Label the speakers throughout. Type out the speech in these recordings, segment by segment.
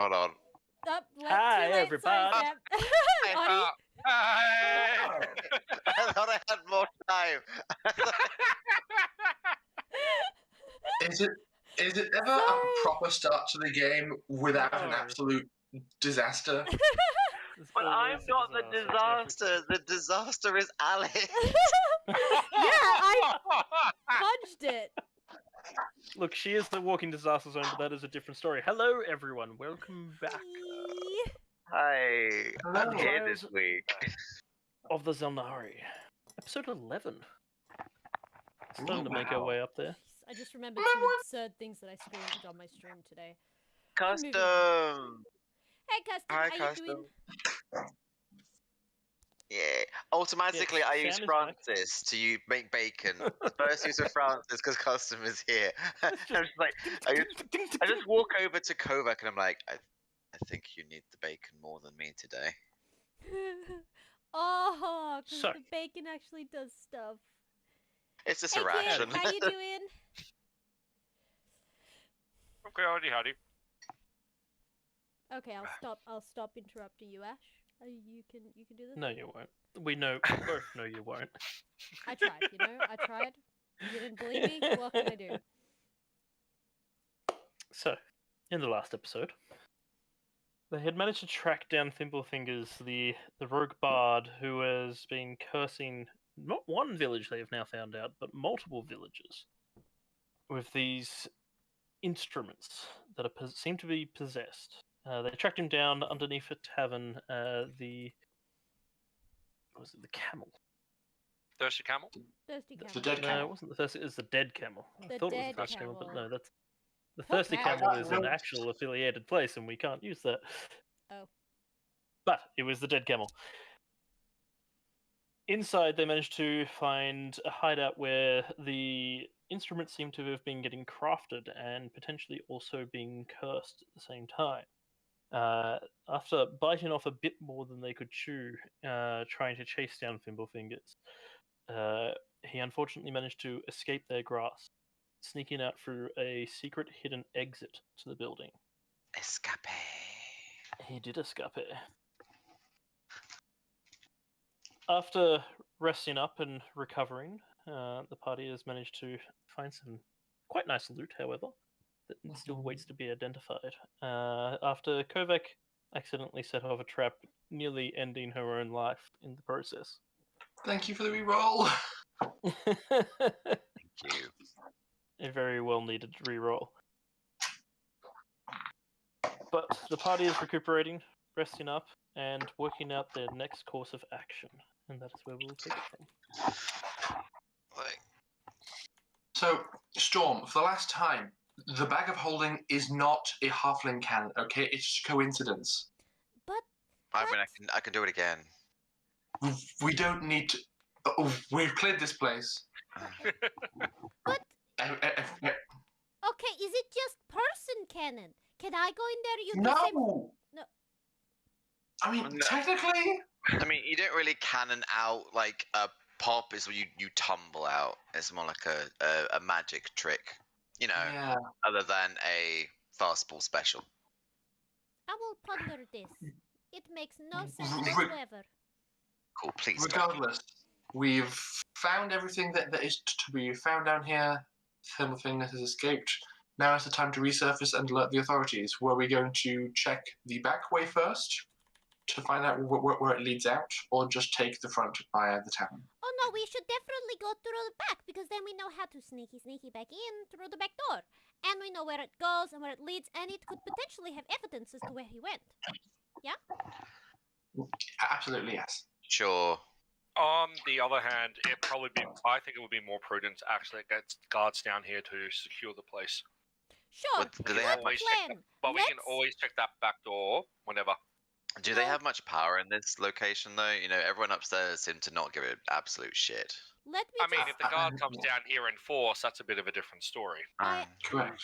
Speaker 1: Hold on.
Speaker 2: Hi, everybody.
Speaker 3: Sorry, Sam. Audie?
Speaker 1: I thought I had more time.
Speaker 4: Is it ever a
Speaker 3: Sorry.
Speaker 4: proper start to the game without an
Speaker 2: No.
Speaker 4: absolute disaster?
Speaker 1: But I'm not the disaster. The disaster is Alex.
Speaker 3: Yeah, I fudged it.
Speaker 2: Look, she is the walking disaster zone, but that is a different story. Hello, everyone. Welcome back.
Speaker 1: Hi, I'm
Speaker 4: Hello.
Speaker 1: here this week.
Speaker 2: Of the Xel'nari. Episode 11. Starting to make our
Speaker 4: Wow.
Speaker 2: way up there.
Speaker 3: I just remembered some absurd things that I screamed on my stream today.
Speaker 1: Custom.
Speaker 3: Hey, Custom,
Speaker 1: Hi,
Speaker 3: how
Speaker 1: Custom.
Speaker 3: you doing?
Speaker 1: Yeah. Automatically,
Speaker 2: Yes,
Speaker 1: I
Speaker 2: Sam
Speaker 1: use
Speaker 2: is back.
Speaker 1: Francis to make bacon. First use of Francis because Custom is here. I'm just like, I just walk over to Kovac and I'm like, I think you need the bacon more than me today.
Speaker 3: Oh, because
Speaker 2: So-
Speaker 3: the bacon actually does stuff.
Speaker 1: It's just
Speaker 3: Hey,
Speaker 1: a ration.
Speaker 3: kid, how you doing?
Speaker 5: Okay, howdy.
Speaker 3: Okay, I'll stop interrupting you, Ash. You can do this.
Speaker 2: No, you won't. We both know you won't.
Speaker 3: I tried, I tried. You didn't believe me? What can I do?
Speaker 2: So, in the last episode, they had managed to track down Thimbulfingers, the rogue bard who has been cursing not one village they have now found out, but multiple villages with these instruments that seem to be possessed. They tracked him down underneath a tavern. The camel?
Speaker 5: Thirsty camel?
Speaker 3: Thirsty
Speaker 4: The
Speaker 3: camel.
Speaker 4: dead
Speaker 2: No,
Speaker 4: camel.
Speaker 2: it wasn't the thirsty. It was the dead camel. I
Speaker 3: The
Speaker 2: thought it was
Speaker 3: dead
Speaker 2: the thirsty camel, but
Speaker 3: camel.
Speaker 2: no, that's the
Speaker 3: Poor
Speaker 2: thirsty
Speaker 3: camel.
Speaker 2: camel is an actual affiliated place, and we can't use that.
Speaker 3: Oh.
Speaker 2: But it was the dead camel. Inside, they managed to find a hideout where the instruments seem to have been getting crafted and potentially also being cursed at the same time. After biting off a bit more than they could chew, trying to chase down Thimbulfingers, he unfortunately managed to escape their grasp, sneaking out through a secret hidden exit to the building.
Speaker 1: Escape.
Speaker 2: He did escape. After resting up and recovering, the party has managed to find some quite nice loot, however, that still waits to be identified. After Kovac accidentally set off a trap, nearly ending her own life in the process.
Speaker 4: Thank you for the reroll.
Speaker 1: Thank you.
Speaker 2: A very well needed reroll. But the party is recuperating, resting up, and working out their next course of action. And that is where we'll take it from.
Speaker 1: Like,
Speaker 4: So, Storm, for the last time, the bag of holding is not a halfling cannon, okay? It's just coincidence.
Speaker 3: But
Speaker 1: I mean, I can do it again.
Speaker 4: We don't need to... Oh, we've cleared this place.
Speaker 3: But-
Speaker 4: Eh,
Speaker 3: okay, is it just person cannon? Can I go in there? You disable-
Speaker 4: no!
Speaker 3: No.
Speaker 4: I mean,
Speaker 1: No.
Speaker 4: technically...
Speaker 1: I mean, you don't really cannon out like a pop. Is you tumble out. It's more like a magic trick. You know,
Speaker 4: Yeah.
Speaker 1: other than a fastball special.
Speaker 3: I will ponder this. It makes no sense
Speaker 4: Re-
Speaker 3: whatsoever.
Speaker 1: Cool. Please. don't.
Speaker 4: Regardless, we've found everything that is to be found down here. Thimbulfingers has escaped. Now is the time to resurface and alert the authorities. Were we going to check the back way first to find out where it leads out, or just take the front via the town?
Speaker 3: Oh no, we should definitely go through the back because then we know how to sneaky back in through the back door. And we know where it goes and where it leads, and it could potentially have evidence as to where he went.
Speaker 4: Absolutely, yes.
Speaker 1: Sure.
Speaker 5: On the other hand, I think it would be more prudent to actually get guards down here to secure the place.
Speaker 3: Sure,
Speaker 1: But do they have
Speaker 3: good
Speaker 5: much-
Speaker 3: plan.
Speaker 5: But we can
Speaker 3: Let's-
Speaker 5: always check that back door whenever.
Speaker 1: Do they
Speaker 3: Well-
Speaker 1: have much power in this location, though? You know, everyone upstairs seemed to not give it absolute shit.
Speaker 3: Let me
Speaker 5: I mean,
Speaker 3: just...
Speaker 5: if the guard comes down here in force, that's a bit of a different story.
Speaker 3: I-
Speaker 4: Correct.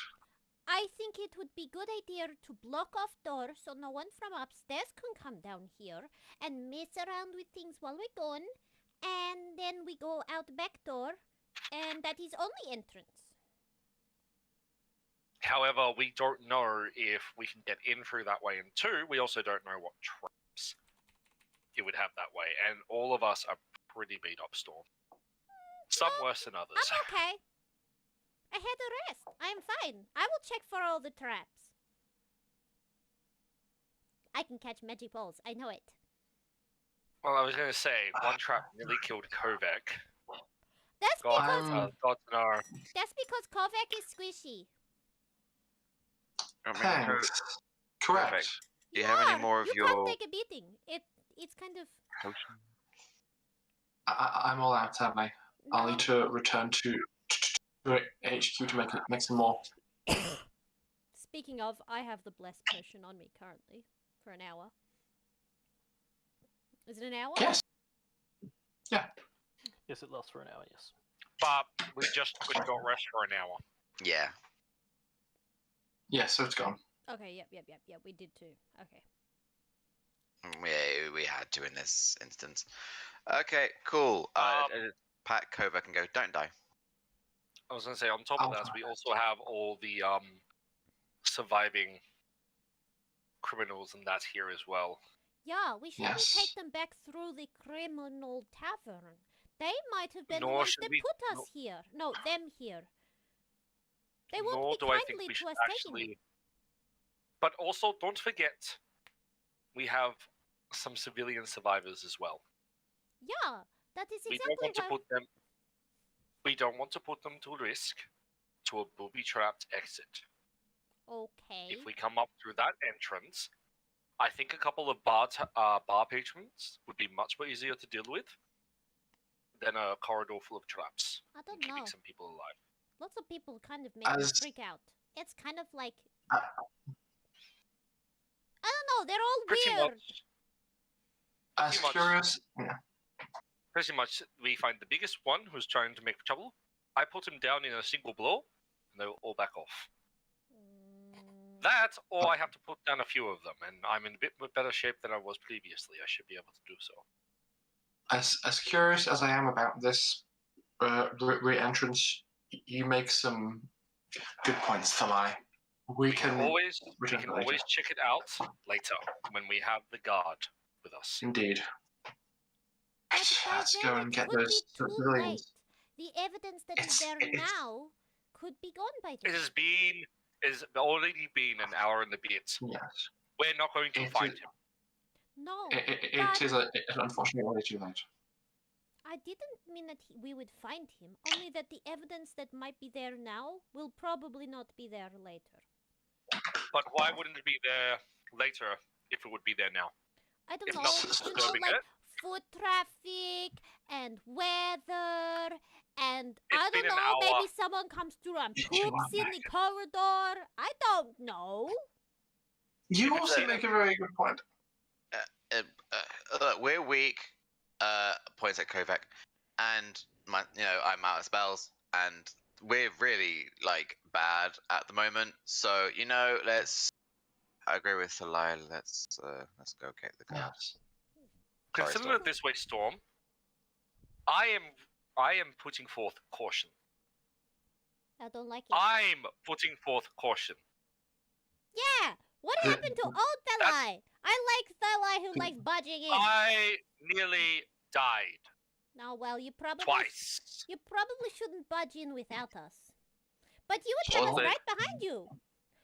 Speaker 3: I think it would be good idea to block off doors so no one from upstairs can come down here and mess around with things while we're gone. And then we go out the back door, and that is only entrance.
Speaker 5: However, we don't know if we can get in through that way, and 2, we also don't know what traps it would have that way, and all of us are pretty beat up, Storm. Some worse than others.
Speaker 3: I'm okay. I had a rest. I'm fine. I will check for all the traps. I can catch magic balls. I know it.
Speaker 5: Well, I was going to say, one trap nearly killed Kovac.
Speaker 3: That's
Speaker 5: God, God no.
Speaker 3: That's because Kovac is squishy.
Speaker 1: I mean,
Speaker 4: Thanks. Correct.
Speaker 1: Perfect. Do you have any more of
Speaker 3: you
Speaker 1: your
Speaker 3: can't take a beating. It's kind of.
Speaker 1: potion?
Speaker 4: I'm all out, am I? I'll
Speaker 3: No.
Speaker 4: need to return to HQ to make some more.
Speaker 3: Speaking of, I have the blessed potion on me currently for an hour. Is it an hour?
Speaker 4: Yes.
Speaker 2: Yes, it lasts for an hour, yes.
Speaker 5: But we just could not rest for an hour.
Speaker 1: Yeah.
Speaker 4: Yes, so it's gone.
Speaker 3: Okay, yep. We did too. Okay.
Speaker 1: We had to in this instance. Okay, cool. Pat Kovac and go, don't die.
Speaker 5: I was going to say, on top of that, we also have all the surviving criminals and that here as well.
Speaker 3: Yeah, we shouldn't
Speaker 4: Yes.
Speaker 3: take them back through the criminal tavern. They might have been the
Speaker 5: Nor
Speaker 3: ones
Speaker 5: should
Speaker 3: that
Speaker 5: we-
Speaker 3: put us here. No, them here. They
Speaker 5: Nor
Speaker 3: won't be
Speaker 5: do I think
Speaker 3: kindly
Speaker 5: we
Speaker 3: to
Speaker 5: should
Speaker 3: us taking them.
Speaker 5: actually. But also, don't forget, we have some civilian survivors as well.
Speaker 3: Yeah, that is
Speaker 5: We
Speaker 3: exactly
Speaker 5: don't want to
Speaker 3: why.
Speaker 5: put them. We don't want to put them to risk to a booby-trapped exit.
Speaker 3: Okay.
Speaker 5: If we come up through that entrance, I think a couple of bar patrons would be much more easier to deal with than a corridor full of traps
Speaker 3: I
Speaker 5: and
Speaker 3: don't
Speaker 5: keeping
Speaker 3: know.
Speaker 5: some people alive.
Speaker 3: Lots of people kind of make me
Speaker 4: As-
Speaker 3: freak out. It's kind of like
Speaker 4: Uh,
Speaker 3: I don't know. They're all
Speaker 5: Pretty
Speaker 3: weird.
Speaker 5: much.
Speaker 4: As
Speaker 5: Pretty much.
Speaker 4: curious, yeah.
Speaker 5: Pretty much, we find the biggest one who's trying to make trouble. I put him down in a single blow, and they will all back off.
Speaker 3: Mm,
Speaker 5: That, or I have to put down a few of them, and I'm in a bit better shape than I was previously. I should be able to do so.
Speaker 4: As curious as I am about this re-entrance, you make some good points, Thalai. We can
Speaker 5: always
Speaker 4: return to it later.
Speaker 5: check it out later when we have the guard with us.
Speaker 4: Indeed.
Speaker 3: but by
Speaker 4: Let's
Speaker 3: then
Speaker 4: go
Speaker 3: it
Speaker 4: and get
Speaker 3: could
Speaker 4: those
Speaker 3: be too late.
Speaker 4: civilians.
Speaker 3: The evidence that is there now could be gone by
Speaker 5: It
Speaker 3: then.
Speaker 5: has already been an hour and a bit.
Speaker 4: Yes.
Speaker 5: We're not going to
Speaker 4: It
Speaker 5: find
Speaker 4: is-
Speaker 5: him.
Speaker 3: No,
Speaker 4: It is an unfortunate way too late.
Speaker 3: I didn't mean that we would find him. Only that the evidence that might be there now will probably not be there later.
Speaker 5: But why wouldn't it be there later if it would be there now?
Speaker 3: I don't
Speaker 5: If
Speaker 3: know.
Speaker 5: nothing's
Speaker 3: You know,
Speaker 5: disturbing
Speaker 3: like
Speaker 5: it.
Speaker 3: foot traffic and weather and
Speaker 5: It's
Speaker 3: I
Speaker 5: been
Speaker 3: don't
Speaker 5: an
Speaker 3: know.
Speaker 5: hour.
Speaker 3: Maybe someone comes through and
Speaker 4: You
Speaker 3: poops
Speaker 4: are
Speaker 3: in the corridor. I don't know.
Speaker 4: You
Speaker 5: If
Speaker 4: also
Speaker 5: it's-
Speaker 4: make a very good point.
Speaker 1: Look, we're weak. Points at Kovac, and I'm out of spells, and we're really bad at the moment. So let's. I agree with Thalai. Let's go get the guard.
Speaker 4: Yes.
Speaker 1: Sorry,
Speaker 5: Consider
Speaker 1: Storm.
Speaker 5: it this way, Storm. I am putting forth caution.
Speaker 3: I don't like it.
Speaker 5: I'm putting forth caution.
Speaker 3: Yeah. What happened to old Thalai? I like Thalai who likes budging in.
Speaker 5: I nearly died
Speaker 3: No, well, you probably
Speaker 5: twice.
Speaker 3: You probably shouldn't budge in without us. But you would have us
Speaker 1: Also-
Speaker 3: right behind you.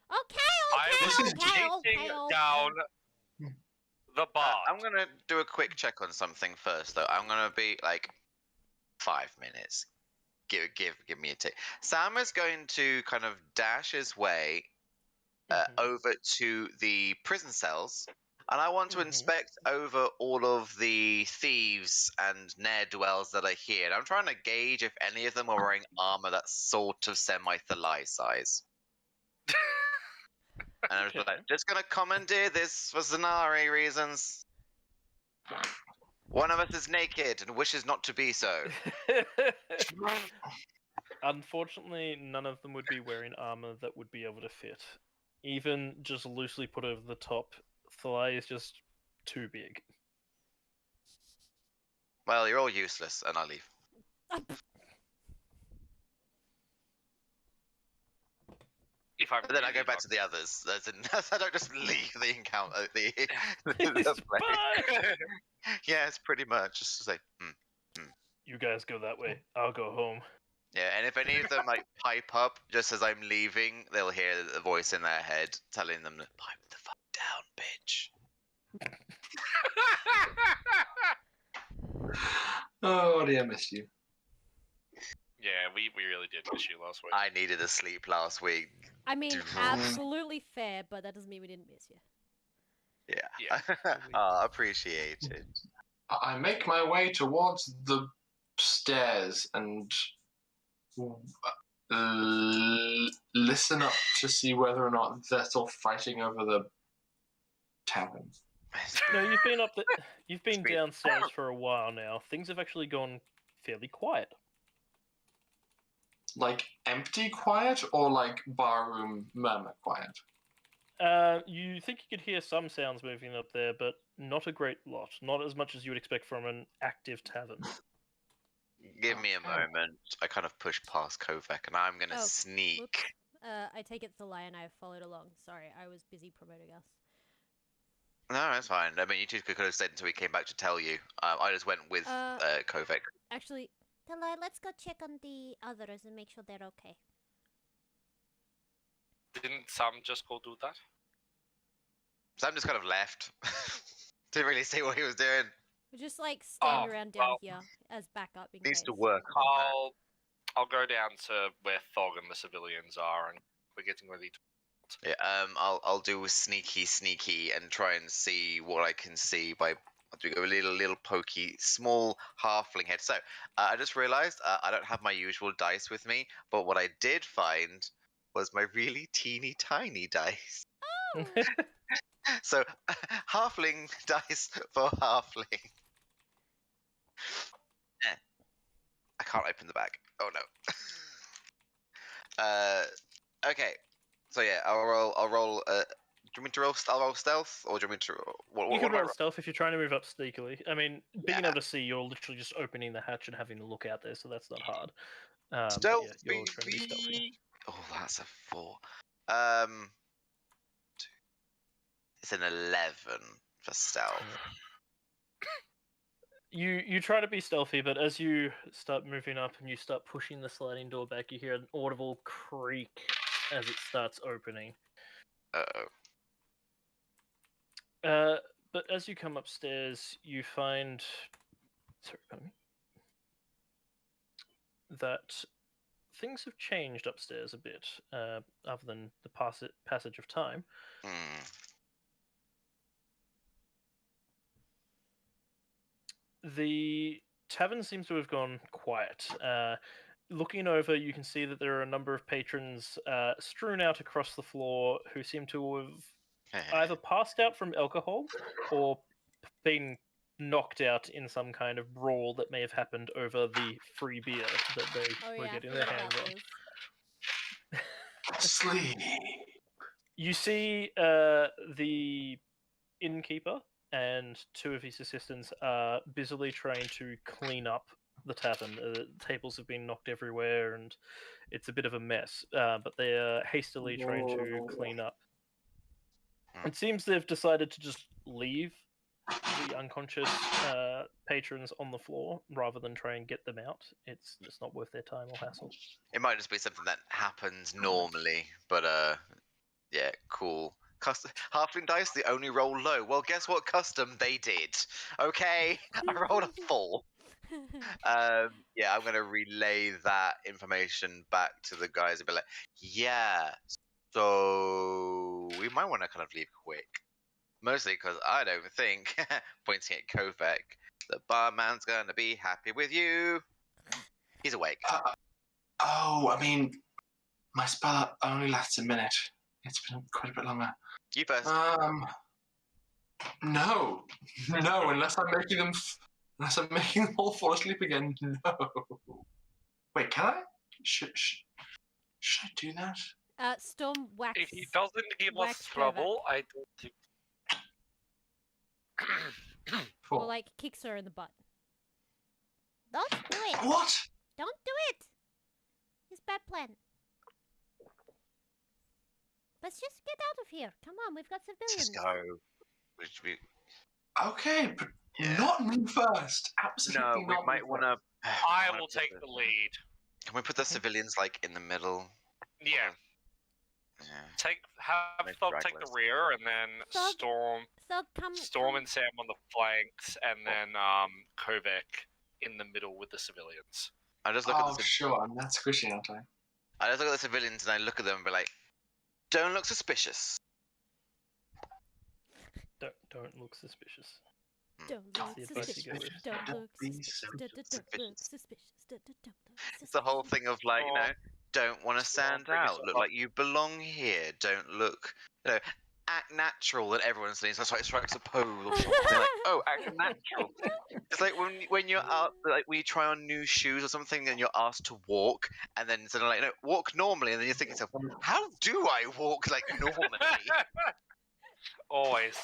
Speaker 5: I
Speaker 3: Okay,
Speaker 5: was
Speaker 3: okay,
Speaker 5: chasing
Speaker 3: okay.
Speaker 5: down the bar.
Speaker 1: I'm gonna do a quick check on something first, though. I'm gonna be 5 minutes. Give me a tick. Sam is going to kind of dash his way over to the prison cells, and I want to
Speaker 2: Mhm.
Speaker 1: inspect over all of the thieves and ne'er-do-wells that are here. And I'm trying to gauge if any of them are wearing armor that's sort of semi-Thalai size. And I was
Speaker 2: Okay.
Speaker 1: just gonna commandeer this for Xel'nari reasons. One of us is naked and wishes not to be so.
Speaker 2: Unfortunately, none of them would be wearing armor that would be able to fit. Even just loosely put over the top, Thalai is just too big.
Speaker 1: Well, you're all useless, and I leave.
Speaker 5: If I
Speaker 1: But then I
Speaker 5: really
Speaker 1: go back
Speaker 5: got-
Speaker 1: to the others. I don't just leave the encounter. The
Speaker 2: Just
Speaker 1: place.
Speaker 2: bye.
Speaker 1: Yeah, it's pretty much just to say,
Speaker 2: You guys go that way. I'll go home.
Speaker 1: yeah. And if any of them like pipe up just as I'm leaving, they'll hear the voice in their head telling them to pipe the fuck down, bitch.
Speaker 4: Oh, dear, I miss you.
Speaker 5: Yeah, we really did miss you last week.
Speaker 1: I needed a sleep last week.
Speaker 3: I mean, absolutely fair, but that doesn't mean we didn't miss you.
Speaker 1: Yeah.
Speaker 5: Yeah.
Speaker 1: Appreciate it.
Speaker 4: I make my way towards the stairs and listen up to see whether or not they're still fighting over the tavern.
Speaker 2: No, you've been downstairs for a while now. Things have actually gone fairly quiet.
Speaker 4: Like empty quiet or like barroom murmur quiet?
Speaker 2: You think you could hear some sounds moving up there, but not a great lot. Not as much as you would expect from an active tavern.
Speaker 1: Give me a
Speaker 4: Okay.
Speaker 1: moment. I kind of push past Kovac and I'm gonna
Speaker 3: Oh,
Speaker 1: sneak.
Speaker 3: whoops. I take it the lion. I followed along. Sorry, I was busy promoting us.
Speaker 1: No, that's fine. I mean, you two could have stayed until we came back to tell you. I just went with Kovac.
Speaker 3: Actually, Talai, let's go check on the others and make sure they're okay.
Speaker 5: Didn't Sam just go do that?
Speaker 1: Sam just kind of left. Didn't really see what he was doing.
Speaker 3: We're just like standing
Speaker 5: Oh,
Speaker 3: around down
Speaker 5: well,
Speaker 3: here as backup in
Speaker 1: Needs
Speaker 3: case.
Speaker 1: to work on that.
Speaker 5: I'll go down to where Thog and the civilians are, and we're getting ready to.
Speaker 1: Yeah, I'll do sneaky and try and see what I can see by doing a little pokey small halfling head. So I just realised I don't have my usual dice with me, but what I did find was my really teeny tiny dice.
Speaker 3: Oh,
Speaker 1: So halfling dice for halfling. I can't open the bag. Oh no. Okay. So yeah, I'll roll. Do you want me to roll? I'll roll stealth, or do you want me to? What
Speaker 2: You can
Speaker 1: am I
Speaker 2: roll stealth if you're trying to move up sneakily. I mean, being
Speaker 1: Yeah.
Speaker 2: able to see, you're literally just opening the hatch and having a look out there, so that's not hard. But
Speaker 1: Stealth,
Speaker 2: yeah, you're trying to be stealthy.
Speaker 1: baby. Oh, that's a 4. It's an 11 for stealth.
Speaker 2: You try to be stealthy, but as you start moving up and you start pushing the sliding door back, you hear an audible creak as it starts opening.
Speaker 1: Uh-oh.
Speaker 2: But as you come upstairs, you find, sorry, pardon me, that things have changed upstairs a bit, other than the passage of time.
Speaker 1: Hmm.
Speaker 2: The tavern seems to have gone quiet. Looking over, you can see that there are a number of patrons strewn out across the floor who seem to have either passed out from alcohol or been knocked out in some kind of brawl that may have happened over the free beer that they were getting their
Speaker 3: forgot
Speaker 2: hands
Speaker 3: about
Speaker 2: on.
Speaker 3: those.
Speaker 4: Sleep.
Speaker 2: You see the innkeeper and 2 of his assistants are busily trying to clean up the tavern. Tables have been knocked everywhere and it's a bit of a mess, but they are hastily trying to clean up. It seems they've decided to just leave the unconscious patrons on the floor rather than try and get them out. It's just not worth their time or hassle.
Speaker 1: It might just be something that happens normally, but yeah, cool. Halfling dice, the only roll low. Well, guess what custom they did? Okay, I rolled a 4. Yeah, I'm going to relay that information back to the guys and be like, yeah, so we might want to kind of leave quick. Mostly because I don't think, pointing at Kovac, the barman's going to be happy with you. He's awake.
Speaker 4: Oh, I mean, my spell only lasts a minute. It's been quite a bit longer.
Speaker 1: You first.
Speaker 4: No, unless I'm making them, unless I'm making them all fall asleep again. No. Wait, can I? Should I do that?
Speaker 3: Storm wax.
Speaker 5: If he doesn't give us
Speaker 3: wax
Speaker 5: trouble, I don't think.
Speaker 3: Or
Speaker 4: Four.
Speaker 3: like kicks her in the butt. Don't do it.
Speaker 4: What?
Speaker 3: Don't do it. It's bad plan. Let's just get out of here. Come on, we've got
Speaker 1: Let's
Speaker 3: civilians.
Speaker 1: just go. We-
Speaker 4: Okay, but
Speaker 1: Yeah.
Speaker 4: not me first. Absolutely
Speaker 1: No, we
Speaker 4: not
Speaker 1: might
Speaker 4: me
Speaker 1: want
Speaker 4: first.
Speaker 1: to.
Speaker 5: I will take the lead.
Speaker 1: Can we put the civilians like in the middle?
Speaker 5: Yeah.
Speaker 1: Yeah.
Speaker 5: Have
Speaker 1: Make
Speaker 5: Thog take the
Speaker 1: stragglers.
Speaker 5: rear, and then
Speaker 3: Thog,
Speaker 5: Storm
Speaker 3: come.
Speaker 5: and Sam on the flanks, and then Kovac in the middle with the civilians.
Speaker 1: I just look
Speaker 4: Oh,
Speaker 1: at the
Speaker 4: sure, I'm not squishy, aren't I?
Speaker 1: I just look at the civilians and I look at them and be like, "Don't look suspicious."
Speaker 2: Don't look suspicious.
Speaker 3: Don't
Speaker 2: That's
Speaker 3: look
Speaker 2: the advice you go
Speaker 3: suspicious.
Speaker 2: with.
Speaker 3: Don't look
Speaker 4: Be
Speaker 3: suspicious.
Speaker 4: so
Speaker 3: Don't look suspicious. Don't look
Speaker 1: It's the whole
Speaker 3: suspicious.
Speaker 1: thing of like, don't want to stand
Speaker 5: bring
Speaker 1: out.
Speaker 5: yourself
Speaker 1: Look
Speaker 5: up.
Speaker 1: like you belong here. Don't look, act natural. And everyone's saying that's like strikes a pose or something. Like, oh, act natural. It's like when you're out, like when you try on new shoes or something, and you're asked to walk, and then suddenly like, no, walk normally, and then you think to yourself, how do I walk like normally?
Speaker 5: Always.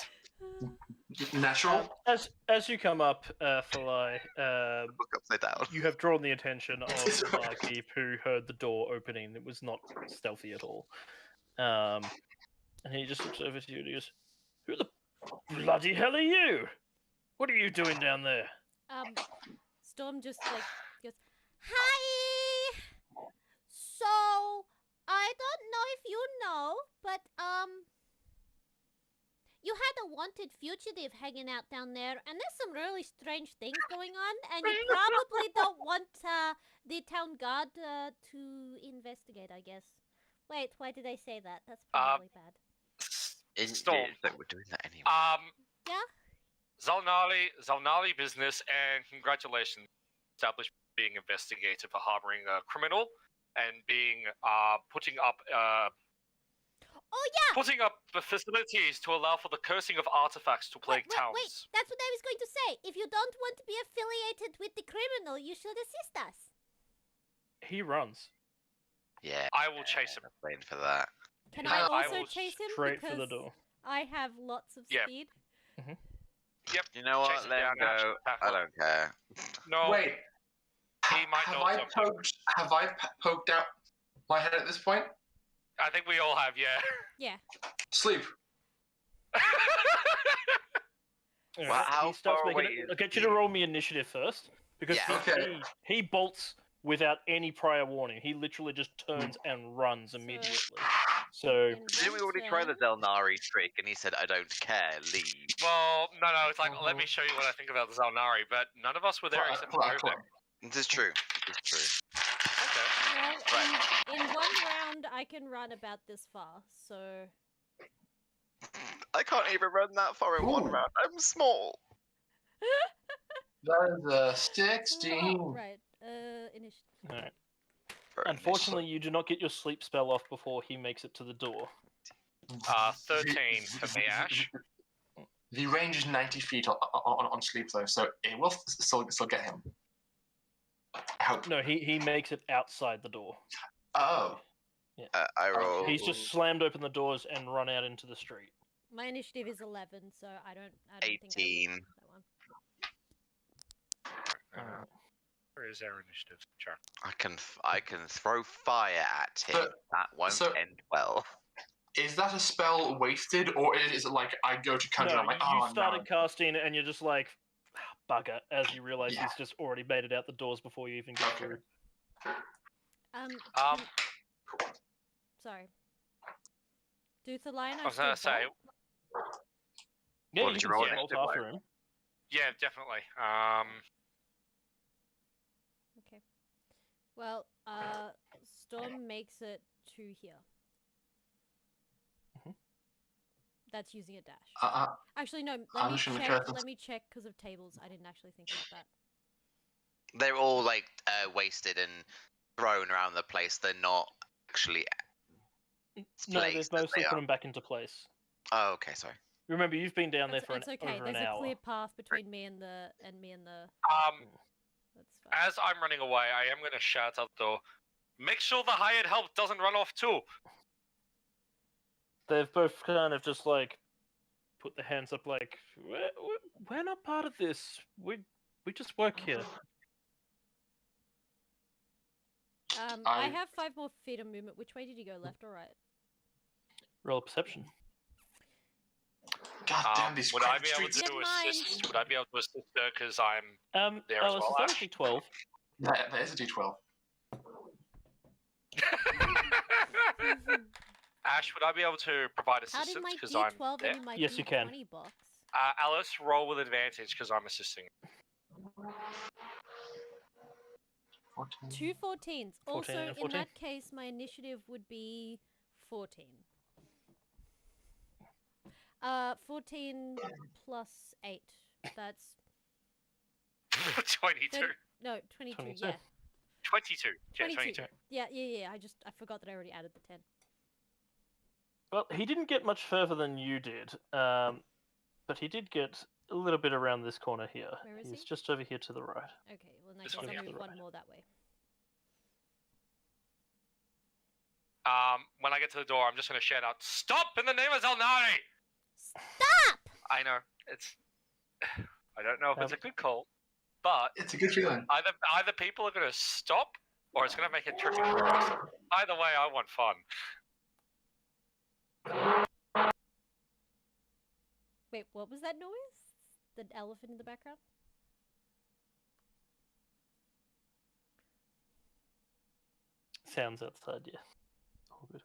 Speaker 4: Natural?
Speaker 2: As you come up, Falai,
Speaker 1: Look upside down.
Speaker 2: you have drawn the attention of the barkeep who heard the door opening. It was not stealthy at all. And he just looks over to you and he goes, "Who the bloody hell are you? What are you doing down there?"
Speaker 3: Storm just like goes, "Hi. So I don't know if you know, but you had a wanted fugitive hanging out down there, and there's some really strange things going on, and you probably don't want the town guard to investigate, I guess. Wait, why did I say that? That's probably bad.
Speaker 5: Storm.
Speaker 1: Like we're doing that anyway.
Speaker 3: Yeah?
Speaker 5: Xel'nari business, and congratulations, established being investigated for harboring a criminal and being putting up the facilities to allow for the cursing of artifacts to plague towns.
Speaker 3: Wait, that's what I was going to say. If you don't want to be affiliated with the criminal, you should assist us.
Speaker 2: He runs
Speaker 1: Yeah,
Speaker 5: I will chase him.
Speaker 1: I'm playing for that.
Speaker 3: Can I
Speaker 5: I
Speaker 3: also
Speaker 5: will
Speaker 3: chase him?
Speaker 2: straight for the
Speaker 3: Because
Speaker 2: door.
Speaker 3: I have lots of
Speaker 5: Yeah.
Speaker 3: speed.
Speaker 5: Yep.
Speaker 1: You know what?
Speaker 5: Chase him
Speaker 1: Let him
Speaker 5: down,
Speaker 1: go.
Speaker 5: tackle
Speaker 1: I don't care.
Speaker 5: No.
Speaker 4: Wait.
Speaker 5: He might
Speaker 4: have
Speaker 5: know
Speaker 4: I
Speaker 5: something.
Speaker 4: have I poked out my head at this point?
Speaker 5: I think we all have, yeah.
Speaker 3: Yeah.
Speaker 4: Sleep.
Speaker 2: Alright,
Speaker 1: Well, how
Speaker 2: he starts
Speaker 1: far
Speaker 2: making
Speaker 1: away
Speaker 2: it.
Speaker 1: is
Speaker 2: I'll get you to roll me initiative first, because
Speaker 1: Yeah.
Speaker 4: Okay.
Speaker 2: he bolts without any prior warning. He literally just turns and runs immediately. So
Speaker 3: In
Speaker 1: Didn't we
Speaker 3: one
Speaker 1: already try the
Speaker 3: turn-
Speaker 1: Xel'nari trick? And he said, "I don't care. Leave."
Speaker 5: Well, no, it's like, let me show you what I think about the Xel'nari, but none of us were there except for Kovac.
Speaker 1: This is true. This is true.
Speaker 5: Okay.
Speaker 3: Well, in one round, I can run about this far, so...
Speaker 1: I can't even run that far in one
Speaker 4: Ooh.
Speaker 1: round. I'm small.
Speaker 4: That is a 16.
Speaker 3: Oh, right. Initiative.
Speaker 2: alright.
Speaker 1: For
Speaker 2: Unfortunately, you do not get your sleep spell off before he makes it to the door.
Speaker 5: 13 for me, Ash.
Speaker 4: The range is 90 feet on sleep, though, so it will still get him. I hope.
Speaker 2: No, he makes it outside the door.
Speaker 4: Oh.
Speaker 1: I roll.
Speaker 2: He's just slammed open the doors and run out into the street.
Speaker 3: My initiative is 11, so I don't think I
Speaker 1: 18.
Speaker 3: win that one.
Speaker 5: Where is our initiative? Sure.
Speaker 1: I can throw fire at him.
Speaker 4: So-
Speaker 1: that won't
Speaker 4: so-
Speaker 1: end well.
Speaker 4: Is that a spell wasted, or is it like I go to conjure?
Speaker 2: No,
Speaker 4: I'm like,
Speaker 2: you
Speaker 4: oh,
Speaker 2: started
Speaker 4: no.
Speaker 2: casting and you're just like, "Ah, bugger," as you realize
Speaker 4: Yeah.
Speaker 2: he's just already made it out the doors before you even get
Speaker 4: Okay.
Speaker 2: through.
Speaker 3: Sorry. Do the lion
Speaker 5: I was gonna say,
Speaker 2: Yeah,
Speaker 1: Well,
Speaker 2: you
Speaker 1: did you
Speaker 2: can
Speaker 1: roll
Speaker 2: see
Speaker 1: initiative,
Speaker 2: bolt after him.
Speaker 5: yeah, definitely.
Speaker 3: Okay. Well, Storm makes it to here.
Speaker 2: Mhm.
Speaker 3: That's using a dash. Actually, no.
Speaker 4: I'm just gonna try this.
Speaker 3: Let me check because of tables. I didn't actually think about that.
Speaker 1: They're all like wasted and thrown around the place. They're not actually.
Speaker 2: No, they've
Speaker 1: placed as
Speaker 2: mostly
Speaker 1: they
Speaker 2: put
Speaker 1: are.
Speaker 2: him back into place.
Speaker 1: Oh, okay, sorry.
Speaker 2: Remember, you've been down there
Speaker 3: It's,
Speaker 2: for
Speaker 3: it's okay.
Speaker 2: over
Speaker 3: There's
Speaker 2: an
Speaker 3: a
Speaker 2: hour.
Speaker 3: clear path between me and the That's fine.
Speaker 5: As I'm running away, I am going to shout out though, make sure the hired help doesn't run off too.
Speaker 2: They've both kind of just like put their hands up, like we're not part of this. We just work here.
Speaker 3: I have 5 more feet of movement. Which way did you go? Left or right?
Speaker 2: Roll a perception.
Speaker 4: God damn these
Speaker 5: would I
Speaker 4: credit
Speaker 5: be able
Speaker 4: streets.
Speaker 5: to
Speaker 3: Never mind.
Speaker 5: assist? Would I be able to assist her because I'm there as
Speaker 2: Alice,
Speaker 5: well?
Speaker 2: is that
Speaker 5: Ash?
Speaker 2: a D12?
Speaker 4: That is a D12.
Speaker 5: Ash, would I be able to provide
Speaker 3: How did
Speaker 5: assistance
Speaker 3: my
Speaker 5: because I'm
Speaker 3: D12
Speaker 5: there?
Speaker 3: and my
Speaker 2: Yes, you can.
Speaker 3: D20 box?
Speaker 5: Alice, roll with advantage because I'm assisting.
Speaker 4: 14.
Speaker 3: 2 14s.
Speaker 2: 14
Speaker 3: Also,
Speaker 2: and
Speaker 3: in
Speaker 2: 14.
Speaker 3: that case, my initiative would be 14. 14 plus 8. That's
Speaker 5: 22.
Speaker 3: no 22.
Speaker 2: 22.
Speaker 3: Yeah,
Speaker 5: 22. Yeah,
Speaker 3: 22.
Speaker 5: 22.
Speaker 3: Yeah. I forgot that I already added the 10.
Speaker 2: Well, he didn't get much further than you did, but he did get a little bit around this corner here.
Speaker 3: Where is
Speaker 2: He's
Speaker 3: he?
Speaker 2: just over here to the right.
Speaker 3: Okay, well, in that
Speaker 5: This
Speaker 3: case,
Speaker 5: one
Speaker 3: I'll
Speaker 5: here.
Speaker 3: move
Speaker 2: Right.
Speaker 3: one more that way.
Speaker 5: When I get to the door, I'm just going to shout out, "Stop in the name of Xel'nari!"
Speaker 3: Stop!
Speaker 5: I know, it's... I don't know if it's a good call, but
Speaker 4: It's a good feeling.
Speaker 5: either people are going to stop, or it's going to make it tricky for us. Either way, I want fun.
Speaker 3: Wait, what was that noise? The elephant in the background?
Speaker 2: Sounds outside, yeah. All good.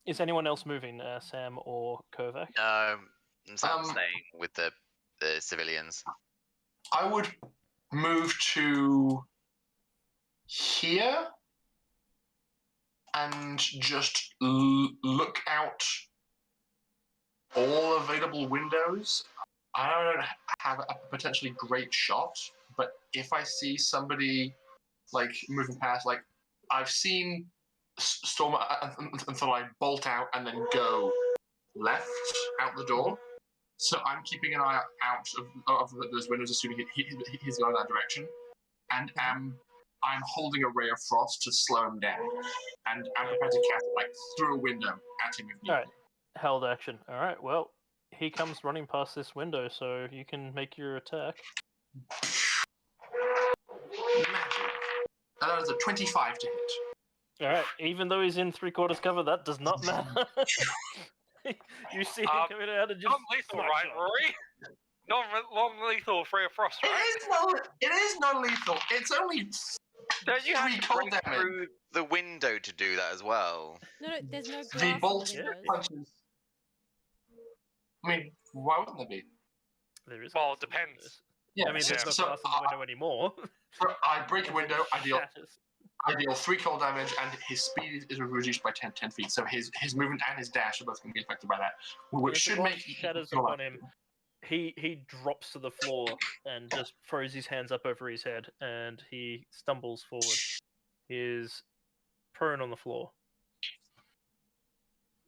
Speaker 2: Is anyone else moving, Sam or Kovac?
Speaker 1: Sam's staying with the civilians.
Speaker 4: I would move to here and just look out all available windows. I don't have a potentially great shot, but if I see somebody like moving past, like I've seen Storm and Thalai bolt out and then go left out the door. So I'm keeping an eye out of those windows, assuming he's going that direction, and I'm holding a ray of frost to slow him down, and I'm prepared to cast it like through a window at him if needed.
Speaker 2: Alright. Held action. Alright, well, he comes running past this window, so you can make your attack.
Speaker 4: Magic. That is a 25 to hit.
Speaker 2: Alright, even though he's in 3/4 cover, that does not matter. You see him coming out and just...
Speaker 5: Non-lethal,
Speaker 2: smack
Speaker 5: right,
Speaker 2: shot.
Speaker 5: Rory? Non-lethal Free of Frost, right?
Speaker 4: It is non-lethal. It's only
Speaker 1: Don't you
Speaker 4: 3
Speaker 1: have to
Speaker 4: cold
Speaker 1: break
Speaker 4: damage.
Speaker 1: through the window to do that as well?
Speaker 3: No, there's no
Speaker 4: The
Speaker 3: glass on
Speaker 4: bolt
Speaker 3: the windows.
Speaker 4: punches. I mean, why wouldn't there be?
Speaker 2: There is
Speaker 5: Well,
Speaker 2: glass
Speaker 5: it
Speaker 2: in the
Speaker 5: depends.
Speaker 2: windows.
Speaker 4: Yeah,
Speaker 2: I mean, there's no
Speaker 4: so
Speaker 2: glass in the window anymore.
Speaker 4: I break a window. I deal
Speaker 2: Shatters.
Speaker 4: 3 cold damage, and his speed is reduced by 10 feet. So his movement and his dash are both going to be affected by that, which
Speaker 2: As the
Speaker 4: should
Speaker 2: glass
Speaker 4: make
Speaker 2: shatters upon him. He drops to the floor and just throws his hands up over his head, and he stumbles forward. He is prone on the floor.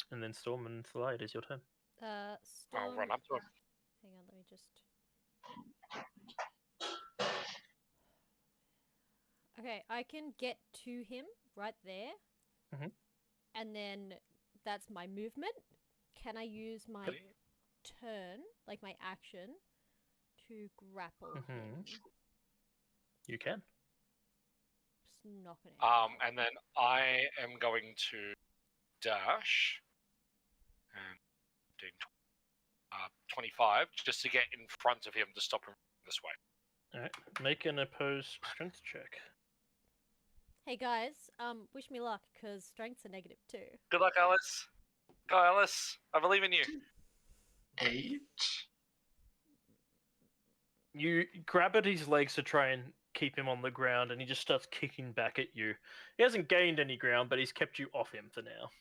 Speaker 2: And then Storm and Thalai, it is your turn.
Speaker 3: Storm.
Speaker 5: I'll run up to him.
Speaker 3: Hang on, let me just. Okay, I can get to him right there.
Speaker 2: Mhm.
Speaker 3: And then that's my movement. Can I use my turn, like my action, to grapple him?
Speaker 2: You can.
Speaker 3: Just knock it out.
Speaker 5: And then I am going to dash and 25 just to get in front of him to stop him this way.
Speaker 2: Alright, make an opposed strength check.
Speaker 3: Hey guys, wish me luck, because strength's a -2.
Speaker 5: Good luck, Alice. Go, Alice. I believe in you.
Speaker 4: 8.
Speaker 2: You grab at his legs to try and keep him on the ground, and he just starts kicking back at you. He hasn't gained any ground, but he's kept you off him for now.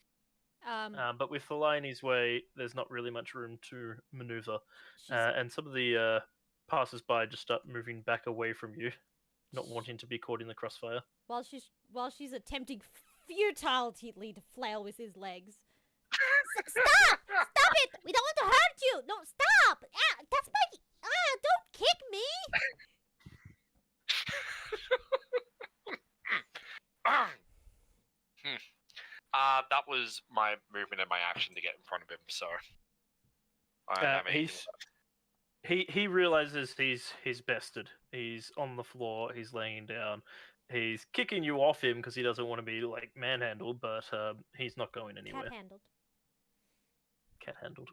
Speaker 2: But with the line his way, there's not really much room to maneuver. And some of the passers-by just start moving back away from you, not wanting to be caught in the crossfire.
Speaker 3: While she's attempting futilely to flail with his legs. Stop! Stop it! We don't want to hurt you! No, stop! Ah, that's my... Ah, don't kick me!
Speaker 5: That was my movement and my action to get in front of him, so... I don't have anything left.
Speaker 2: He realizes he's bested. He's on the floor, he's laying down. He's kicking you off him because he doesn't want to be, like, manhandled, but he's not going anywhere.
Speaker 3: Cat-handled.
Speaker 2: cat-handled.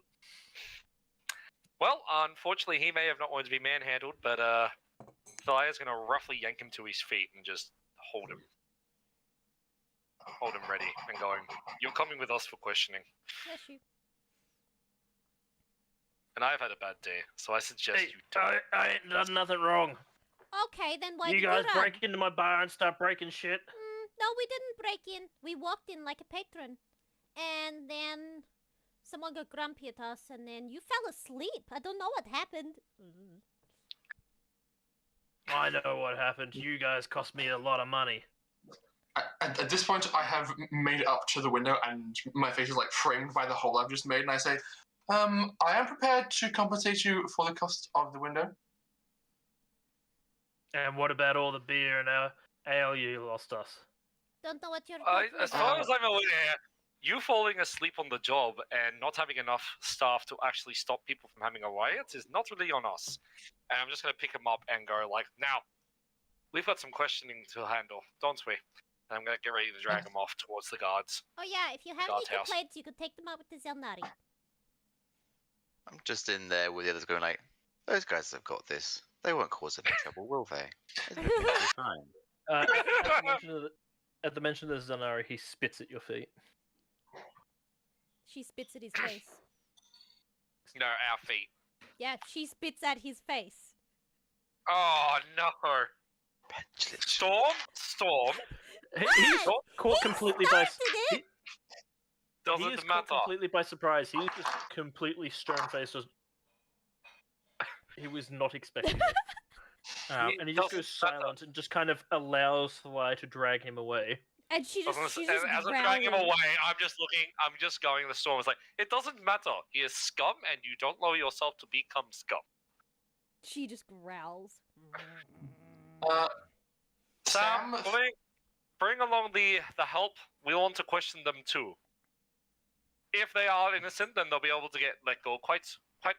Speaker 5: Well, unfortunately, he may have not wanted to be manhandled, but Thalia's going to roughly yank him to his feet and just hold him ready and going, "You're coming with us for questioning."
Speaker 3: Bless you.
Speaker 5: And I've had a bad day, so I suggest
Speaker 2: Hey,
Speaker 5: you don't.
Speaker 2: I ain't done nothing wrong.
Speaker 3: Okay, then why
Speaker 2: You
Speaker 3: did
Speaker 2: guys
Speaker 3: you run?
Speaker 2: break into my bar and start breaking shit?
Speaker 3: No, we didn't break in. We walked in like a patron. And then someone got grumpy at us, and then you fell asleep. I don't know what happened.
Speaker 2: I know what happened. You guys cost me a lot of money.
Speaker 4: At this point, I have made it up to the window, and my face is like framed by the hole I've just made, and I say, I am prepared to compensate you for the cost of the window.
Speaker 2: And what about all the beer and ale you lost us?
Speaker 3: Don't know what you're talking
Speaker 5: As
Speaker 3: about.
Speaker 5: far as I'm aware, you falling asleep on the job and not having enough staff to actually stop people from having a riot is not really on us. And I'm just going to pick him up and go like, "Now, we've got some questioning to handle, don't we?" And I'm going to get ready to drag him off towards the guards.
Speaker 3: Oh yeah, if you have any
Speaker 5: God's house.
Speaker 3: complaints, you could take them out with the Xel'nari.
Speaker 1: I'm just in there with the others going like, those guys have got this. They won't cause any trouble, will they? It'll be fine.
Speaker 2: At the mention of the Xel'nari, he spits at your feet.
Speaker 3: She spits at his face.
Speaker 5: No, our feet.
Speaker 3: Yeah, she spits at his face.
Speaker 5: Oh no!
Speaker 1: Petulant.
Speaker 5: Storm.
Speaker 2: He's caught completely by.
Speaker 3: Started it.
Speaker 2: He
Speaker 5: Doesn't
Speaker 2: is caught
Speaker 5: matter.
Speaker 2: completely by surprise. He was just completely stone-faced. He was not expecting it. And he just
Speaker 5: doesn't
Speaker 2: goes
Speaker 5: matter.
Speaker 2: silent and just kind of allows Thalia to drag him away.
Speaker 3: And she just,
Speaker 5: As
Speaker 3: she's just
Speaker 5: I'm dragging him
Speaker 3: growling.
Speaker 5: away, I'm just going the storm. It's like, it doesn't matter. He is scum, and you don't lower yourself to become scum.
Speaker 3: She just growls.
Speaker 5: Sam,
Speaker 4: Sam,
Speaker 5: bring along the help. We want to question them too. If they are innocent, then they'll be able to get let go quite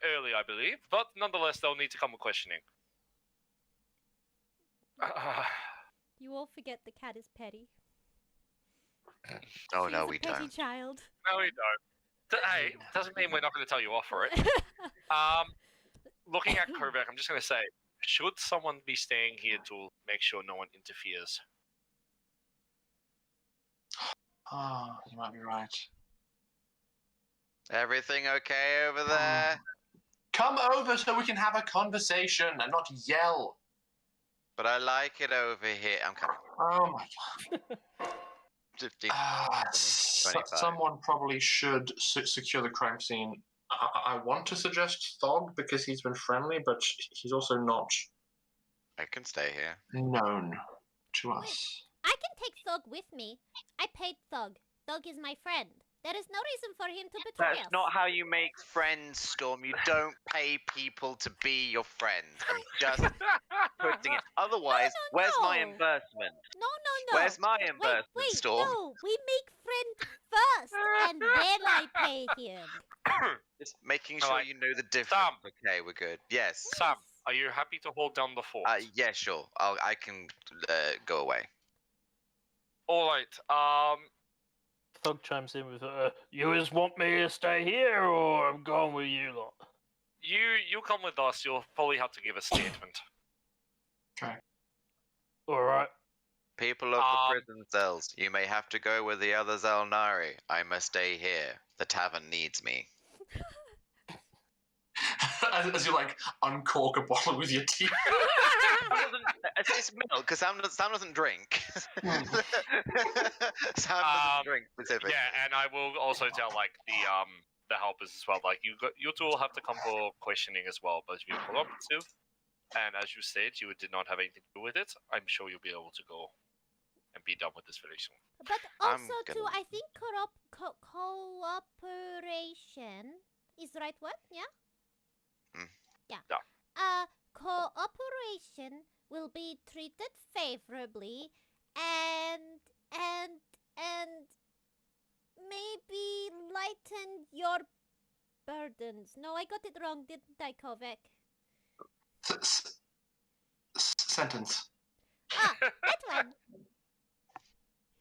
Speaker 5: early, I believe. But nonetheless, they'll need to come with questioning.
Speaker 3: You all forget the cat is petty.
Speaker 1: Oh
Speaker 3: She's
Speaker 1: no,
Speaker 3: a
Speaker 1: we
Speaker 3: petty
Speaker 1: don't.
Speaker 3: child.
Speaker 5: No, we don't. Hey, doesn't mean we're not going to tell you off for it. Looking at Kovac, I'm just going to say, should someone be staying here to make sure no one interferes?
Speaker 4: oh, you might be right.
Speaker 1: Everything okay over there?
Speaker 4: Come over so we can have a conversation and not yell.
Speaker 1: But I like it over here. I'm coming.
Speaker 4: Oh my
Speaker 1: 15,
Speaker 4: god.
Speaker 1: 20, 25.
Speaker 4: Someone probably should secure the crime scene. I want to suggest Thog because he's been friendly, but he's also not
Speaker 1: I can stay here.
Speaker 4: known to us.
Speaker 3: I can take Thug with me. I paid Thug. Thug is my friend. There is no reason for him to betray us.
Speaker 1: That's not how you make friends, Storm. You don't pay people to be your friend. I'm just putting it. Otherwise, where's my
Speaker 3: no.
Speaker 1: investment?
Speaker 3: No.
Speaker 1: Where's my investment,
Speaker 3: wait,
Speaker 1: Storm?
Speaker 3: no. We make friend first, and then I pay him.
Speaker 1: Just making sure
Speaker 5: Alright.
Speaker 1: you know the difference.
Speaker 5: Sam.
Speaker 1: Okay, we're good. Yes.
Speaker 5: Sam, are you happy to hold down the fort?
Speaker 1: Yeah, sure. I can go away.
Speaker 5: All right.
Speaker 2: Thug chimes in with, you just want me to stay here, or I'm going with you lot?
Speaker 5: You come with us. You'll probably have to give a statement.
Speaker 2: Alright.
Speaker 1: People of the prison cells, you may have to go with the other Xel'nari. I must stay here. The tavern needs me.
Speaker 4: As you like uncork a bottle with your teeth.
Speaker 1: It's milk, because Sam doesn't drink. Sam doesn't drink specifically.
Speaker 5: Yeah, and I will also tell like the helpers as well. Like you two will have to come for questioning as well. But if you're cooperative, and as you said, you did not have anything to do with it, I'm sure you'll be able to go and be done with this very soon.
Speaker 3: But
Speaker 1: I'm
Speaker 3: also, too,
Speaker 1: gonna-
Speaker 3: I think cooperation is the right word, yeah? Yeah. Cooperation will be treated favorably and maybe lighten your burdens. No, I got it wrong, didn't I, Kovac?
Speaker 4: Sentence.
Speaker 3: That one.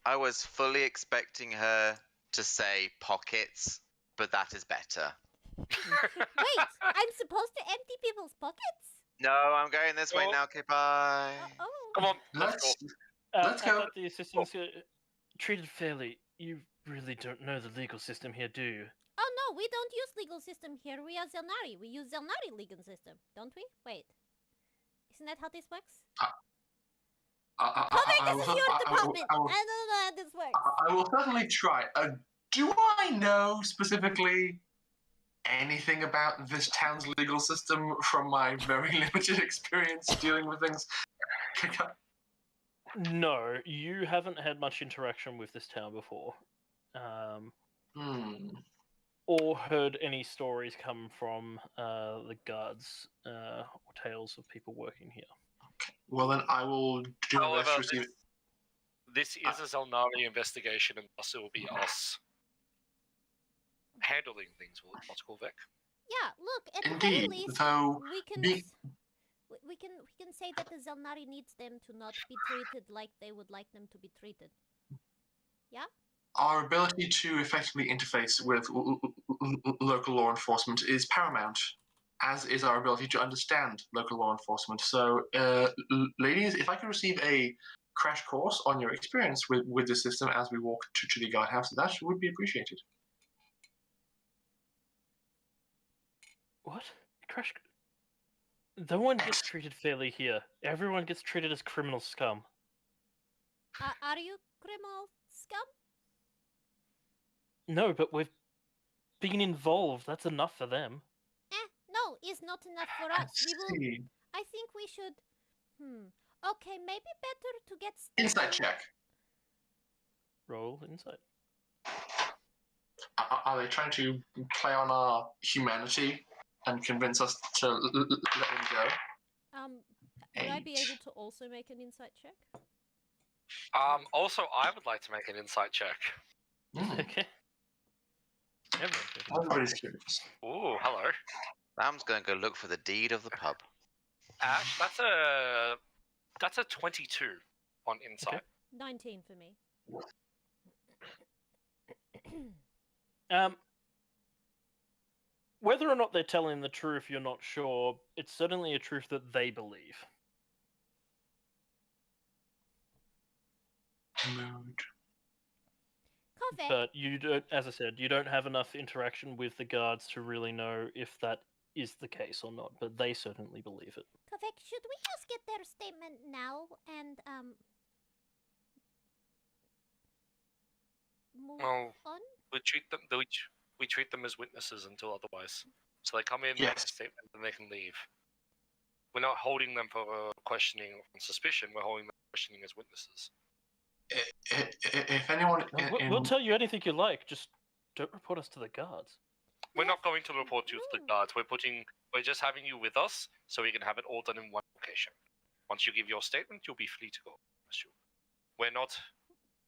Speaker 1: I was fully expecting her to say pockets, but that is better.
Speaker 3: Wait, I'm supposed to empty people's pockets?
Speaker 1: No, I'm going this way
Speaker 5: Oh.
Speaker 1: now. Okay, bye.
Speaker 3: Oh.
Speaker 5: Come on, let's go.
Speaker 4: Let's
Speaker 2: I
Speaker 4: go.
Speaker 2: thought the assistants treated fairly. You really don't know the legal system here, do you?
Speaker 3: Oh no, we don't use legal system here. We are Xel'nari. We use Xel'nari legal system, don't we? Wait. Isn't that how this works? This is your department. I don't know how this works.
Speaker 4: I will certainly try. Do I know specifically anything about this town's legal system from my very limited experience dealing with things?
Speaker 2: No, you haven't had much interaction with this town before. Or heard any stories come from the guards or tales of people working here.
Speaker 4: Okay. Well, then I will do my best to
Speaker 5: However,
Speaker 4: receive.
Speaker 5: this is a Xel'nari investigation, and thus it will be us handling things, will it not, Corvec?
Speaker 3: Yeah, look, at the very
Speaker 4: Indeed,
Speaker 3: least,
Speaker 4: though
Speaker 3: we can
Speaker 4: be-
Speaker 3: we can say that the Xel'nari needs them to not be treated like they would like them to be treated. Yeah?
Speaker 4: our ability to effectively interface with local law enforcement is paramount, as is our ability to understand local law enforcement. So, ladies, if I could receive a crash course on your experience with the system as we walk to the guardhouse, that would be appreciated.
Speaker 2: What? Crash? No one gets treated fairly here. Everyone gets treated as criminal scum.
Speaker 3: Are you criminal scum?
Speaker 2: No, but we've been involved. That's enough for them.
Speaker 3: No, it's not enough for us. We will.
Speaker 4: See.
Speaker 3: I think we should. Okay, maybe better to get.
Speaker 4: Insight check.
Speaker 2: Roll insight.
Speaker 4: Are they trying to play on our humanity and convince us to let them go?
Speaker 3: Would I be
Speaker 4: 8.
Speaker 3: able to also make an insight check?
Speaker 5: Also, I would like to make an insight check.
Speaker 2: Okay.
Speaker 4: Everybody's curious.
Speaker 5: Ooh, hello.
Speaker 1: Sam's going to go look for the deed of the pub.
Speaker 5: Ash, that's a 22 on insight.
Speaker 2: Okay.
Speaker 3: 19 for me.
Speaker 2: Whether or not they're telling the truth, you're not sure. It's certainly a truth that they believe.
Speaker 4: Mood.
Speaker 3: Coffee.
Speaker 2: But you don't, as I said, you don't have enough interaction with the guards to really know if that is the case or not. But they certainly believe it.
Speaker 3: Coffee, should we just get their statement now and move
Speaker 5: Well,
Speaker 3: on?
Speaker 5: we treat them as witnesses until otherwise. So they come in, make a
Speaker 4: Yes.
Speaker 5: statement, and they can leave. We're not holding them for questioning on suspicion. We're holding them for questioning as witnesses.
Speaker 4: If anyone,
Speaker 2: We'll tell you anything you like. Just don't report us to the guards.
Speaker 5: We're not going to report you to the guards. We're just having you with us so we can have it all done in one location. Once you give your statement, you'll be free to go. We're not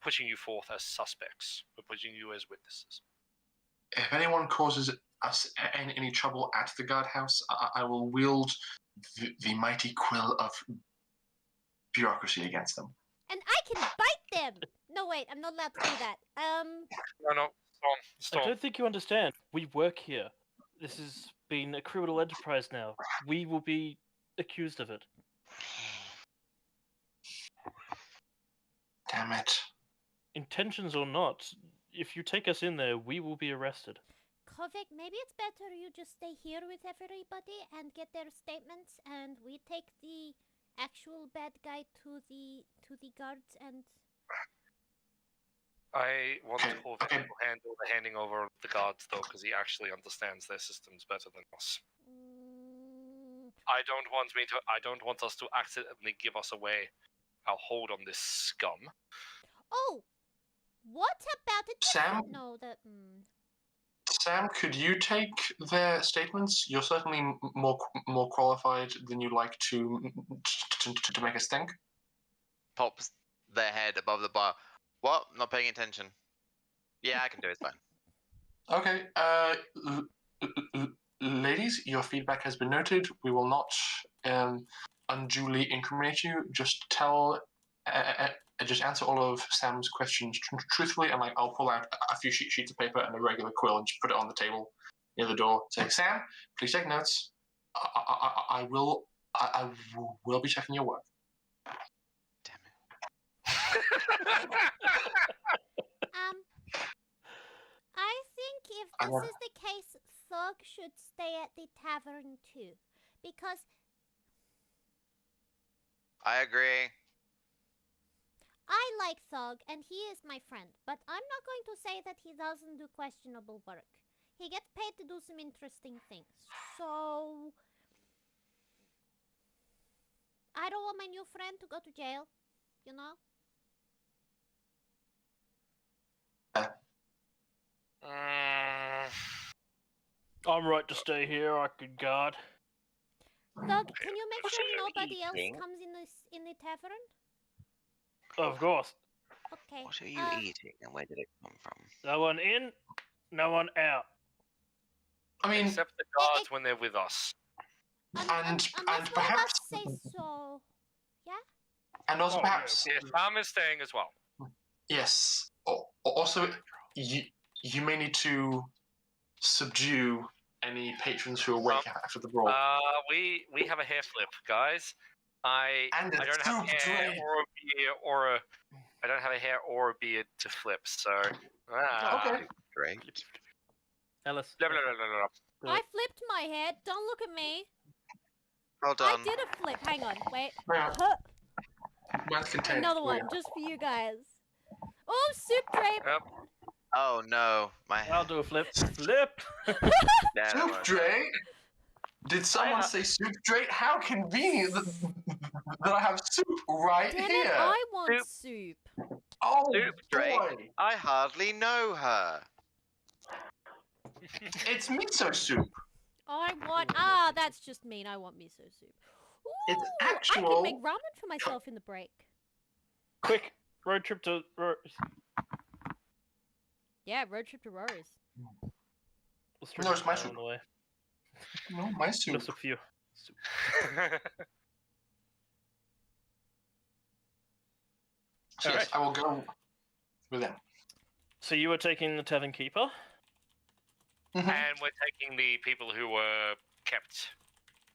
Speaker 5: pushing you forth as suspects. We're pushing you as witnesses.
Speaker 4: if anyone causes us any trouble at the guardhouse, I will wield the mighty quill of bureaucracy against them.
Speaker 3: And I can bite them! No, wait, I'm not allowed to do that.
Speaker 5: No, Storm.
Speaker 2: I don't think you understand. We work here. This has been a criminal enterprise now. We will be accused of it.
Speaker 4: Damn it.
Speaker 2: Intentions or not, if you take us in there, we will be arrested.
Speaker 3: Kovic, maybe it's better you just stay here with everybody and get their statements, and we take the actual bad guy to the guards and...
Speaker 5: I want
Speaker 4: Okay,
Speaker 5: Corvette
Speaker 4: okay.
Speaker 5: to handle the handing over of the guards, though, because he actually understands their systems better than us. I don't want us to accidentally give us away our hold on this scum.
Speaker 3: Oh! What about it?
Speaker 4: Sam?
Speaker 3: No, that...
Speaker 4: Sam, could you take their statements? You're certainly more qualified than you like to make us think.
Speaker 1: Pops their head above the bar. What? Not paying attention. Yeah, I can do it. It's fine.
Speaker 4: Okay, ladies, your feedback has been noted. We will not unduly incriminate you. Just tell just answer all of Sam's questions truthfully, and like I'll pull out a few sheets of paper and a regular quill and just put it on the table near the door. Say, Sam, please take notes. I will be checking your work.
Speaker 1: Damn it.
Speaker 3: I think if this is the case, Thug should stay at the tavern too, because
Speaker 1: I agree.
Speaker 3: I like Thug and he is my friend, but I'm not going to say that he doesn't do questionable work. He gets paid to do some interesting things. So I don't want my new friend to go to jail, you know?
Speaker 2: I'm right to stay here. I could guard.
Speaker 3: Thug, can you make
Speaker 1: What
Speaker 3: sure
Speaker 1: are you
Speaker 3: nobody else
Speaker 1: eating?
Speaker 3: comes in the tavern?
Speaker 2: Of course.
Speaker 3: Okay.
Speaker 1: What are you eating, and where did it come from?
Speaker 2: No one in, no one out.
Speaker 4: I mean,
Speaker 5: Except the guards when they're with us.
Speaker 3: Unless
Speaker 4: and
Speaker 3: one of
Speaker 4: perhaps,
Speaker 3: us say so. Yeah?
Speaker 4: and also
Speaker 2: Oh, yeah,
Speaker 4: perhaps,
Speaker 5: Yeah, Sam is staying as well.
Speaker 4: yes. Also, you may need to subdue any patrons who awake after the brawl.
Speaker 5: We have a hair flip, guys. I
Speaker 4: And a
Speaker 5: don't have
Speaker 4: soup
Speaker 5: hair
Speaker 4: tray.
Speaker 5: or a beard or a. I don't have a hair or a beard to flip, so.
Speaker 4: Okay.
Speaker 1: Great.
Speaker 2: Alice.
Speaker 5: Blah, blah, blah, blah, blah.
Speaker 3: I flipped my head. Don't look at me.
Speaker 1: Well done.
Speaker 3: I did a flip. Hang on. Wait.
Speaker 4: Yeah.
Speaker 3: Huh.
Speaker 4: Mine's contained.
Speaker 3: Another one, just for you guys. Oh, soup drape.
Speaker 5: Yep.
Speaker 1: Oh no, my
Speaker 2: I'll
Speaker 1: head.
Speaker 2: do a flip. Flip.
Speaker 1: Yeah,
Speaker 4: Soup tray? Did someone say soup tray? How convenient that I have soup right
Speaker 3: Damn
Speaker 4: here.
Speaker 3: it, I want soup.
Speaker 4: Oh,
Speaker 1: Soup tray?
Speaker 4: boy.
Speaker 1: I hardly know her.
Speaker 4: It's miso soup.
Speaker 3: I want. That's just mean. I want miso soup. Ooh,
Speaker 4: It's
Speaker 3: I
Speaker 4: actual-
Speaker 3: can make ramen for myself in the break.
Speaker 2: Quick road trip to.
Speaker 3: Yeah, road trip to Rory's.
Speaker 4: No, it's my soup.
Speaker 2: On the way.
Speaker 4: No, my soup.
Speaker 2: Just a few.
Speaker 4: So yes,
Speaker 2: Alright.
Speaker 4: I will go with them.
Speaker 2: So you were taking the tavern keeper.
Speaker 4: Mhm.
Speaker 5: And we're taking the people who were kept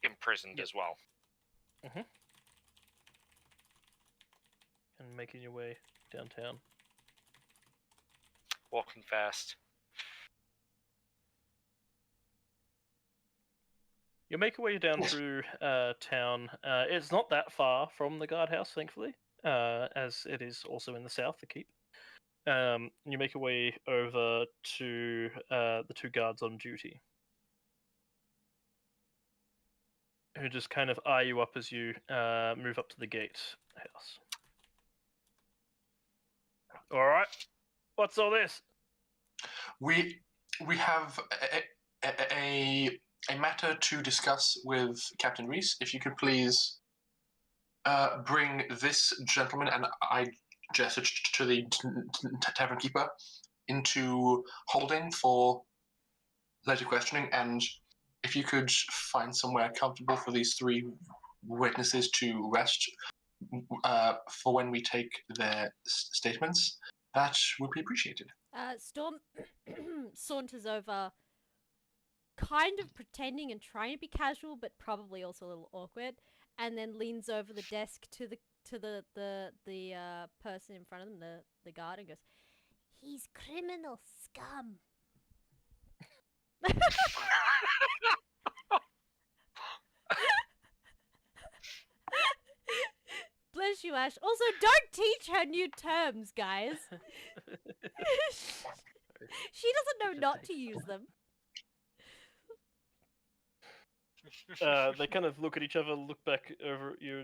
Speaker 5: imprisoned as well.
Speaker 2: And making your way downtown.
Speaker 5: Walking fast.
Speaker 2: You make your way down through town. It's not that far from the guardhouse, thankfully, as it is also in the south, the keep. You make your way over to the two guards on duty, who just kind of eye you up as you move up to the gate house. All right, what's all this?
Speaker 4: We have a matter to discuss with Captain Reese. If you could please bring this gentleman, and I gestured to the tavern keeper, into holding for later questioning, and if you could find somewhere comfortable for these three witnesses to rest for when we take their statements, that would be appreciated.
Speaker 3: Storm saunters over, kind of pretending and trying to be casual, but probably also a little awkward, and then leans over the desk to the person in front of them, the guard, and goes, "He's criminal scum." Bless you, Ash. Also, don't teach her new terms, guys. She doesn't know not to use them.
Speaker 2: They kind of look at each other, look back over at you.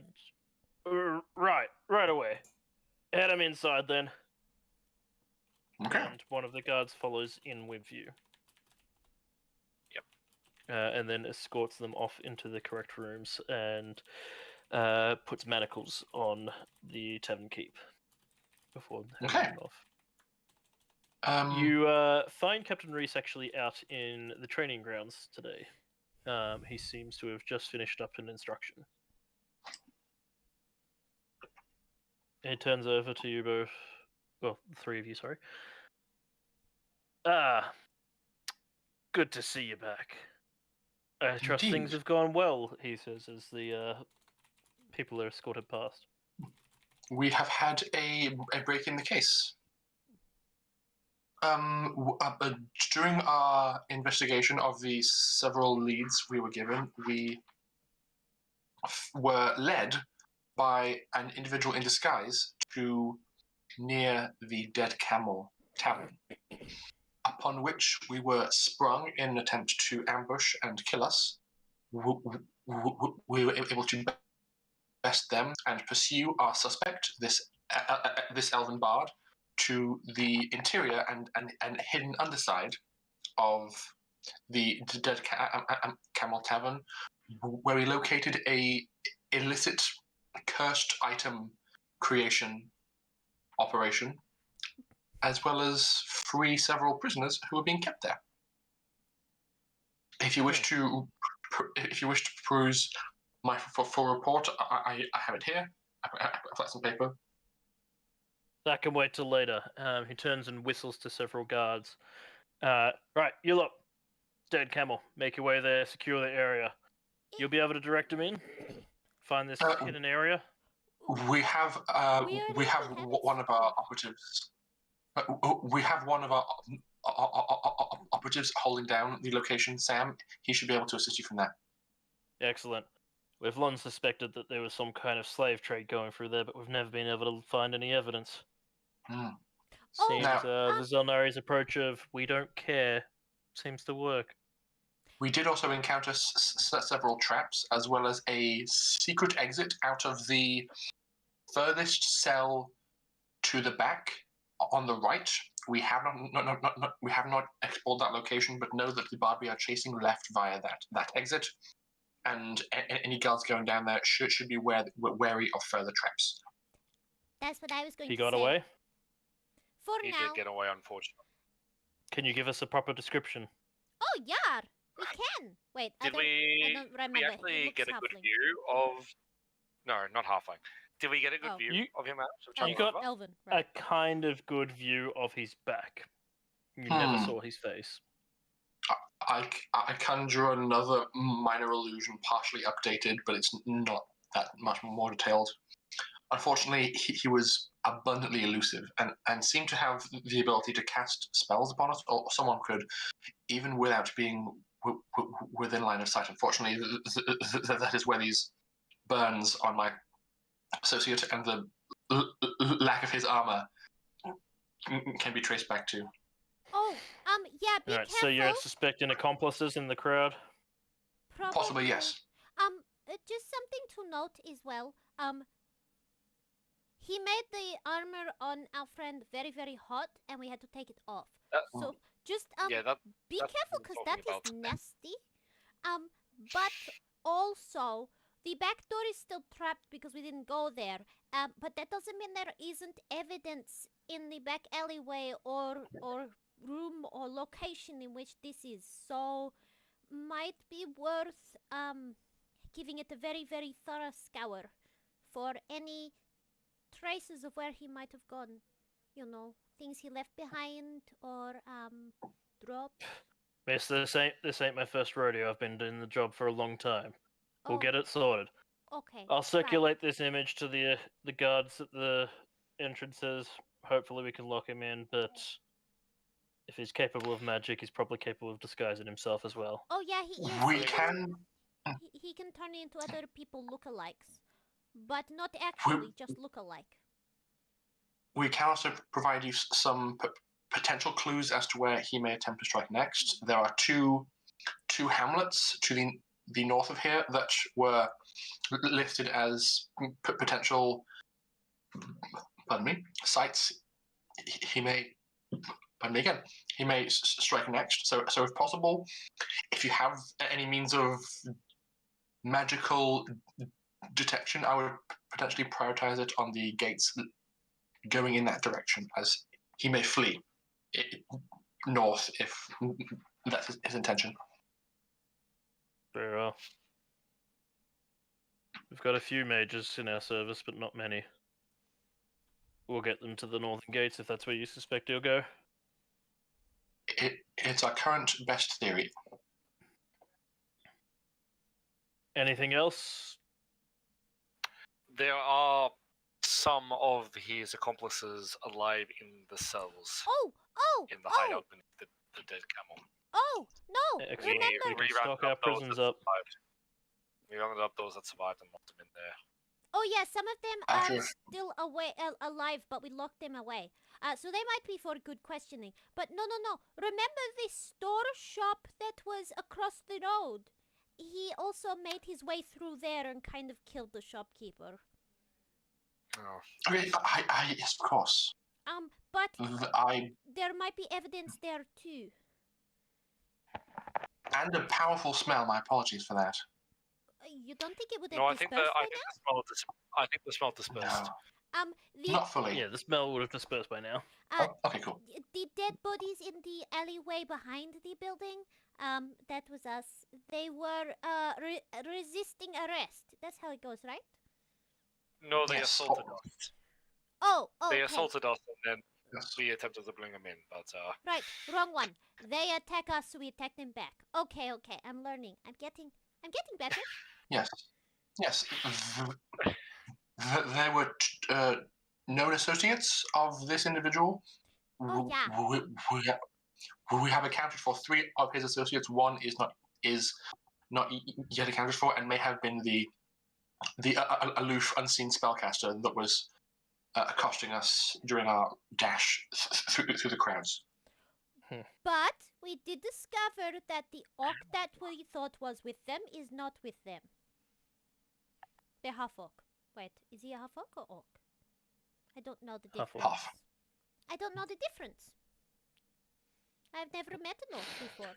Speaker 2: Right away. Head him inside then.
Speaker 4: Okay.
Speaker 2: And one of the guards follows in with you.
Speaker 5: Yep.
Speaker 2: And then escorts them off into the correct rooms and puts manacles on the tavern keep before handing
Speaker 4: Okay.
Speaker 2: them off. You find Captain Reese actually out in the training grounds today. He seems to have just finished up an instruction. He turns over to you both. Well, the three of you, sorry. Ah, good to see you back. I trust things
Speaker 4: Indeed.
Speaker 2: have gone well, he says, as the people are escorted past.
Speaker 4: We have had a break in the case. During our investigation of the several leads we were given, we were led by an individual in disguise to near the Dead Camel Tavern, upon which we were sprung in an attempt to ambush and kill us. We were able to best them and pursue our suspect, this elven bard, to the interior and hidden underside of the Dead Camel Tavern, where we located a illicit cursed item creation operation, as well as free several prisoners who were being kept there. If you wish to peruse my full report, I have it here. I've got some paper.
Speaker 2: That can wait till later. He turns and whistles to several guards. Right, you lot. Dead Camel. Make your way there, secure the area. You'll be able to direct them in? Find this hidden area?
Speaker 4: We have one of our operatives. We have one of our operatives holding down the location, Sam. He should be able to assist you from there.
Speaker 2: Excellent. We've long suspected that there was some kind of slave trade going through there, but we've never been able to find any evidence. Seems the Xel'nari's approach of "we don't care" seems to work.
Speaker 4: We did also encounter several traps, as well as a secret exit out of the furthest cell to the back on the right. We have not explored that location, but know that the bard we are chasing left via that exit, and any guards going down there should be wary of further traps.
Speaker 3: That's what I was going to say.
Speaker 2: He got away?
Speaker 3: For
Speaker 5: He
Speaker 3: now.
Speaker 5: did get away, unfortunately.
Speaker 2: Can you give us a proper description?
Speaker 3: Oh, yeah, we can. Wait, I don't remember.
Speaker 5: We actually get a good view of... No, not halfling. Did we get a good view of him?
Speaker 2: You got
Speaker 3: Elven, right.
Speaker 2: a kind of good view of his back. You never saw his face.
Speaker 4: I conjure another minor illusion, partially updated, but it's not that much more detailed. Unfortunately, he was abundantly elusive and seemed to have the ability to cast spells upon us, or someone could, even without being within line of sight. Unfortunately, that is where these burns on my associate and the lack of his armor can be traced back to.
Speaker 3: Oh, yeah, be careful.
Speaker 2: So you're suspecting accomplices in the crowd?
Speaker 3: Probably.
Speaker 4: Possibly, yes.
Speaker 3: Just something to note as well. He made the armor on our friend very, very hot, and we had to take it off. So just be careful, because that is nasty. But also, the back door is still trapped because we didn't go there. But that doesn't mean there isn't evidence in the back alleyway or room or location in which this is. So might be worth giving it a very, very thorough scour for any traces of where he might have gone. You know, things he left behind or dropped.
Speaker 2: Miss, this ain't my first rodeo. I've been doing the job for a long time. We'll get it sorted.
Speaker 3: Okay.
Speaker 2: I'll circulate this image to the guards at the entrances. Hopefully we can lock him in, but if he's capable of magic, he's probably capable of disguising himself as well.
Speaker 3: Oh yeah, he is.
Speaker 4: We can...
Speaker 3: He can turn into other people lookalikes, but not actually, just lookalike. We
Speaker 4: can also provide you some potential clues as to where he may attempt to strike next. There are two hamlets to the north of here that were listed as potential sites. He may strike next. So if possible, if you have any means of magical detection, I would potentially prioritize it on the gates going in that direction, as he may flee north if that's his intention.
Speaker 2: Very well. We've got a few mages in our service, but not many. We'll get them to the northern gates if that's where you suspect he'll go.
Speaker 4: It's our current best theory.
Speaker 2: Anything else?
Speaker 5: There are some of his accomplices alive in the cells,
Speaker 3: Oh,
Speaker 5: in the hideout beneath the dead camel.
Speaker 3: oh, no!
Speaker 2: Excellent.
Speaker 3: Remember,
Speaker 2: We can
Speaker 5: We
Speaker 2: stock
Speaker 5: rounded
Speaker 2: our
Speaker 5: up those
Speaker 2: prisons
Speaker 5: that
Speaker 2: up.
Speaker 5: survived. We rounded up those that survived and locked them in there.
Speaker 3: oh yeah, some of them
Speaker 4: After-
Speaker 3: are still alive, but we locked them away. So they might be for good questioning. But no. Remember the store shop that was across the road? He also made his way through there and kind of killed the shopkeeper.
Speaker 5: Oh.
Speaker 4: Okay, yes, of course.
Speaker 3: But
Speaker 4: I
Speaker 3: there might be evidence there too.
Speaker 4: and a powerful smell. My apologies for that.
Speaker 3: You don't think it would have
Speaker 5: No, I think
Speaker 3: dispersed by
Speaker 5: the smell dispersed.
Speaker 4: No,
Speaker 3: now?
Speaker 4: not fully.
Speaker 2: Yeah, the smell would have dispersed by now.
Speaker 4: Okay, cool.
Speaker 3: The dead bodies in the alleyway behind the building, that was us. They were resisting arrest. That's how it goes, right?
Speaker 5: No, they
Speaker 4: Yes.
Speaker 5: assaulted us.
Speaker 3: Oh,
Speaker 5: They
Speaker 3: okay.
Speaker 5: assaulted us and then
Speaker 4: Yes.
Speaker 5: we attempted to bring them in, but
Speaker 3: Right, wrong one. They attack us, so we attack them back. Okay, I'm learning. I'm getting better.
Speaker 4: Yes. There were known associates of this individual.
Speaker 3: Oh, yeah.
Speaker 4: We have accounted for 3 of his associates. One is not yet accounted for, and may have been the aloof, unseen spellcaster that was accosting us during our dash through the crowds.
Speaker 3: But we did discover that the orc that we thought was with them is not with them. They're half orc. Wait, is he a half orc or orc? I don't know the
Speaker 2: Half
Speaker 3: difference.
Speaker 2: orc.
Speaker 4: Half.
Speaker 3: I don't know the difference. I've never met an orc before.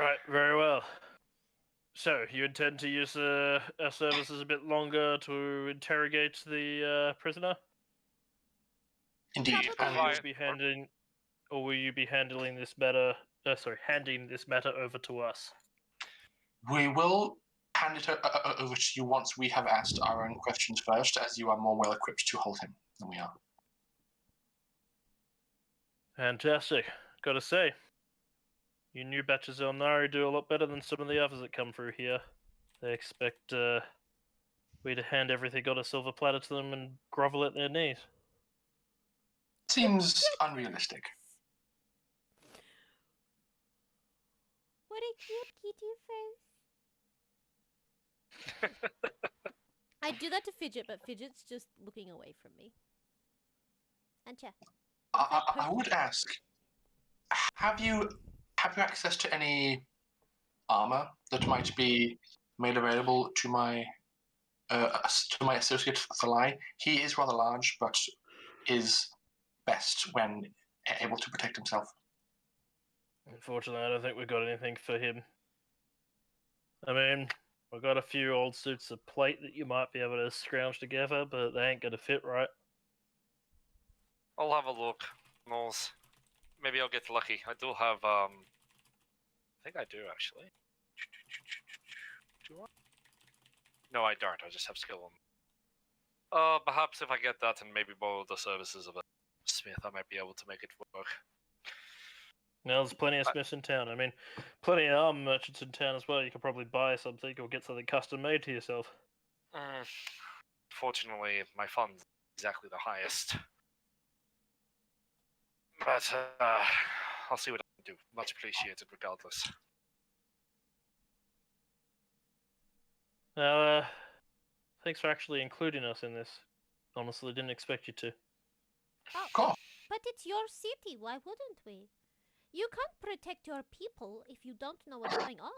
Speaker 2: Right, very well. So, you intend to use our services a bit longer to interrogate the prisoner?
Speaker 4: Indeed.
Speaker 3: Probably.
Speaker 2: Or will you be handling this matter? Handing this matter over to us.
Speaker 4: We will hand it over to you once we have asked our own questions first, as you are more well equipped to hold him than we are.
Speaker 2: Fantastic. Gotta say, you new batch of Xel'nari do a lot better than some of the others that come through here. They expect we to hand everything on a silver platter to them and grovel at their knees.
Speaker 4: Seems unrealistic.
Speaker 3: What a cute kitty face. I do that to Fidget, but Fidget's just looking away from me. Ancha.
Speaker 4: I would ask, have you access to any armor that might be made available to my associate Thalai? He is rather large, but is best when able to protect himself.
Speaker 2: Unfortunately, I don't think we've got anything for him. I mean, we've got a few old suits of plate that you might be able to scrounge together, but they ain't gonna fit right.
Speaker 5: I'll have a look. Knowles. Maybe I'll get lucky. I do have I think I do actually. Do I? No, I don't. I just have skill on. Perhaps if I get that and maybe borrow the services of a smith, I might be able to make it work.
Speaker 2: Now, there's plenty of smiths in town. I mean, plenty of armor merchants in town as well. You could probably buy something or get something custom made to yourself.
Speaker 5: Fortunately, my funds are exactly the highest. But I'll see what I can do. Much appreciated, regardless.
Speaker 2: Thanks for actually including us in this. Honestly, didn't expect you to.
Speaker 3: Oh,
Speaker 4: Cool.
Speaker 3: but it's your city. Why wouldn't we? You can't protect your people if you don't know what's going on.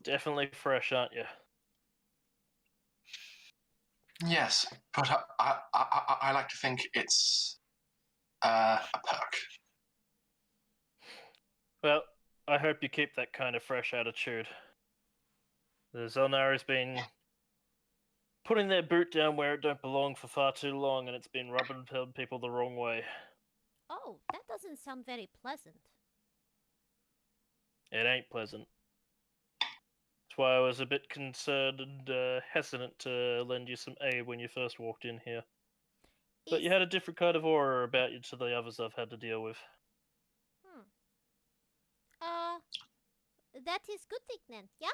Speaker 2: Definitely fresh, aren't you?
Speaker 4: Yes, but I like to think it's a perk.
Speaker 2: Well, I hope you keep that kind of fresh attitude. The Xel'nari's been putting their boot down where it don't belong for far too long, and it's been rubbing people the wrong way.
Speaker 3: Oh, that doesn't sound very pleasant.
Speaker 2: It ain't pleasant. That's That's why I was a bit concerned and hesitant to lend you some aid when you first walked in here. But you
Speaker 3: Is-
Speaker 2: had a different kind of aura about you to the others I've had to deal with.
Speaker 3: Uh, that is good thing then, yeah?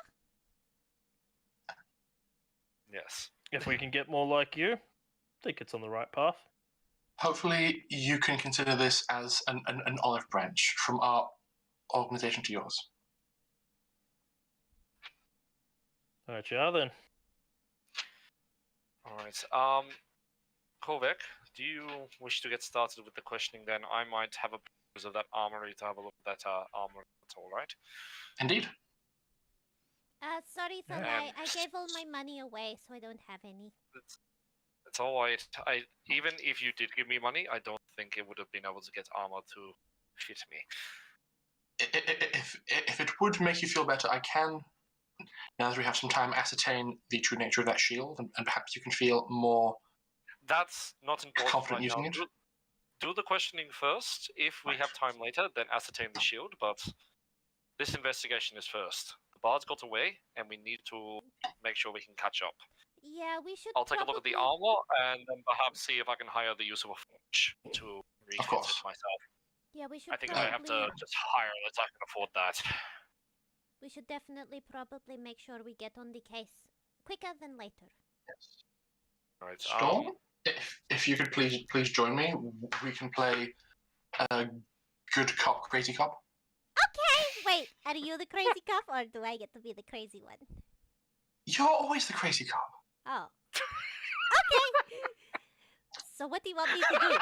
Speaker 5: Yes.
Speaker 2: If we can get more like you, I think it's on the right path.
Speaker 4: Hopefully, you can consider this as an olive branch from our organization to yours.
Speaker 2: Alright, you are then.
Speaker 5: Alright. Kovac, do you wish to get started with the questioning then? I might have a purpose of that armory to have a look at that armory. That's alright.
Speaker 4: Indeed.
Speaker 3: Sorry, Thug,
Speaker 5: And-
Speaker 3: I gave all my money away, so I don't have any.
Speaker 5: It's alright. Even if you did give me money, I don't think it would have been able to get armor to fit me.
Speaker 4: If it would make you feel better, I can, now that we have some time, ascertain the true nature of that shield, and perhaps you can feel more
Speaker 5: That's not important
Speaker 4: confident
Speaker 5: right
Speaker 4: using
Speaker 5: now.
Speaker 4: it.
Speaker 5: Do the questioning first. If we have time later, then ascertain the shield. But this investigation is first. The bards got away, and we need to make sure we can catch up.
Speaker 3: Yeah, we should
Speaker 5: I'll take a look at the
Speaker 3: probably-
Speaker 5: armor and then perhaps see if I can hire the use of a forge to refit
Speaker 4: course.
Speaker 5: it myself.
Speaker 3: Yeah, we should
Speaker 5: I think I have to
Speaker 3: probably-
Speaker 5: just hire it. I can afford that.
Speaker 3: We should definitely probably make sure we get on the case quicker than later.
Speaker 4: Yes.
Speaker 5: Right.
Speaker 4: Storm, if you could please join me, we can play good cop, crazy cop.
Speaker 3: Okay, wait, are you the crazy cop or do I get to be the crazy one?
Speaker 4: You're always the crazy cop.
Speaker 3: Oh. Okay. So what do you want me to do?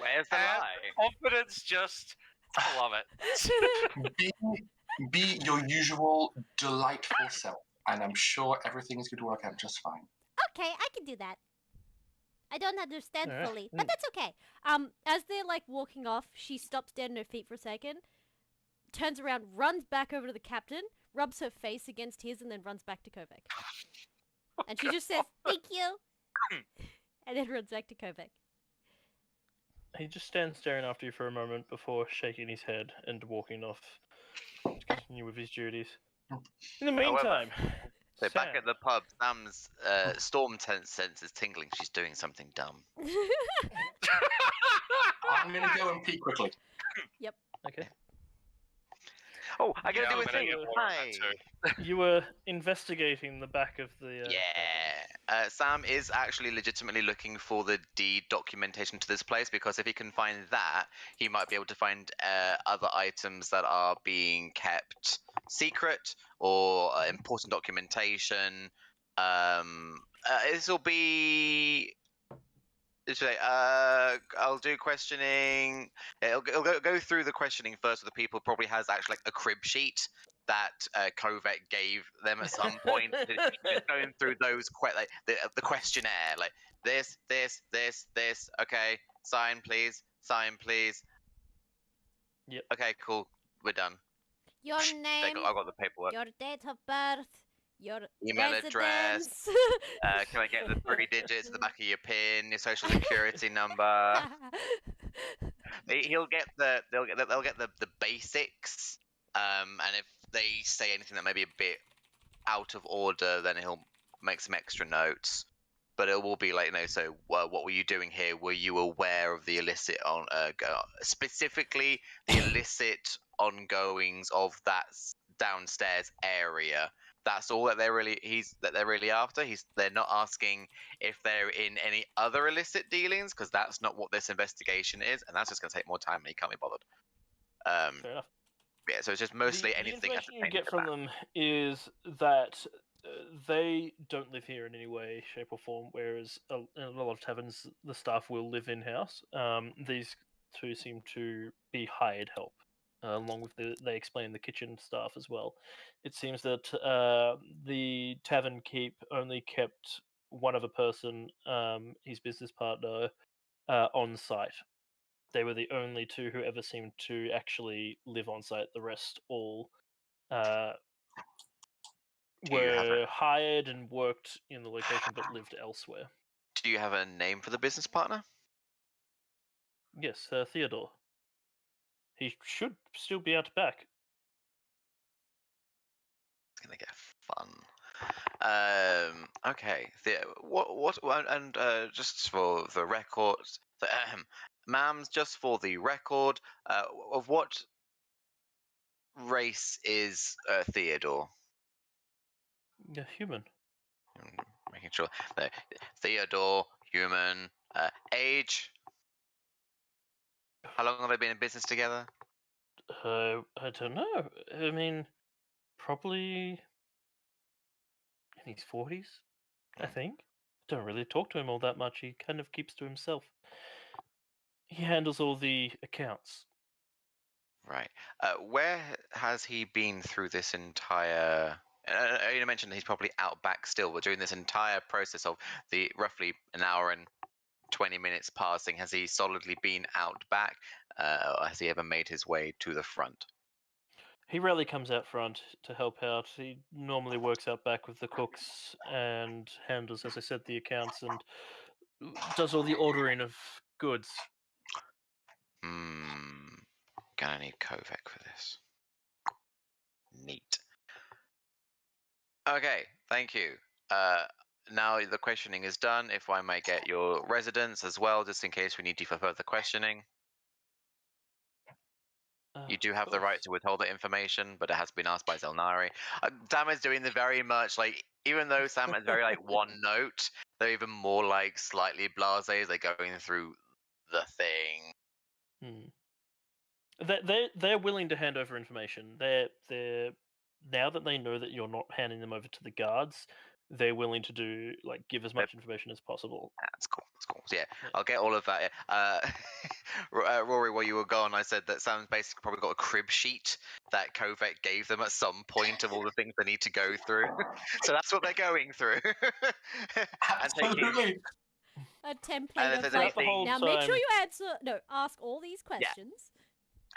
Speaker 1: Where's the
Speaker 5: And
Speaker 1: lie?
Speaker 5: confidence, just love it.
Speaker 4: Be your usual delightful self, and I'm sure everything is going to work out just fine.
Speaker 3: Okay, I can do that. I don't understand
Speaker 2: Alright.
Speaker 3: fully, but that's okay. As they're like walking off, she stops dead on her feet for a second, turns around, runs back over to the captain, rubs her face against his, and then runs back to Kovac. And she just says, "Thank you," and then runs back to Kovac.
Speaker 2: He just stands staring after you for a moment before shaking his head and walking off to continue with his duties. In the
Speaker 1: However,
Speaker 2: meantime,
Speaker 1: So back
Speaker 2: Sam,
Speaker 1: at the pub, Sam's storm sense is tingling. She's doing something dumb.
Speaker 4: I'm going to go and pee quickly.
Speaker 2: okay.
Speaker 1: Oh, I gotta
Speaker 5: Yeah,
Speaker 1: do
Speaker 5: I'm
Speaker 1: a
Speaker 5: gonna
Speaker 1: thing.
Speaker 5: get more on
Speaker 1: Hi.
Speaker 5: that too.
Speaker 2: You were investigating the back of the.
Speaker 1: Yeah. Sam is actually legitimately looking for the deed documentation to this place because if he can find that, he might be able to find other items that are being kept secret or important documentation. This will be. I'll do questioning. It'll go through the questioning first with the people. Probably has actually like a crib sheet that Kovac gave them at some point. Just going through those like the questionnaire, like this. Okay, sign please. Sign please.
Speaker 2: Yep.
Speaker 1: Okay, cool. We're done.
Speaker 3: Your name,
Speaker 1: I got the paperwork.
Speaker 3: your date of birth, your
Speaker 1: Email address.
Speaker 3: residence.
Speaker 1: Can I get the 3 digits at the back of your PIN, your social security number? They'll get the basics, and if they say anything that may be a bit out of order, then he'll make some extra notes. But it will be like, so what were you doing here? Were you aware of the illicit specifically the illicit ongoings of that downstairs area? That's all that they're really after. They're not asking if they're in any other illicit dealings because that's not what this investigation is, and that's just going to take more time, and he can't be bothered.
Speaker 2: Fair enough.
Speaker 1: Yeah, so it's just mostly
Speaker 2: the
Speaker 1: anything.
Speaker 2: information you
Speaker 1: ascertaining
Speaker 2: get
Speaker 1: to
Speaker 2: from
Speaker 1: that.
Speaker 2: them is that they don't live here in any way, shape, or form. Whereas in a lot of taverns, the staff will live in house. These two seem to be hired help, along with they explain the kitchen staff as well. It seems that the tavern keep only kept one other person, his business partner, on site. They were the only two who ever seemed to actually live on site. The rest all
Speaker 1: Do you have
Speaker 2: were hired and worked in the location but lived elsewhere.
Speaker 1: Do you have a name for the business partner?
Speaker 2: Yes, Theodore. He should still be out back.
Speaker 1: Fun. Okay. And just for the record, ma'am, just for the record, of what race is Theodore?
Speaker 2: Yeah, human.
Speaker 1: Making sure. No, Theodore, human. Age? How long have they been in business together?
Speaker 2: I don't know. I mean, probably in his 40s, I think. Don't really talk to him all that much. He kind of keeps to himself. He handles all the accounts.
Speaker 1: Right. Where has he been through this entire? You mentioned he's probably out back still, but during this entire process of the roughly an hour and 20 minutes passing, has he solidly been out back? Or has he ever made his way to the front?
Speaker 2: He rarely comes out front to help out. He normally works out back with the cooks and handles, as I said, the accounts and does all the ordering of goods.
Speaker 1: Gonna need Kovac for this. Neat. Okay, thank you. Now the questioning is done. If I may get your residence as well, just in case we need you for further questioning. You do have the right to withhold the information, but it has been asked by Xel'nari. Sam is doing the very much like, even though Sam is very like one note, they're even more like slightly blasé as they're going through the thing.
Speaker 2: They're willing to hand over information. They're now that they know that you're not handing them over to the guards, they're willing to do give as much information as possible.
Speaker 1: That's cool. That's cool. So yeah, I'll get all of that. Rory, while you were gone, I said that Sam's basically probably got a crib sheet that Kovac gave them at some point of all the things they need to go through. So that's what they're going through.
Speaker 4: Absolutely.
Speaker 3: A template
Speaker 1: And if
Speaker 3: of
Speaker 1: there's
Speaker 3: like,
Speaker 1: anything-
Speaker 3: now make sure you ask all these questions.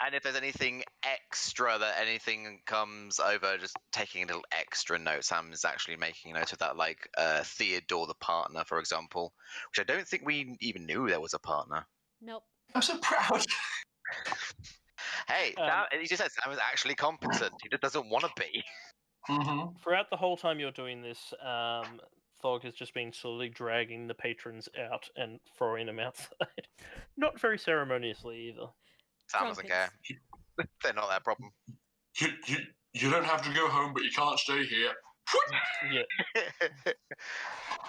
Speaker 1: And if there's anything extra that anything comes over, just taking a little extra note. Sam is actually making a note of that, like Theodore, the partner, for example, which I don't think we even knew there was a partner.
Speaker 3: Nope.
Speaker 4: I'm so proud.
Speaker 1: Hey, Sam, he just said Sam is actually competent. He just doesn't want to be.
Speaker 4: Mm-hmm.
Speaker 2: Throughout the whole time you're doing this, Thog has just been slowly dragging the patrons out and throwing them outside. Not very ceremoniously either.
Speaker 1: Sam doesn't care. They're not their problem.
Speaker 4: You don't have to go home, but you can't stay here.
Speaker 2: Yeah.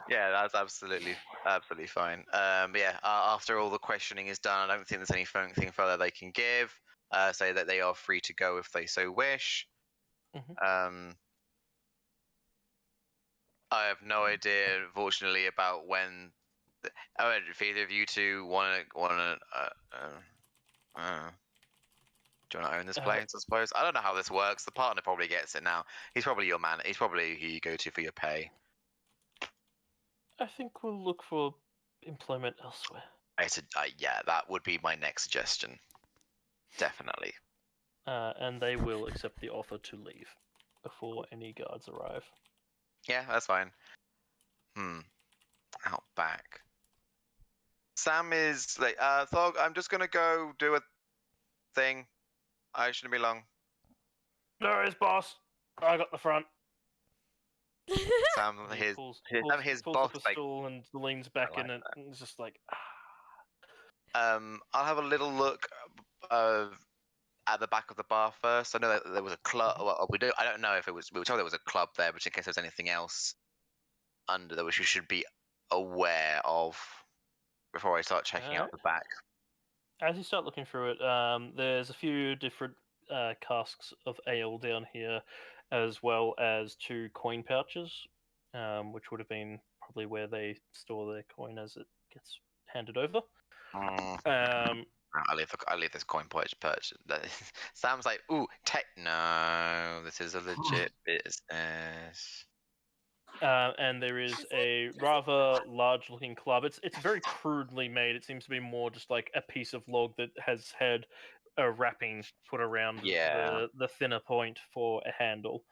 Speaker 1: Yeah, that's absolutely fine. But yeah, after all the questioning is done, I don't think there's anything further they can give. Say that they are free to go if they so wish. I have no idea, unfortunately, about when. If either of you two want to. Do you want to own this place? I suppose. I don't know how this works. The partner probably gets it now. He's probably your man. He's probably who you go to for your pay.
Speaker 2: I think we'll look for employment elsewhere.
Speaker 1: Yeah, that would be my next suggestion. Definitely.
Speaker 2: And they will accept the offer to leave before any guards arrive.
Speaker 1: Yeah, that's fine. Out back. Sam is like, Thog, I'm just gonna go do a thing. I shouldn't be long.
Speaker 2: No worries, boss. I got the front.
Speaker 1: Sam, his
Speaker 2: pulls
Speaker 1: boss
Speaker 2: up a
Speaker 1: like,
Speaker 2: stool and leans back
Speaker 1: like
Speaker 2: in it. And it's just like.
Speaker 1: I'll have a little look at the back of the bar first. I know that there was a club. Well, I don't know if it was. We were told there was a club there, but in case there's anything else under there which we should be aware of before I start checking out the back.
Speaker 2: As you start looking through it, there's a few different casks of ale down here, as well as 2 coin pouches, which would have been probably where they store their coin as it gets handed over.
Speaker 1: I leave this coin pouch. Sam's like, ooh, no, this is a legit business.
Speaker 2: And there is a rather large-looking club. It's very crudely made. It seems to be more just like a piece of log that has had a wrapping put around the thinner point for a handle.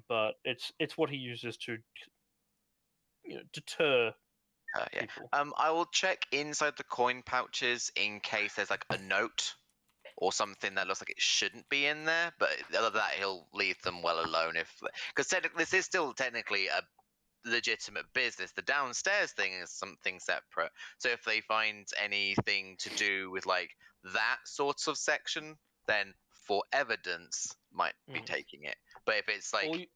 Speaker 2: But it's what he uses to deter people.
Speaker 1: I will check inside the coin pouches in case there's like a note or something that looks like it shouldn't be in there. But other than that, he'll leave them well alone because this is still technically a legitimate business. The downstairs thing is something separate. So if they find anything to do with like that sort of section, then for evidence might be taking it. But if it's like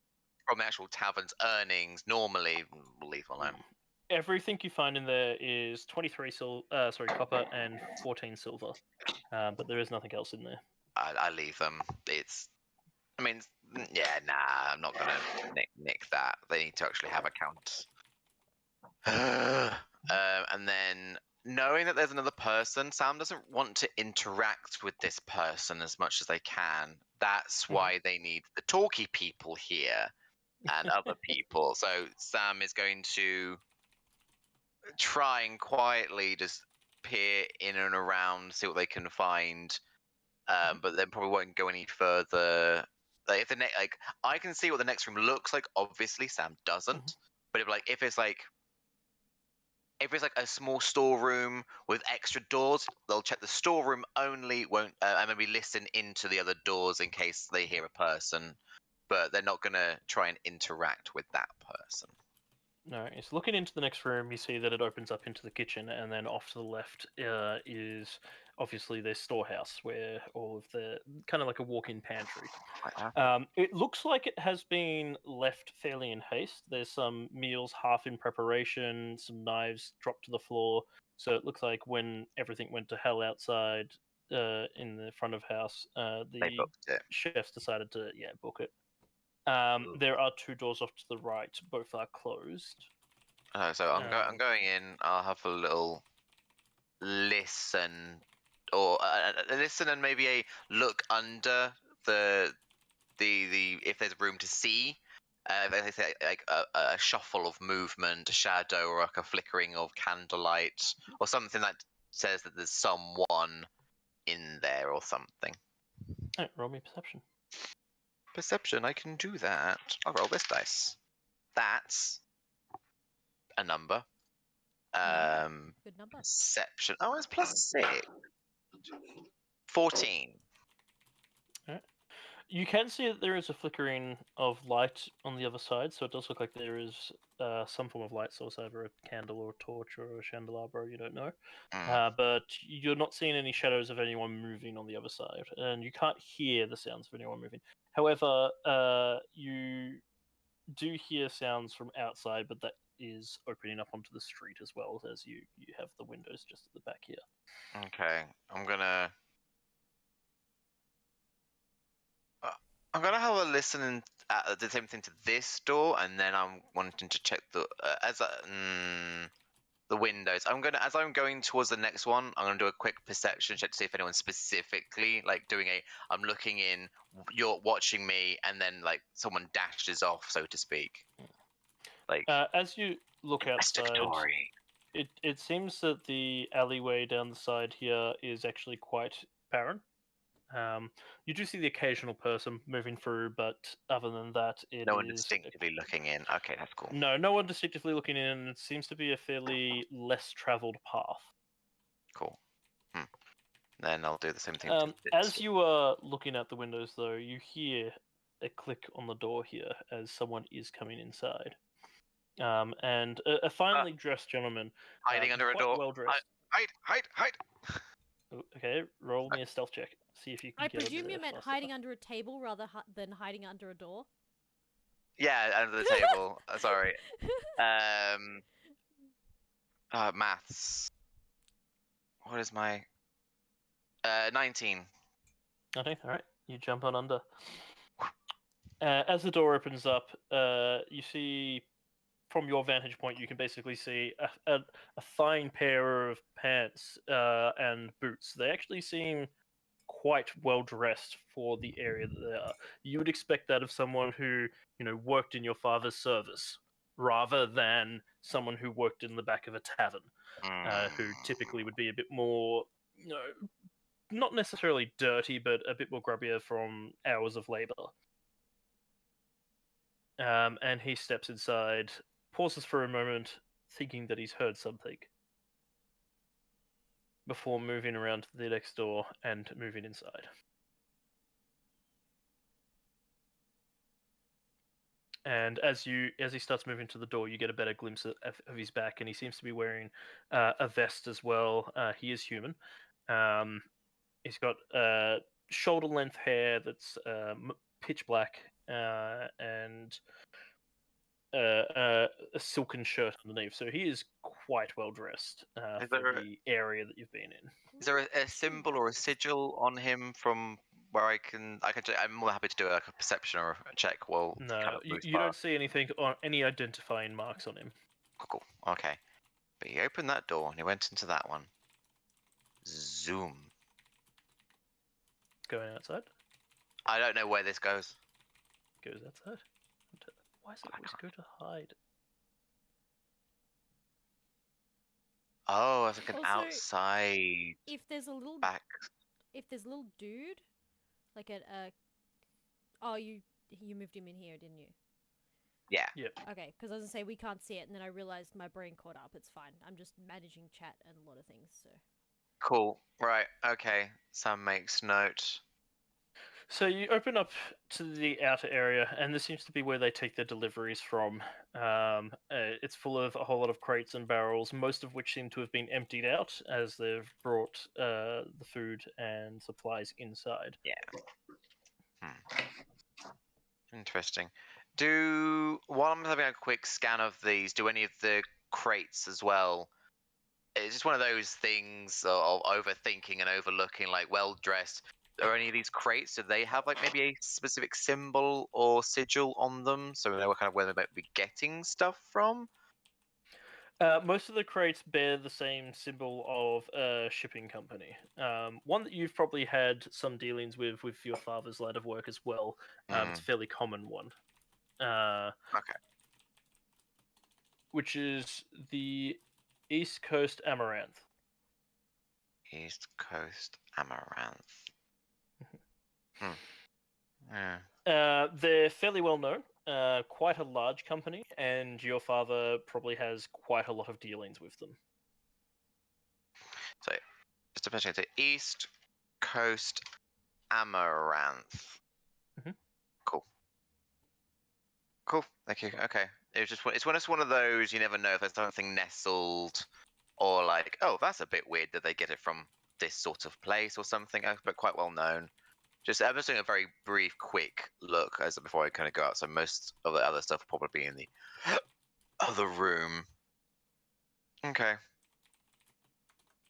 Speaker 1: from the actual tavern's earnings, normally we'll leave alone.
Speaker 2: Everything you find in there is 23 copper and 14 silver, but there is nothing else in there.
Speaker 1: I leave them. I mean, yeah, nah, I'm not gonna nick that. They need to actually have accounts. And then knowing that there's another person, Sam doesn't want to interact with this person as much as they can. That's why they need the talky people here and other people. So Sam is going to try and quietly just peer in and around, see what they can find, but then probably won't go any further. Like if I can see what the next room looks like. Obviously, Sam doesn't. But if it's like a small storeroom with extra doors, they'll check the storeroom only. Won't and maybe listen into the other doors in case they hear a person. But they're not gonna try and interact with that person.
Speaker 2: No, it's looking into the next room. You see that it opens up into the kitchen, and then off to the left is obviously their storehouse, where all of the kind of like a walk-in pantry. It looks like it has been left fairly in haste. There's some meals half in preparation, some knives dropped to the floor. So it looks like when everything went to hell outside in the front of house, the chefs decided to book it. There are 2 doors off to the right. Both are closed.
Speaker 1: So I'm going in. I'll have a little listen, or listen, and maybe a look under the if there's room to see. They say like a shuffle of movement, a shadow, or like a flickering of candlelight, or something that says that there's someone in there or something.
Speaker 2: Right, roll me perception.
Speaker 1: Perception, I can do that. I'll roll this dice. That's a number.
Speaker 3: Good number.
Speaker 1: Perception. Oh, it's +6. 14.
Speaker 2: Right. You can see that there is a flickering of light on the other side, so it does look like there is some form of light source, either a candle or a torch or a candelabra, you don't know. But you're not seeing any shadows of anyone moving on the other side, and you can't hear the sounds of anyone moving. However, you do hear sounds from outside, but that is opening up onto the street as well, as you have the windows just at the back here.
Speaker 1: Okay, I'm gonna have a listen at the same thing to this door, and then I'm wanting to check the windows. As I'm going towards the next one, I'm gonna do a quick perception check to see if anyone's specifically like I'm looking in, you're watching me, and then like someone dashes off, so to speak. Like
Speaker 2: as you look outside, it seems that the alleyway down the side here is actually quite barren. You do see the occasional person moving through, but other than that,
Speaker 1: no one distinctively looking in. Okay, that's cool.
Speaker 2: No one distinctively looking in. It seems to be a fairly less traveled path.
Speaker 1: Cool. Then I'll do the same thing.
Speaker 2: As you are looking out the windows, though, you hear a click on the door here as someone is coming inside. And a finely dressed gentleman,
Speaker 1: hiding under a door.
Speaker 2: Well dressed.
Speaker 1: Hide!
Speaker 2: Okay, roll me a stealth check. See if you can.
Speaker 3: I presume you meant hiding under a table rather than hiding under a door.
Speaker 1: Yeah, under the table. Sorry. Maths. What is my 19?
Speaker 2: Okay, all right. You jump on under. As the door opens up, you see, from your vantage point, you can basically see a fine pair of pants and boots. They actually seem quite well dressed for the area that they are. You would expect that of someone who, worked in your father's service, rather than someone who worked in the back of a tavern, who typically would be a bit more, not necessarily dirty, but a bit more grubbier from hours of labor. And he steps inside, pauses for a moment, thinking that he's heard something. before moving around to the next door and moving inside. And as he starts moving to the door, you get a better glimpse of his back, and he seems to be wearing a vest as well. He is human. He's got shoulder-length hair that's pitch black, and a silken shirt underneath. So he is quite well dressed for the area that you've been in.
Speaker 1: Is there a symbol or a sigil on him from where I'm more happy to do a perception or a check. Well,
Speaker 2: No, you don't see anything or any identifying marks on him.
Speaker 1: Cool. Okay. But he opened that door and he went into that one. Zoom.
Speaker 2: Going outside?
Speaker 1: I don't know where this goes.
Speaker 2: Goes outside. Why is it always go to hide?
Speaker 1: Oh, it's like an
Speaker 3: Also,
Speaker 1: outside
Speaker 3: If there's a little
Speaker 1: back.
Speaker 3: dude, like you moved him in here, didn't you?
Speaker 1: Yeah.
Speaker 2: Yep.
Speaker 3: Okay, because I was gonna say we can't see it, and then I realized my brain caught up. It's fine. I'm just managing chat and a lot of things. So.
Speaker 1: Cool. Right. Okay. Sam makes note.
Speaker 2: So you open up to the outer area, and this seems to be where they take their deliveries from. It's full of a whole lot of crates and barrels, most of which seem to have been emptied out as they've brought the food and supplies inside.
Speaker 1: Yeah. Interesting. While I'm having a quick scan of these, do any of the crates as well? It's just one of those things of overthinking and overlooking, like well dressed. Are any of these crates, do they have like maybe a specific symbol or sigil on them, so we know what kind of where they might be getting stuff from?
Speaker 2: Most of the crates bear the same symbol of a shipping company. One that you've probably had some dealings with your father's line of work as well. It's a fairly common one.
Speaker 1: Okay.
Speaker 2: Which is the East Coast Amaranth.
Speaker 1: East Coast Amaranth. Yeah.
Speaker 2: They're fairly well known. Quite a large company, and your father probably has quite a lot of dealings with them.
Speaker 1: So, just to mention, the East Coast Amaranth. Cool. Cool. Thank you. Okay. It's one of those you never know if there's something nestled, or like, oh, that's a bit weird that they get it from this sort of place or something, but quite well known. I'm just doing a very brief, quick look before I kind of go out. So most of the other stuff will probably be in the other room. Okay.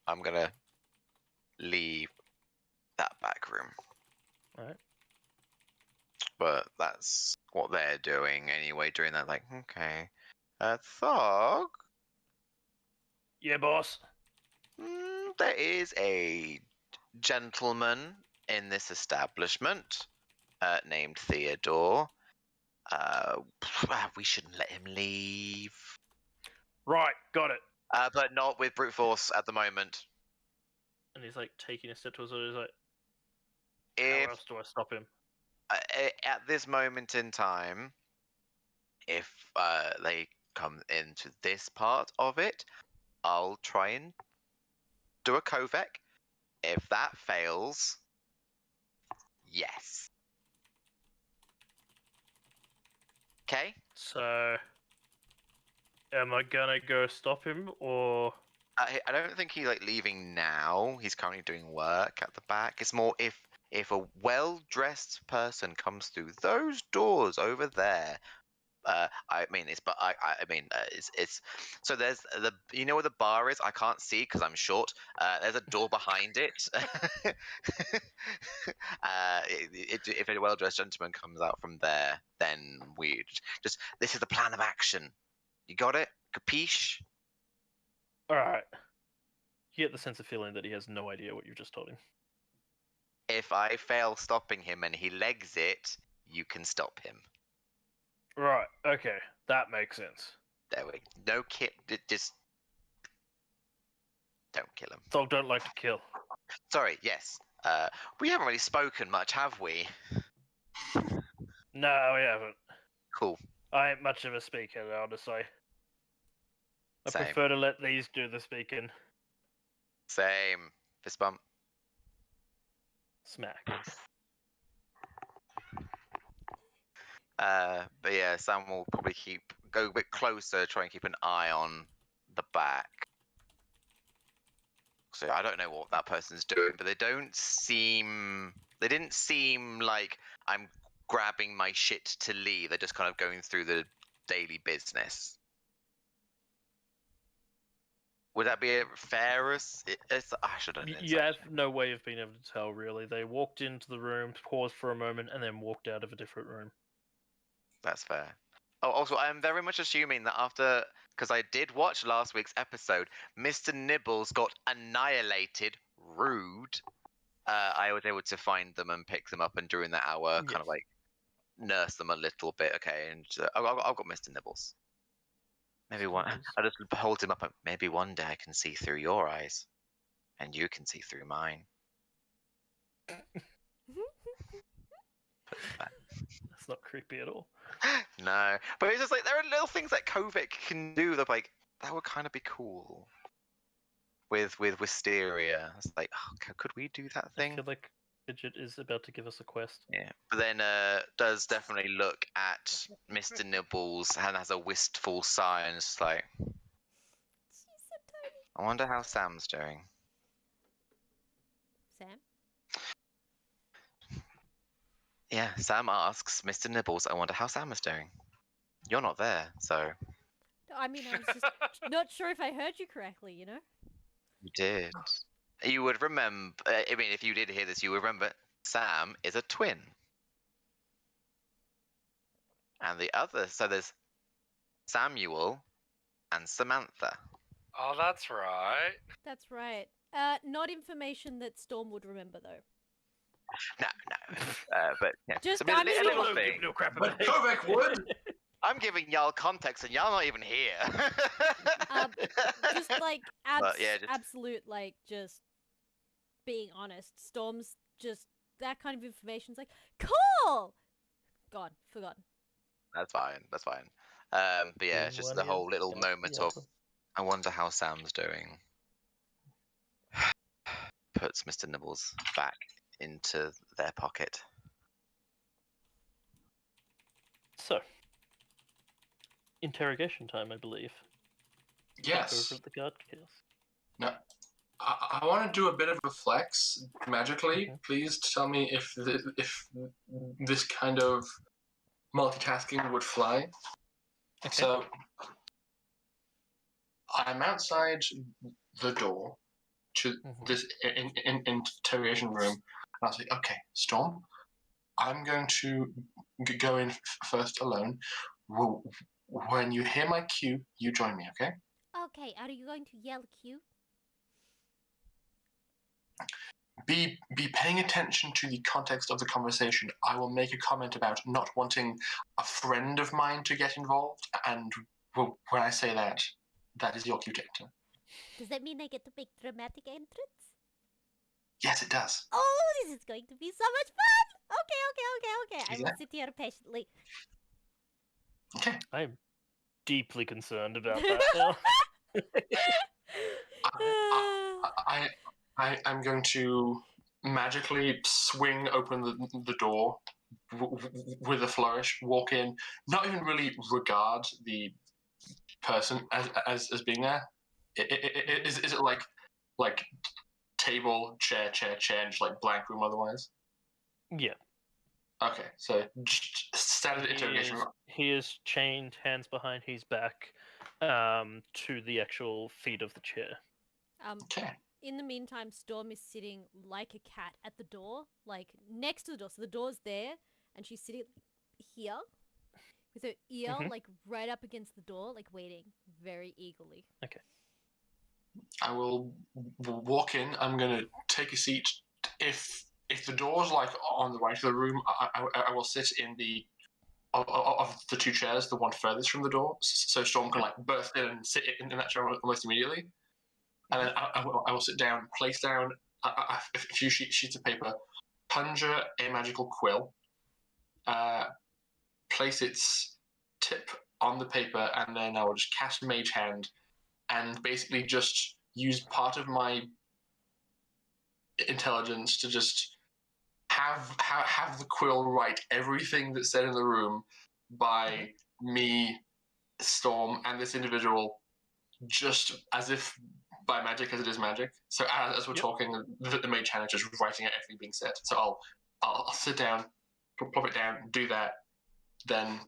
Speaker 1: I'm gonna leave that back room.
Speaker 2: Alright.
Speaker 1: But that's what they're doing anyway during that, like, okay. Thog?
Speaker 2: Yeah, boss.
Speaker 1: There is a gentleman in this establishment named Theodore. We shouldn't let him leave.
Speaker 2: Right, got it.
Speaker 1: But not with brute force at the moment.
Speaker 2: And he's like taking a step towards it. He's like,
Speaker 1: If
Speaker 2: how else do I stop him?
Speaker 1: at this moment in time, if they come into this part of it, I'll try and do a Kovek. If that fails, yes. Okay.
Speaker 2: So, am I gonna go stop him, or?
Speaker 1: I don't think he's like leaving now. He's currently doing work at the back. It's more if a well-dressed person comes through those doors over there. It's so there's where the bar is. I can't see because I'm short. There's a door behind it. If a well-dressed gentleman comes out from there, then we this is the plan of action. You got it? Capiche?
Speaker 2: Alright. You get the sense of feeling that he has no idea what you've just told him.
Speaker 1: If I fail stopping him and he legs it, you can stop him.
Speaker 2: Right, okay. That makes sense.
Speaker 1: There we go. No kill. Just don't kill him.
Speaker 2: Dog don't like to kill.
Speaker 1: Sorry, yes. We haven't really spoken much, have we?
Speaker 2: No, we haven't.
Speaker 1: Cool.
Speaker 2: I ain't much of a speaker, honestly. I
Speaker 1: Same.
Speaker 2: prefer to let these do the speaking.
Speaker 1: Same. Fist bump.
Speaker 2: Smack.
Speaker 1: But yeah, Sam will probably go a bit closer, try and keep an eye on the back. So I don't know what that person's doing, but they didn't seem like I'm grabbing my shit to leave. They're just kind of going through the daily business. Would that be a fair? I should have done an
Speaker 2: You have
Speaker 1: insight check.
Speaker 2: no way of being able to tell, really. They walked into the room, paused for a moment, and then walked out of a different room.
Speaker 1: That's fair. Oh, also, I'm very much assuming that after, because I did watch last week's episode, Mr. Nibbles got annihilated. Rude. I was able to find them and pick them up, and during that hour, kind of like nurse them a little bit. Okay, and I've got Mr. Nibbles. Maybe one. I just hold him up. And maybe one day I can see through your eyes, and you can see through mine.
Speaker 2: That's not creepy at all.
Speaker 1: No, but it's just like there are little things that Kovic can do that like that would kind of be cool. With Wisteria, it's like, oh, could we do that
Speaker 2: I
Speaker 1: thing?
Speaker 2: feel like Fidget is about to give us a quest.
Speaker 1: Yeah, but then does definitely look at Mr. Nibbles and has a wistful sigh and it's like,
Speaker 3: She's so tiny.
Speaker 1: I wonder how Sam's doing.
Speaker 3: Sam?
Speaker 1: Yeah, Sam asks Mr. Nibbles, I wonder how Sam is doing. You're not there, so
Speaker 3: I mean, I was just not sure if I heard you correctly, you know?
Speaker 1: you did. You would remember. I mean, if you did hear this, you would remember Sam is a twin. And the other, so there's Samuel and Samantha.
Speaker 5: Oh, that's right.
Speaker 3: That's right. Not information that Storm would remember, though.
Speaker 1: No. But yeah,
Speaker 3: Just
Speaker 1: it's a
Speaker 3: I'm
Speaker 1: little
Speaker 3: sure-
Speaker 1: thing.
Speaker 2: No crap
Speaker 4: But
Speaker 2: about it.
Speaker 4: Kovac would.
Speaker 1: I'm giving y'all context and y'all not even here.
Speaker 3: Just like
Speaker 1: But, yeah, just-
Speaker 3: absolute, like, just being honest. Storm's just that kind of information's like, cool! Gone. Forgotten.
Speaker 1: That's fine. But yeah, it's just the
Speaker 2: One
Speaker 1: whole
Speaker 2: is
Speaker 1: little
Speaker 2: got
Speaker 1: moment
Speaker 2: the
Speaker 1: of,
Speaker 2: other.
Speaker 1: I wonder how Sam's doing. Puts Mr. Nibbles back into their pocket.
Speaker 2: So, interrogation time, I believe.
Speaker 4: Yes.
Speaker 2: Over at the guard kiosk.
Speaker 4: No. I want to do a bit of a flex magically.
Speaker 2: Okay.
Speaker 4: Please tell me if this kind of multitasking would fly.
Speaker 2: Okay.
Speaker 4: So I'm outside the door to this interrogation room. And I was like, okay, Storm, I'm going to go in first alone. When you hear my cue, you join me, okay?
Speaker 3: Okay, are you going to yell Q?
Speaker 4: Be paying attention to the context of the conversation. I will make a comment about not wanting a friend of mine to get involved, and when I say that, that is your cue to enter.
Speaker 3: Does that mean I get to make dramatic entrance?
Speaker 4: Yes, it does.
Speaker 3: Oh, this is going to be so much fun! Okay. I will
Speaker 4: Yeah.
Speaker 3: sit here patiently.
Speaker 4: Okay.
Speaker 2: I'm deeply concerned about that now.
Speaker 4: I'm going to magically swing open the door with a flourish, walk in, not even really regard the person as being there. Is it like table, chair, and just like blank room otherwise?
Speaker 2: Yeah.
Speaker 4: Okay, so just standard interrogation room.
Speaker 2: He is chained, hands behind his back, to the actual feet of the chair.
Speaker 4: Okay.
Speaker 3: In the meantime, Storm is sitting like a cat at the door, like next to the door. So the door's there, and she's sitting here with her ear like right up against the door, like waiting very eagerly.
Speaker 2: Okay.
Speaker 4: I will walk in. I'm going to take a seat. If the door's like on the right of the room, I will sit in the of the two chairs, the one furthest from the door, so Storm can like burst in and sit in that chair almost immediately. And then I will sit down, place down a few sheets of paper, conjure a magical quill, place its tip on the paper, and then I will just cast Mage Hand and basically just use part of my intelligence to just have the quill write everything that's said in the room by me, Storm, and this individual, just as if by magic, as it is magic. So as we're talking, the mage hand is just writing out everything being said. So I'll sit down, plop it down, do that, then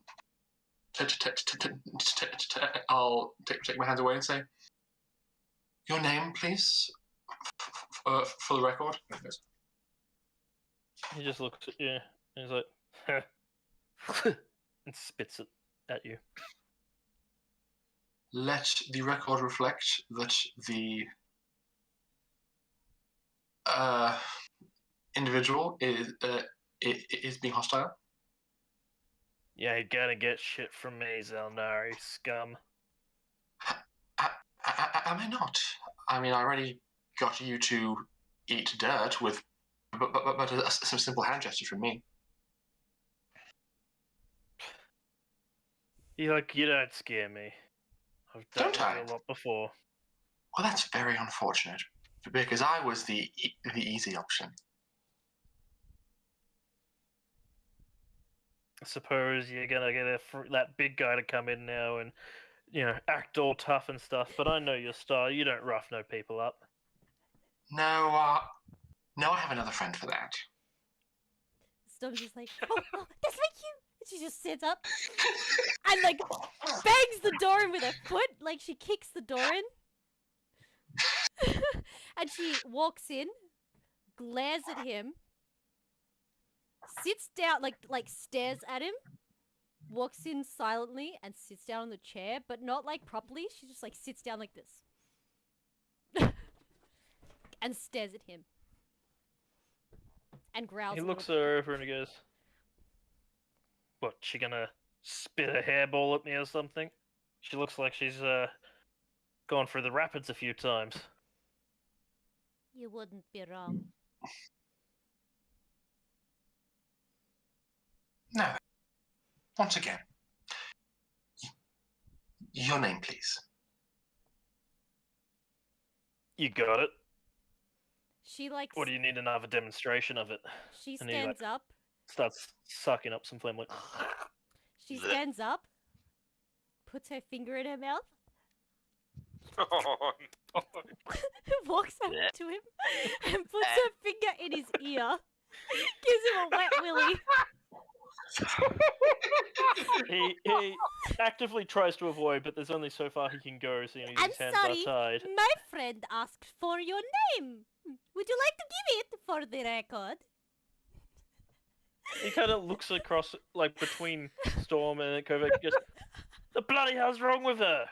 Speaker 4: I'll take my hands away and say, "Your name, please, for the record."
Speaker 2: He just looks at you and he's like, and spits it at you.
Speaker 4: Let the record reflect that the individual is being hostile.
Speaker 2: Yeah, you're gonna get shit from me, Xel'nari, scum.
Speaker 4: Am I not? I mean, I already got you to eat dirt with, but some simple hand gestures from me.
Speaker 2: You don't scare me. I've done it a lot before.
Speaker 4: Well, that's very unfortunate, because I was the easy option.
Speaker 2: I suppose you're gonna get that big guy to come in now and, act all tough and stuff, but I know your style. You don't rough no people up.
Speaker 4: No, I have another friend for that.
Speaker 3: Storm's just like, oh, that's like you. And she just sits up and bangs the door in with her foot, like she kicks the door in. And she walks in, glares at him, sits down, stares at him, walks in silently and sits down on the chair, but not properly. She just sits down like this. And stares at him. And growls.
Speaker 2: He looks her over and he goes, "What, she gonna spit a hairball at me or something? She looks like she's gone through the rapids a few times."
Speaker 3: You wouldn't be wrong.
Speaker 4: No. Once again. Your name, please.
Speaker 2: You got it.
Speaker 3: She
Speaker 2: Or do you need another demonstration of it?
Speaker 3: She stands up.
Speaker 2: Starts sucking up some phlegm.
Speaker 3: She stands up, puts her finger in her mouth,
Speaker 5: Oh, no.
Speaker 3: walks over to him, and puts her finger in his ear, gives him a wet willy.
Speaker 2: He actively tries to avoid, but there's only so far he can go, so his hands are tied.
Speaker 3: My friend asked for your name. Would you like to give it for the record?
Speaker 2: He kind of looks across, between Storm and Kovac, and goes, "The bloody hell's wrong with her?"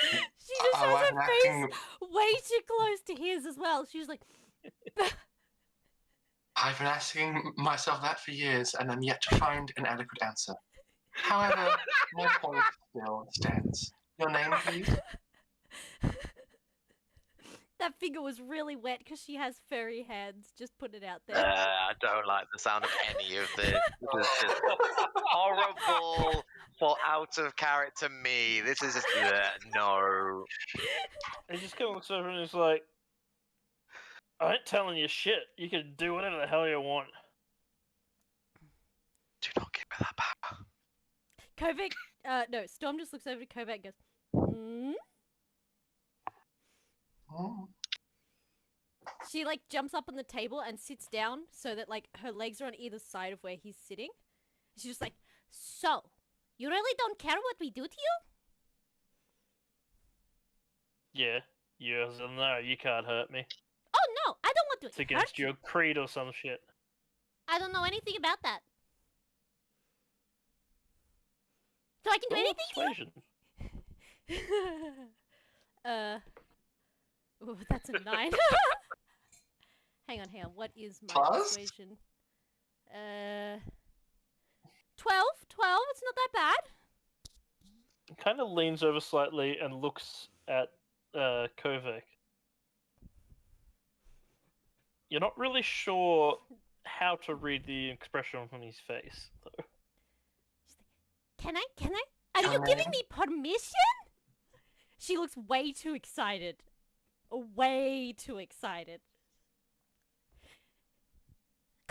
Speaker 3: She just has her face way too close to his as well. She was like...
Speaker 4: I've been asking myself that for years, and I'm yet to find an adequate answer. However, my point still stands. Your name, please?
Speaker 3: That finger was really wet because she has furry hands. Just put it out there.
Speaker 1: I don't like the sound of any of this. This is just horrible for out of character me. This is just no.
Speaker 2: He just kind of looks over and is like, "I ain't telling you shit. You can do whatever the hell you want."
Speaker 1: Do not give me that power.
Speaker 3: Kovac, no, Storm just looks over to Kovac and goes, "Hmm?"
Speaker 4: Oh.
Speaker 3: She jumps up on the table and sits down so that her legs are on either side of where he's sitting. She's just like, "So, you really don't care what we do to you?"
Speaker 2: Yeah, no, you can't hurt me.
Speaker 3: Oh no, I don't want to
Speaker 2: It's against your creed or some shit.
Speaker 3: I don't know anything about that. So I can do anything to you? Oh, that's a 9. Hang on. What is my persuasion? 12. It's not that bad.
Speaker 2: Kind of leans over slightly and looks at Kovac. You're not really sure how to read the expression on his face, though.
Speaker 3: Can I? Are you giving me permission? She looks way too excited. Way too excited.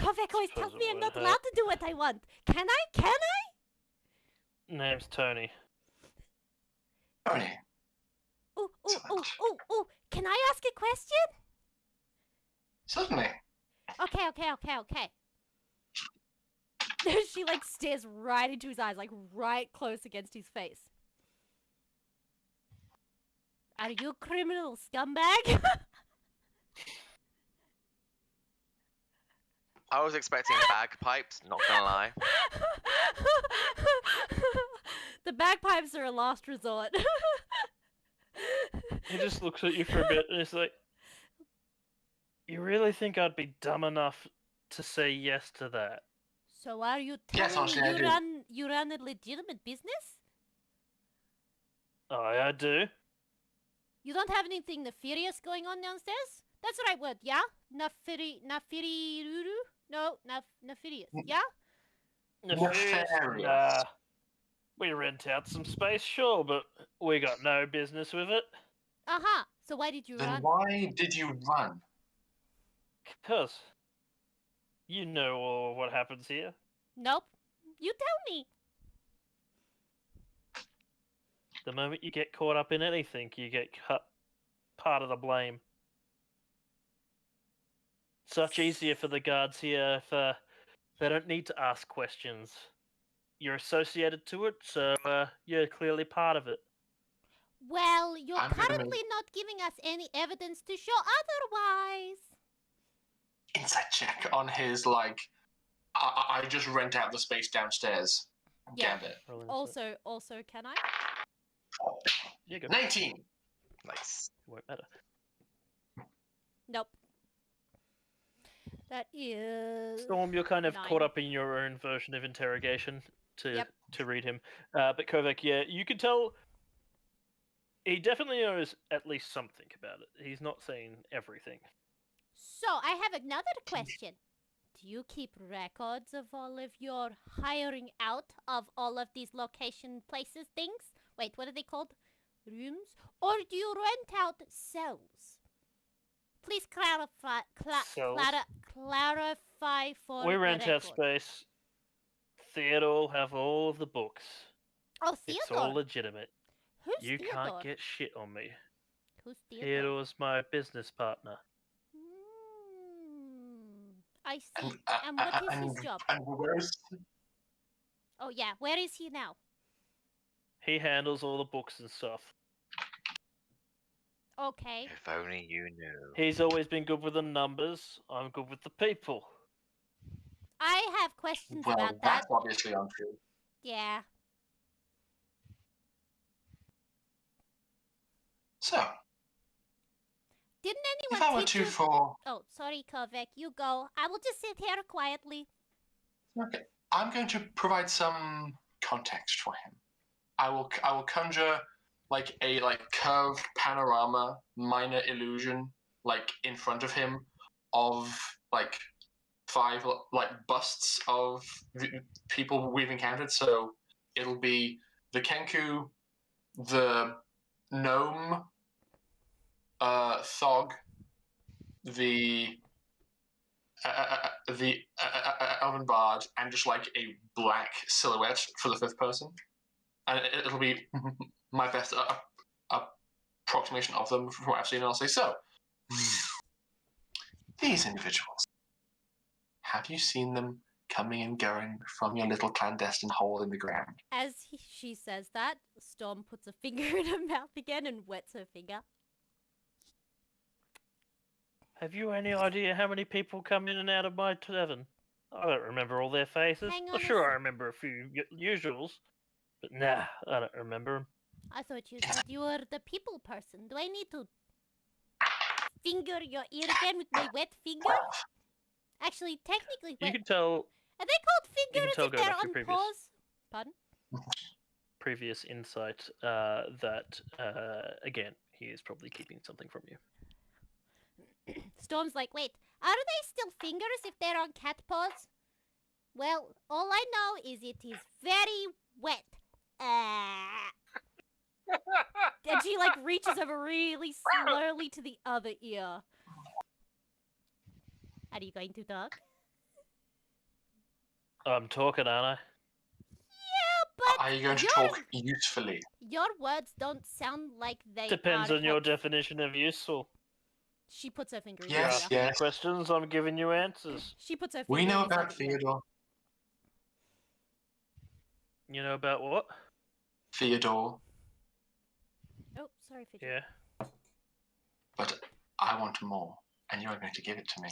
Speaker 3: Kovac always tells
Speaker 2: Suppose
Speaker 3: me
Speaker 2: it
Speaker 3: I'm
Speaker 2: would
Speaker 3: not
Speaker 2: hurt.
Speaker 3: allowed to do what I want. Can I? Can I?
Speaker 2: Name's Tony.
Speaker 4: Tony,
Speaker 3: Ooh, ooh,
Speaker 4: Excellent.
Speaker 3: ooh, ooh, ooh. Can I ask a question?
Speaker 4: certainly.
Speaker 3: Okay. She like stares right into his eyes, like right close against his face. Are you a criminal scumbag?
Speaker 1: I was expecting bagpipes, not gonna lie.
Speaker 3: The bagpipes are a last resort.
Speaker 2: He just looks at you for a bit and is like, "You really think I'd be dumb enough to say yes to that?"
Speaker 3: So are you
Speaker 4: Yes,
Speaker 3: telling
Speaker 4: honestly, I
Speaker 3: me
Speaker 4: do.
Speaker 3: you run a legitimate business?
Speaker 2: I do.
Speaker 3: You don't have anything nefarious going on downstairs? That's the right word, yeah? Nefarious? No, nefarious, yeah?
Speaker 2: Nefarious?
Speaker 4: Nefarious.
Speaker 2: Nah. We rent out some space, sure, but we got no business with it.
Speaker 3: Uh-huh. So why did you
Speaker 4: Then
Speaker 3: run?
Speaker 4: why did you run?
Speaker 2: 'Cause you know all what happens here.
Speaker 3: Nope. You tell me.
Speaker 2: The moment you get caught up in anything, you get cut part of the blame. It's much easier for the guards here if they don't need to ask questions. You're associated to it, so you're clearly part of it.
Speaker 3: Well, you're
Speaker 4: I'm gonna
Speaker 3: currently not giving us any evidence to show otherwise.
Speaker 4: Insight check on his, like, I just rent out the space downstairs.
Speaker 3: Yeah.
Speaker 4: Gambit.
Speaker 2: Roll insight.
Speaker 3: Also, can I?
Speaker 2: Yeah, go.
Speaker 4: 19!
Speaker 1: Nice.
Speaker 2: Won't matter.
Speaker 3: Nope. That is...
Speaker 2: Storm, you're kind of
Speaker 3: 9.
Speaker 2: caught up in your own version of interrogation to
Speaker 3: Yep.
Speaker 2: to read him. But Kovac, yeah, you can tell he definitely knows at least something about it. He's not saying everything.
Speaker 3: So, I have another question. Do you keep records of all of your hiring out of all of these location places things? Wait, what are they called? Rooms? Or do you rent out cells? Please clarify
Speaker 2: Cells?
Speaker 3: clarify for
Speaker 2: We
Speaker 3: the
Speaker 2: rent out
Speaker 3: record.
Speaker 2: space. Theodore will have all of the books.
Speaker 3: Oh,
Speaker 2: It's all
Speaker 3: Theodore.
Speaker 2: legitimate.
Speaker 3: Who's
Speaker 2: You
Speaker 3: Theodore?
Speaker 2: can't get shit on me.
Speaker 3: Who's Theodore?
Speaker 2: Theodore's my business partner.
Speaker 3: I see.
Speaker 4: And,
Speaker 3: And what is his job?
Speaker 4: And where's...
Speaker 3: Oh yeah, where is he now?
Speaker 2: He handles all the books and stuff.
Speaker 3: Okay.
Speaker 1: If only you knew.
Speaker 2: He's always been good with the numbers. I'm good with the people.
Speaker 3: I have questions
Speaker 4: Well,
Speaker 3: about that.
Speaker 4: that's obviously untrue.
Speaker 3: Yeah.
Speaker 4: So,
Speaker 3: Didn't
Speaker 4: if I
Speaker 3: anyone
Speaker 4: were
Speaker 3: teach
Speaker 4: to
Speaker 3: you?
Speaker 4: for...
Speaker 3: Oh, sorry, Kovac. You go. I will just sit here quietly.
Speaker 4: Okay, I'm going to provide some context for him. I will conjure like a curved panorama, minor illusion, like in front of him, of like 5 like busts of people we've encountered. So it'll be the Kenku, the gnome, Thog, the elven bard, and just like a black silhouette for the 5th person, and it'll be my best approximation of them from what I've seen. And I'll say, so these individuals, have you seen them coming and going from your little clandestine hole in the ground?
Speaker 3: As she says that, Storm puts a finger in her mouth again and wets her finger.
Speaker 2: Have you any idea how many people come in and out of my tavern? I don't remember all their faces.
Speaker 3: Hang
Speaker 2: Well,
Speaker 3: on a
Speaker 2: sure, I
Speaker 3: sec.
Speaker 2: remember a few usuals, but nah, I don't remember them.
Speaker 3: I thought you said you were the people person. Do I need to finger your ear again with my wet finger? Actually, technically,
Speaker 2: You
Speaker 3: wet.
Speaker 2: can tell
Speaker 3: Are they called
Speaker 2: can
Speaker 3: fingers
Speaker 2: tell
Speaker 3: if
Speaker 2: go
Speaker 3: they're
Speaker 2: back to
Speaker 3: on
Speaker 2: previous.
Speaker 3: pause? Pardon?
Speaker 2: previous insight that, again, he is probably keeping something from you.
Speaker 3: Storm's like, wait, are they still fingers if they're on cat paws? Well, all I know is it is very wet. And she like reaches over really slowly to the other ear. Are you going to talk?
Speaker 2: I'm talking, aren't
Speaker 3: But
Speaker 4: Are you going to talk usefully?
Speaker 3: your words don't sound like they
Speaker 2: I? Depends
Speaker 3: are
Speaker 2: on your
Speaker 3: helpful.
Speaker 2: definition of useful.
Speaker 3: She puts her finger in
Speaker 2: You
Speaker 4: Yes,
Speaker 3: his
Speaker 2: ask
Speaker 3: ear.
Speaker 2: me
Speaker 4: yes.
Speaker 2: questions, I'm giving you answers.
Speaker 3: She puts her finger
Speaker 4: We know
Speaker 3: in his
Speaker 4: about
Speaker 3: other ear.
Speaker 4: Theodore.
Speaker 2: You know about what?
Speaker 4: Theodore.
Speaker 3: Oh, sorry, Fidget.
Speaker 2: Yeah.
Speaker 4: But I want more, and you are going to give it to me.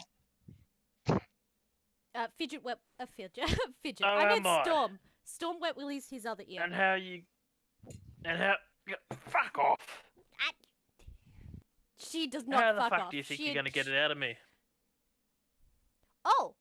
Speaker 3: Fidget wet. Fidget. Fidget.
Speaker 2: Oh,
Speaker 3: I meant
Speaker 2: am I?
Speaker 3: Storm. Storm wet willies his other ear.
Speaker 2: And how you... And how... Fuck off!
Speaker 3: She does not
Speaker 2: How the
Speaker 3: fuck
Speaker 2: fuck
Speaker 3: off.
Speaker 2: do you think
Speaker 3: She-
Speaker 2: you're going to get it out of me?
Speaker 3: Oh,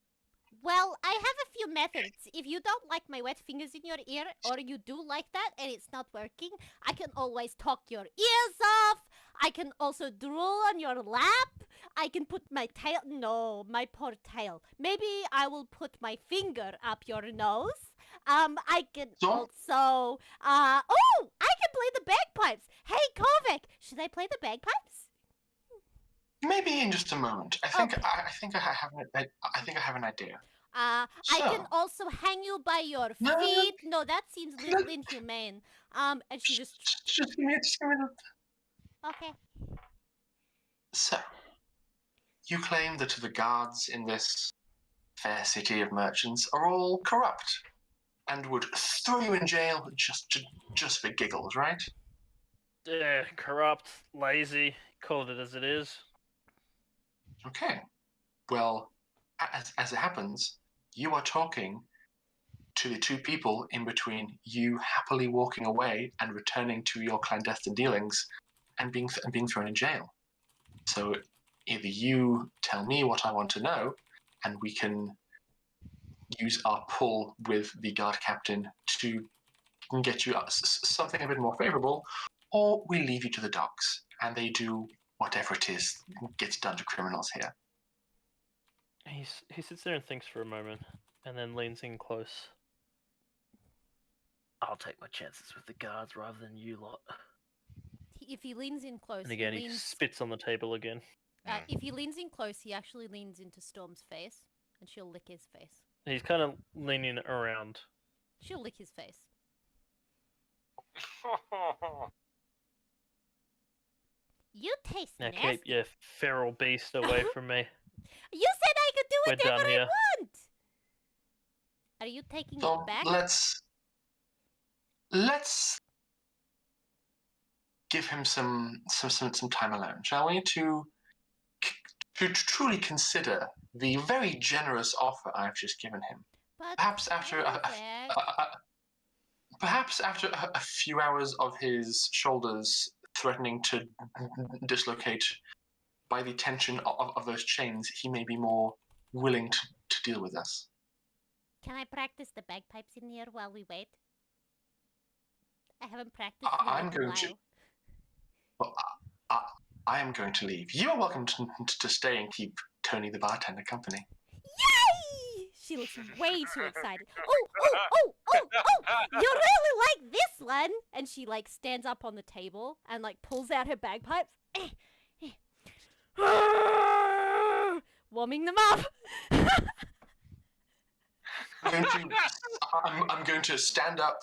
Speaker 3: well, I have a few methods. If you don't like my wet fingers in your ear, or you do like that and it's not working, I can always talk your ears off. I can also drool on your lap. I can put my tail. No, my poor tail. Maybe I will put my finger up your nose. I can
Speaker 4: Don't-
Speaker 3: also. Oh, I can play the bagpipes. Hey, Kovac, should I play the bagpipes?
Speaker 4: Maybe in just a moment. I think
Speaker 3: Okay.
Speaker 4: I think I have an idea.
Speaker 3: I can
Speaker 4: So-
Speaker 3: also hang you by your
Speaker 4: No.
Speaker 3: feet. No, that seems a little inhumane. And she just.
Speaker 4: Just give me a minute.
Speaker 3: Okay.
Speaker 4: So, you claim that the guards in this fair city of merchants are all corrupt and would throw you in jail just for giggles, right?
Speaker 2: Corrupt, lazy, call it as it is.
Speaker 4: Okay. Well, as it happens, you are talking to the two people in between you happily walking away and returning to your clandestine dealings and being thrown in jail. So either you tell me what I want to know, and we can use our pull with the guard captain to get you something a bit more favorable, or we leave you to the docks and they do whatever it is gets done to criminals here.
Speaker 2: He sits there and thinks for a moment, and then leans in close. I'll take my chances with the guards rather than you lot.
Speaker 3: If he leans in close,
Speaker 2: And again, he spits on the table again.
Speaker 3: if he leans in close, he actually leans into Storm's face, and she'll lick his face.
Speaker 2: He's kind of leaning around.
Speaker 3: She'll lick his face. You taste
Speaker 2: Now
Speaker 3: nasty.
Speaker 2: keep your feral beast away from me.
Speaker 3: You said I could do
Speaker 2: We're
Speaker 3: whatever
Speaker 2: done
Speaker 3: I
Speaker 2: here.
Speaker 3: want. Are you taking
Speaker 4: So
Speaker 3: it back?
Speaker 4: let's give him some time alone, shall we? To truly consider the very generous offer I've just given him.
Speaker 3: But
Speaker 4: Perhaps after a few hours of his shoulders threatening to dislocate by the tension of those chains, he may be more willing to deal with us.
Speaker 3: Can I practice the bagpipes in here while we wait? I haven't practiced in
Speaker 4: I'm
Speaker 3: a
Speaker 4: going
Speaker 3: while.
Speaker 4: to. Well, I am going to leave. You are welcome to stay and keep Tony the bartender company.
Speaker 3: Yay! She looks way too excited. Oh! You really like this one? And she like stands up on the table and like pulls out her bagpipes. Warming them up.
Speaker 4: I'm going to stand up,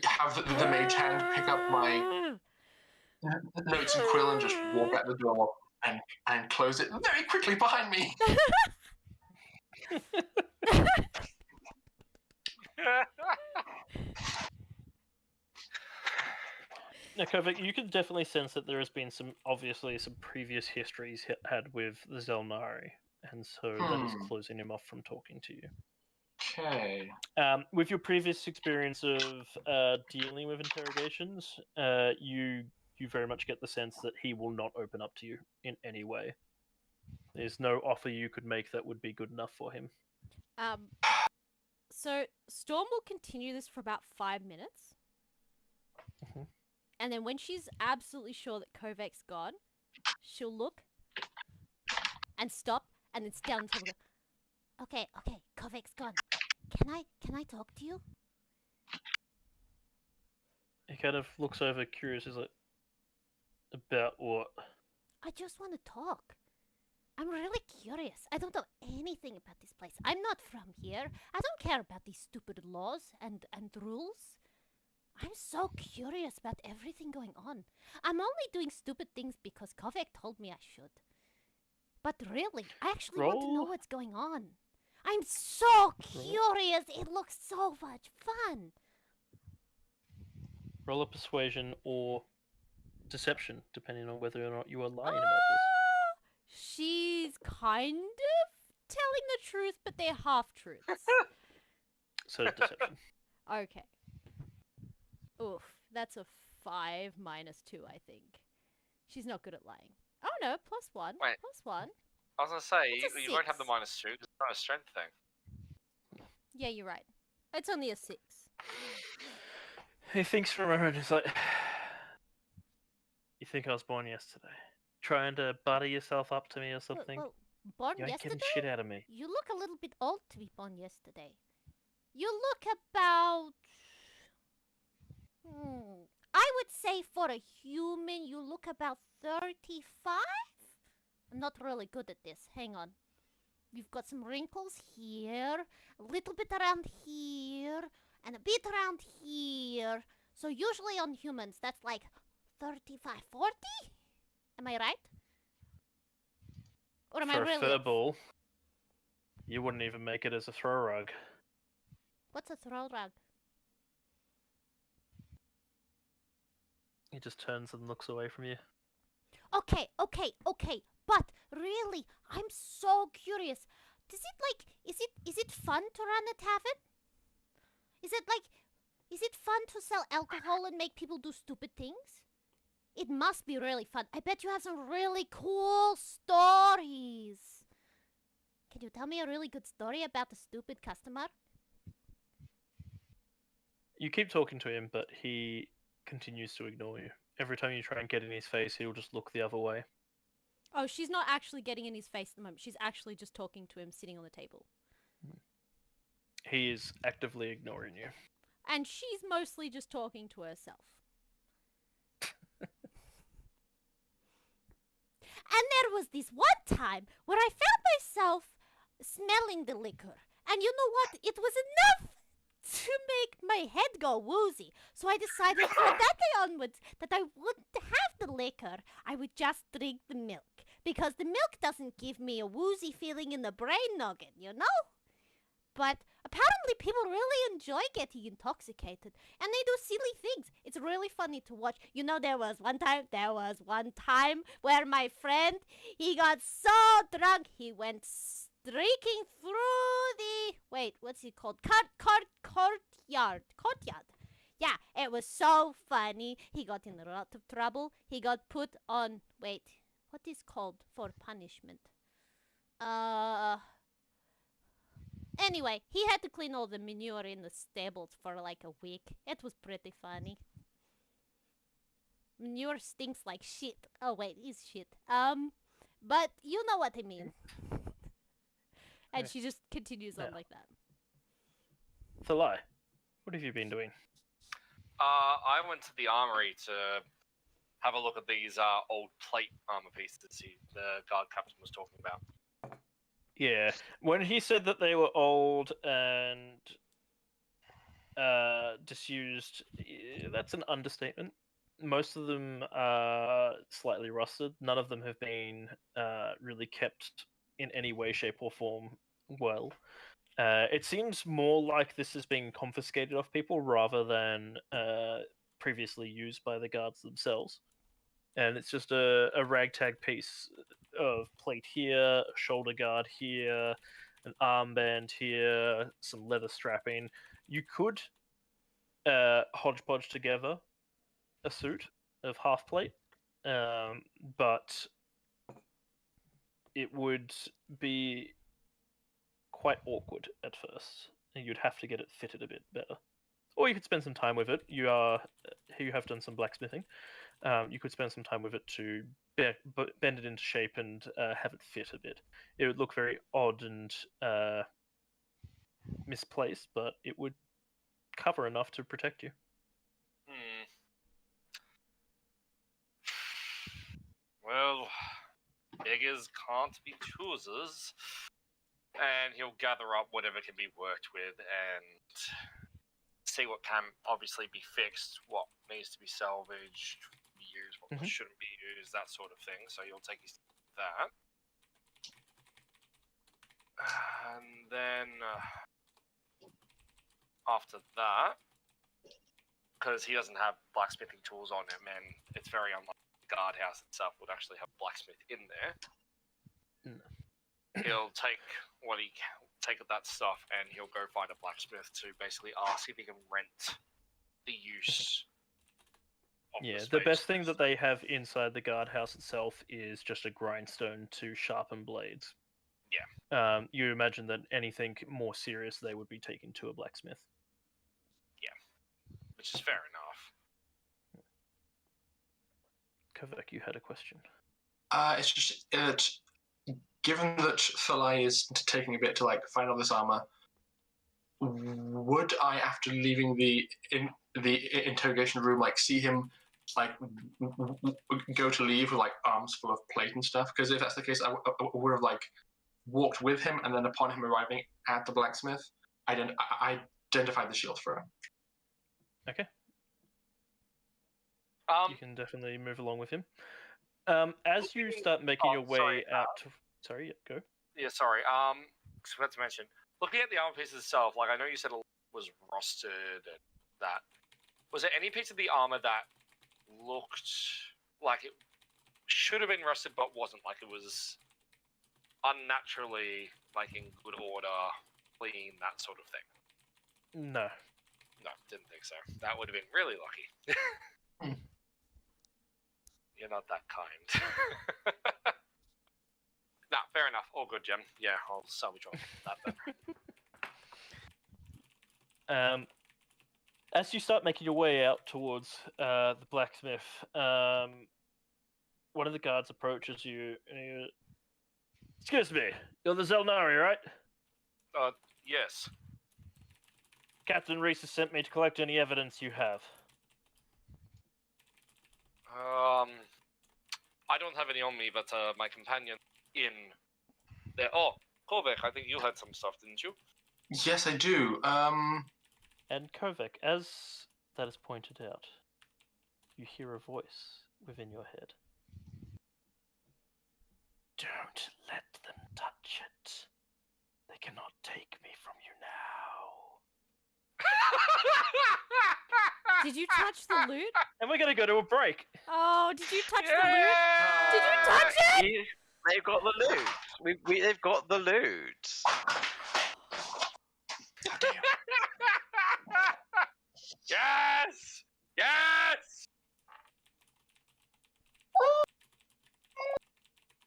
Speaker 4: have the mage hand pick up my notes and quill, and just walk out the door and close it very quickly behind me.
Speaker 2: Now, Kovac, you can definitely sense that there has been some previous histories had with the Xel'nari, and so that is closing him off from talking to you.
Speaker 4: Okay.
Speaker 2: With your previous experience of dealing with interrogations, you very much get the sense that he will not open up to you in any way. There's no offer you could make that would be good enough for him.
Speaker 3: So Storm will continue this for about 5 minutes.
Speaker 2: Mhm.
Speaker 3: And then when she's absolutely sure that Kovac's gone, she'll look and stop and then sit down and go, Okay, Kovac's gone. Can I talk to you?
Speaker 2: He kind of looks over curious, is like, about what?
Speaker 3: I just want to talk. I'm really curious. I don't know anything about this place. I'm not from here. I don't care about these stupid laws and rules. I'm so curious about everything going on. I'm only doing stupid things because Kovac told me I should. But really, I actually want to know
Speaker 2: Roll.
Speaker 3: what's going on. I'm so curious. It looks so much fun.
Speaker 2: Roll a persuasion or deception, depending on whether or not you are lying about this.
Speaker 3: She's kind of telling the truth, but they're half truths.
Speaker 2: So deception.
Speaker 3: Okay. Oof, that's a 5 minus 2, I think. She's not good at lying. Oh no, +1.
Speaker 5: Wait.
Speaker 3: +1.
Speaker 5: I was gonna say
Speaker 3: It's a
Speaker 5: you won't have the
Speaker 3: 6.
Speaker 5: -2. It's not a strength thing.
Speaker 3: Yeah, you're right. It's only a 6.
Speaker 2: He thinks for a moment, he's like, you think I was born yesterday? Trying to butter yourself up to me or something?
Speaker 3: Well, born
Speaker 2: You ain't
Speaker 3: yesterday?
Speaker 2: getting shit out of me.
Speaker 3: You look a little bit old to be born yesterday. You look about... I would say for a human, you look about 35? I'm not really good at this. Hang on. You've got some wrinkles here, a little bit around here, and a bit around here. So usually on humans, that's like 35, 40? Am I right? Or am I
Speaker 2: For a
Speaker 3: really
Speaker 2: fur
Speaker 3: off?
Speaker 2: ball, you wouldn't even make it as a throw rug.
Speaker 3: What's a throw rug?
Speaker 2: He just turns and looks away from you.
Speaker 3: Okay. But really, I'm so curious. Is it fun to run a tavern? Is it fun to sell alcohol and make people do stupid things? It must be really fun. I bet you have some really cool stories. Can you tell me a really good story about a stupid customer?
Speaker 2: You keep talking to him, but he continues to ignore you. Every time you try and get in his face, he'll just look the other way.
Speaker 3: Oh, she's not actually getting in his face at the moment. She's actually just talking to him sitting on the table.
Speaker 2: He is actively ignoring you.
Speaker 3: And she's mostly just talking to herself. And there was this one time where I found myself smelling the liquor. And you know what? It was enough to make my head go woozy. So I decided from that day onwards that I wouldn't have the liquor. I would just drink the milk. Because the milk doesn't give me a woozy feeling in the brain noggin, you know? But apparently people really enjoy getting intoxicated. And they do silly things. It's really funny to watch. You know, there was one time where my friend, he got so drunk, he went streaking through the... Wait, what's it called? Courtyard. Yeah, it was so funny. He got in a lot of trouble. He got put on... Wait, what is called for punishment? Anyway, he had to clean all the manure in the stables for like a week. It was pretty funny. Manure stinks like shit. Oh wait, it's shit. But you know what I mean. And she just continues on like that.
Speaker 2: Thalai, what have you been doing?
Speaker 5: I went to the armory to have a look at these old plate armor pieces the guard captain was talking about.
Speaker 2: Yeah, when he said that they were old and disused, that's an understatement. Most of them are slightly rusted. None of them have been really kept in any way, shape, or form well. It seems more like this is being confiscated off people rather than previously used by the guards themselves. And it's just a ragtag piece of plate here, a shoulder guard here, an armband here, some leather strapping. You could hodgepodge together a suit of half plate, but it would be quite awkward at first, and you'd have to get it fitted a bit better. Or you could spend some time with it. You have done some blacksmithing. You could spend some time with it to bend it into shape and have it fit a bit. It would look very odd and misplaced, but it would cover enough to protect you.
Speaker 5: Well, beggars can't be choosers. And he'll gather up whatever can be worked with and see what can obviously be fixed, what needs to be salvaged, be used, what shouldn't be used, that sort of thing. So you'll take his that. And then after that, because he doesn't have blacksmithing tools on him, and it's very unlikely the guardhouse itself would actually have a blacksmith in there.
Speaker 2: No.
Speaker 5: He'll take that stuff and he'll go find a blacksmith to basically ask if he can rent the use of
Speaker 2: The best thing that they have inside the guardhouse itself is just a grindstone to sharpen blades.
Speaker 5: Yeah.
Speaker 2: You imagine that anything more serious they would be taken to a blacksmith.
Speaker 5: Which is fair enough.
Speaker 2: Kovek, you had a question.
Speaker 4: It's just given that Thalai is taking a bit to find all this armor, would I, after leaving the interrogation room, see him go to leave with arms full of plate and stuff? Because if that's the case, I would have walked with him, and then upon him arriving at the blacksmith, I identified the shield for him.
Speaker 2: Okay. You can definitely move along with him. As you start making your way out to... Sorry, go.
Speaker 5: Yeah, sorry. Forgot to mention, looking at the armor piece itself, I know you said it was rusted and that. Was there any piece of the armor that looked like it should have been rusted but wasn't? Like it was unnaturally, in good order, clean, that sort of thing?
Speaker 2: No.
Speaker 5: No, didn't think so. That would have been really lucky. You're not that kind. Nah, fair enough. All good, Jem. Yeah, I'll salvage on that then.
Speaker 2: As you start making your way out towards the blacksmith, one of the guards approaches you and he goes, "Excuse me, you're the Xel'nari, right?"
Speaker 5: Yes.
Speaker 2: Captain Reese has sent me to collect any evidence you have.
Speaker 5: I don't have any on me, but my companion in there. Oh, Kovek, I think you had some stuff, didn't you?
Speaker 4: Yes, I do.
Speaker 2: And Kovek, as that is pointed out, you hear a voice within your head. Don't let them touch it. They cannot take me from you now.
Speaker 3: Did you touch the loot?
Speaker 2: And we're gonna go to a break.
Speaker 3: Oh, did you touch the loot? Did you touch it?
Speaker 1: They've got the loot. They've got the loot.
Speaker 5: Yes! Yes!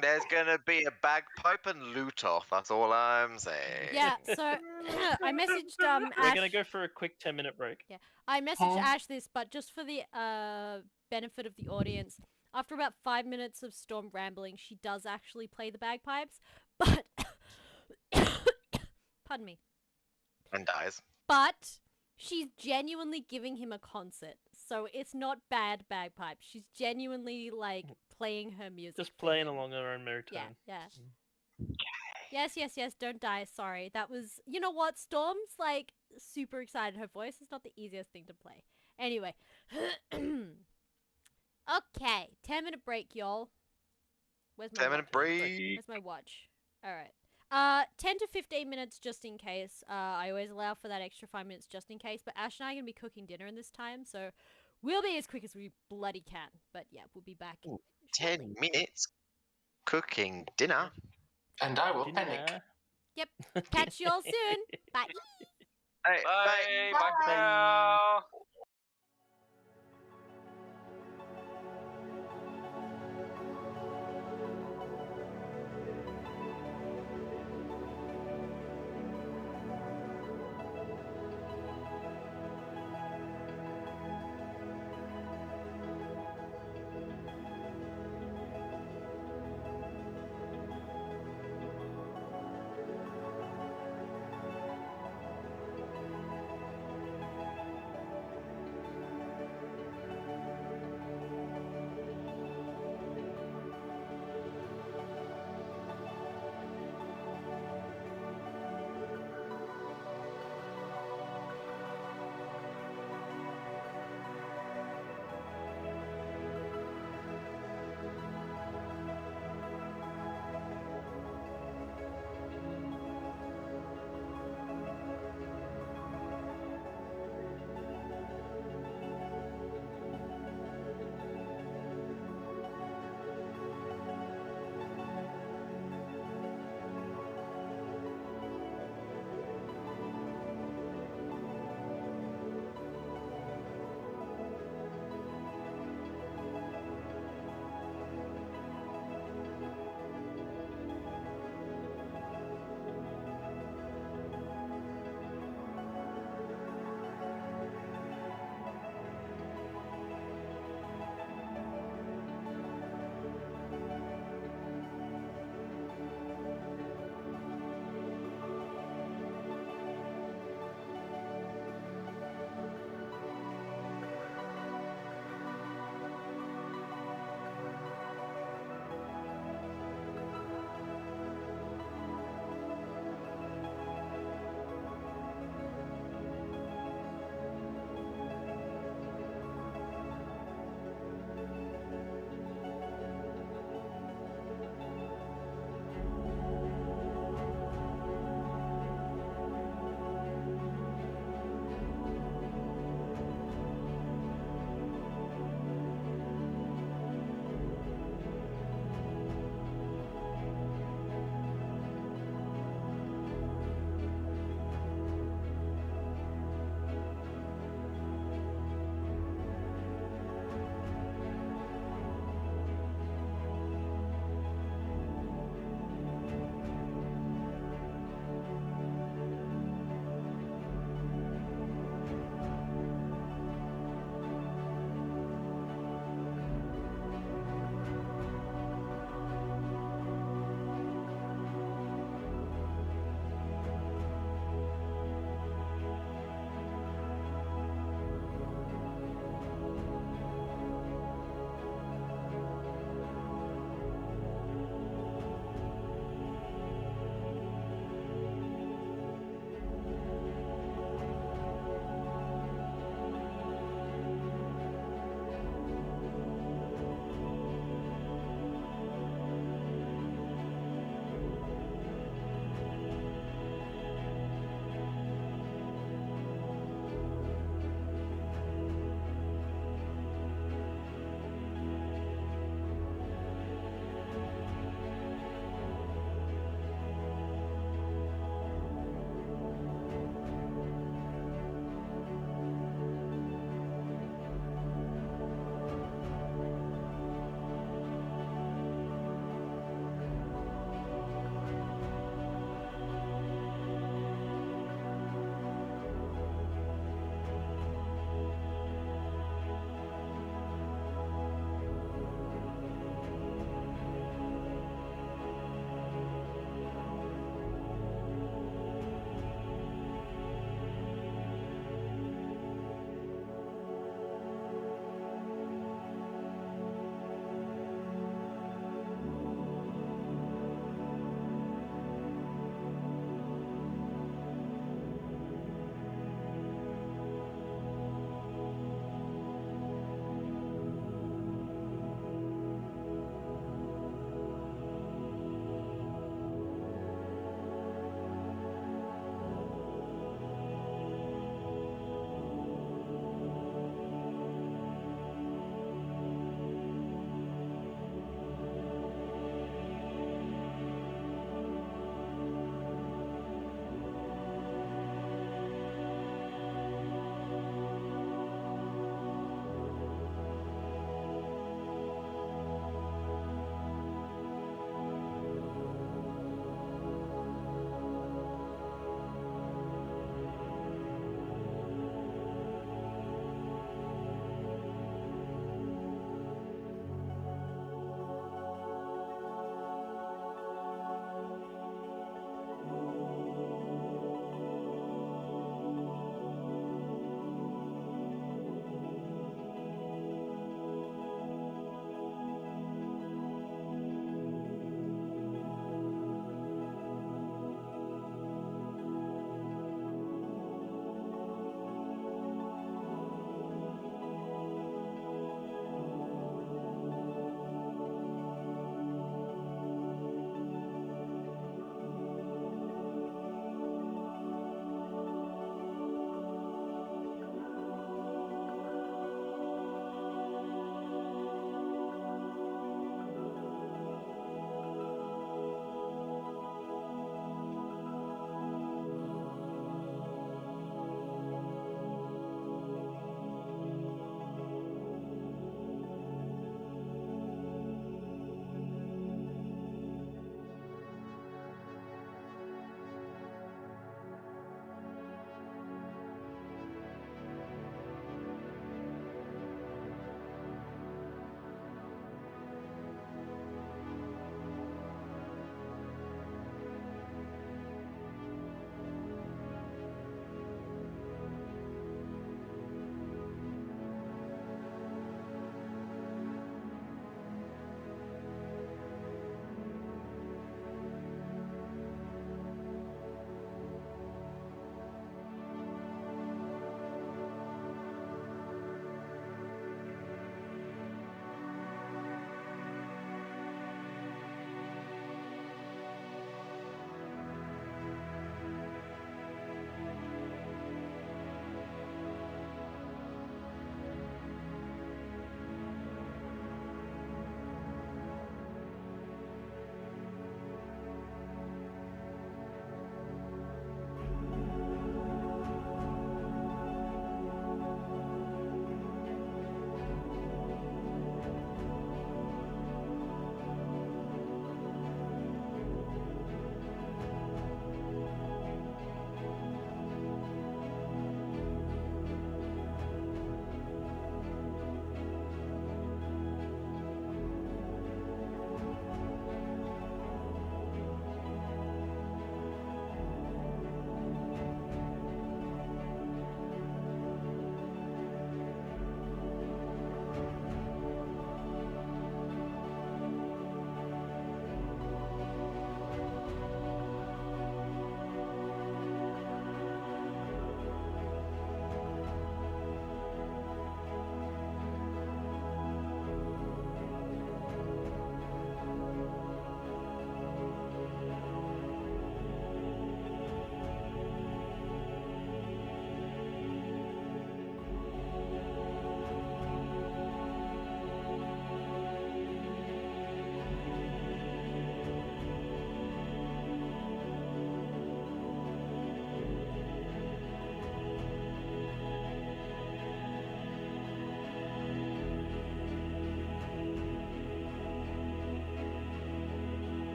Speaker 1: There's gonna be a bagpipe and loot off. That's all I'm saying.
Speaker 3: Yeah, so I messaged Ash.
Speaker 2: We're gonna go for a quick 10-minute break.
Speaker 3: Yeah, I messaged Ash this, but just for the benefit of the audience, after about 5 minutes of Storm rambling, she does actually play the bagpipes, but pardon me.
Speaker 1: And dies.
Speaker 3: But she's genuinely giving him a concert, so it's not bad bagpipes. She's genuinely playing her music.
Speaker 2: Just playing along her own merry tone.
Speaker 3: Yeah. Yes, don't die. Sorry. That was... You know what? Storm's, super excited. Her voice is not the easiest thing to play. Anyway. Okay. 10-minute break, y'all. Where's my
Speaker 1: 10-minute break.
Speaker 3: Where's my watch? Alright. 10 to 15 minutes just in case. I always allow for that extra 5 minutes just in case. But Ash and I are going to be cooking dinner in this time, so we'll be as quick as we bloody can. But yeah, we'll be back.
Speaker 1: Ooh, 10 minutes cooking dinner.
Speaker 4: And I will panic.
Speaker 3: Yep. Catch you all soon. Bye.
Speaker 1: Hey,
Speaker 5: Bye. Bye.
Speaker 2: Bye.
Speaker 5: Bye.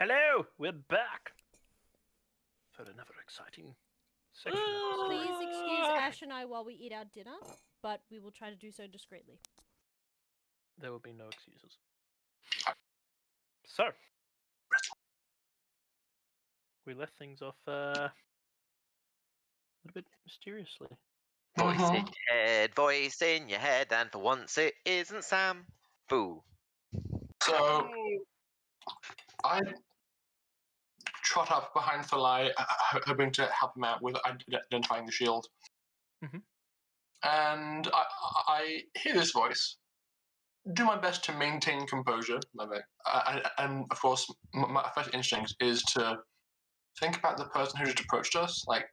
Speaker 2: Hello, we're back for another exciting section. of the story.
Speaker 3: Please excuse Ash and I while we eat our dinner, but we will try to do so discreetly.
Speaker 2: There will be no excuses. So, we left things off a little bit mysteriously.
Speaker 1: Voice in your head, and for once it isn't Sam. Boo.
Speaker 4: So I trot up behind Thalai, hoping to help him out with identifying the shield.
Speaker 2: Mhm.
Speaker 4: And I hear this voice. Do my best to maintain composure. And of course, my first instinct is to think about the person who just approached us. Like,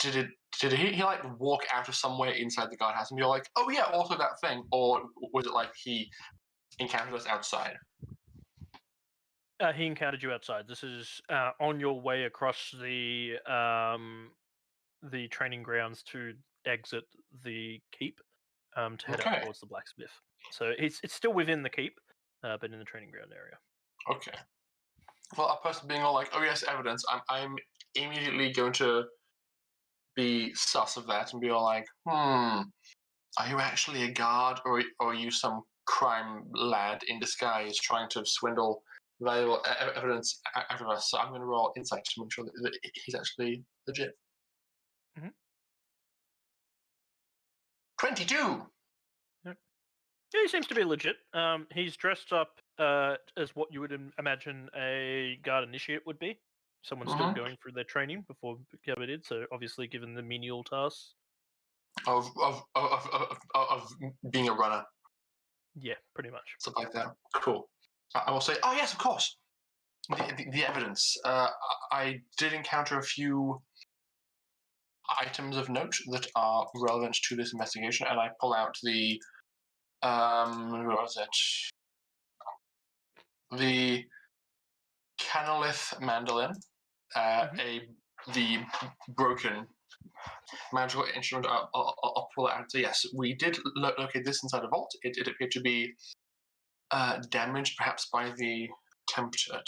Speaker 4: did he like walk out of somewhere inside the guardhouse and be like, oh yeah, also that thing? Or was it like he encountered us outside?
Speaker 2: He encountered you outside. This is on your way across the training grounds to exit the keep to head out
Speaker 4: Okay.
Speaker 2: towards the blacksmith. So it's still within the keep, but in the training ground area.
Speaker 4: Okay. Well, a person being all like, oh yes, evidence, I'm immediately going to be sus of that and be all like, are you actually a guard, or are you some crime lad in disguise trying to swindle valuable evidence out of us? So I'm going to roll insight to make sure that he's actually legit.
Speaker 2: Mhm.
Speaker 4: 22!
Speaker 2: Yeah, he seems to be legit. He's dressed up as what you would imagine a guard initiate would be. Someone still
Speaker 4: Mhm.
Speaker 2: going through their training before becoming it. So obviously, given the menial tasks.
Speaker 4: Of being a runner.
Speaker 2: Yeah, pretty much.
Speaker 4: Something like that. Cool. I will say, oh yes, of course. The evidence. I did encounter a few items of note that are relevant to this investigation, and I pull out the what was it? The Canolith mandolin, the broken magical instrument. I'll pull it out. So yes, we did locate this inside a vault. It appeared to be damaged, perhaps by the attempt at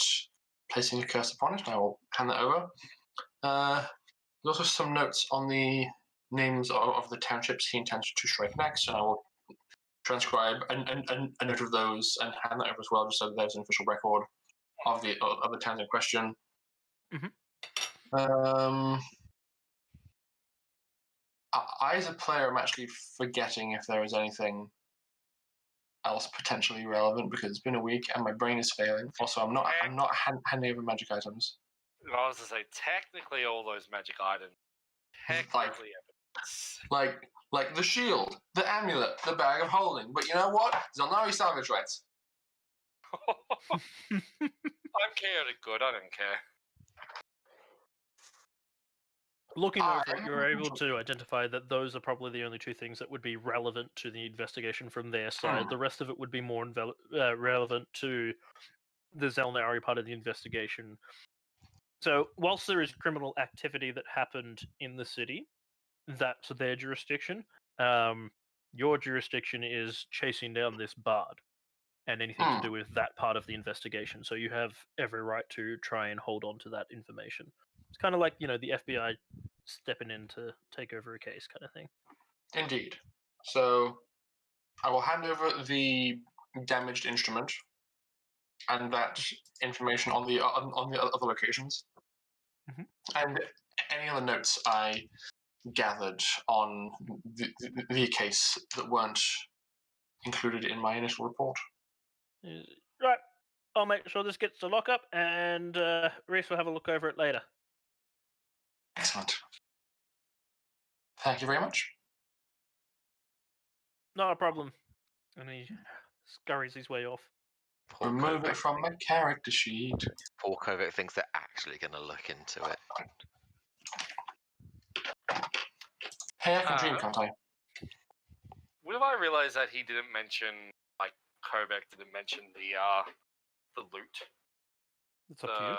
Speaker 4: placing a curse upon it. And I will hand that over. There's also some notes on the names of the townships he intends to strike next, and I will transcribe a note of those and hand that over as well, just so there's an official record of the towns in question. I, as a player, am actually forgetting if there is anything else potentially relevant because it's been a week and my brain is failing. Also, I'm not handing over magic items.
Speaker 5: I was to say, technically, all those magic items, technically evidence.
Speaker 4: Like the shield, the amulet, the bag of holding. But you know what? Xel'nari salvage rights.
Speaker 5: I'm chaotic good. I don't care.
Speaker 2: Looking over it, you're able to identify that those are probably the only two things that would be relevant to the investigation from their side. The rest of it would be more relevant to the Xel'nari part of the investigation. So, whilst there is criminal activity that happened in the city, that's their jurisdiction. Your jurisdiction is chasing down this bard and anything to do with that part of the investigation. So you have every right to try and hold on to that information. It's kind of like, the FBI stepping in to take over a case kind of thing.
Speaker 4: Indeed. So I will hand over the damaged instrument and that information on the other locations, and any other notes I gathered on the case that weren't included in my initial report.
Speaker 2: Right. I'll make sure this gets to lockup, and Reese will have a look over it later.
Speaker 4: Excellent. Thank you very much.
Speaker 2: Not a problem. And he scurries his way off.
Speaker 4: Remove it from my character sheet.
Speaker 1: Poor Kovac thinks they're actually going to look into it.
Speaker 4: Hey, I can dream, can't I?
Speaker 5: Would have I realised that he didn't mention, like, Kovac didn't mention the loot?
Speaker 2: It's up to you.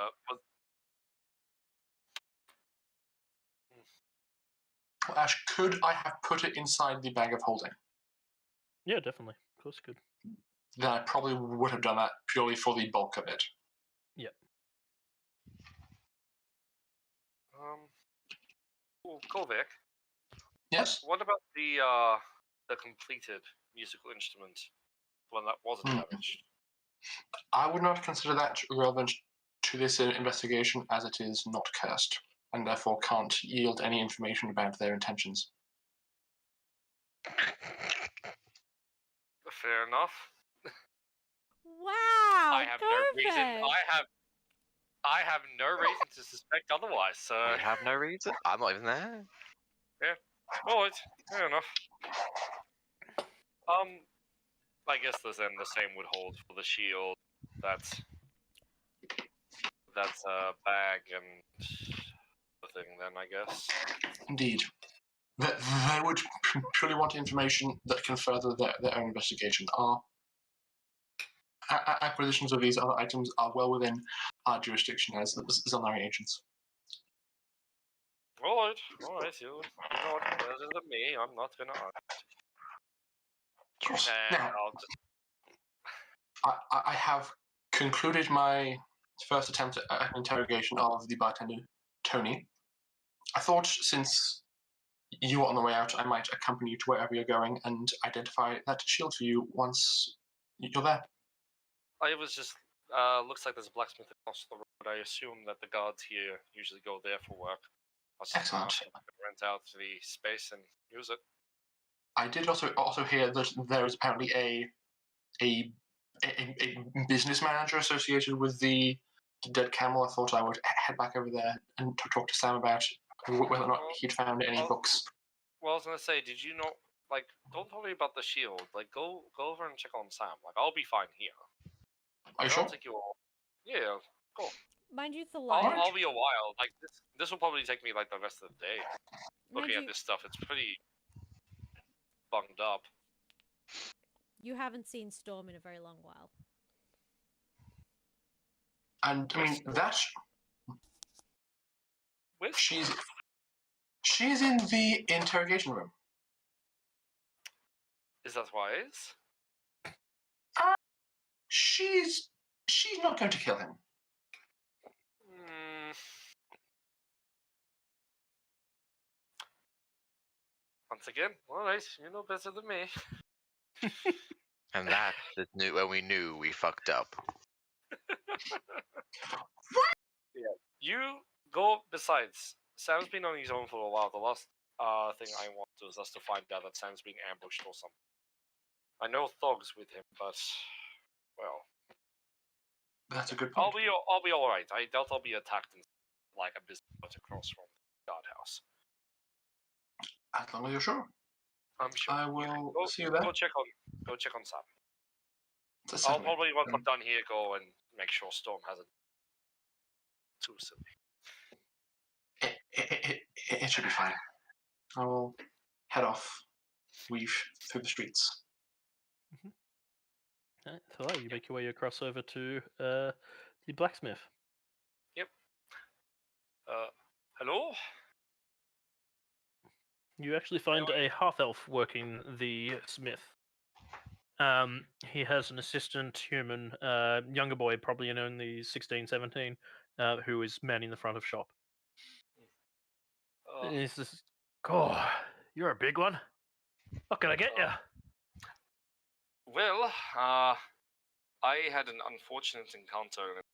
Speaker 4: Well, Ash, could I have put it inside the bag of holding?
Speaker 2: Yeah, definitely. Of course you could.
Speaker 4: Then I probably would have done that purely for the bulk of it.
Speaker 2: Yep.
Speaker 5: Cool, Vic.
Speaker 4: Yes?
Speaker 5: What about the completed musical instrument, the one that wasn't damaged?
Speaker 4: I would not consider that relevant to this investigation, as it is not cursed, and therefore can't yield any information about their intentions.
Speaker 5: Fair enough.
Speaker 3: Wow,
Speaker 5: I have no reason.
Speaker 3: perfect.
Speaker 5: I have no reason to suspect otherwise. So
Speaker 1: We have no reason. I'm not even there.
Speaker 5: Alright, fair enough. I guess the same would hold for the shield. That's a bag and the thing. Then I guess.
Speaker 4: Indeed. They would purely want information that can further their own investigation. Our acquisitions of these other items are well within our jurisdiction as Xel'nari agents.
Speaker 5: Alright. You know what? Better than me. I'm not gonna argue. And
Speaker 4: Now,
Speaker 5: I'll just...
Speaker 4: I have concluded my first attempt at an interrogation of the bartender, Tony. I thought, since you are on the way out, I might accompany you to wherever you're going and identify that shield for you once you're there.
Speaker 5: I was just looks like there's a blacksmith across the road. I assume that the guards here usually go there for work.
Speaker 4: Excellent.
Speaker 5: Rent out the space and use it.
Speaker 4: I did also hear that there is apparently a business manager associated with the dead camel. I thought I would head back over there and talk to Sam about whether or not he'd found any books.
Speaker 5: Well, I was gonna say, did you know? Like, don't worry about the shield. Like, go over and check on Sam. Like, I'll be fine here.
Speaker 4: Are you sure?
Speaker 5: I'll take you all. Yeah, cool.
Speaker 3: Mind you, it's a
Speaker 5: I'll
Speaker 3: lie.
Speaker 5: be a while. Like, this will probably take me like the rest of the day.
Speaker 3: Mind
Speaker 5: Looking
Speaker 3: you,
Speaker 5: at this stuff, it's pretty bunged up.
Speaker 3: you haven't seen Storm in a very long while.
Speaker 4: And I mean that
Speaker 5: With
Speaker 4: she's in the interrogation room.
Speaker 5: is that wise?
Speaker 4: She's not going to kill him.
Speaker 5: Once again, alright, you know better than me.
Speaker 1: And that's when we knew we fucked up.
Speaker 5: Yeah. You go. Besides, Sam's been on his own for a while. The last thing I want is us to find out that Sam's being ambushed or something. I know Thog's with him, but well,
Speaker 4: That's a good point.
Speaker 5: I'll be all right. I doubt I'll be attacked in like a business across from the guardhouse.
Speaker 4: As long as you're sure.
Speaker 5: I'm sure.
Speaker 4: I will see you there.
Speaker 5: Go check on Sam.
Speaker 4: That's
Speaker 5: I'll
Speaker 4: certainly.
Speaker 5: probably once I'm done here go and make sure Storm hasn't too silly.
Speaker 4: It should be fine. I will head off, weave through the streets.
Speaker 2: So you make your way across over to the blacksmith.
Speaker 5: Yep. Hello?
Speaker 2: You actually find a half-elf working the smith. He has an assistant human, younger boy, probably in only 16, 17, who is manning the front of shop. He says, "Oh, you're a big one. What can I get you?"
Speaker 5: Well, I had an unfortunate encounter and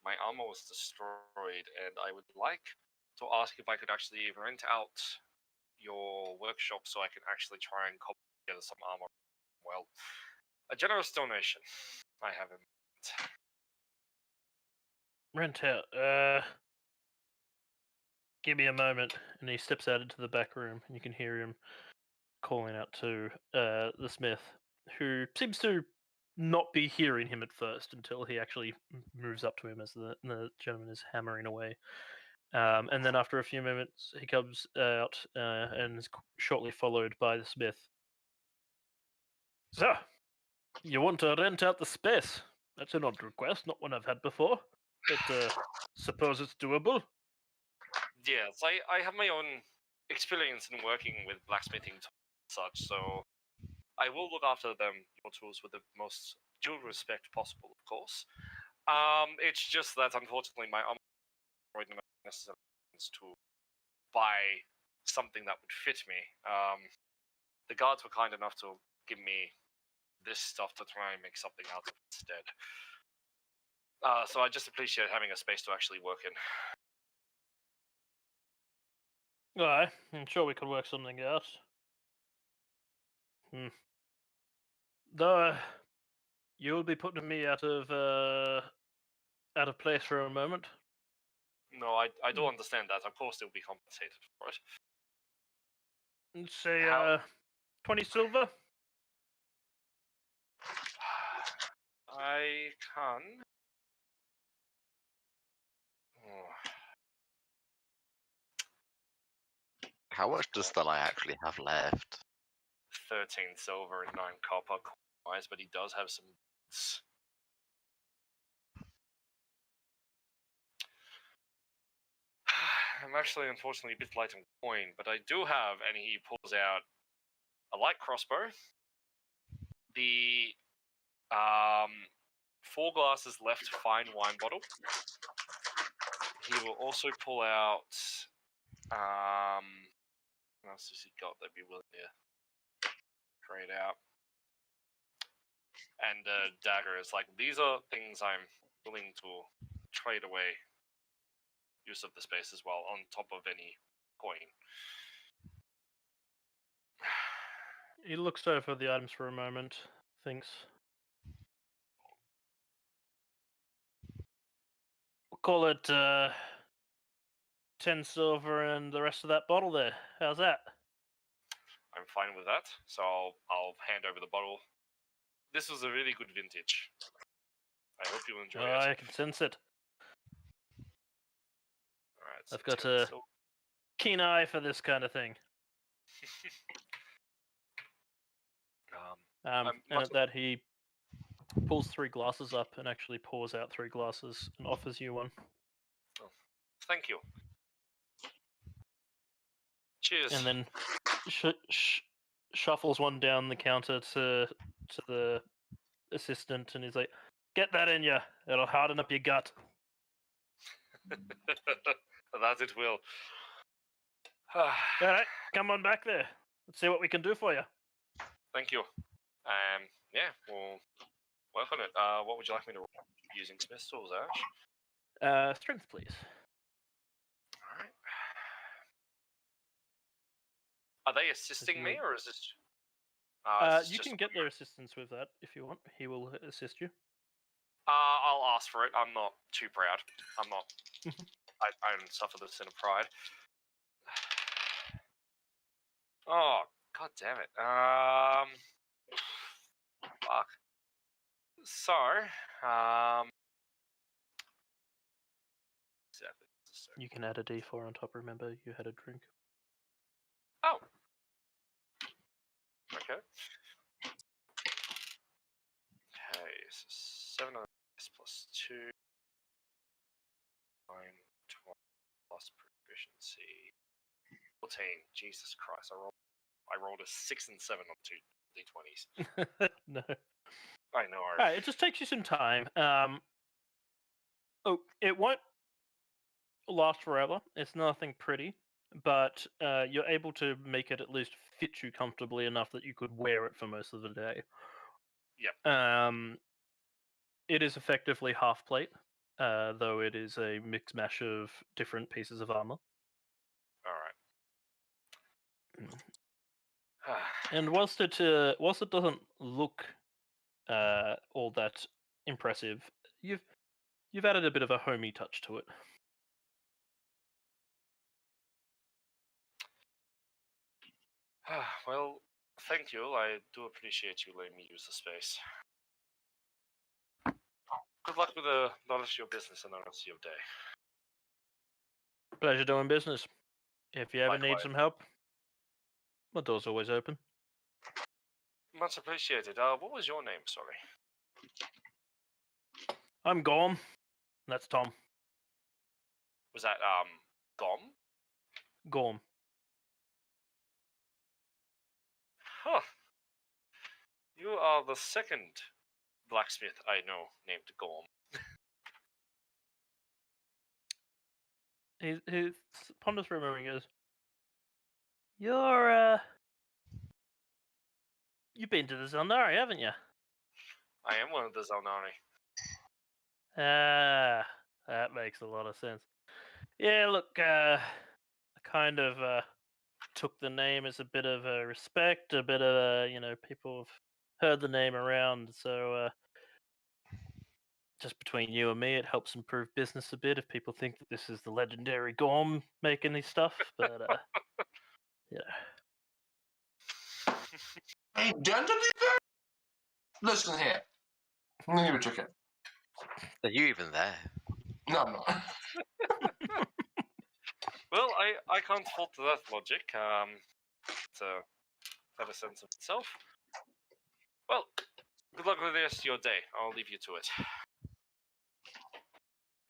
Speaker 5: my armor was destroyed, and I would like to ask if I could actually rent out your workshop so I can actually try and cobble together some armor. Well, a generous donation I have in mind.
Speaker 2: Rent out. Give me a moment. And he steps out into the back room, and you can hear him calling out to the smith, who seems to not be hearing him at first until he actually moves up to him as the gentleman is hammering away. And then after a few moments, he comes out and is shortly followed by the smith. "So, you want to rent out the space? That's an odd request, not one I've had before. But suppose it's doable."
Speaker 5: Yes, I have my own experience in working with blacksmithing and such, so I will look after your tools with the most due respect possible, of course. It's just that unfortunately I'm not necessarily to buy something that would fit me. The guards were kind enough to give me this stuff to try and make something out of instead. So I just appreciate having a space to actually work in.
Speaker 2: Aye, I'm sure we could work something out. Though you'll be putting me out of place for a moment.
Speaker 5: No, I do understand that. Of course, they'll be compensated for it.
Speaker 2: Let's say
Speaker 5: How-
Speaker 2: 20 silver.
Speaker 5: I can. Oh,
Speaker 1: How much does Thalai actually have left?
Speaker 5: 13 silver and 9 copper coins, but he does have some. I'm actually, unfortunately, a bit light on coin, but I do have, and he pulls out a light crossbow, the 4 glasses left fine wine bottle. He will also pull out. What else has he got that'd be willing to trade out? And dagger is like, these are things I'm willing to trade away use of the space as well, on top of any coin.
Speaker 2: He looks over the items for a moment, thinks. We'll call it 10 silver and the rest of that bottle there. How's that?
Speaker 5: I'm fine with that, so I'll hand over the bottle. This was a really good vintage. I hope you enjoy it.
Speaker 2: I can sense it.
Speaker 5: Alright,
Speaker 2: I've got a keen eye for this kind of thing. And at that, he pulls 3 glasses up and actually pours out 3 glasses and offers you one.
Speaker 5: Oh, thank you. Cheers.
Speaker 2: And then shuffles one down the counter to the assistant, and he's like, "Get that in you. It'll harden up your gut."
Speaker 5: That it will.
Speaker 2: All right, come on back there. Let's see what we can do for you.
Speaker 5: Thank you. Yeah, we'll work on it. What would you like me to roll? Using Smith's tools, Ash?
Speaker 2: Strength, please.
Speaker 5: Alright. Are they assisting me, or is this...
Speaker 2: You can get their assistance with that if you want. He will assist you.
Speaker 5: I'll ask for it. I'm not too proud. I'm not... I don't suffer the sin of pride. Oh, god damn it. Fuck. So, exactly.
Speaker 2: You can add a D4 on top. Remember, you had a drink.
Speaker 5: Oh. Okay. Okay, so 7 plus 2. 9, 12 plus proficiency. 14. Jesus Christ, I rolled a 6 and 7 on 2 D20s.
Speaker 2: No.
Speaker 5: I know.
Speaker 2: Alright, it just takes you some time. It won't last forever. It's nothing pretty, but you're able to make it at least fit you comfortably enough that you could wear it for most of the day.
Speaker 5: Yep.
Speaker 2: It is effectively half plate, though it is a mix mash of different pieces of armor.
Speaker 5: Alright.
Speaker 2: And whilst it doesn't look all that impressive, you've added a bit of a homey touch to it.
Speaker 5: Well, thank you. I do appreciate you letting me use the space. Good luck with the knowledge of your business and the rest of your day.
Speaker 2: Pleasure doing business. If you ever need
Speaker 5: Likewise.
Speaker 2: some help, my door's always open.
Speaker 5: Much appreciated. What was your name? Sorry.
Speaker 2: I'm Gorm. That's Tom.
Speaker 5: Was that Gom?
Speaker 2: Gorm.
Speaker 5: Huh. You are the second blacksmith I know named Gorm.
Speaker 2: he ponders for a moment and goes, You've been to the Xel'nari, haven't you?
Speaker 5: I am one of the Xel'nari.
Speaker 2: Ah, that makes a lot of sense. Yeah, look, I kind of took the name as a bit of a respect, a bit of people have heard the name around, so just between you and me, it helps improve business a bit if people think that this is the legendary Gorm making this stuff. But yeah,
Speaker 4: Hey, gentlemen! Listen here. Give me a ticket.
Speaker 1: Are you even there?
Speaker 4: No, I'm not.
Speaker 5: Well, I can't fault that logic. To have a sense of itself. Well, good luck with the rest of your day. I'll leave you to it.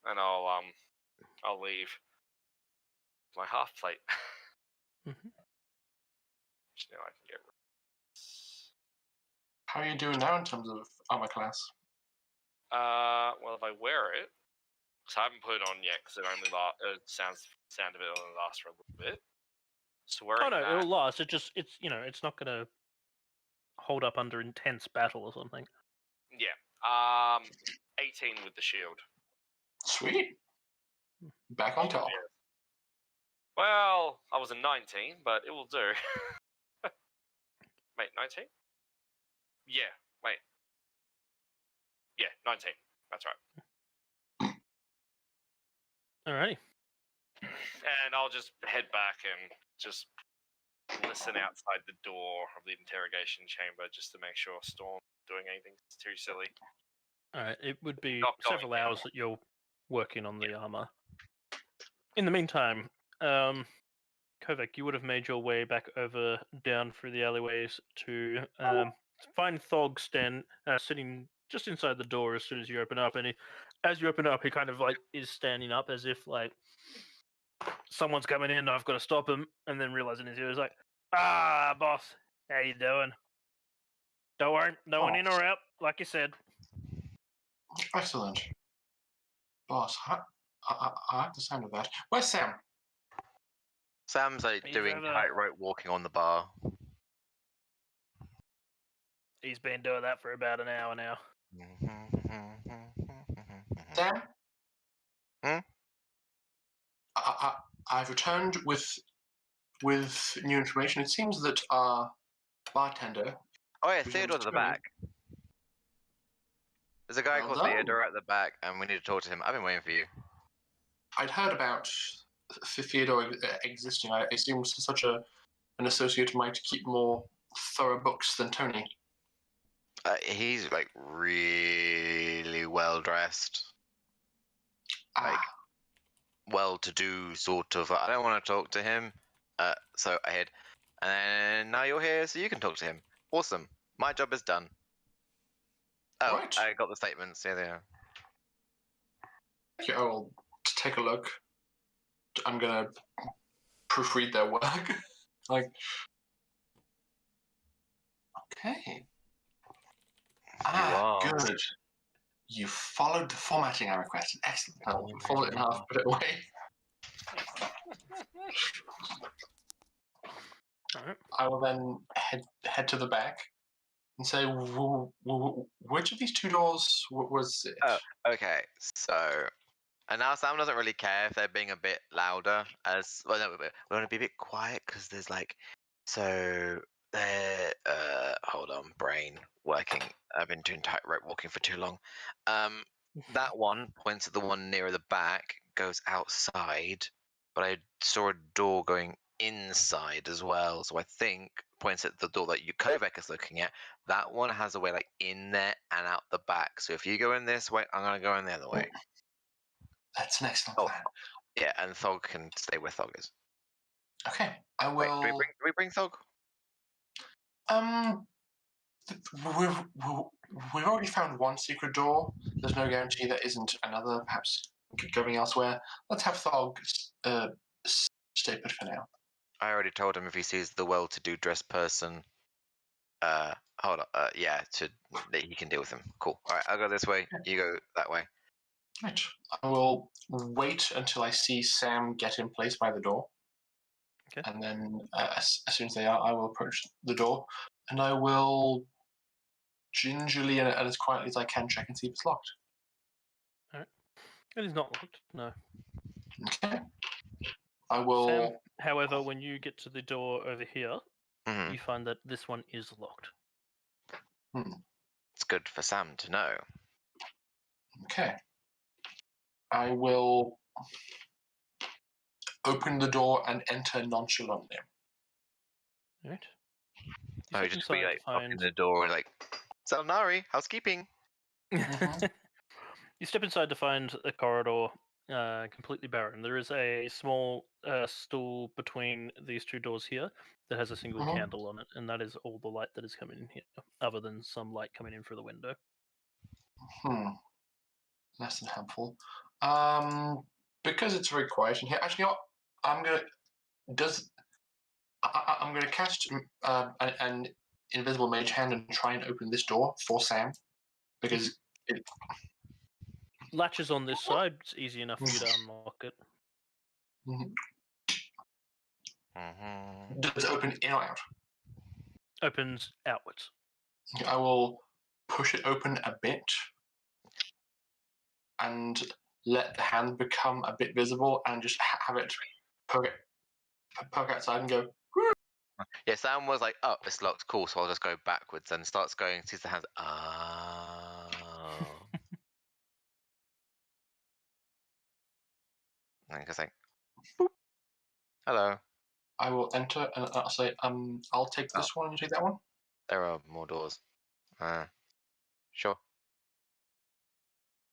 Speaker 5: And I'll leave my half plate.
Speaker 2: Mhm.
Speaker 5: Which now I can get rid of.
Speaker 4: How are you doing now in terms of armor class?
Speaker 5: Well, if I wear it, because I haven't put it on yet, because it only sound of it only lasts for a little bit. So wearing
Speaker 2: Oh no,
Speaker 5: that,
Speaker 2: it'll last. It's not gonna hold up under intense battle or something.
Speaker 5: yeah, 18 with the shield.
Speaker 4: Sweet. Back on top.
Speaker 5: Yeah. Well, I was a 19, but it will do. Wait, 19? Yeah, wait. Yeah, 19. That's right.
Speaker 2: Alrighty.
Speaker 5: And I'll just head back and just listen outside the door of the interrogation chamber just to make sure Storm's doing anything too silly.
Speaker 2: Alright, it would be
Speaker 5: Not going
Speaker 2: several
Speaker 5: down.
Speaker 2: hours that you're working on the armor. In the meantime, Kovac, you would have made your way back over down through the alleyways to find Thog sitting just inside the door as soon as you open up. And as you open up, he kind of like is standing up as if like someone's coming in. I've got to stop him, and then realizing he's here, he's like, "Ah, boss, how you doing? Don't worry, no one in or out, like you said."
Speaker 4: Excellent. Boss, I like the sound of that. Where's Sam?
Speaker 1: Sam's like
Speaker 2: He's
Speaker 1: doing
Speaker 2: over.
Speaker 1: tightrope walking on the bar.
Speaker 2: He's been doing that for about an hour now.
Speaker 4: Sam?
Speaker 1: Hmm?
Speaker 4: I've returned with new information. It seems that our bartender...
Speaker 1: Oh yeah,
Speaker 4: We
Speaker 1: Theodore's at the
Speaker 4: haven't
Speaker 1: back. There's a guy
Speaker 4: Well
Speaker 1: called
Speaker 4: done.
Speaker 1: Theodore at the back, and we need to talk to him. I've been waiting for you.
Speaker 4: I'd heard about Theodore existing. I assume such an associate might keep more thorough books than Tony.
Speaker 1: He's like really well dressed, like well-to-do sort of. I don't want to talk to him, so I hid. And now you're here, so you can talk to him. Awesome. My job is done. Oh,
Speaker 4: Right.
Speaker 1: I got the statements. Yeah, they are.
Speaker 4: Okay, I'll take a look. I'm gonna proofread their work. Like, okay.
Speaker 1: are.
Speaker 4: Good. You followed the formatting I requested. Excellent. I'll fold it in half, put it away.
Speaker 2: Alright.
Speaker 4: I will then head to the back and say, which of these two doors was it?
Speaker 1: Oh, okay. So, and now Sam doesn't really care if they're being a bit louder. As well, no, we want to be a bit quiet because there's like, so there. Hold on, brain working. I've been doing tightrope walking for too long. That one points at the one nearer the back, goes outside, but I saw a door going inside as well. So I think points at the door that Kovac is looking at. That one has a way like in there and out the back. So if you go in this way, I'm gonna go in the other way.
Speaker 4: That's an excellent
Speaker 1: Oh.
Speaker 4: plan.
Speaker 1: Yeah, and Thog can stay where Thog is.
Speaker 4: Okay, I will.
Speaker 1: Wait, do we bring Thog?
Speaker 4: We've already found one secret door. There's no guarantee there isn't another, perhaps going elsewhere. Let's have Thog stay put for now.
Speaker 1: I already told him if he sees the well-to-do dressed person, hold on, yeah, he can deal with him. Cool. All right, I'll go this way. You go that way.
Speaker 4: Right. I will wait until I see Sam get in place by the door.
Speaker 2: Okay.
Speaker 4: And then as soon as they are, I will approach the door and I will gingerly and as quietly as I can check and see if it's locked.
Speaker 2: It is not locked, no.
Speaker 4: Okay. I will.
Speaker 2: Sam, however, when you get to the door over here,
Speaker 1: Mhm.
Speaker 2: you find that this one is locked.
Speaker 1: It's good for Sam to know.
Speaker 4: Okay. I will open the door and enter nonchalantly.
Speaker 2: Right.
Speaker 1: Oh,
Speaker 2: step
Speaker 1: just be
Speaker 2: inside
Speaker 1: like
Speaker 2: to
Speaker 1: knocking the door like, Xel'nari, housekeeping.
Speaker 2: You step inside to find a corridor completely barren. There is a small stool between these two doors here that has a single
Speaker 4: Mhm.
Speaker 2: candle on it, and that is all the light that is coming in here, other than some light coming in through the window.
Speaker 4: Less than helpful. Because it's very quiet in here. Actually, you know what? I'm gonna cast an invisible mage hand and try and open this door for Sam because it.
Speaker 2: Latches on this side. It's easy enough for you to unlock it.
Speaker 1: Mm-hmm.
Speaker 4: Does it open in or out?
Speaker 2: Opens outwards.
Speaker 4: I will push it open a bit and let the hand become a bit visible and just have it poke outside and go.
Speaker 1: Yeah, Sam was like, oh, it's locked, cool, so I'll just go backwards and starts going, sees the hands. Oh. And goes like, boop. Hello.
Speaker 4: I will enter and I'll say, I'll take this one and you take that one.
Speaker 1: There are more doors. Sure.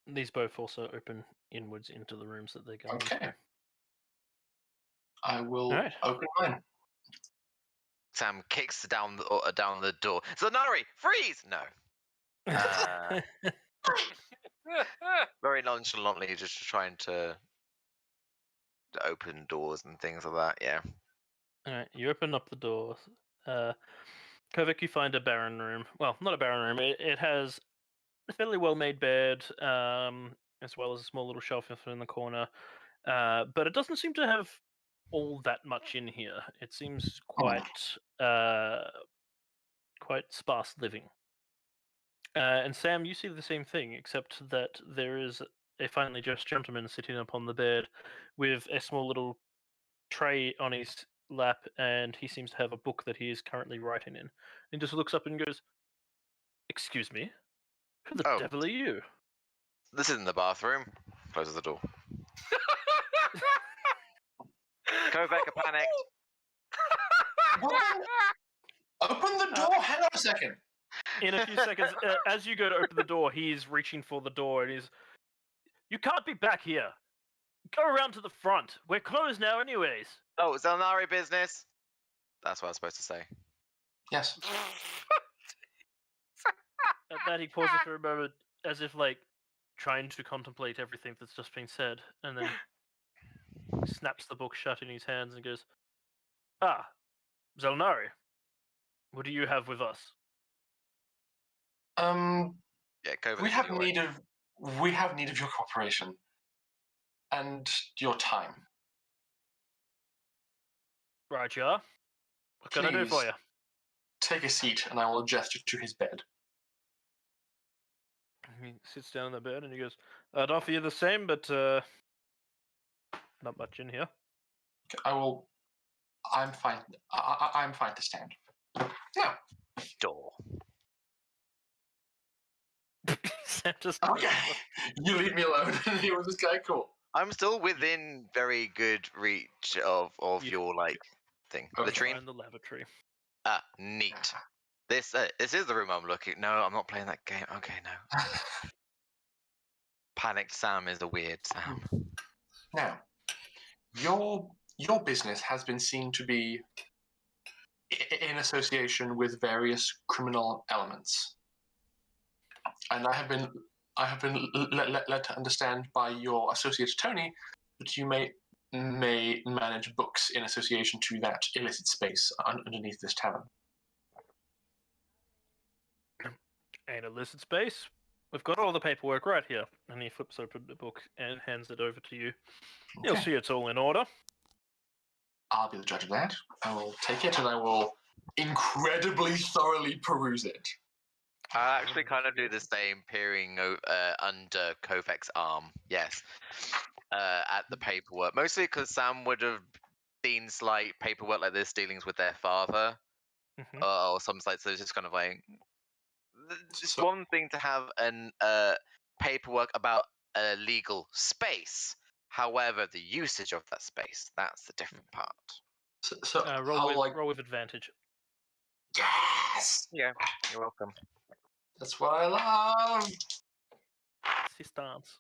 Speaker 2: These both also open inwards into the rooms that they're going
Speaker 4: Okay.
Speaker 2: into.
Speaker 4: I will
Speaker 2: Alright.
Speaker 4: open mine.
Speaker 1: Sam kicks down the door. Xel'nari, freeze! No. Very nonchalantly, just trying to open doors and things like that. Yeah.
Speaker 2: Alright, you open up the door. Kovac, you find a barren room. Well, not a barren room. It has a fairly well-made bed, as well as a small little shelf in the corner. But it doesn't seem to have all that much in here. It seems quite sparse living. And Sam, you see the same thing, except that there is a finely dressed gentleman sitting upon the bed with a small little tray on his lap, and he seems to have a book that he is currently writing in. And just looks up and goes, "Excuse me, who the
Speaker 1: Oh.
Speaker 2: devil are you?"
Speaker 1: This isn't the bathroom. Closes the door. Kovac panicked.
Speaker 4: Open the door. Hang on a second.
Speaker 2: In a few seconds, as you go to open the door, he's reaching for the door, and he's, "You can't be back here. Go around to the front. We're closed now anyways."
Speaker 1: Oh, Xel'nari business. That's what I was supposed to say.
Speaker 4: Yes.
Speaker 2: At that, he pauses for a moment, as if, like, trying to contemplate everything that's just been said, and then snaps the book shut in his hands and goes, "Ah, Xel'nari, what do you have with us?"
Speaker 1: Yeah, Kovac.
Speaker 4: We have need of your cooperation and your time.
Speaker 2: Right, you are. What can I do for
Speaker 4: Please.
Speaker 2: you?
Speaker 4: Take a seat, and I will gesture to his bed.
Speaker 2: He sits down on the bed and he goes, "I'd offer you the same, but not much in here."
Speaker 4: I'm fine. I'm fine to stand. Now.
Speaker 1: Door.
Speaker 2: Sam just
Speaker 4: Okay. You leave me alone. He was this guy cool.
Speaker 1: I'm still within very good reach of your like thing.
Speaker 4: Okay.
Speaker 1: Latrine.
Speaker 2: Find the lavatory.
Speaker 1: Ah, neat. This is the room I'm looking. No, I'm not playing that game. Okay, no. Panicked Sam is a weird Sam.
Speaker 4: Now, your business has been seen to be in association with various criminal elements, and I have been led to understand by your associate Tony that you may manage books in association to that illicit space underneath this tavern.
Speaker 2: An illicit space? We've got all the paperwork right here. And he flips open the book and hands it over to you. You'll
Speaker 4: Okay.
Speaker 2: see it's all in order.
Speaker 4: I'll be the judge of that. I will take it and I will incredibly thoroughly peruse it.
Speaker 1: I actually kind of do the same, peering under Kovek's arm. Yes, at the paperwork, mostly because Sam would have seen slight paperwork like this dealings with their father,
Speaker 2: Mhm.
Speaker 1: or some sites. So it's just kind of like it's
Speaker 4: So-
Speaker 1: one thing to have an paperwork about a legal space. However, the usage of that space—that's the different part.
Speaker 4: So
Speaker 2: Roll with advantage.
Speaker 4: Yes!
Speaker 1: Yeah, you're welcome.
Speaker 4: That's what I love!
Speaker 2: Assistance.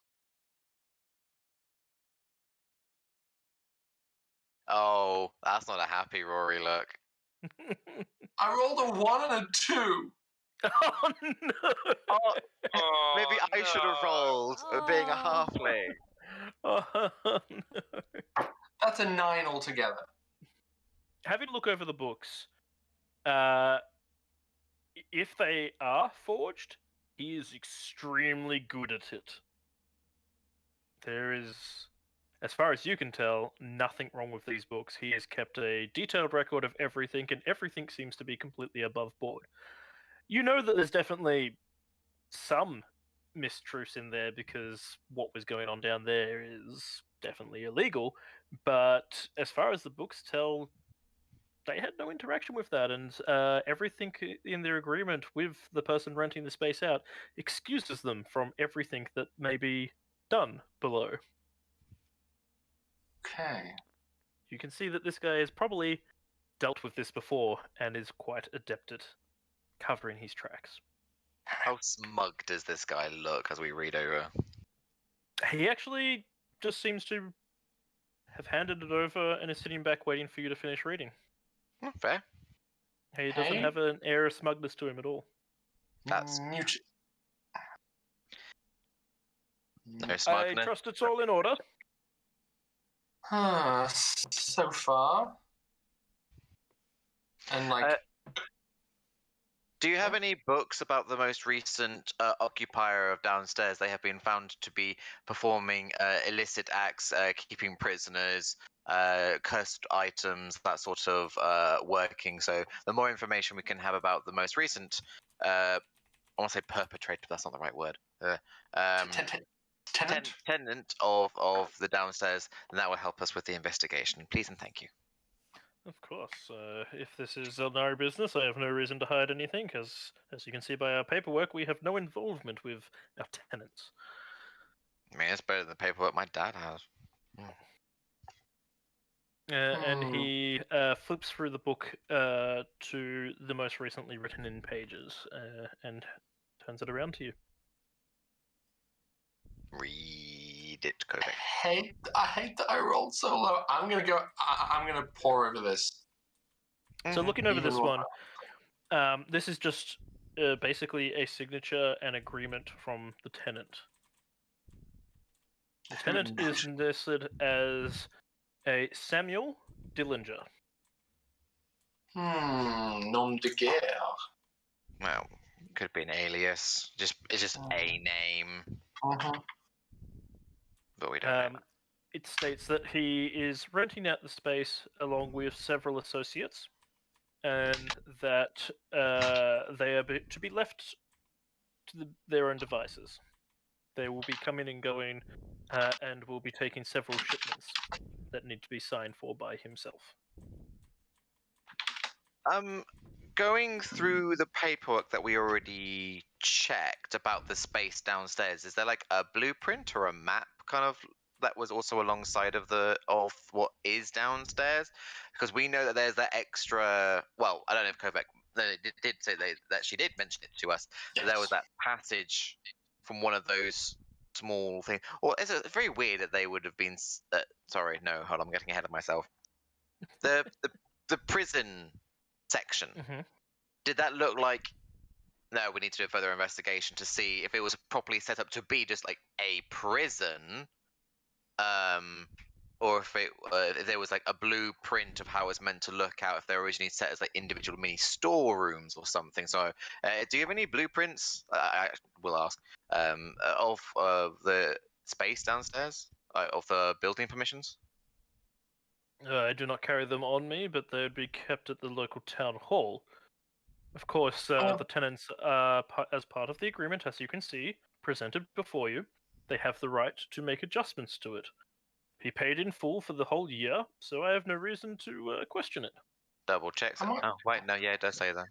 Speaker 1: Oh, that's not a happy Rory look.
Speaker 4: I rolled a 1 and a 2!
Speaker 2: Oh no!
Speaker 1: Oh, maybe I should have rolled, being a
Speaker 3: Oh.
Speaker 1: halfling.
Speaker 2: Oh, no.
Speaker 4: That's a 9 altogether.
Speaker 2: Having a look over the books, if they are forged, he is extremely good at it. There is, as far as you can tell, nothing wrong with these books. He has kept a detailed record of everything, and everything seems to be completely above board. You know that there's definitely some mistruths in there because what was going on down there is definitely illegal, but as far as the books tell, they had no interaction with that, and everything in their agreement with the person renting the space out excuses them from everything that may be done below.
Speaker 4: Okay.
Speaker 2: You can see that this guy has probably dealt with this before and is quite adept at covering his tracks.
Speaker 1: How smug does this guy look as we read over?
Speaker 2: He actually just seems to have handed it over and is sitting back waiting for you to finish reading.
Speaker 1: Fair.
Speaker 2: He doesn't
Speaker 4: Okay.
Speaker 2: have an air of smugness to him at all.
Speaker 1: That's-
Speaker 4: Mute.
Speaker 1: No
Speaker 2: I
Speaker 1: smugness.
Speaker 2: trust it's all in order.
Speaker 4: So far. And like,
Speaker 1: Do you have any books about the most recent occupier of downstairs? They have been found to be performing illicit acts, keeping prisoners, cursed items, that sort of working. So the more information we can have about the most recent, I want to say perpetrator, but that's not the right word.
Speaker 4: tenant?
Speaker 1: Tenant of the downstairs, then that will help us with the investigation. Please and thank you.
Speaker 2: Of course. If this is Xel'nari business, I have no reason to hide anything, because, as you can see by our paperwork, we have no involvement with our tenants.
Speaker 1: I mean, it's better than the paperwork my dad has.
Speaker 2: And he flips through the book to the most recently written in pages and turns it around to you.
Speaker 1: Read it, Kovac.
Speaker 4: I hate that I rolled so low. I'm gonna pour over this.
Speaker 2: So looking over
Speaker 4: Even
Speaker 2: this
Speaker 4: more.
Speaker 2: one, this is just basically a signature and agreement from the tenant. The tenant is listed as a Samuel Dillinger.
Speaker 4: Nom de guerre.
Speaker 1: Well, could be an alias. It's just a name,
Speaker 4: Mhm.
Speaker 1: but we don't know.
Speaker 2: It states that he is renting out the space along with several associates, and that they are to be left to their own devices. They will be coming and going, and will be taking several shipments that need to be signed for by himself.
Speaker 1: Going through the paperwork that we already checked about the space downstairs, is there like a blueprint or a map kind of that was also alongside of what is downstairs? Because we know that there's that extra. Well, I don't know if Kovac did say that she did mention it to us. That there was that passage from one of those small things. Or is it very weird that they would have been? Sorry, no, hold on, I'm getting ahead of myself. The prison section.
Speaker 2: Mm-hmm.
Speaker 1: Did that look like? No, we need to do a further investigation to see if it was properly set up to be just like a prison, or if there was like a blueprint of how it was meant to look out, if they were originally set as like individual mini storerooms or something. So, do you have any blueprints? I will ask of the space downstairs, of the building permissions.
Speaker 2: I do not carry them on me, but they would be kept at the local town hall. Of course, the tenants, as part of the agreement, as you can see, presented before you, they have the right to make adjustments to it. He paid in full for the whole year, so I have no reason to question it.
Speaker 1: Double check. Oh, wait, no, yeah, it does say that.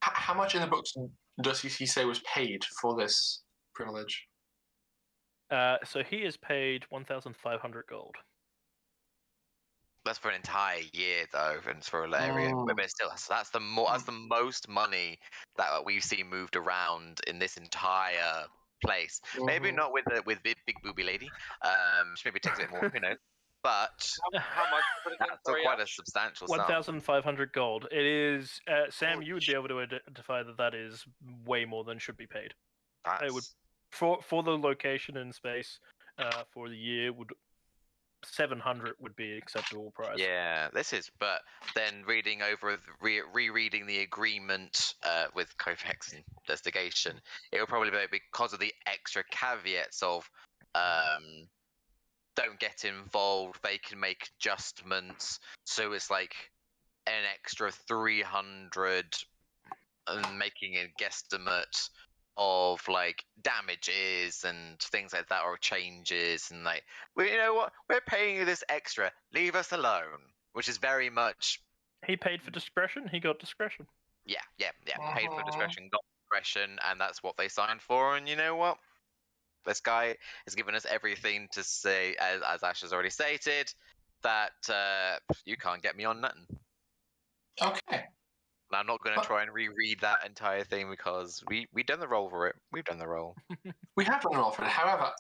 Speaker 4: How much in the books does he say was paid for this privilege?
Speaker 2: So he is paid 1,500 gold.
Speaker 1: That's for an entire year, though, and it's for an area. But still, that's the most money that we've seen moved around in this entire place. Maybe not with big booby lady. She maybe takes a bit more, who knows? But
Speaker 5: How much?
Speaker 1: that's still quite a substantial sum.
Speaker 2: 1,500 gold. It is, Sam. You would be able to identify that is way more than should be paid. It would for the location and space for the year would. 700 would be an acceptable price.
Speaker 1: Yeah, this is. But then reading over, rereading the agreement with Kovacs investigation, it will probably be because of the extra caveats of don't get involved. They can make adjustments, so it's like an extra 300, and making a guesstimate of like damages and things like that, or changes, and like, well, you know what, we're paying you this extra, leave us alone, which is very much
Speaker 2: he paid for discretion, he got discretion.
Speaker 1: Yeah, paid for discretion, got discretion, and that's what they signed for. And you know what, this guy has given us everything to say, as Ash has already stated, that you can't get me on nothing.
Speaker 4: Okay.
Speaker 1: I'm not going to try and reread that entire thing because we done the roll for it. We've done the roll.
Speaker 4: We have done the roll for it. However,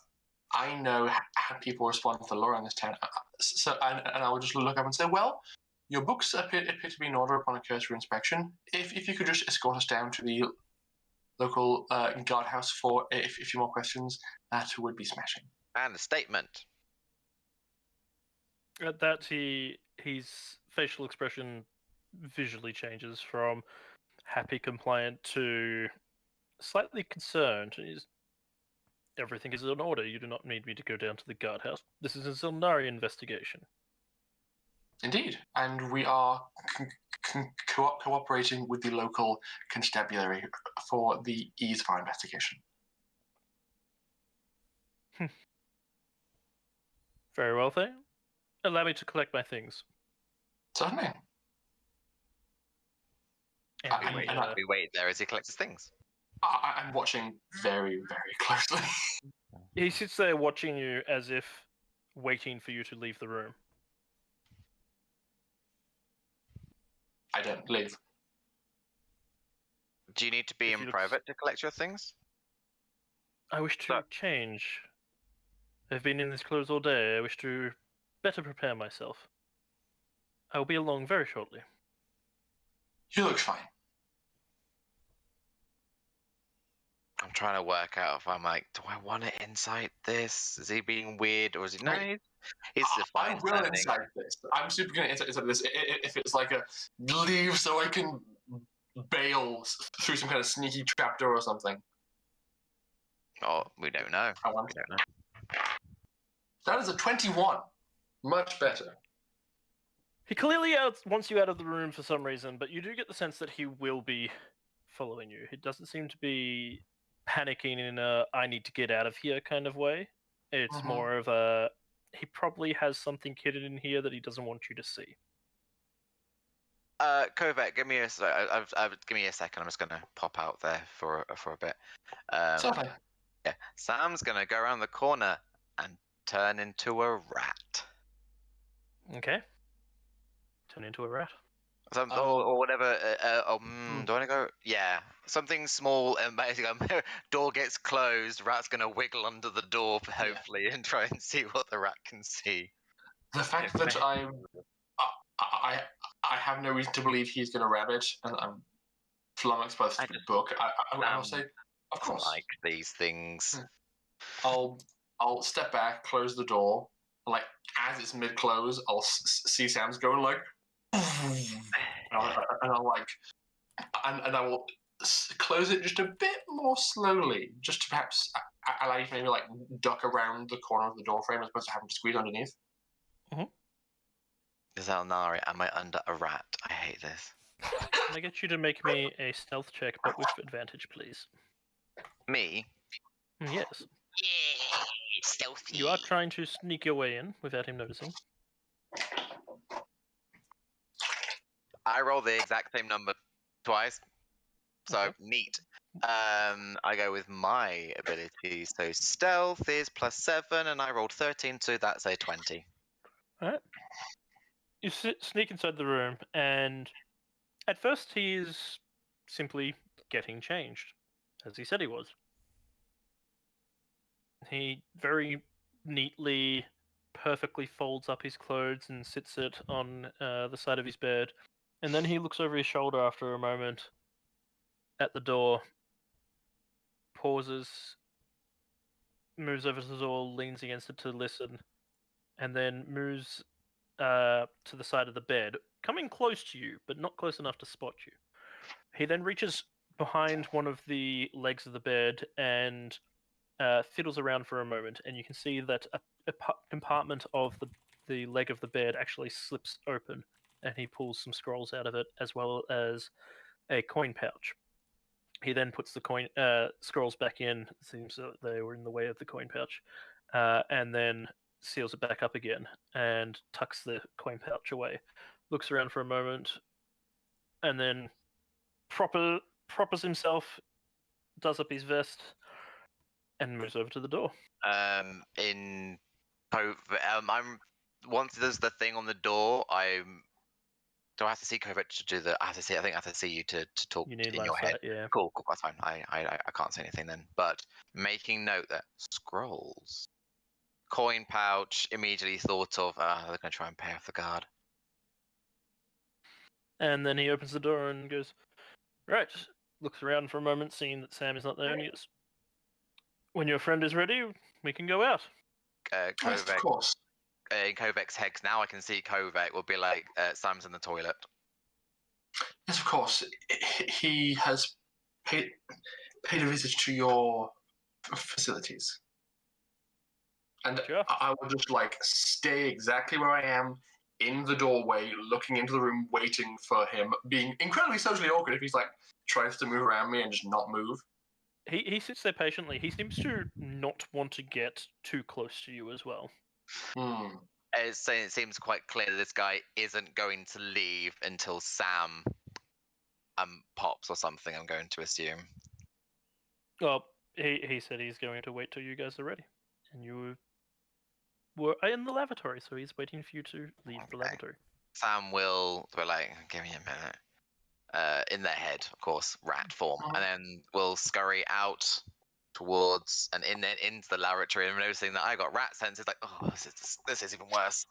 Speaker 4: I know how people respond to the law in this town. So, and I will just look up and say, well, your books appear to be in order upon a cursory inspection. If you could just escort us down to the local guardhouse for a few more questions, that would be smashing.
Speaker 1: And a statement.
Speaker 2: At that, his facial expression visually changes from happy, compliant to slightly concerned. Everything is in order. You do not need me to go down to the guardhouse. This is a Xel'nari investigation.
Speaker 4: Indeed, and we are cooperating with the local constabulary for the ease of our investigation.
Speaker 2: Very well, then. Allow me to collect my things.
Speaker 4: Certainly.
Speaker 2: And
Speaker 1: we wait there as he collects his things.
Speaker 4: I'm watching very, very closely.
Speaker 2: He sits there watching you as if waiting for you to leave the room.
Speaker 4: I don't leave.
Speaker 1: Do you need to be in private to collect your things?
Speaker 2: I wish to change. I've been in this clothes all day. I wish to better prepare myself. I will be along very shortly.
Speaker 4: You look fine.
Speaker 1: I'm trying to work out if I'm like, do I want to incite this? Is he being weird, or is he? No, he's
Speaker 4: I will incite this. I'm super going to incite this if it's like a leave so I can bail through some kind of sneaky trapdoor or something.
Speaker 1: Oh, we don't know.
Speaker 4: We don't know. That is a 21. Much better.
Speaker 2: He clearly wants you out of the room for some reason, but you do get the sense that he will be following you. He doesn't seem to be panicking in a I need to get out of here kind of way. It's more of a he probably has something hidden in here that he doesn't want you to see.
Speaker 1: Kovac, give me a second. I'm just gonna pop out there for a bit.
Speaker 4: Certainly.
Speaker 1: Yeah, Sam's gonna go around the corner and turn into a rat.
Speaker 2: Okay. Turn into a rat.
Speaker 1: Or whatever. Do I want to go? Yeah, something small, and basically, door gets closed. Rat's gonna wiggle under the door, hopefully, and try and see what the rat can see.
Speaker 4: The fact that I have no reason to believe he's gonna rabbit, and I'm flummoxed by the book. I'll say, of course.
Speaker 1: Like these things.
Speaker 4: I'll step back, close the door, like as it's mid-close, I'll see Sam's going like, and I will close it just a bit more slowly, just to perhaps allow you to maybe like duck around the corner of the door frame as opposed to having to squeeze underneath.
Speaker 1: Xel'nari, am I under a rat? I hate this.
Speaker 2: Can I get you to make me a stealth check, but with advantage, please?
Speaker 1: Me?
Speaker 2: Yes.
Speaker 1: Yeah, stealthy.
Speaker 2: You are trying to sneak your way in without him noticing.
Speaker 1: I roll the exact same number twice. So,
Speaker 2: Okay.
Speaker 1: neat. I go with my ability. So, stealth is +7, and I rolled 13, so that's a 20.
Speaker 2: Alright. You sneak inside the room, and at first he is simply getting changed, as he said he was. He very neatly, perfectly folds up his clothes and sits it on the side of his bed, and then he looks over his shoulder after a moment at the door, pauses, moves over to the door, leans against it to listen, and then moves to the side of the bed, coming close to you, but not close enough to spot you. He then reaches behind one of the legs of the bed and fiddles around for a moment, and you can see that a compartment of the leg of the bed actually slips open, and he pulls some scrolls out of it, as well as a coin pouch. He then puts the scrolls back in. It seems that they were in the way of the coin pouch, and then seals it back up again and tucks the coin pouch away. Looks around for a moment, and then proppers himself, does up his vest, and moves over to the door.
Speaker 1: I'm once there's the thing on the door. Do I have to see Kovac to do the? I think I have to see you to talk
Speaker 2: You need
Speaker 1: in
Speaker 2: line
Speaker 1: your
Speaker 2: sight,
Speaker 1: head.
Speaker 2: yeah.
Speaker 1: Cool, that's fine. I can't say anything then. But making note that scrolls, coin pouch, immediately thought of. They're gonna try and pay off the guard.
Speaker 2: And then he opens the door and goes, right. Looks around for a moment, seeing that Sam is not there, and he goes, when your friend is ready, we can go out.
Speaker 4: Yes, of
Speaker 1: Kovac,
Speaker 4: course.
Speaker 1: in Kovac's head, 'cause now I can see Kovac will be like, Sam's in the toilet.
Speaker 4: Yes, of course. He has paid a visit to your facilities. And
Speaker 2: Sure.
Speaker 4: I will just like stay exactly where I am in the doorway, looking into the room, waiting for him, being incredibly socially awkward if he's like tries to move around me and just not move.
Speaker 2: He sits there patiently. He seems to not want to get too close to you as well.
Speaker 1: It seems quite clear that this guy isn't going to leave until Sam pops or something, I'm going to assume.
Speaker 2: Well, he said he's going to wait till you guys are ready. And you were in the lavatory, so he's waiting for you to leave the
Speaker 1: Okay.
Speaker 2: lavatory.
Speaker 1: Sam will be like, give me a minute. In their head, of course, rat form. And then we'll scurry out towards and into the lavatory, and noticing that I got rat senses, like, oh, this is even worse.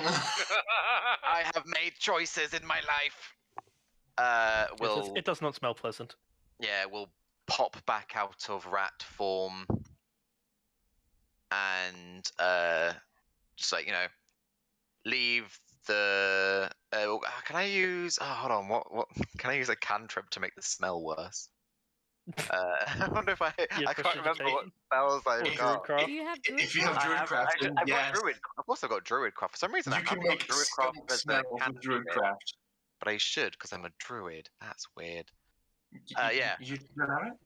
Speaker 1: I have made choices in my life.
Speaker 2: It does not smell pleasant.
Speaker 1: Yeah, we'll pop back out of rat form and just like, leave the. Can I use? Oh, hold on. What? Can I use a cantrip to make the smell worse? I wonder if I can't remember what spells I've got.
Speaker 3: Do you have druid
Speaker 4: If you have
Speaker 1: I
Speaker 4: druidcraft, then
Speaker 1: I've
Speaker 4: yes,
Speaker 1: got druid. Of course, I've got druidcraft. For some reason,
Speaker 4: you
Speaker 1: I've
Speaker 4: can
Speaker 1: got
Speaker 4: make
Speaker 1: druidcraft
Speaker 4: skunk
Speaker 1: as the
Speaker 4: smells with
Speaker 1: cantrip bit,
Speaker 4: druidcraft.
Speaker 1: but I should because I'm a druid. That's weird.
Speaker 4: Yeah.
Speaker 1: Yeah.
Speaker 4: You don't have it?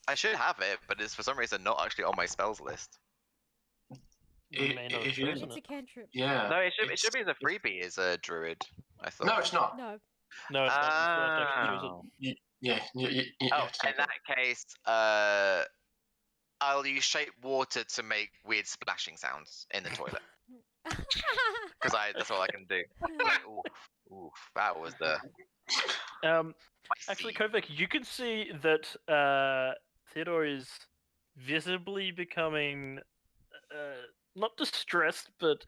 Speaker 1: I should have it, but it's for some reason not actually on my spells list.
Speaker 2: You may not have
Speaker 4: If you-
Speaker 2: chosen
Speaker 3: It's a
Speaker 2: it.
Speaker 3: cantrip.
Speaker 4: Yeah.
Speaker 1: No, it should be as a freebie as a druid. I thought.
Speaker 4: No, it's not.
Speaker 3: No.
Speaker 2: No, it's not. You still have to actually choose
Speaker 1: Oh.
Speaker 2: it.
Speaker 4: Yeah. You
Speaker 1: Oh,
Speaker 4: have to take
Speaker 1: in that case, I'll use shape water to make weird splashing sounds in the toilet because that's all I can do. Like, oof, that was the.
Speaker 2: Actually, Kovac, you can see that Theodore is visibly becoming not distressed, but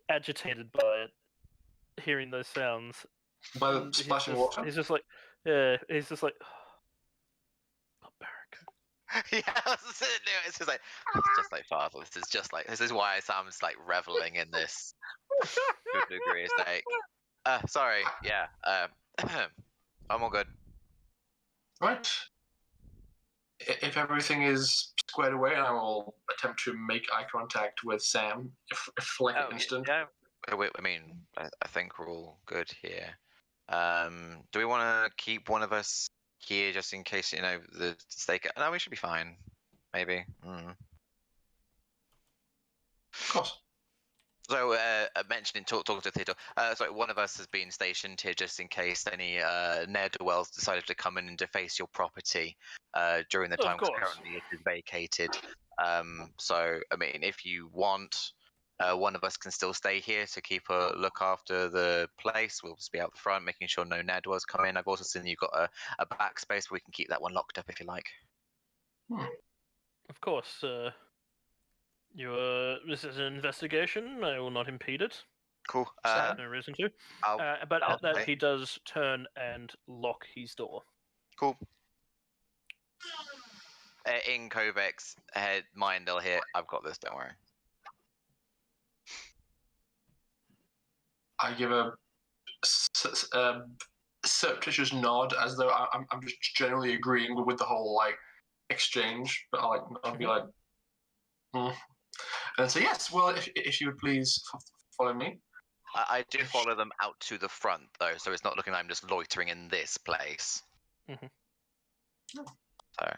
Speaker 2: agitated by it, hearing those sounds.
Speaker 4: By
Speaker 2: And
Speaker 4: the splashing water?
Speaker 2: He's just like, yeah, he's just like, barbaric.
Speaker 1: Yeah, it's just like father. This is why Sam's like reveling in this to a degree. It's like, sorry, yeah, I'm all good.
Speaker 4: Right. If everything is squared away, I will attempt to make eye contact with Sam, if like an instant.
Speaker 1: Yeah. I mean, I think we're all good here. Do we want to keep one of us here just in case the stake? No, we should be fine. Maybe.
Speaker 4: Of course.
Speaker 1: So, mentioning talking to Theodore. So one of us has been stationed here just in case any ne'er-do-wells decided to come in and deface your property during the time.
Speaker 2: Of course.
Speaker 1: Currently it is vacated. So, I mean, if you want, one of us can still stay here to keep a look after the place. We'll just be out the front, making sure no ne'er-do-wells come in. I've also seen you've got a backspace where we can keep that one locked up if you like.
Speaker 2: Of course. This is an investigation. I will not impede it.
Speaker 1: Cool.
Speaker 2: No reason to. But at that, he does turn and lock his door.
Speaker 1: Cool. In Kovek's head, mind, they'll hear, I've got this, don't worry.
Speaker 4: I give a surreptitious nod as though I'm just generally agreeing with the whole like exchange, but I'll be like, and so yes, well, if you would please follow me.
Speaker 1: I do follow them out to the front though, so it's not looking like I'm just loitering in this place.
Speaker 2: Mm-hmm.
Speaker 1: So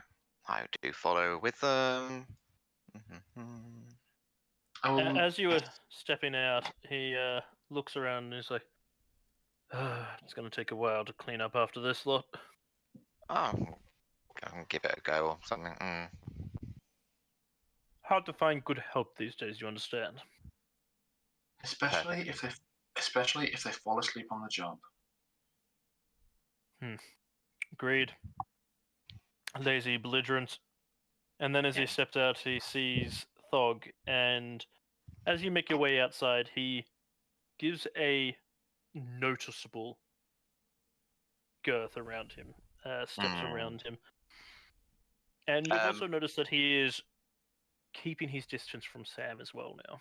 Speaker 1: I do follow with them.
Speaker 2: As you were stepping out, he looks around and he's like, it's going to take a while to clean up after this lot.
Speaker 1: Oh, I can give it a go or something.
Speaker 2: Hard to find good help these days, you understand?
Speaker 4: Especially if they fall asleep on the job.
Speaker 2: Agreed. Lazy belligerent. And then as he stepped out, he sees Thog, and as you make your way outside, he gives a noticeable girth around him, steps around him. And you've also noticed that he is keeping his distance from Sam as well now.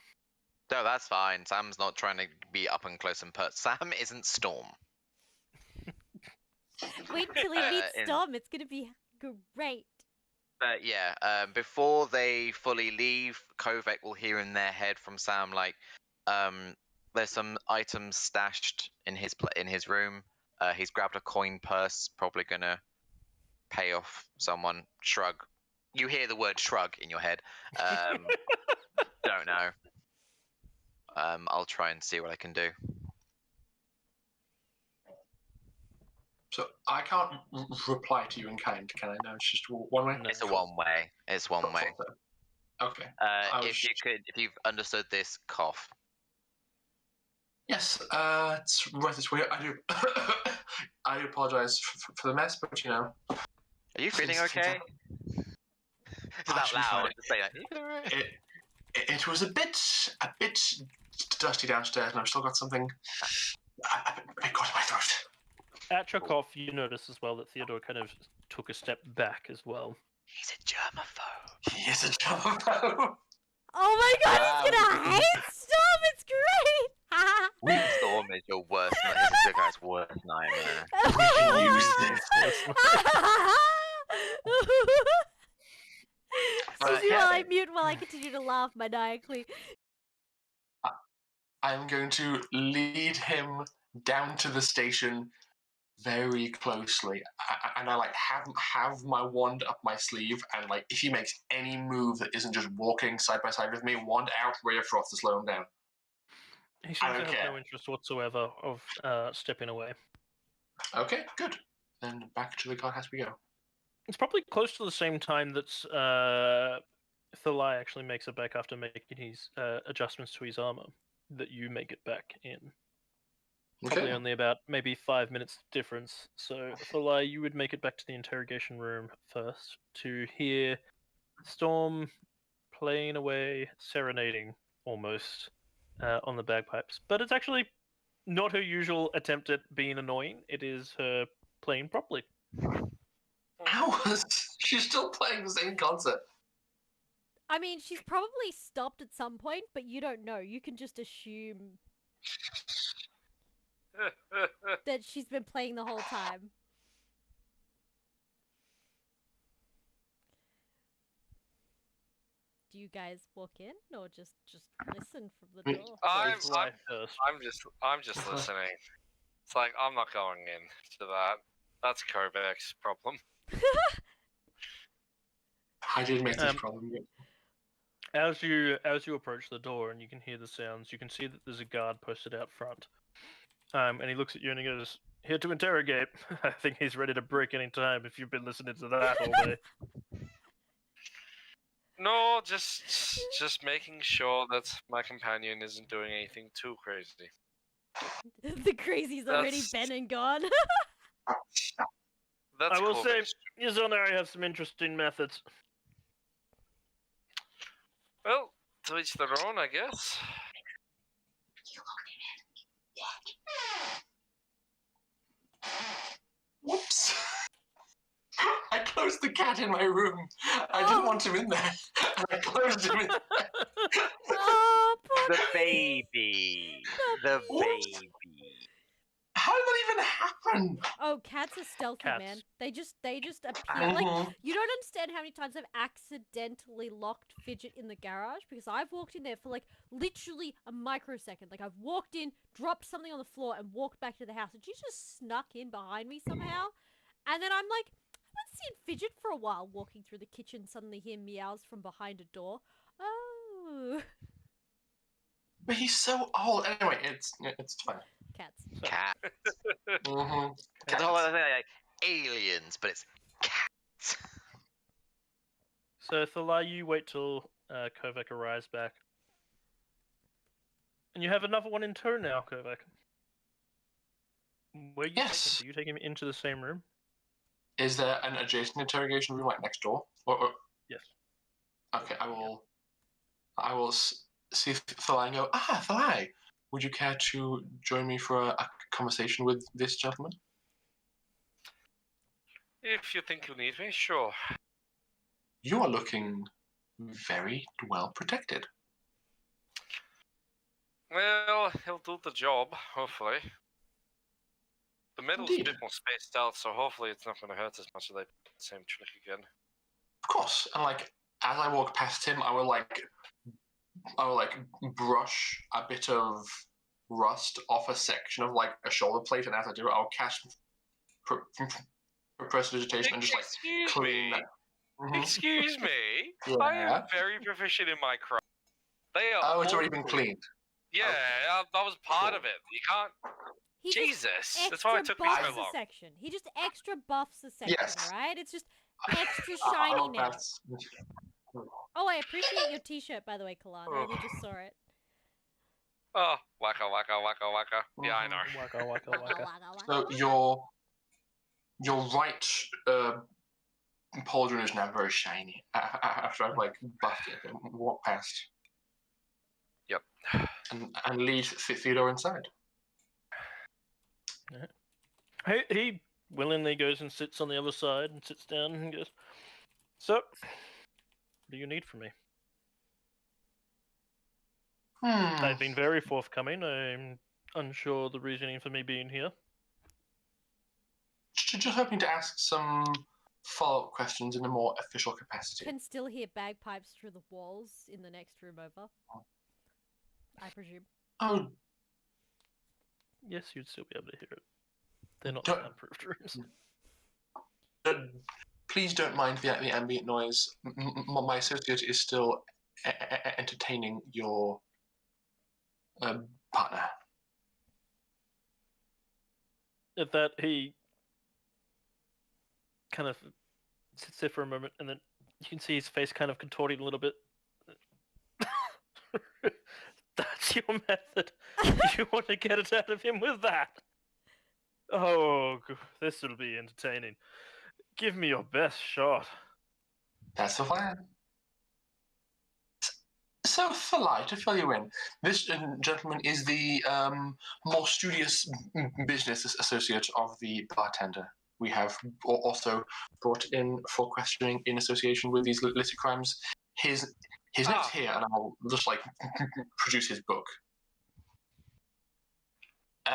Speaker 1: No, that's fine. Sam's not trying to be up and close and pert. Sam isn't Storm.
Speaker 3: Wait till he meets Storm. It's going to be great.
Speaker 1: Before they fully leave, Kovek will hear in their head from Sam like, there's some items stashed in his room. He's grabbed a coin purse, probably gonna pay off someone. Shrug. You hear the word shrug in your head. Don't know. I'll try and see what I can do.
Speaker 4: So I can't reply to you in kind, can I? No, it's just one way.
Speaker 1: It's a one way. It's one way.
Speaker 4: Okay.
Speaker 1: If you've understood this, cough.
Speaker 4: Yes. It's right this way. I do. I do apologize for the mess, but you know.
Speaker 1: Are you feeling okay? It's not loud. Just say that.
Speaker 4: It was a bit dusty downstairs, and I've still got something a bit caught in my throat.
Speaker 2: At your cough, you notice as well that Theodore kind of took a step back as well.
Speaker 1: He's a germaphobe.
Speaker 4: He is a germaphobe.
Speaker 3: Oh my god, he's gonna hate Storm! It's great!
Speaker 1: Storm is your worst nightmare. This guy's worst nightmare.
Speaker 4: We can use this.
Speaker 3: Susie, while I mute while I continue to laugh maniacally.
Speaker 4: I'm going to lead him down to the station very closely, and I like have my wand up my sleeve, and like if he makes any move that isn't just walking side by side with me, wand out, ray of frost to slow him down.
Speaker 2: He seems to have no interest whatsoever of stepping away.
Speaker 4: Okay, good. Then back to the guardhouse we go.
Speaker 2: It's probably close to the same time that Thalai actually makes it back after making his adjustments to his armor, that you make it back in. Probably only about maybe 5 minutes difference. So, Thalai, you would make it back to the interrogation room first to hear Storm playing away, serenading almost on the bagpipes. But it's actually not her usual attempt at being annoying. It is her playing properly.
Speaker 4: Hours? She's still playing the same concert.
Speaker 3: I mean, she's probably stopped at some point, but you don't know. You can just assume that she's been playing the whole time. Do you guys walk in or just listen from the door?
Speaker 5: I'm just listening. It's like I'm not going in to that. That's Kovac's problem.
Speaker 4: I did make this problem.
Speaker 2: As you approach the door and you can hear the sounds, you can see that there's a guard posted out front. And he looks at you and he goes, "Here to interrogate." I think he's ready to break any time if you've been listening to that all day.
Speaker 5: No, just making sure that my companion isn't doing anything too crazy.
Speaker 3: The crazy's already been and gone.
Speaker 5: That's
Speaker 2: I will
Speaker 5: cool,
Speaker 2: say,
Speaker 5: but-
Speaker 2: Xel'nari has some interesting methods.
Speaker 5: Well, to each their own, I guess.
Speaker 4: Whoops. I closed the cat in my room. I didn't want him in there. And I closed him in there.
Speaker 3: Oh, poor
Speaker 1: The baby. The
Speaker 4: What?
Speaker 1: baby.
Speaker 4: How did that even happen?
Speaker 3: Oh, cats are stealthy,
Speaker 2: Cats.
Speaker 3: man. They just appear. Like,
Speaker 4: Mhm.
Speaker 3: you don't understand how many times I've accidentally locked Fidget in the garage because I've walked in there for like literally a microsecond. Like I've walked in, dropped something on the floor, and walked back to the house, and she just snuck in behind me somehow. And then I'm like, I haven't seen Fidget for a while. Walking through the kitchen, suddenly hear meows from behind a door. Oh,
Speaker 4: But he's so old. Anyway, it's fine.
Speaker 3: cats.
Speaker 1: Cat.
Speaker 4: Mm-hmm.
Speaker 1: The whole other thing, like aliens, but it's cats.
Speaker 2: So, Thala, you wait till Kovac arrives back. And you have another one in turn now, Kovac. Where you
Speaker 4: Yes.
Speaker 2: take him? Do you take him into the same room?
Speaker 4: Is there an adjacent interrogation room right next door? Or...
Speaker 2: Yes.
Speaker 4: Okay, I will see Thalai and go, Thalai, would you care to join me for a conversation with this gentleman?
Speaker 5: If you think you need me, sure.
Speaker 4: You are looking very well protected.
Speaker 5: Well, he'll do the job, hopefully. The middle's
Speaker 4: Indeed.
Speaker 5: a bit more spaced out, so hopefully it's not going to hurt as much as they put the same trick again.
Speaker 4: Of course. And like as I walk past him, I will brush a bit of rust off a section of like a shoulder plate, and as I do it, I'll cast prestidigitation and just like
Speaker 5: Excuse
Speaker 4: clean
Speaker 5: me.
Speaker 4: that. Mhm.
Speaker 5: Excuse me.
Speaker 4: Yeah.
Speaker 5: I am very proficient in my craft. They are.
Speaker 4: Oh, it's already been
Speaker 5: awful.
Speaker 4: cleaned.
Speaker 5: Yeah, that was part of it. You can't.
Speaker 3: He just
Speaker 5: Jesus, that's why it
Speaker 3: extra
Speaker 5: took me so
Speaker 3: buffs a
Speaker 5: long.
Speaker 3: section. He just extra buffs a section,
Speaker 4: Yes.
Speaker 3: right? It's just extra shiny now.
Speaker 4: That's-
Speaker 3: Oh, I appreciate your T-shirt, by the way, Kalan. I only just saw it.
Speaker 5: Oh, waka waka waka waka. Yeah, I know.
Speaker 2: Waka, waka, waka.
Speaker 4: So your right pauldron is now very shiny after I've like buffed it and walked past.
Speaker 5: Yep.
Speaker 4: And lead Theodore inside.
Speaker 2: He willingly goes and sits on the other side and sits down and goes, "So, what do you need from me? I've been very forthcoming. I'm unsure of the reasoning for me being here."
Speaker 4: Just hoping to ask some follow-up questions in a more official capacity.
Speaker 3: Can still hear bagpipes through the walls in the next room over. I presume.
Speaker 4: Oh,
Speaker 2: Yes, you'd still be able to hear it. They're not
Speaker 4: Don't-
Speaker 2: soundproofed rooms.
Speaker 4: please don't mind the ambient noise. My associate is still entertaining your partner.
Speaker 2: At that, he kind of sits there for a moment, and then you can see his face kind of contorting a little bit. That's your method. You want to get it out of him with that? Oh, this will be entertaining. Give me your best shot.
Speaker 4: That's the plan. So, Thalai, to fill you in, this gentleman is the more studious business associate of the bartender. we have also brought in for questioning in association with these litty crimes. His name's here, and I'll just like produce his book.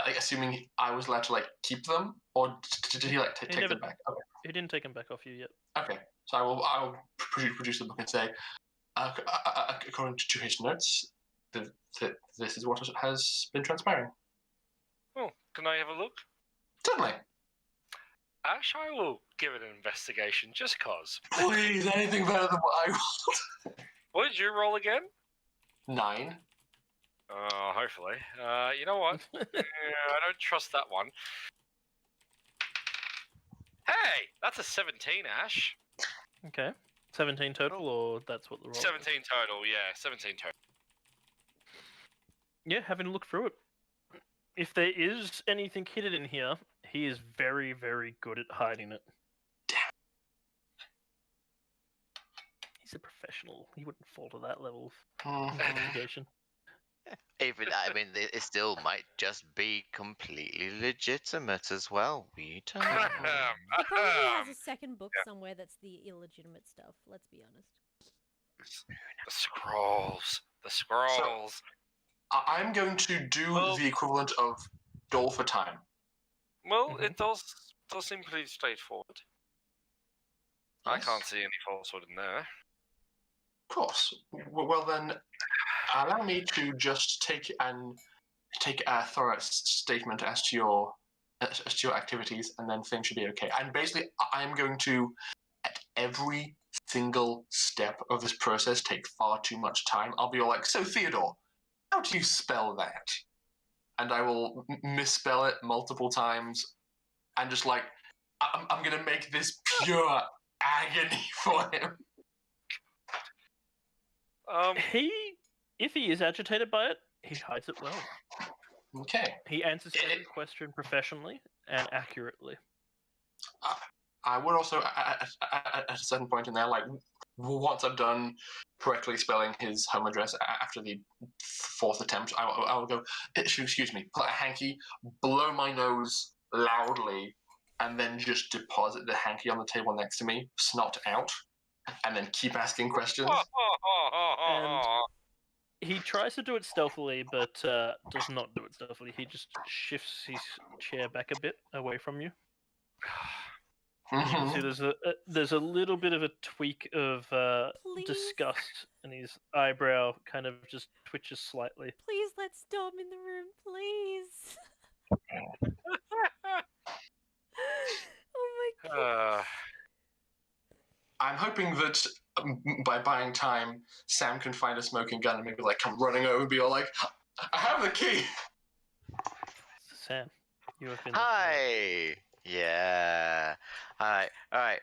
Speaker 4: Like, assuming I was allowed to like keep them, or did he like take them back? Okay.
Speaker 2: He didn't take them back off you yet.
Speaker 4: Okay, so I will produce the book and say, according to his notes, that this is what has been transpiring.
Speaker 5: Oh, can I have a look?
Speaker 4: Certainly.
Speaker 5: Ash, I will give it an investigation just cause.
Speaker 4: Please, anything better than what I want.
Speaker 5: What did you roll again?
Speaker 4: 9.
Speaker 5: Hopefully. You know what? I don't trust that one. Hey, that's a 17, Ash.
Speaker 2: Okay. 17 total, or that's what the roll
Speaker 5: 17 total, yeah, 17 total.
Speaker 2: Yeah, having a look through it. If there is anything hidden in here, he is very, very good at hiding it. He's a professional. He wouldn't fall to that level of investigation.
Speaker 1: Even, I mean, it still might just be completely legitimate as well. We don't know.
Speaker 3: He probably has a second book somewhere that's the illegitimate stuff, let's be honest.
Speaker 5: The scrolls. The scrolls.
Speaker 4: So, I'm going to do the equivalent of dole for time.
Speaker 5: Well, it does seem pretty straightforward. I can't see any falsehood in there.
Speaker 4: Of course. Well then, allow me to just take a thorough statement as to your activities, and then things should be okay. And basically, I'm going to, at every single step of this process, take far too much time. I'll be all like, so Theodore, how do you spell that? And I will misspell it multiple times, and just like, I'm going to make this pure agony for him.
Speaker 2: If he is agitated by it, he hides it well.
Speaker 4: Okay.
Speaker 2: He answers every question professionally and accurately.
Speaker 4: I would also, at a certain point in there, like, once I've done correctly spelling his home address after the 4th attempt, I will go, excuse me, put a hanky, blow my nose loudly, and then just deposit the hanky on the table next to me, snot out, and then keep asking questions.
Speaker 2: And he tries to do it stealthily, but does not do it stealthily. He just shifts his chair back a bit away from you. You can see there's a little bit of a tweak of disgust, and his eyebrow kind of just twitches slightly.
Speaker 3: Please let Storm in the room, please. Oh my god.
Speaker 4: I'm hoping that by buying time, Sam can find a smoking gun and maybe like come running over and be all like, I have the key!
Speaker 2: Sam, you have been...
Speaker 1: Hi! Yeah. Alright.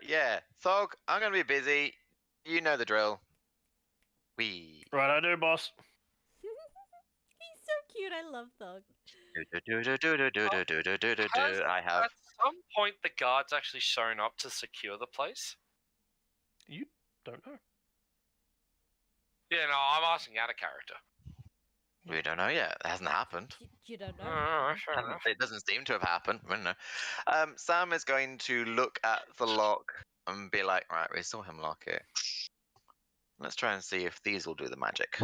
Speaker 1: Yeah. Thog, I'm gonna be busy. You know the drill.
Speaker 2: Right, I do, boss.
Speaker 3: He's so cute, I love Thug.
Speaker 1: I have...
Speaker 5: At some point, the guards actually shown up to secure the place?
Speaker 2: You don't know.
Speaker 5: Yeah, no, I'm asking out of character.
Speaker 1: We don't know yet. It hasn't happened.
Speaker 3: You don't know.
Speaker 5: Fair enough.
Speaker 1: It doesn't seem to have happened. I don't know. Sam is going to look at the lock and be like, right, we saw him lock it. Let's try and see if these will do the magic.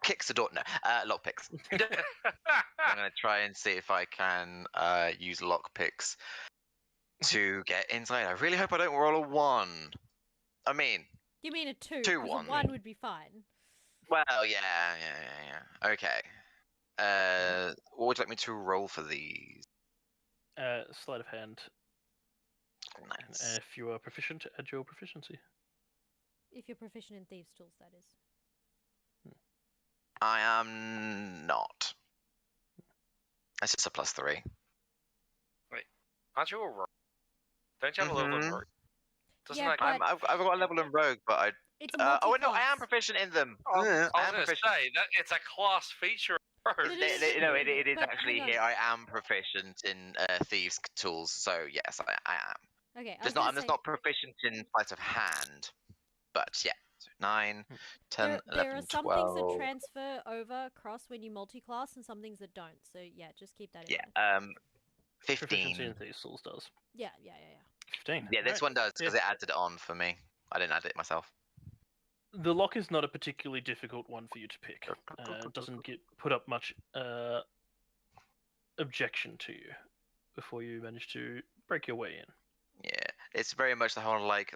Speaker 1: Kicks the door. No, lock picks. I'm going to try and see if I can use lock picks to get inside. I really hope I don't roll a 1. I mean...
Speaker 3: You mean a 2?
Speaker 1: 2,
Speaker 3: 'cause
Speaker 1: 1.
Speaker 3: A 1 would be fine.
Speaker 1: Well, yeah. Okay. What would you like me to roll for these?
Speaker 2: Sleight of hand.
Speaker 1: Nice.
Speaker 2: And if you are proficient, add your proficiency.
Speaker 3: If you're proficient in Thieves' Tools, that is.
Speaker 1: I am not. That's just a +3.
Speaker 5: Wait, aren't you a rogue? Don't you have a level in rogue? Doesn't
Speaker 3: Yeah,
Speaker 5: that
Speaker 3: but-
Speaker 1: I've got a level in rogue, but I...
Speaker 3: It's
Speaker 1: oh, wait, no, I am
Speaker 3: multi-class.
Speaker 1: proficient in them.
Speaker 5: I was
Speaker 1: I am
Speaker 5: going to
Speaker 1: proficient.
Speaker 5: say, that it's a class feature of rogue.
Speaker 3: It is-
Speaker 1: No, it is
Speaker 3: but
Speaker 1: actually
Speaker 3: hang on.
Speaker 1: here. I am proficient in Thieves' Tools, so yes, I am.
Speaker 3: Okay,
Speaker 1: I'm just not proficient in sleight of hand, but yeah. So 9, 10,
Speaker 3: there
Speaker 1: 11,
Speaker 3: are some
Speaker 1: 12.
Speaker 3: things that transfer over across when you multi-class and some things that don't. So yeah, just keep that in
Speaker 1: Yeah.
Speaker 3: mind.
Speaker 2: Proficiency
Speaker 1: 15.
Speaker 2: in Thieves' Tools does.
Speaker 3: Yeah.
Speaker 2: 15.
Speaker 1: Yeah, this
Speaker 2: Right.
Speaker 1: one does because
Speaker 2: Yeah.
Speaker 1: it added it on for me. I didn't add it myself.
Speaker 2: The lock is not a particularly difficult one for you to pick. It doesn't get put up much objection to you before you manage to break your way in.
Speaker 1: Yeah, it's very much the whole like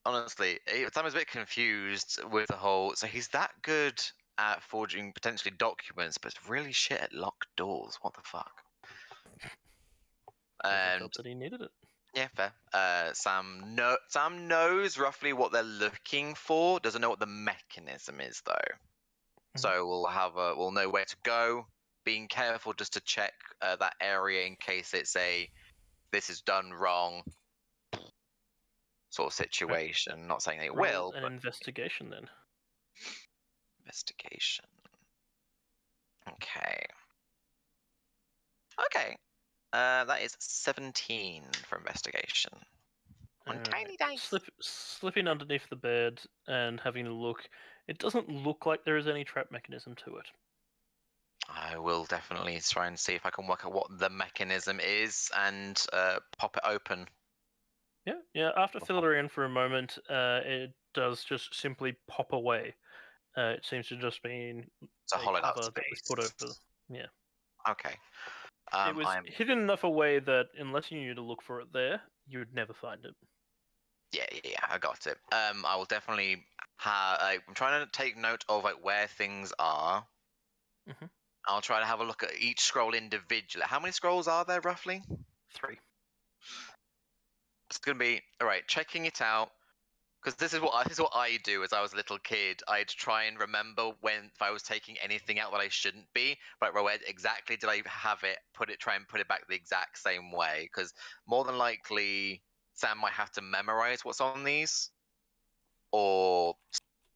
Speaker 1: honestly, I was a bit confused with the whole. So he's that good at forging potentially documents, but really shit at locked doors. What the fuck?
Speaker 2: Because he
Speaker 1: And
Speaker 2: felt that he needed it.
Speaker 1: yeah, fair. Sam knows roughly what they're looking for. Doesn't know what the mechanism is though. So we'll know where to go. Being careful just to check that area in case it's this is done wrong sort of situation. Not saying it
Speaker 2: Roll
Speaker 1: will,
Speaker 2: an
Speaker 1: but
Speaker 2: investigation then.
Speaker 1: investigation. Okay. That is 17 for investigation. On
Speaker 2: Alright.
Speaker 1: tiny dice.
Speaker 2: Slipping underneath the bed and having a look, it doesn't look like there is any trap mechanism to it.
Speaker 1: I will definitely try and see if I can work out what the mechanism is and pop it open.
Speaker 2: Yeah. After filtering for a moment, it does just simply pop away. It seems to just be
Speaker 1: It's a hollowed out
Speaker 2: cover that was put
Speaker 1: space.
Speaker 2: over. Yeah.
Speaker 1: Okay.
Speaker 2: It was hidden enough away that unless you knew to look for it there, you would never find it.
Speaker 1: Yeah, I got it. I will definitely I'm trying to take note of like where things are.
Speaker 2: Mhm.
Speaker 1: I'll try to have a look at each scroll individually. How many scrolls are there roughly?
Speaker 2: 3.
Speaker 1: It's gonna be all right. Checking it out because this is what I do as I was a little kid. I'd try and remember if I was taking anything out that I shouldn't be. But where exactly did I have it? Try and put it back the exact same way because more than likely Sam might have to memorize what's on these, or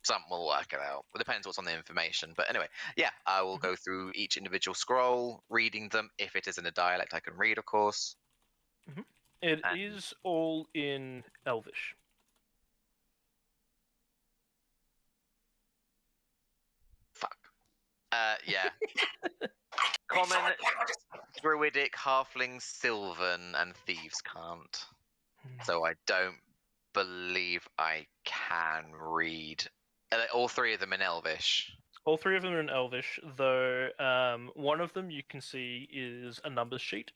Speaker 1: some will work it out. It depends what's on the information. But anyway, yeah, I will go through each individual scroll, reading them. If it is in a dialect I can read, of course.
Speaker 2: It is all in Elvish.
Speaker 1: Fuck. Yeah. Common, Druidic, Halfling, Sylvan, and Thieves can't. So I don't believe I can read. All 3 of them in Elvish.
Speaker 2: All 3 of them are in Elvish, though one of them you can see is a numbers sheet.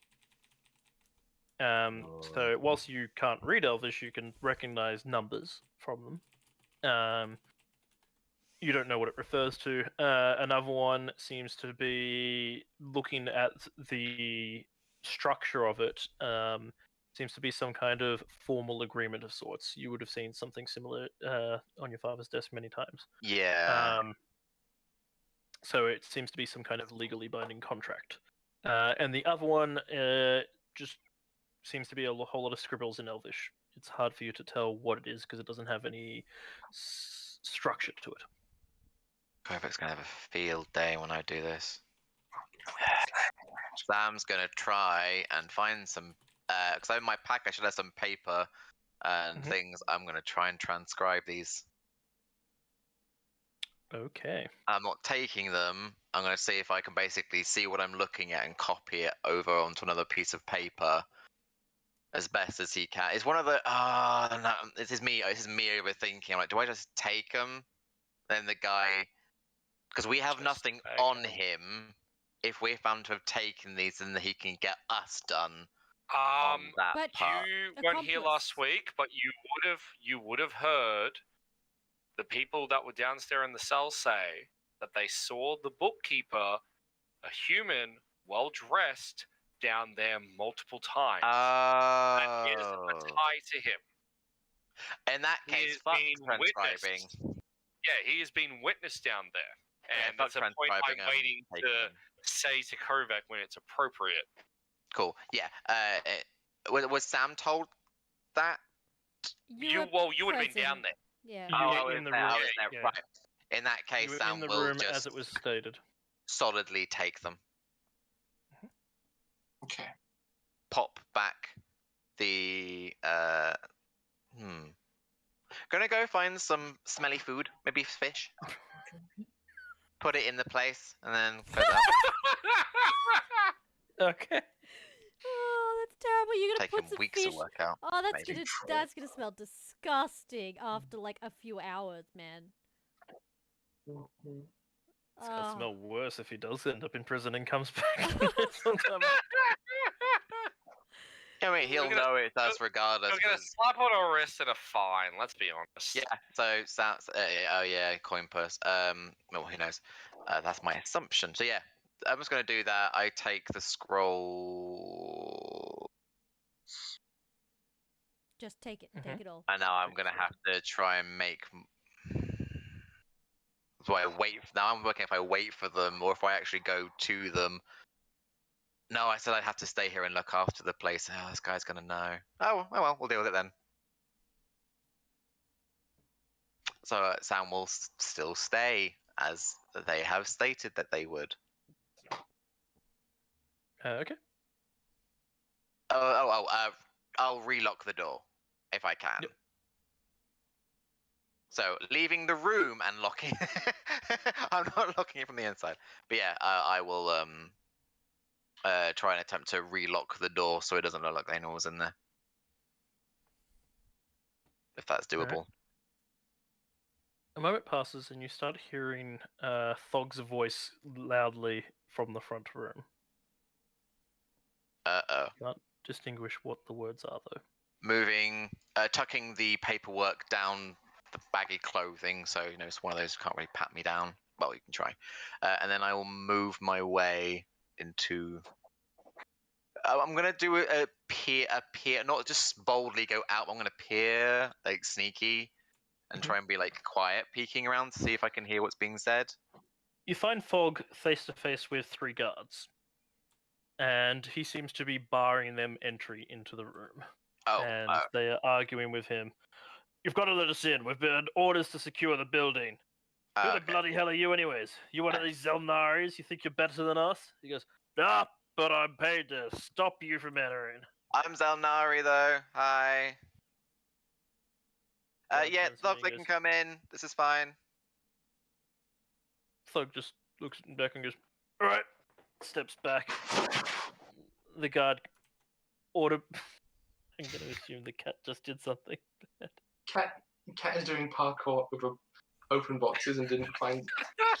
Speaker 2: So whilst you can't read Elvish, you can recognize numbers from them. You don't know what it refers to. Another one seems to be looking at the structure of it. Seems to be some kind of formal agreement of sorts. You would have seen something similar on your father's desk many times.
Speaker 1: Yeah.
Speaker 2: So it seems to be some kind of legally binding contract. And the other one just seems to be a whole lot of scribbles in Elvish. It's hard for you to tell what it is because it doesn't have any structure to it.
Speaker 1: Kovac's gonna have a field day when I do this. Sam's gonna try and find some, because in my pack I should have some paper and things. I'm gonna try and transcribe these.
Speaker 2: Okay.
Speaker 1: I'm not taking them. I'm gonna see if I can basically see what I'm looking at and copy it over onto another piece of paper as best as he can. It's one of the no, this is me overthinking. I'm like, do I just take them? Then the guy, because we have
Speaker 5: Just
Speaker 1: nothing
Speaker 5: take
Speaker 1: on
Speaker 5: 'em.
Speaker 1: him. If we're found to have taken these, then he can get us done on that
Speaker 3: But
Speaker 1: part.
Speaker 5: You weren't here last
Speaker 3: Accomplice.
Speaker 5: week, but you would have heard the people that were downstairs in the cell say that they saw the bookkeeper, a human, well dressed, down there multiple times. And is a
Speaker 1: Oh.
Speaker 5: tie to him.
Speaker 1: In that
Speaker 5: He
Speaker 1: case,
Speaker 5: is
Speaker 1: fuck
Speaker 5: being
Speaker 1: transcribing.
Speaker 5: witnessed. Yeah, he is being witnessed down there.
Speaker 1: Yeah,
Speaker 5: And
Speaker 1: fuck
Speaker 5: that's a point
Speaker 1: transcribing,
Speaker 5: I'm waiting
Speaker 1: taking
Speaker 5: to
Speaker 1: them.
Speaker 5: say to Kovac when it's appropriate.
Speaker 1: Cool. Yeah. Was Sam told that?
Speaker 5: You would have been
Speaker 3: present.
Speaker 5: down there.
Speaker 3: Yeah.
Speaker 2: You
Speaker 1: Oh,
Speaker 2: were
Speaker 1: I was
Speaker 2: in the
Speaker 1: there.
Speaker 2: room.
Speaker 1: I was there.
Speaker 2: Yeah.
Speaker 1: Right. In that case,
Speaker 2: You were
Speaker 1: Sam
Speaker 2: in the
Speaker 1: will
Speaker 2: room
Speaker 1: just
Speaker 2: as it was stated.
Speaker 1: solidly take them.
Speaker 4: Okay.
Speaker 1: Pop back the Gonna go find some smelly food, maybe fish. Put it in the place and then close it up.
Speaker 2: Okay.
Speaker 3: terrible. You're gonna
Speaker 1: Taking
Speaker 3: put some
Speaker 1: weeks
Speaker 3: fish.
Speaker 1: to work out.
Speaker 3: Oh, that's
Speaker 1: Maybe.
Speaker 3: gonna smell disgusting after like a few hours, man.
Speaker 2: It's gonna
Speaker 3: Oh.
Speaker 2: smell worse if he does end up in prison and comes back sometime.
Speaker 1: I mean, he'll know it does regardless.
Speaker 5: We're gonna
Speaker 1: 'cause-
Speaker 5: slap on a wrist and a fine. Let's be honest.
Speaker 1: Yeah. So sounds. Oh yeah, coin purse. Well, who knows? That's my assumption. So yeah, I'm just gonna do that. I take the scroll,
Speaker 3: Just take it. Take it all.
Speaker 1: and now I'm gonna have to try and make. Do I wait? Now I'm working if I wait for them or if I actually go to them. No, I said I'd have to stay here and look after the place. Oh, this guy's gonna know. Oh well, we'll deal with it then. So Sam will still stay, as they have stated that they would.
Speaker 2: Okay.
Speaker 1: I'll relock the door if I can.
Speaker 2: Yep.
Speaker 1: So leaving the room and locking. I'm not locking it from the inside, but yeah, I will try and attempt to relock the door so it doesn't look like anyone was in there. If that's doable.
Speaker 2: Alright. A moment passes and you start hearing Thog's voice loudly from the front room.
Speaker 1: Uh-oh.
Speaker 2: Can't distinguish what the words are though.
Speaker 1: Moving, tucking the paperwork down the baggy clothing, so it's one of those who can't really pat me down. Well, you can try. And then I will move my way into. I'm gonna do a peer, not just boldly go out. I'm gonna peer, like sneaky, and try and be like quiet, peeking around to see if I can hear what's being said.
Speaker 2: You find Thog face to face with 3 guards, and he seems to be barring them entry into the room.
Speaker 1: Oh,
Speaker 2: And they are arguing with him. You've got to let us in. We've been orders to secure the building. Who the
Speaker 1: okay.
Speaker 2: bloody hell are you, anyways? You one of these Xel'naris? You think you're better than us? He goes, nah, but I'm paid to stop you from entering.
Speaker 1: I'm Xel'nari, though. Hi.
Speaker 2: Thog
Speaker 1: Yeah,
Speaker 2: turns to
Speaker 1: Thog,
Speaker 2: me
Speaker 1: they
Speaker 2: and
Speaker 1: can come in. This is fine.
Speaker 2: Thug just looks back and goes, all right, steps back. The guard order. I'm going to assume the cat just did something bad.
Speaker 4: Cat is doing parkour over open boxes and didn't find.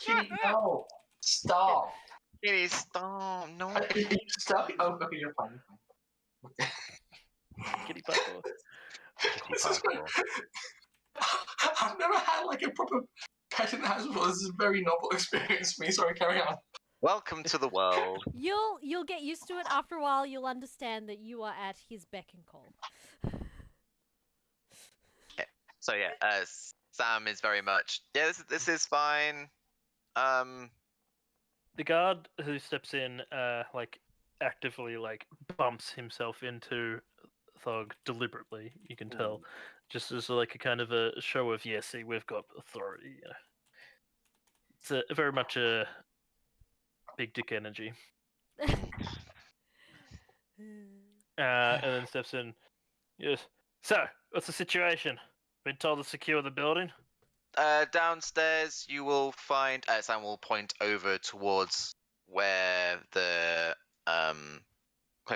Speaker 4: Kitty, no! Stop!
Speaker 1: Kitty, stop! No.
Speaker 4: Stop! Oh, okay, you're fine.
Speaker 2: Kitty parkour.
Speaker 4: This is I've never had like a proper pet in the house before. This is a very novel experience for me. Sorry, carry on.
Speaker 1: Welcome to the world.
Speaker 3: You'll get used to it after a while. You'll understand that you are at his beck and call.
Speaker 1: So yeah, Sam is very much. Yeah, this is fine.
Speaker 2: The guard who steps in, actively bumps himself into Thog deliberately. You can tell, just as like a kind of a show of see, we've got authority. It's very much a big dick energy. And then steps in. Yes. So, what's the situation? Been told to secure the building?
Speaker 1: Downstairs, you will find. Sam will point over towards where the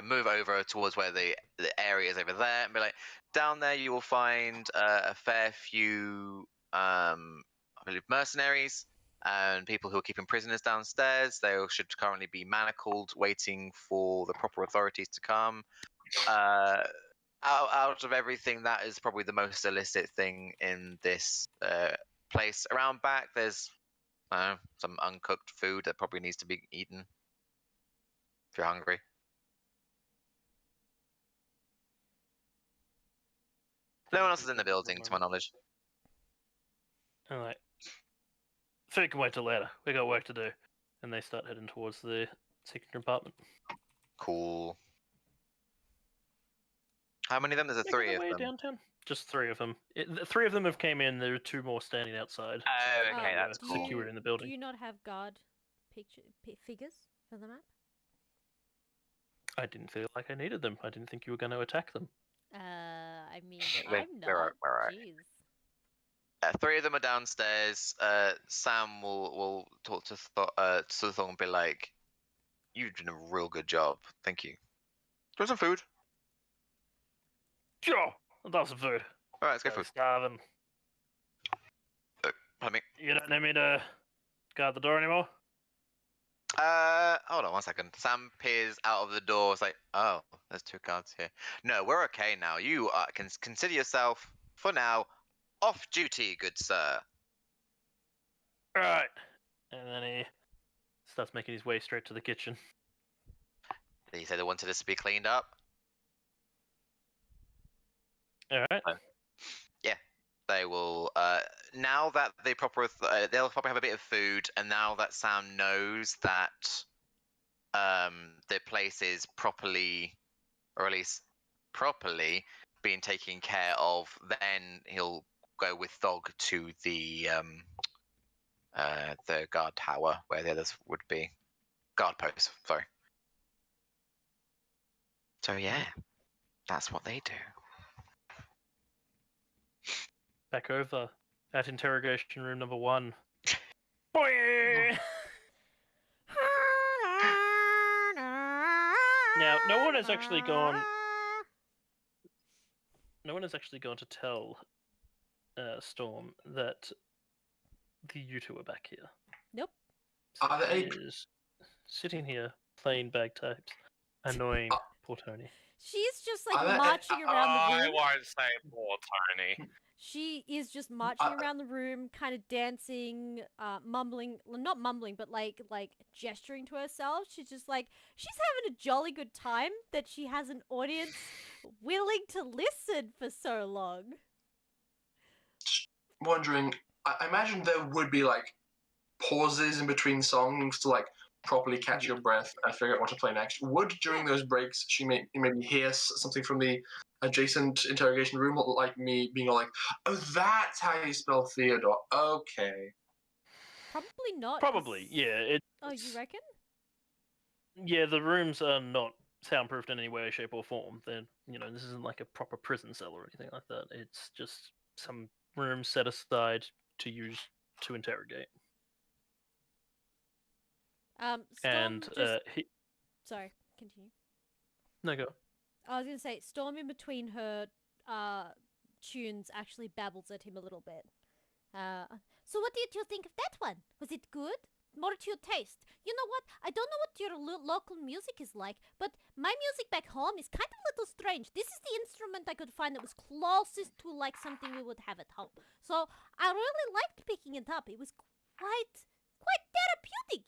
Speaker 1: move over towards where the area is over there, and be like, down there you will find a fair few, I believe, mercenaries and people who are keeping prisoners downstairs. They should currently be manacled, waiting for the proper authorities to come. Out of everything, that is probably the most illicit thing in this place. Around back, there's some uncooked food that probably needs to be eaten if you're hungry. No one else is in the building, to my knowledge.
Speaker 2: Alright. Food can wait till later. We got work to do. And they start heading towards the second compartment.
Speaker 1: Cool. How many of them? There's a 3 of them.
Speaker 2: Downtown? Just 3 of them. 3 of them have came in. There are 2 more standing outside.
Speaker 1: Oh, okay, that's cool.
Speaker 2: Secure in the building.
Speaker 3: Do you not have guard figures for the map?
Speaker 2: I didn't feel like I needed them. I didn't think you were going to attack them.
Speaker 3: I mean,
Speaker 1: We're-
Speaker 3: I'm not.
Speaker 1: we're alright.
Speaker 3: Jeez.
Speaker 1: 3 of them are downstairs. Sam will talk to Thong and be like, "You've done a real good job. Thank you. Do you want some food?"
Speaker 2: Sure, I'll have some food.
Speaker 1: All right, let's go
Speaker 2: I'm
Speaker 1: food.
Speaker 2: starving.
Speaker 1: Pardon me.
Speaker 2: You don't need me to guard the door anymore?
Speaker 1: Hold on one second. Sam peers out of the door. It's like, oh, there's 2 guards here. No, we're okay now. You can consider yourself, for now, off duty, good sir.
Speaker 2: Right. And then he starts making his way straight to the kitchen.
Speaker 1: Did he say they wanted this to be cleaned up?
Speaker 2: All right.
Speaker 1: They will. Now that they'll probably have a bit of food, and now that Sam knows that the place is properly, or at least properly, being taken care of, then he'll go with Thog to the guard tower where the others would be. Guard post, sorry. So yeah, that's what they do.
Speaker 2: Back over at interrogation room number 1. Boing! Now, no one has actually gone. No one has actually gone to tell Storm that you 2 are back here.
Speaker 3: Nope.
Speaker 2: So
Speaker 4: Are there
Speaker 2: he
Speaker 4: any-
Speaker 2: is sitting here playing bagpipes, annoying poor Tony.
Speaker 3: She's just
Speaker 4: Are
Speaker 3: like
Speaker 4: there-
Speaker 3: marching around the
Speaker 5: I
Speaker 3: room.
Speaker 5: won't say poor Tony.
Speaker 3: She is just marching around the room, kind of dancing, mumbling, well, not mumbling, but like gesturing to herself. She's just like, she's having a jolly good time that she has an audience willing to listen for so long.
Speaker 4: Wondering, I imagine there would be like pauses in between songs to like properly catch your breath and figure out what to play next. Would during those breaks she maybe hear something from the adjacent interrogation room, like me being all like, "Oh, that's how you spell Theodore." Okay.
Speaker 3: Probably not.
Speaker 2: Probably, yeah.
Speaker 3: Oh, you reckon?
Speaker 2: Yeah, the rooms are not soundproofed in any way, shape, or form. They're, this isn't like a proper prison cell or anything like that. It's just some room set aside to use to interrogate.
Speaker 3: Storm
Speaker 2: And
Speaker 3: just... Sorry, continue.
Speaker 2: No, go.
Speaker 3: I was gonna say, Storm in between her tunes actually babbles at him a little bit. So what did you think of that one? Was it good? More to your taste? You know what? I don't know what your local music is like, but my music back home is kind of a little strange. This is the instrument I could find that was closest to like something we would have at home. So I really liked picking it up. It was quite therapeutic,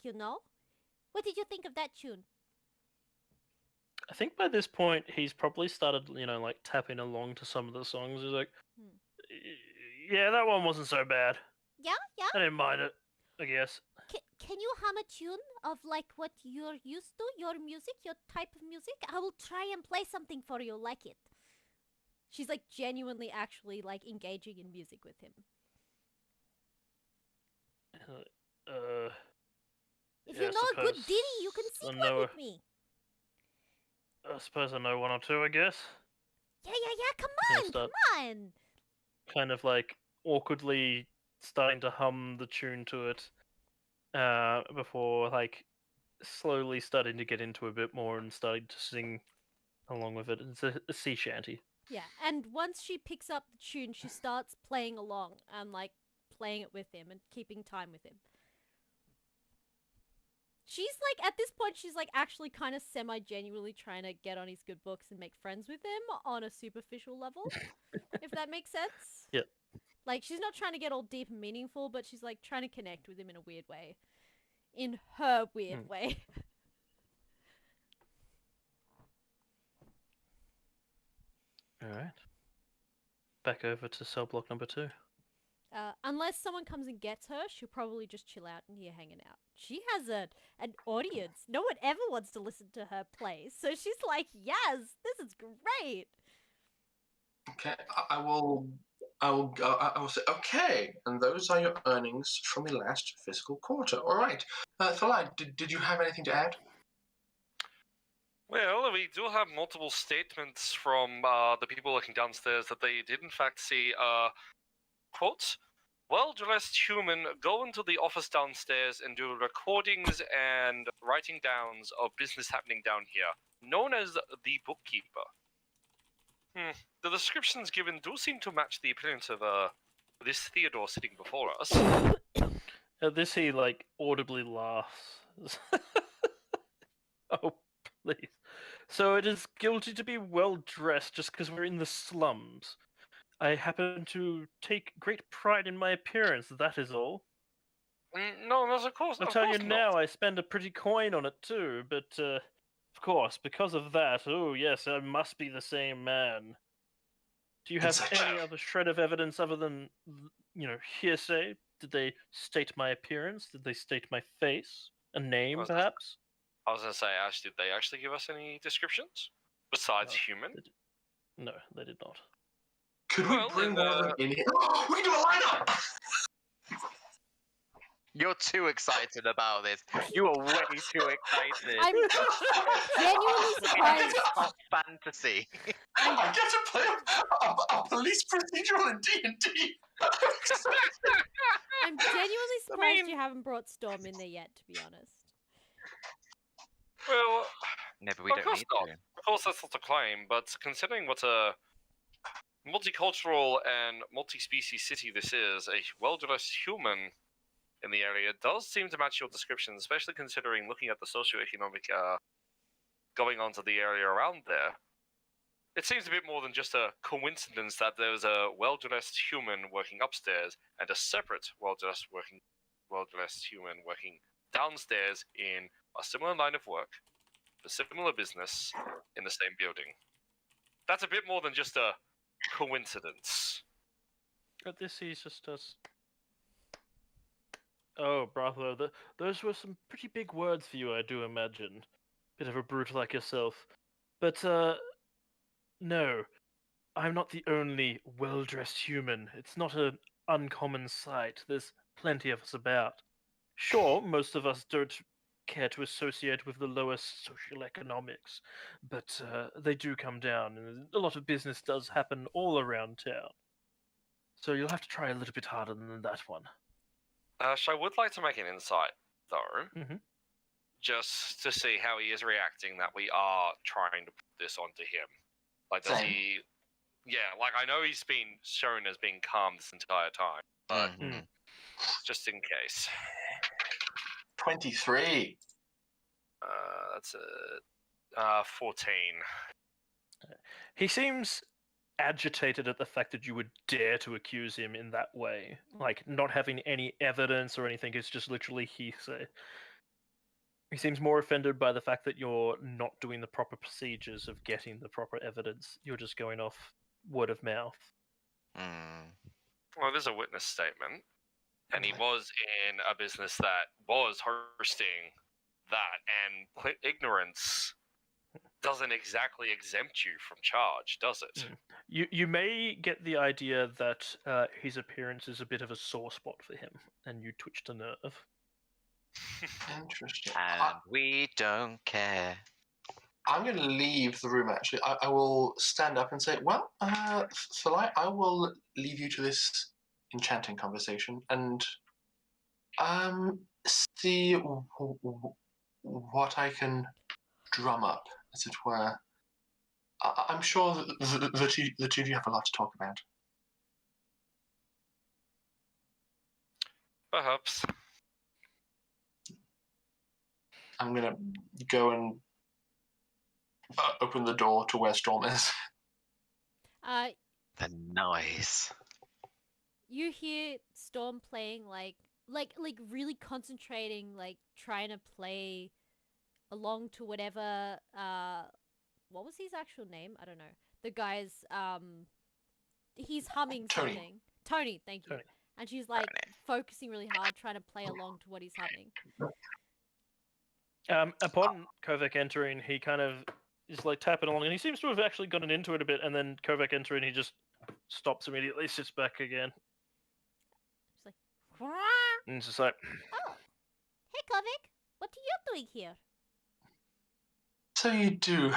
Speaker 3: What did you think of that tune?
Speaker 2: I think by this point he's probably started, like tapping along to some of the songs. He's like, yeah, that one wasn't so bad.
Speaker 3: Yeah?
Speaker 2: I didn't mind it, I guess.
Speaker 3: Can you hum a tune of like what you're used to, your music, your type of music? I will try and play something for you like it. She's like genuinely actually like engaging in music with him. If you know a good ditty, you can sing one with me.
Speaker 2: I suppose I know one or two, I guess.
Speaker 3: Yeah, come on!
Speaker 2: Kind of like awkwardly starting to hum the tune to it before like slowly starting to get into a bit more and starting to sing along with it. It's a sea shanty.
Speaker 3: Yeah, and once she picks up the tune, she starts playing along and like playing it with him and keeping time with him. She's like, at this point, she's like actually kind of semi-genuinely trying to get on his good books and make friends with him on a superficial level, if that makes sense.
Speaker 2: Yep.
Speaker 3: Like, she's not trying to get all deep and meaningful, but she's like trying to connect with him in a weird way. In her weird way.
Speaker 2: Alright. Back over to cell block number 2.
Speaker 3: Unless someone comes and gets her, she'll probably just chill out in here hanging out. She has an audience. No one ever wants to listen to her play. So she's like, yes, this is great.
Speaker 4: Okay, I will say, okay, and those are your earnings from the last fiscal quarter. All right. Thalai, did you have anything to add?
Speaker 5: Well, we do have multiple statements from the people looking downstairs that they did in fact see, quote, well-dressed human go into the office downstairs and do recordings and writing downs of business happening down here, known as the bookkeeper. The descriptions given do seem to match the appearance of this Theodore sitting before us.
Speaker 2: At this, he audibly laughs. Oh, please. So it is guilty to be well dressed just because we're in the slums. I happen to take great pride in my appearance, that is all.
Speaker 5: No, of course.
Speaker 2: I'll
Speaker 5: of
Speaker 2: tell you
Speaker 5: course
Speaker 2: now,
Speaker 5: not.
Speaker 2: I spend a pretty coin on it too, but of course, because of that, oh yes, I must be the same man. Do you have any other shred of evidence other than, hearsay? Did they state my appearance? Did they state my face? A name, perhaps?
Speaker 5: I was going to say, Ash, did they actually give us any descriptions? Besides human?
Speaker 2: No, they did not.
Speaker 4: Could we bring one of them in here? We can do a lineup!
Speaker 1: You're too excited about this. You are way too excited.
Speaker 3: I'm genuinely surprised.
Speaker 1: Top fantasy.
Speaker 4: I get to play a police procedural in D&D.
Speaker 3: I'm genuinely surprised you haven't brought Storm in there yet, to be honest.
Speaker 5: Well,
Speaker 1: no, but we don't need to.
Speaker 5: Of course, that's not the claim, but considering what a multicultural and multi-species city this is, a well-dressed human in the area does seem to match your description, especially considering looking at the socioeconomic going on to the area around there. It seems a bit more than just a coincidence that there's a well-dressed human working upstairs and a separate well-dressed human working downstairs in a similar line of work, a similar business, in the same building. That's a bit more than just a coincidence.
Speaker 2: But this is just us. Oh, bravo, those were some pretty big words for you, I do imagine. Bit of a brute like yourself. But, no. I'm not the only well-dressed human. It's not an uncommon sight. There's plenty of us about. Sure, most of us don't care to associate with the lowest social economics, but they do come down, and a lot of business does happen all around town. So you'll have to try a little bit harder than that one.
Speaker 5: Ash, I would like to make an insight, though,
Speaker 2: just
Speaker 5: to see how he is reacting that we are trying to put this onto him. Does he... Yeah, I know he's been shown as being calm this entire time, but just in case.
Speaker 4: 23.
Speaker 5: That's a 14.
Speaker 2: He seems agitated at the fact that you would dare to accuse him in that way. Not having any evidence or anything, it's just literally hearsay. He seems more offended by the fact that you're not doing the proper procedures of getting the proper evidence. You're just going off word of mouth.
Speaker 5: Well, there's a witness statement, and he was in a business that was hosting that, and ignorance doesn't exactly exempt you from charge, does it?
Speaker 2: You may get the idea that his appearance is a bit of a sore spot for him, and you twitched a nerve.
Speaker 4: Interesting.
Speaker 1: And we don't care.
Speaker 4: I'm going to leave the room, actually. I will stand up and say, well, Thalai, I will leave you to this enchanting conversation and see what I can drum up, as it were. I'm sure that the two of you have a lot to talk about.
Speaker 5: Perhaps.
Speaker 4: I'm going to go and open the door to where Storm is.
Speaker 1: The noise.
Speaker 3: You hear Storm playing like really concentrating, trying to play along to whatever. What was his actual name? I don't know. The guy's he's humming
Speaker 4: Tony.
Speaker 3: something. Tony, thank you.
Speaker 2: Tony.
Speaker 3: And she's focusing really hard, trying to play along to what he's humming.
Speaker 2: Upon Kovac entering, he kind of is tapping along, and he seems to have actually gotten into it a bit, and then Kovac entering, he just stops immediately, sits back again.
Speaker 3: She's like,
Speaker 2: And it's just like...
Speaker 3: Oh, hey Kovac, what are you doing here?
Speaker 4: So you do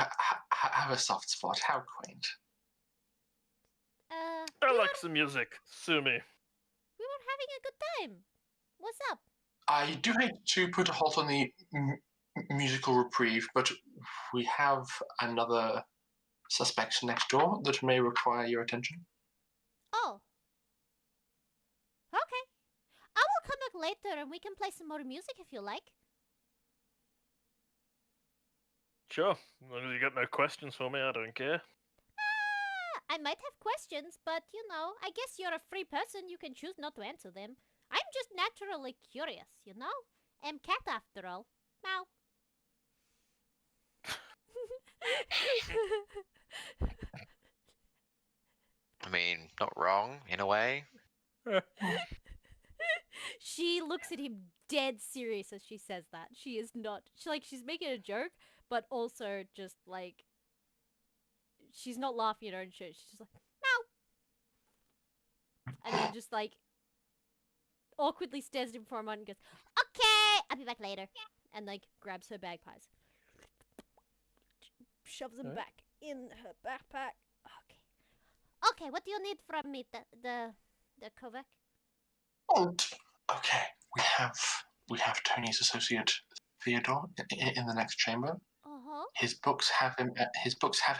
Speaker 4: have a soft spot. How quaint.
Speaker 2: I like some music. Sue me.
Speaker 3: We were having a good time. What's up?
Speaker 4: I do hate to put a halt on the musical reprieve, but we have another suspect next door that may require your attention.
Speaker 3: Oh. Okay. I will come back later and we can play some more music if you like.
Speaker 2: Sure. As long as you got no questions for me, I don't care.
Speaker 3: I might have questions, but I guess you're a free person. You can choose not to answer them. I'm just naturally curious, I'm cat after all. Meow.
Speaker 1: I mean, not wrong in a way.
Speaker 3: She looks at him dead serious as she says that. She is not. She's making a joke, but also just like she's not laughing at her own shit. She's just like meow, and then just like awkwardly stares at him for a moment and goes, "Okay, I'll be back later," and like grabs her bagpipes, shoves them back in her backpack. Okay, what do you need from me, the Kovac?
Speaker 4: Oh, okay. We have Tony's associate Theodore in the next chamber.
Speaker 3: Uh-huh.
Speaker 4: His books have him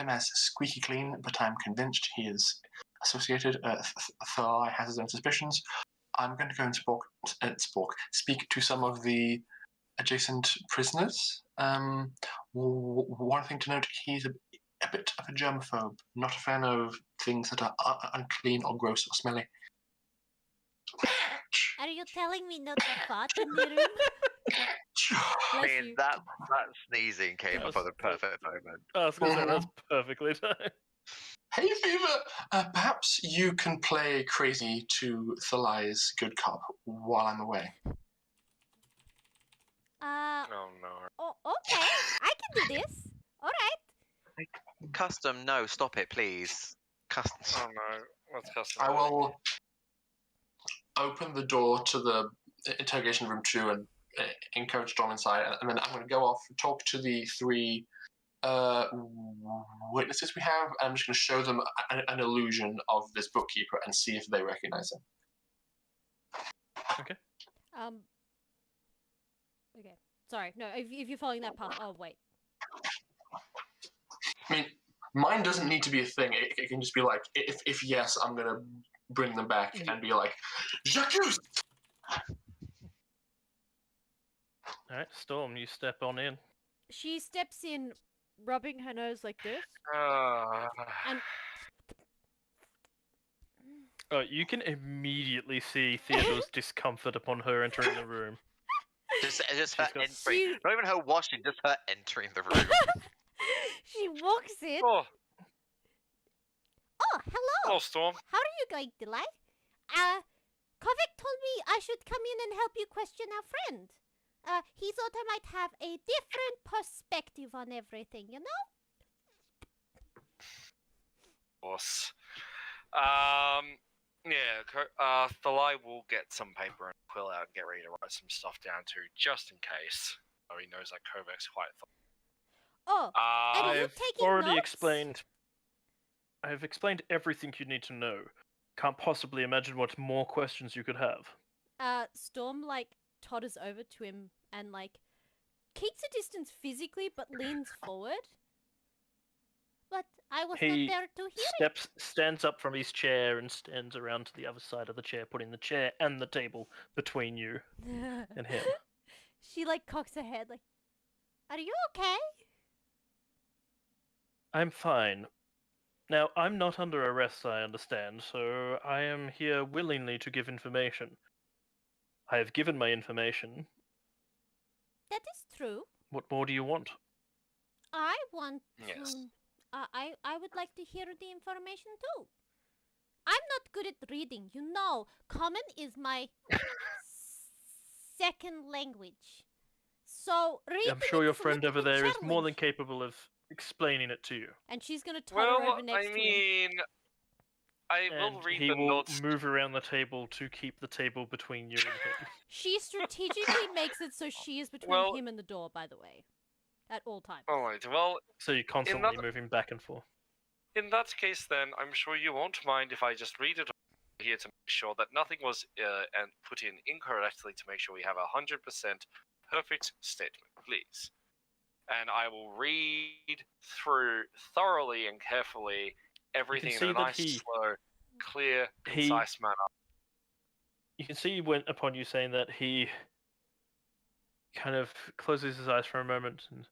Speaker 4: as squeaky clean, but I'm convinced he is associated. Thalai has his own suspicions. I'm going to go and speak to some of the adjacent prisoners. One thing to note: he's a bit of a germaphobe, not a fan of things that are unclean or gross or smelly.
Speaker 3: Are you telling me not to fart in the room?
Speaker 1: I
Speaker 3: Bless
Speaker 1: mean,
Speaker 3: you.
Speaker 1: that sneezing came
Speaker 2: That
Speaker 1: up at
Speaker 2: was-
Speaker 1: the perfect moment.
Speaker 2: I was going to say, that's perfectly timed.
Speaker 4: Hey, Fever, perhaps you can play crazy to Thalai's good cop while I'm away.
Speaker 5: Oh no.
Speaker 3: Oh, okay. I can do this. All right.
Speaker 1: Custom, no, stop it, please. Custom.
Speaker 5: Oh no. What's custom?
Speaker 4: I will open the door to the interrogation room 2 and encourage Dom inside, and then I'm going to go off and talk to the 3 witnesses we have, and I'm just going to show them an illusion of this bookkeeper and see if they recognize him.
Speaker 2: Okay.
Speaker 3: Okay. Sorry. No, if you're following that path. Oh, wait.
Speaker 4: I mean, mine doesn't need to be a thing. It can just be like, if yes, I'm going to bring them back and be like, J'accuse!
Speaker 2: Alright, Storm, you step on in.
Speaker 3: She steps in, rubbing her nose like this. And
Speaker 2: Oh, you can immediately see Theodore's discomfort upon her entering the room.
Speaker 1: Just her
Speaker 2: She's got-
Speaker 1: entering. Not even her washing, just her entering the room.
Speaker 3: she walks in.
Speaker 5: Oh,
Speaker 3: Oh, hello.
Speaker 5: hello, Storm.
Speaker 3: How are you going, Delay? Kovac told me I should come in and help you question our friend. He thought I might have a different perspective on everything, you know?
Speaker 5: Of course. Yeah, Thalai will get some paper and quill out and get ready to write some stuff down too, just in case. Oh, he knows that Kovac's quite.
Speaker 3: Oh, are you
Speaker 2: I've
Speaker 3: taking
Speaker 2: already
Speaker 3: notes?
Speaker 2: explained. I've explained everything you need to know. Can't possibly imagine what more questions you could have.
Speaker 3: Storm, like, totters over to him and, like, keeps a distance physically but leans forward. But I was
Speaker 2: He
Speaker 3: not there to hear
Speaker 2: stands up from his chair and stands around to the other side of the chair, putting the chair and the table between you
Speaker 3: it.
Speaker 2: and him.
Speaker 3: She, like, cocks her head, like, are you okay?
Speaker 2: I'm fine. Now, I'm not under arrest, I understand, so I am here willingly to give information. I have given my information.
Speaker 3: That is true.
Speaker 2: What more do you want?
Speaker 3: I want to...
Speaker 5: Yes.
Speaker 3: I would like to hear the information too. I'm not good at reading, you know. Common is my second language. So reading
Speaker 2: I'm sure your
Speaker 3: it's a
Speaker 2: friend
Speaker 3: little
Speaker 2: over
Speaker 3: bit
Speaker 2: there is more than
Speaker 3: challenge.
Speaker 2: capable of explaining it to you.
Speaker 3: And she's gonna totter
Speaker 5: Well,
Speaker 3: over next
Speaker 5: I
Speaker 3: to him.
Speaker 5: mean, I
Speaker 2: And
Speaker 5: will read
Speaker 2: he
Speaker 5: the
Speaker 2: will
Speaker 5: notes.
Speaker 2: move around the table to keep the table between you and him.
Speaker 3: She strategically makes it so she is between
Speaker 5: Well-
Speaker 3: him and the door, by the way. At all times.
Speaker 5: Alright, well,
Speaker 2: So you're constantly
Speaker 5: that-
Speaker 2: moving back and forth.
Speaker 5: in that case, then I'm sure you won't mind if I just read it here to make sure that nothing was and put in incorrectly to make sure we have 100% perfect statement, please. and I will read through thoroughly and carefully everything in
Speaker 2: see
Speaker 5: a
Speaker 2: that
Speaker 5: nice, slow, clear, concise manner.
Speaker 2: You can see upon you saying that, he kind of closes his eyes for a moment and...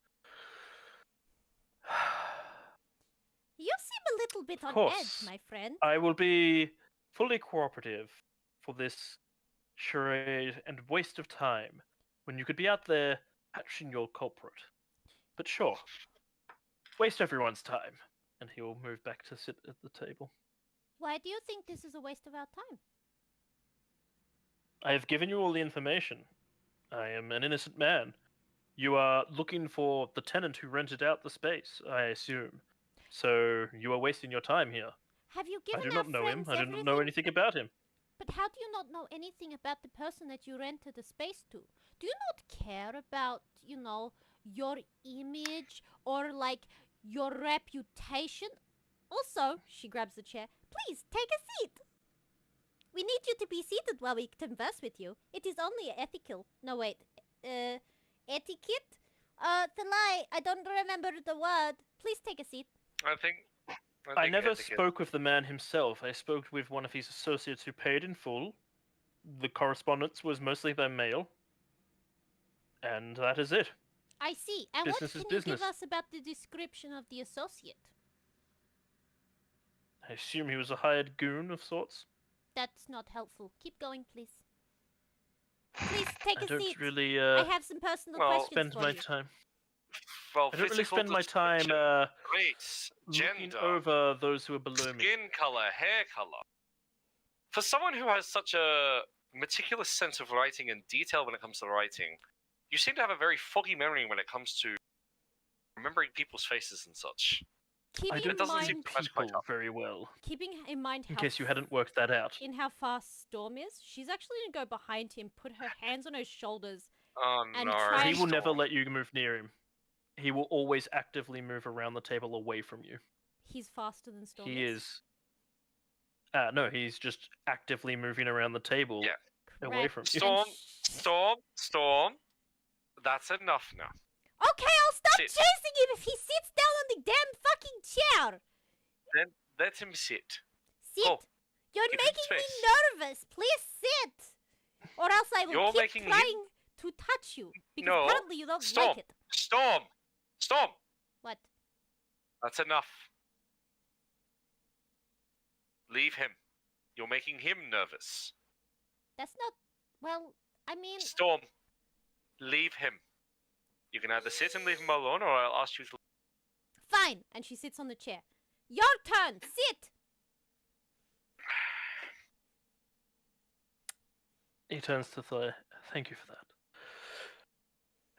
Speaker 3: You seem a little bit on
Speaker 2: course.
Speaker 3: edge, my friend.
Speaker 2: I will be fully cooperative for this charade and waste of time when you could be out there catching your culprit. But sure, waste everyone's time. And he will move back to sit at the table.
Speaker 3: Why do you think this is a waste of our time?
Speaker 2: I have given you all the information. I am an innocent man. You are looking for the tenant who rented out the space, I assume. So you are wasting your time here.
Speaker 3: Have you given
Speaker 2: I do
Speaker 3: our
Speaker 2: not know him.
Speaker 3: friends
Speaker 2: I do not know
Speaker 3: everything?
Speaker 2: anything about him.
Speaker 3: But how do you not know anything about the person that you rented the space to? Do you not care about, your image or, like, your reputation? Also, she grabs the chair. Please, take a seat. We need you to be seated while we converse with you. It is only ethical. No, wait. Etiquette? Thalai, I don't remember the word. Please take a seat.
Speaker 2: I never spoke with the man himself. I spoke with one of his associates who paid in full. The correspondence was mostly by mail. And that is it.
Speaker 3: I see. And
Speaker 2: Business
Speaker 3: what
Speaker 2: is
Speaker 3: can you
Speaker 2: business.
Speaker 3: give us about the description of the associate?
Speaker 2: I assume he was a hired goon of sorts.
Speaker 3: That's not helpful. Keep going, please. Please take
Speaker 2: I
Speaker 3: a
Speaker 2: don't
Speaker 3: seat.
Speaker 2: really
Speaker 3: I have some personal questions
Speaker 2: spend
Speaker 3: for
Speaker 2: my
Speaker 3: you.
Speaker 2: time.
Speaker 5: Well,
Speaker 2: I don't really
Speaker 5: physical
Speaker 2: spend my time
Speaker 5: description, race,
Speaker 2: looking
Speaker 5: gender,
Speaker 2: over those who are below me.
Speaker 5: skin color, hair color. For someone who has such a meticulous sense of writing and detail when it comes to writing, you seem to have a very foggy memory when it comes to remembering people's faces and such.
Speaker 2: I don't see people very well.
Speaker 3: Keeping in mind
Speaker 2: In
Speaker 3: how
Speaker 2: case you hadn't worked that out.
Speaker 3: in how fast Storm is, she's actually gonna go behind him, put her hands on his shoulders.
Speaker 5: Oh
Speaker 3: And
Speaker 5: no!
Speaker 3: try-
Speaker 2: He will never
Speaker 5: Storm.
Speaker 2: let you move near him. He will always actively move around the table away from you.
Speaker 3: He's faster than Storm
Speaker 2: He is. No, he's just actively moving around the table away from you.
Speaker 5: Storm. That's enough now.
Speaker 3: Okay, I'll stop
Speaker 5: Sit.
Speaker 3: chasing him if he sits down on the damn fucking chair.
Speaker 5: Then let him sit.
Speaker 3: Sit.
Speaker 5: Oh,
Speaker 3: You're
Speaker 5: give him
Speaker 3: making me
Speaker 5: space.
Speaker 3: nervous. Please sit. Or else I will
Speaker 5: You're
Speaker 3: keep
Speaker 5: making him-
Speaker 3: trying to touch you. Because
Speaker 5: No,
Speaker 3: apparently you don't
Speaker 5: Storm.
Speaker 3: like it.
Speaker 5: Storm.
Speaker 3: What?
Speaker 5: That's enough. Leave him. You're making him nervous.
Speaker 3: That's not... Well, I mean...
Speaker 5: Storm. Leave him. You can either sit and leave him alone, or I'll ask you to.
Speaker 3: Fine. And she sits on the chair. Your turn. Sit.
Speaker 2: He turns to Thor. Thank you for that.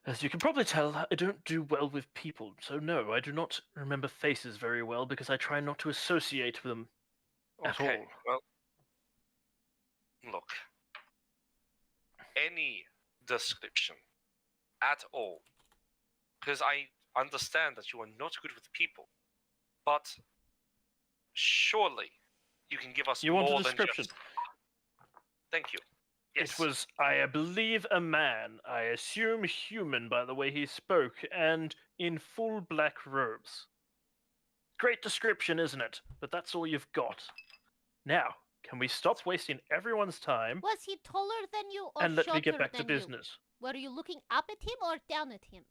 Speaker 2: As you can probably tell, I don't do well with people, so no, I do not remember faces very well because I try not to associate with them at all.
Speaker 5: Well, look. Any description at all, because I understand that you are not good with people, but surely you can give us
Speaker 2: You
Speaker 5: more
Speaker 2: want a
Speaker 5: than
Speaker 2: description?
Speaker 5: just... Thank you. Yes.
Speaker 2: It was, I believe, a man. I assume human by the way he spoke, and in full black robes. Great description, isn't it? But that's all you've got. Now, can we stop wasting everyone's time
Speaker 3: Was he taller than you or
Speaker 2: and let me get
Speaker 3: shorter
Speaker 2: back to
Speaker 3: than you?
Speaker 2: business?
Speaker 3: Were you looking up at him or down at him?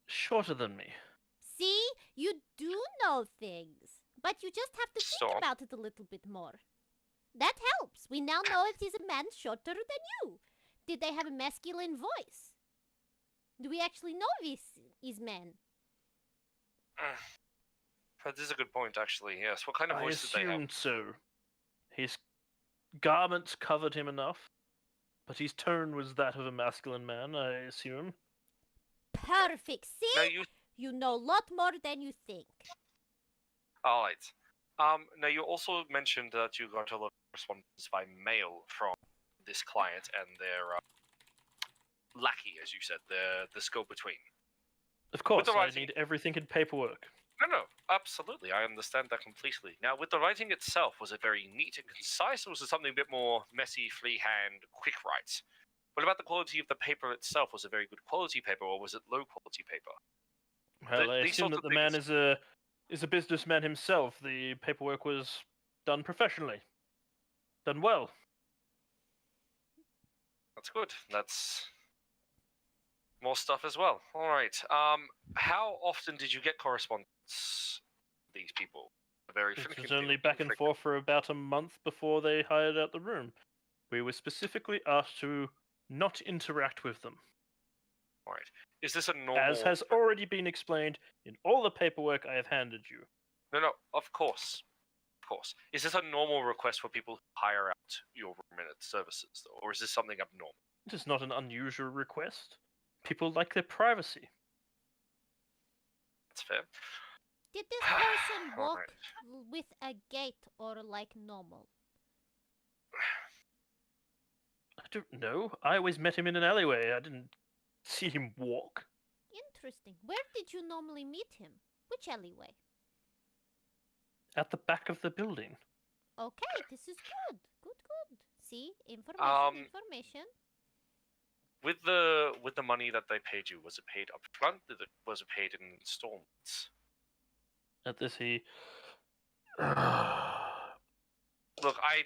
Speaker 2: Shorter than me.
Speaker 3: See? You do know things. But you just have to think
Speaker 5: So?
Speaker 3: about it a little bit more. That helps. We now know if he's a man shorter than you. Did they have a masculine voice? Do we actually know if he's man?
Speaker 5: That is a good point, actually. Yes. What kind of
Speaker 2: I
Speaker 5: voice did they have?
Speaker 2: assumed so. His garments covered him enough, but his tone was that of a masculine man, I assume.
Speaker 3: Perfect. See?
Speaker 5: No, you.
Speaker 3: You know a lot more than you think.
Speaker 5: All right. Now you also mentioned that you got a lot of responses by mail from this client and their lackey, as you said, the go-between.
Speaker 2: Of course,
Speaker 5: the
Speaker 2: I
Speaker 5: writing-
Speaker 2: need everything in paperwork.
Speaker 5: No, absolutely. I understand that completely. Now, with the writing itself, was it very neat and concise, or was it something a bit more messy, freehand, quick write? What about the quality of the paper itself? Was it very good quality paper, or was it low quality paper?
Speaker 2: Well, I
Speaker 5: these
Speaker 2: assume
Speaker 5: sorts
Speaker 2: that
Speaker 5: of
Speaker 2: the man
Speaker 5: things-
Speaker 2: is a businessman himself. The paperwork was done professionally, done well.
Speaker 5: That's good. That's more stuff as well. All right. How often did you get correspondence with these people? Very
Speaker 2: It
Speaker 5: finicky.
Speaker 2: was only back and forth for about a month before they hired out the room. We were specifically asked to not interact with them,
Speaker 5: All right. Is this a normal?
Speaker 2: as has already been explained in all the paperwork I have handed you.
Speaker 5: No. Of course. Of course. Is this a normal request for people who hire out your room and its services, though, or is this something abnormal?
Speaker 2: It is not an unusual request. People like their privacy.
Speaker 5: That's fair.
Speaker 3: Did this person walk
Speaker 5: Alright.
Speaker 3: with a gait or like normal?
Speaker 2: I don't know. I always met him in an alleyway. I didn't see him walk.
Speaker 3: Interesting. Where did you normally meet him? Which alleyway?
Speaker 2: At the back of the building.
Speaker 3: Okay, this is good. Good. See? Information.
Speaker 5: With the money that they paid you, was it paid up front? Was it paid in installments?
Speaker 2: At this, he.
Speaker 5: Look, I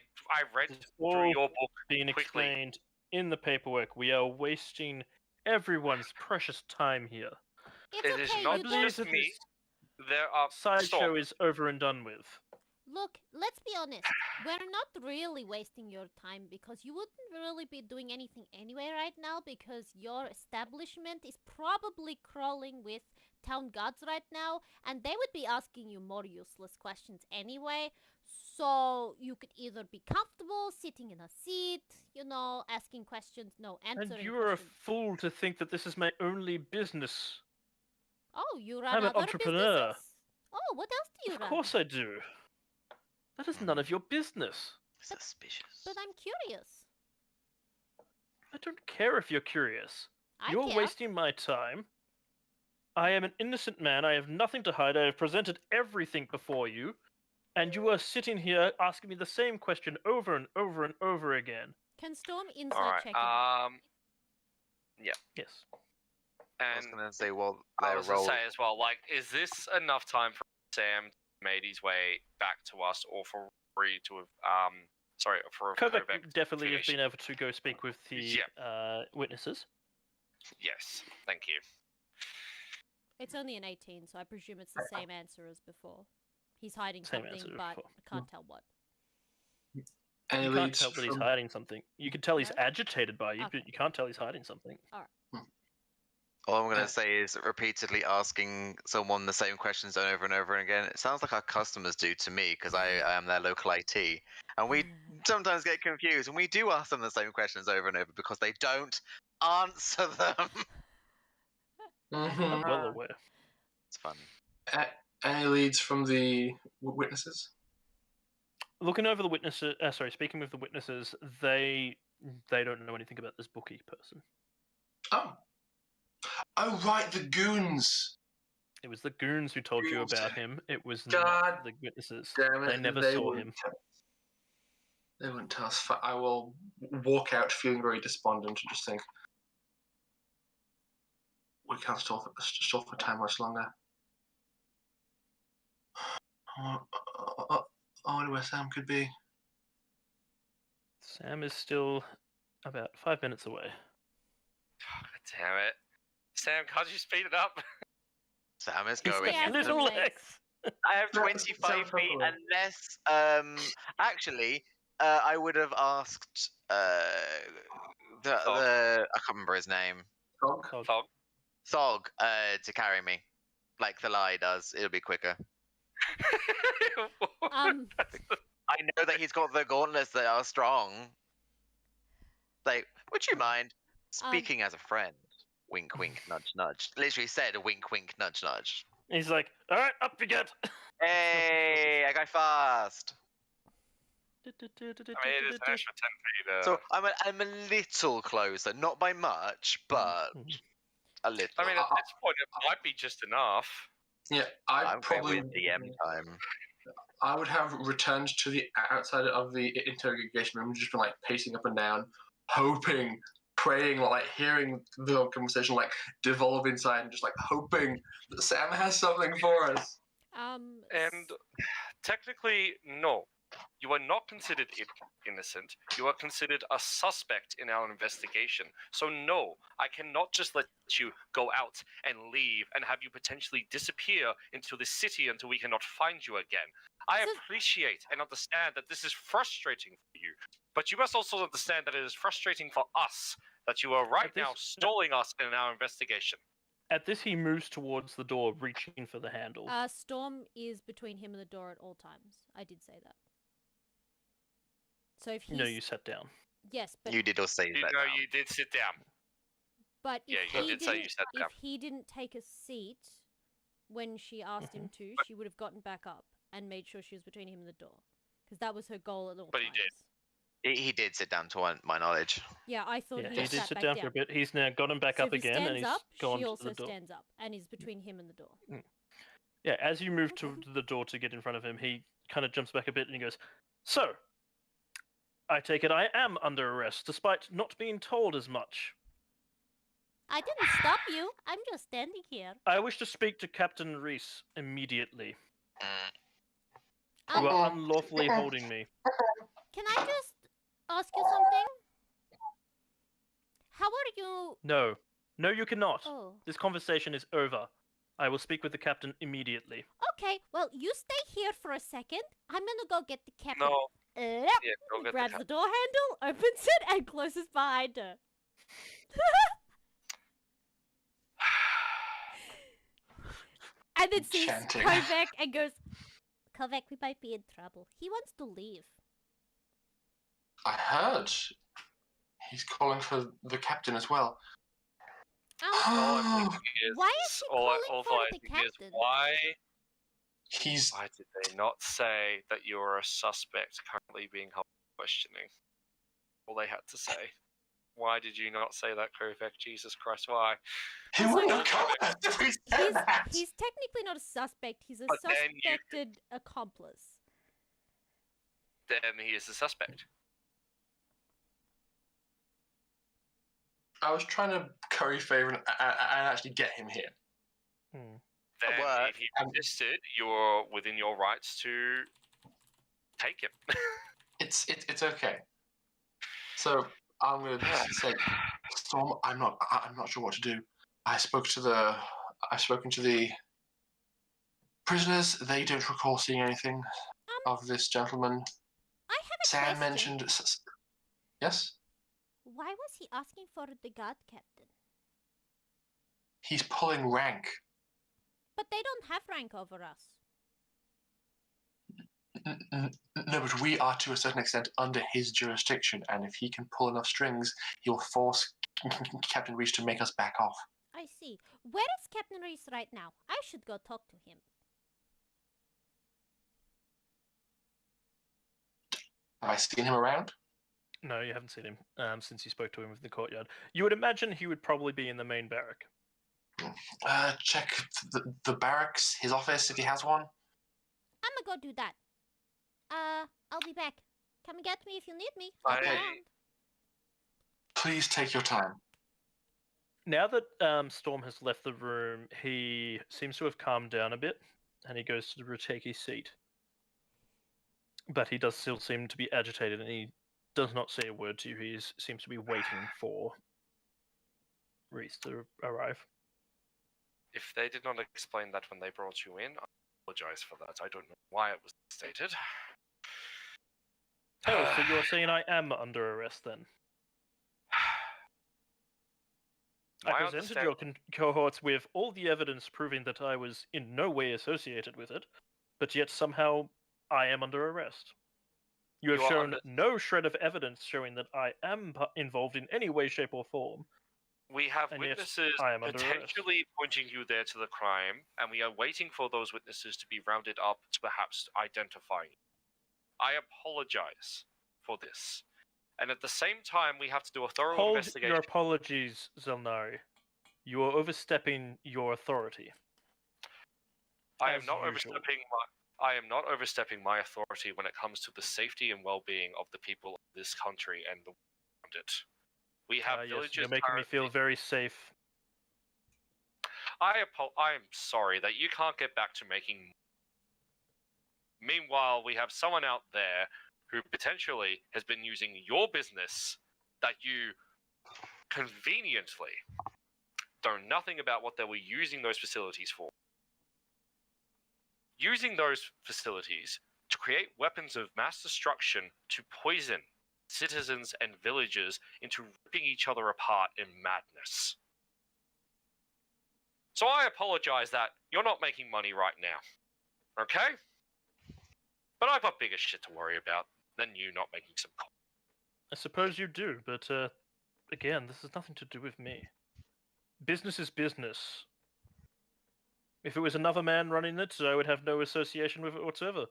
Speaker 5: read
Speaker 2: It's
Speaker 5: through
Speaker 2: all
Speaker 5: your book
Speaker 2: being
Speaker 5: quickly.
Speaker 2: explained in the paperwork. We are wasting everyone's precious time here.
Speaker 3: It's
Speaker 5: It is
Speaker 3: okay,
Speaker 5: not
Speaker 3: you
Speaker 2: believe
Speaker 3: don't...
Speaker 2: that
Speaker 5: me.
Speaker 2: this
Speaker 5: There are
Speaker 2: sideshow is over and done with.
Speaker 3: Look, let's be honest. We're not really wasting your time because you wouldn't really be doing anything anyway right now because your establishment is probably crawling with town guards right now and they would be asking you more useless questions anyway. So you could either be comfortable sitting in a seat, asking questions, answering
Speaker 2: And you are a
Speaker 3: questions.
Speaker 2: fool to think that this is my only business.
Speaker 3: Oh, you run
Speaker 2: I'm an
Speaker 3: other
Speaker 2: entrepreneur.
Speaker 3: businesses? Oh, what else do you
Speaker 2: Of
Speaker 3: run?
Speaker 2: course I do. That is none of your business.
Speaker 1: Suspicious.
Speaker 3: But I'm curious.
Speaker 2: I don't care if you're curious.
Speaker 3: I
Speaker 2: You're
Speaker 3: care.
Speaker 2: wasting my time. I am an innocent man. I have nothing to hide. I have presented everything before you. And you are sitting here asking me the same question over and over and over again.
Speaker 3: Can Storm insight
Speaker 5: all right.
Speaker 3: check in?
Speaker 2: Yes.
Speaker 1: I was
Speaker 5: And
Speaker 1: gonna say, well,
Speaker 5: I
Speaker 1: their
Speaker 5: was gonna
Speaker 1: role.
Speaker 5: say as well, like, is this enough time for Sam to made his way back to us, or for Rory to have for
Speaker 2: Kovac
Speaker 5: Kovac to
Speaker 2: definitely has
Speaker 5: finish?
Speaker 2: been able to go speak with the witnesses.
Speaker 5: Yes, thank you.
Speaker 3: It's only an 18, so I presume it's the same answer as before. He's hiding
Speaker 2: Same
Speaker 3: something,
Speaker 2: answer
Speaker 3: but
Speaker 2: before.
Speaker 3: I can't tell what.
Speaker 4: Any
Speaker 2: You can't
Speaker 4: leads
Speaker 2: tell that he's
Speaker 4: from-
Speaker 2: hiding something. You can tell he's
Speaker 3: No?
Speaker 2: agitated by you,
Speaker 3: Okay.
Speaker 2: but you can't tell he's hiding something.
Speaker 1: All I'm
Speaker 4: Yeah.
Speaker 1: gonna say is repeatedly asking someone the same questions over and over again. It sounds like our customers do to me because I am their local IT, and we sometimes get confused, and we do ask them the same questions over and over because they don't answer them.
Speaker 2: I'm
Speaker 4: Mhm.
Speaker 2: well aware.
Speaker 1: It's fun.
Speaker 4: Any leads from the witnesses?
Speaker 2: Looking over the witnesses, speaking with the witnesses, they don't know anything about this bookie person.
Speaker 4: Oh, right, the goons.
Speaker 2: It was the goons who told you
Speaker 4: Goons.
Speaker 2: about him. It was
Speaker 4: God
Speaker 2: not the witnesses.
Speaker 4: Damn it!
Speaker 2: They never saw him.
Speaker 4: They wouldn't tell us. I will walk out feeling very despondent and just think, we can't stall for time much longer. I wonder where Sam could be.
Speaker 2: Sam is still about 5 minutes away.
Speaker 5: God damn it, Sam! Can't you speed it up?
Speaker 1: Sam is
Speaker 2: He's
Speaker 1: going.
Speaker 3: Yeah,
Speaker 2: got little
Speaker 3: legs.
Speaker 2: legs.
Speaker 1: I have
Speaker 4: Sam
Speaker 1: 25 feet,
Speaker 4: Trumbull.
Speaker 1: unless actually I would have asked the I can't remember his name.
Speaker 4: Dog?
Speaker 5: Fog.
Speaker 1: Thog to carry me, like the lie does. It'll be quicker. I know that he's got the gauntlets that are strong. Like, would you mind speaking as a friend? Wink, wink, nudge, nudge. Literally said wink, wink, nudge, nudge.
Speaker 2: He's like, all right, up you get.
Speaker 1: Hey, I go fast.
Speaker 5: I mean, it is an extra 10 feet.
Speaker 1: So I'm a little closer, not by much, but a little.
Speaker 5: I mean, at this point, it might be just enough.
Speaker 4: Yeah,
Speaker 1: I'm
Speaker 4: probably
Speaker 1: going with DM time.
Speaker 4: I would have returned to the outside of the interrogation room, just been like pacing up and down, hoping, praying, like hearing the conversation like devolve inside, and just like hoping that Sam has something for us.
Speaker 5: And technically, no. You are not considered innocent. You are considered a suspect in our investigation. So no, I cannot just let you go out and leave and have you potentially disappear into the city until we cannot find you again. I appreciate and understand that this is frustrating for you, but you must also understand that it is frustrating for us that you are right now stalling us in our investigation.
Speaker 2: At this, he moves towards the door, reaching for the handle.
Speaker 3: Storm is between him and the door at all times. I did say that. So if he's...
Speaker 2: No, you sat down.
Speaker 3: Yes, but...
Speaker 1: You did also say that.
Speaker 5: No, you did sit down.
Speaker 3: But if
Speaker 5: you did say you sat down.
Speaker 3: If he didn't take a seat when she asked him to, she would have gotten back up and made sure she was between him and the door. Because that was her goal at all times.
Speaker 5: But he did.
Speaker 1: He did sit down, to my knowledge.
Speaker 3: Yeah, I thought
Speaker 2: Yeah,
Speaker 3: he
Speaker 2: did
Speaker 3: sat
Speaker 2: sit
Speaker 3: back
Speaker 2: down for a bit. He's now got him back up again, and he's gone
Speaker 3: she
Speaker 2: to
Speaker 3: also
Speaker 2: the door.
Speaker 3: stands up and is between him and the door.
Speaker 2: Yeah, as you move to the door to get in front of him, he kind of jumps back a bit and he goes, "So, I take it I am under arrest, despite not being told as much.
Speaker 3: I didn't stop you. I'm just standing here.
Speaker 2: I wish to speak to Captain Reese immediately.
Speaker 3: Um,
Speaker 2: You are unlawfully holding me."
Speaker 3: Can I just ask you something? How are you...
Speaker 2: No. No, you cannot.
Speaker 3: Oh.
Speaker 2: This conversation is over. I will speak with the captain immediately.
Speaker 3: Okay, well, you stay here for a second. I'm gonna go get the captain.
Speaker 5: No.
Speaker 3: Yep.
Speaker 5: Yeah, go get
Speaker 3: Grabs
Speaker 5: the
Speaker 3: the door handle, opens it, and closes behind her. And then sees
Speaker 4: Chanting.
Speaker 3: Kovac and goes, Kovac, we might be in trouble. He wants to leave.
Speaker 4: I heard he's calling for the captain as well.
Speaker 5: All I'm thinking is,
Speaker 3: Why is he calling for
Speaker 5: I
Speaker 3: the
Speaker 5: think is,
Speaker 3: captain?
Speaker 5: why
Speaker 4: He's
Speaker 5: did they not say that you're a suspect currently being held for questioning? All they had to say. Why did you not say that, Kovac? Jesus Christ, why?
Speaker 4: he wouldn't have come if we said that.
Speaker 3: He's technically not a suspect. He's a
Speaker 5: But then you-
Speaker 3: suspected accomplice.
Speaker 5: Then he is a suspect.
Speaker 4: I was trying to curry favor and actually get him here.
Speaker 5: Then
Speaker 1: What?
Speaker 5: if he resisted, you're within your rights to take him.
Speaker 4: It's okay. So I'm going to say, Storm, I'm not sure what to do. I've spoken to the prisoners. They don't recall seeing anything of this gentleman.
Speaker 3: I have a
Speaker 4: Sam
Speaker 3: question.
Speaker 4: mentioned. Yes,
Speaker 3: Why was he asking for the guard captain?
Speaker 4: he's pulling rank.
Speaker 3: But they don't have rank over us.
Speaker 4: No, but we are to a certain extent under his jurisdiction, and if he can pull enough strings, he'll force Captain Reese to make us back off.
Speaker 3: I see. Where is Captain Reese right now? I should go talk to him.
Speaker 4: Have I seen him around?
Speaker 2: No, you haven't seen him since you spoke to him in the courtyard. You would imagine he would probably be in the main barrack.
Speaker 4: Check the barracks, his office, if he has one.
Speaker 3: I'm gonna go do that. I'll be back. Come and get me if you need me.
Speaker 5: I-
Speaker 3: I'll be around.
Speaker 4: Please take your time.
Speaker 2: Now that Storm has left the room, he seems to have calmed down a bit, and he goes to retake his seat. But he does still seem to be agitated, and he does not say a word to you. He seems to be waiting for Reese to arrive.
Speaker 5: If they did not explain that when they brought you in, I apologize for that. I don't know why it was stated.
Speaker 2: Oh, so you're saying I am under arrest then? I
Speaker 5: My
Speaker 2: presented your cohorts with all the evidence proving that I was in no way associated with it, but yet somehow I am under arrest. You have
Speaker 5: You are
Speaker 2: shown
Speaker 5: under-
Speaker 2: no shred of evidence showing that I am involved in any way, shape, or form.
Speaker 5: We have
Speaker 2: And yet,
Speaker 5: witnesses
Speaker 2: I am under arrest.
Speaker 5: potentially pointing you there to the crime, and we are waiting for those witnesses to be rounded up to perhaps identify you. I apologize for this. And at the same time, we have to do a thorough
Speaker 2: Hold
Speaker 5: investigation.
Speaker 2: your apologies, Xel'nari. You are overstepping your authority.
Speaker 5: I am
Speaker 2: as
Speaker 5: not
Speaker 2: usual.
Speaker 5: overstepping my authority when it comes to the safety and well-being of the people of this country and the world around it. We have
Speaker 2: Yes,
Speaker 5: villagers.
Speaker 2: you're making me feel very safe.
Speaker 5: I am sorry that you can't get back to making. Meanwhile, we have someone out there who potentially has been using your business that you conveniently know nothing about what they were using those facilities for. Using those facilities to create weapons of mass destruction to poison citizens and villagers into ripping each other apart in madness. So I apologize that you're not making money right now. Okay? But I've got bigger shit to worry about than you not making some calls.
Speaker 2: I suppose you do, but again, this has nothing to do with me. Business is business. If it was another man running it, I would have no association with it whatsoever.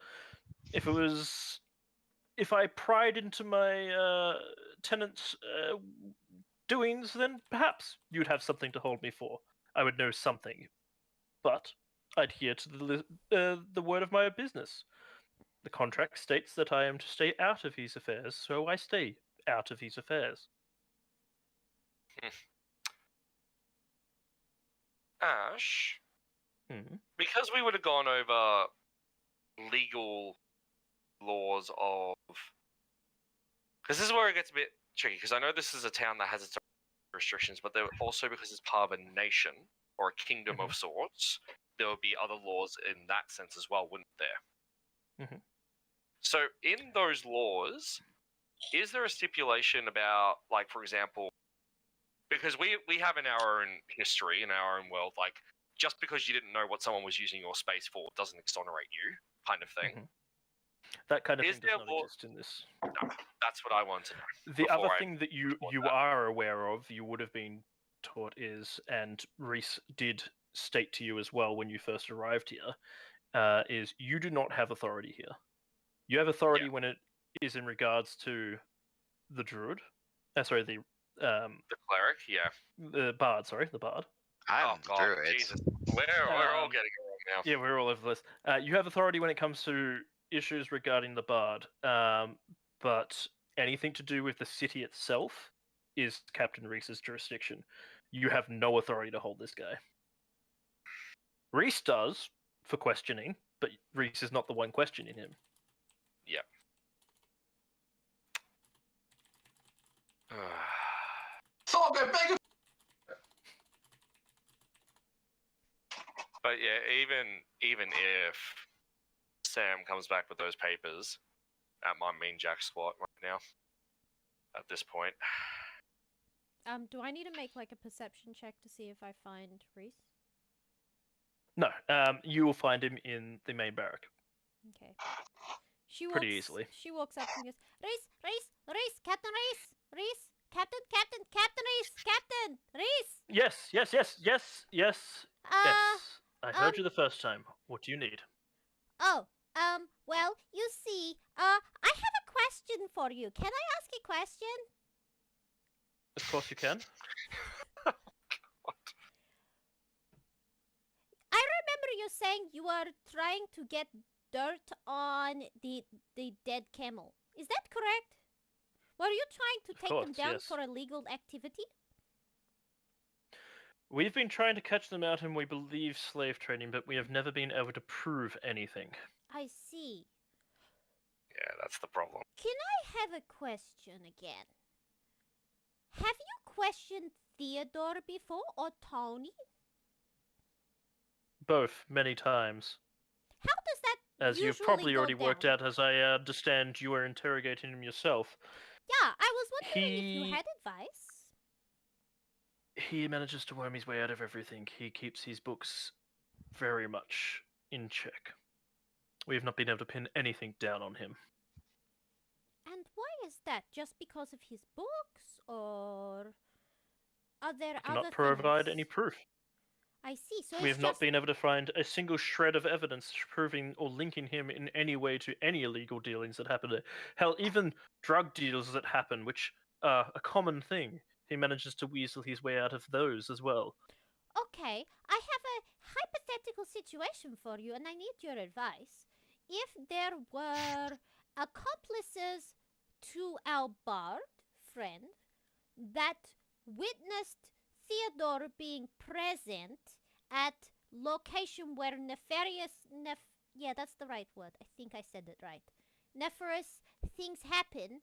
Speaker 2: If I pried into my tenants' doings, then perhaps you'd have something to hold me for. I would know something, but I'd adhere to the word of my business. The contract states that I am to stay out of his affairs, so I stay out of his affairs.
Speaker 5: Ash, because we would have gone over legal laws of... Because this is where it gets a bit tricky, because I know this is a town that has its own restrictions, but there also, because it's part of a nation, or a kingdom of sorts, there would be other laws in that sense as well, wouldn't there? So in those laws, is there a stipulation about, like, for example, because we have in our own history, in our own world, like, just because you didn't know what someone was using your space for doesn't exonerate you, kind of thing.
Speaker 2: That kind of
Speaker 5: Is
Speaker 2: thing does
Speaker 5: there
Speaker 2: not exist in this.
Speaker 5: No, that's what I want to know.
Speaker 2: The other
Speaker 5: before I
Speaker 2: thing that you
Speaker 5: report that.
Speaker 2: are aware of, you would have been taught is, and Reese did state to you as well when you first arrived here, is you do not have authority here. You have authority when it is in regards to the druid. The
Speaker 5: cleric,
Speaker 2: the bard. Sorry, the bard.
Speaker 1: I'm the druid.
Speaker 5: Jesus. We're all getting it wrong now.
Speaker 2: Yeah, we're all over this. You have authority when it comes to issues regarding the bard, but anything to do with the city itself is Captain Reese's jurisdiction. You have no authority to hold this guy. Reese does for questioning, but Reese is not the one questioning him.
Speaker 5: Yep.
Speaker 4: Thought I'd beg.
Speaker 5: But yeah, even if Sam comes back with those papers, that might mean jack squat right now. At this point.
Speaker 3: Do I need to make like a perception check to see if I find Reese?
Speaker 2: No, you will find him in the main barrack.
Speaker 3: Okay. She
Speaker 2: Pretty easily.
Speaker 3: She walks up and goes, Reese, Captain Reese, Captain Reese, Captain Reese.
Speaker 2: Yes. I heard you the first time. What do you need?
Speaker 3: Well, you see, I have a question for you. Can I ask a question?
Speaker 2: Of course you can.
Speaker 5: What?
Speaker 3: I remember you saying you were trying to get dirt on the dead camel. Is that correct? Were you trying to take them down
Speaker 2: yes.
Speaker 3: for illegal activity?
Speaker 2: We've been trying to catch them out and we believe slave trading, but we have never been able to prove anything.
Speaker 3: I see.
Speaker 5: Yeah, that's the problem.
Speaker 3: Can I have a question again? Have you questioned Theodore before, or Tony?
Speaker 2: Both, many times.
Speaker 3: How does that
Speaker 2: As you've
Speaker 3: usually
Speaker 2: probably
Speaker 3: go
Speaker 2: already worked
Speaker 3: down?
Speaker 2: out, as I understand you were interrogating him yourself.
Speaker 3: Yeah, I was wondering if you
Speaker 2: He-
Speaker 3: had advice.
Speaker 2: He manages to worm his way out of everything. He keeps his books very much in check. We have not been able to pin anything down on him.
Speaker 3: And why is that? Just because of his books, or are there
Speaker 2: I cannot
Speaker 3: other
Speaker 2: provide
Speaker 3: things?
Speaker 2: any proof.
Speaker 3: I see. So
Speaker 2: We
Speaker 3: it's
Speaker 2: have not
Speaker 3: just
Speaker 2: been able to find a single shred of evidence proving or linking him in any way to any illegal dealings that happen. Hell, even drug deals that happen, which are a common thing, he manages to weasel his way out of those as well.
Speaker 3: Okay. I have a hypothetical situation for you, and I need your advice. If there were accomplices to our bard friend that witnessed Theodore being present at location where yeah, that's the right word. I think I said it right. Nefarious things happen.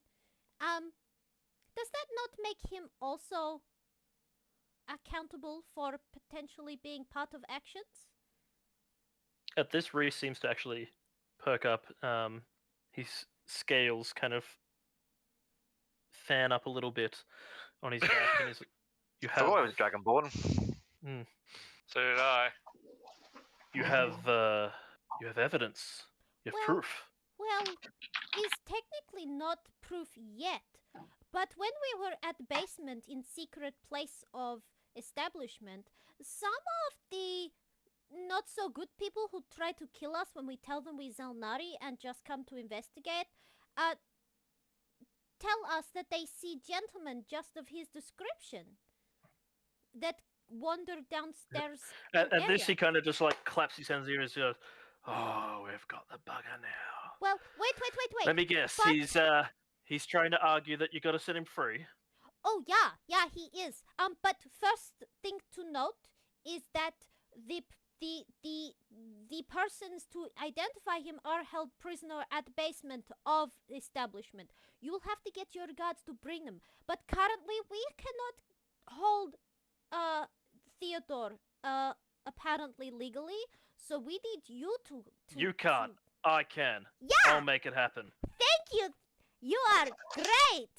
Speaker 3: Does that not make him also accountable for potentially being part of actions?
Speaker 2: At this, Reese seems to actually perk up. His scales kind of fan up a little bit on his back, and you
Speaker 1: I
Speaker 2: have
Speaker 1: thought I was Dragonborn.
Speaker 5: So did I.
Speaker 2: you have evidence. You have
Speaker 3: Well,
Speaker 2: proof.
Speaker 3: Well, is technically not proof yet, but when we were at basement in secret place of establishment, some of the not so good people who try to kill us when we tell them we Xel'nari and just come to investigate, tell us that they see gentlemen just of his description that wander downstairs.
Speaker 2: At this, he kind of just like claps his hands here and says, "Oh, we've got the bugger now."
Speaker 3: Well, wait.
Speaker 2: Let me guess.
Speaker 3: but-
Speaker 2: He's trying to argue that you got to set him free.
Speaker 3: Oh yeah, he is. But first thing to note is that the persons to identify him are held prisoner at basement of establishment. You'll have to get your guards to bring them. But currently we cannot hold Theodore apparently legally, so we need you to
Speaker 2: You can't. I can.
Speaker 3: Yeah.
Speaker 2: I'll make it happen.
Speaker 3: Thank you. You are great.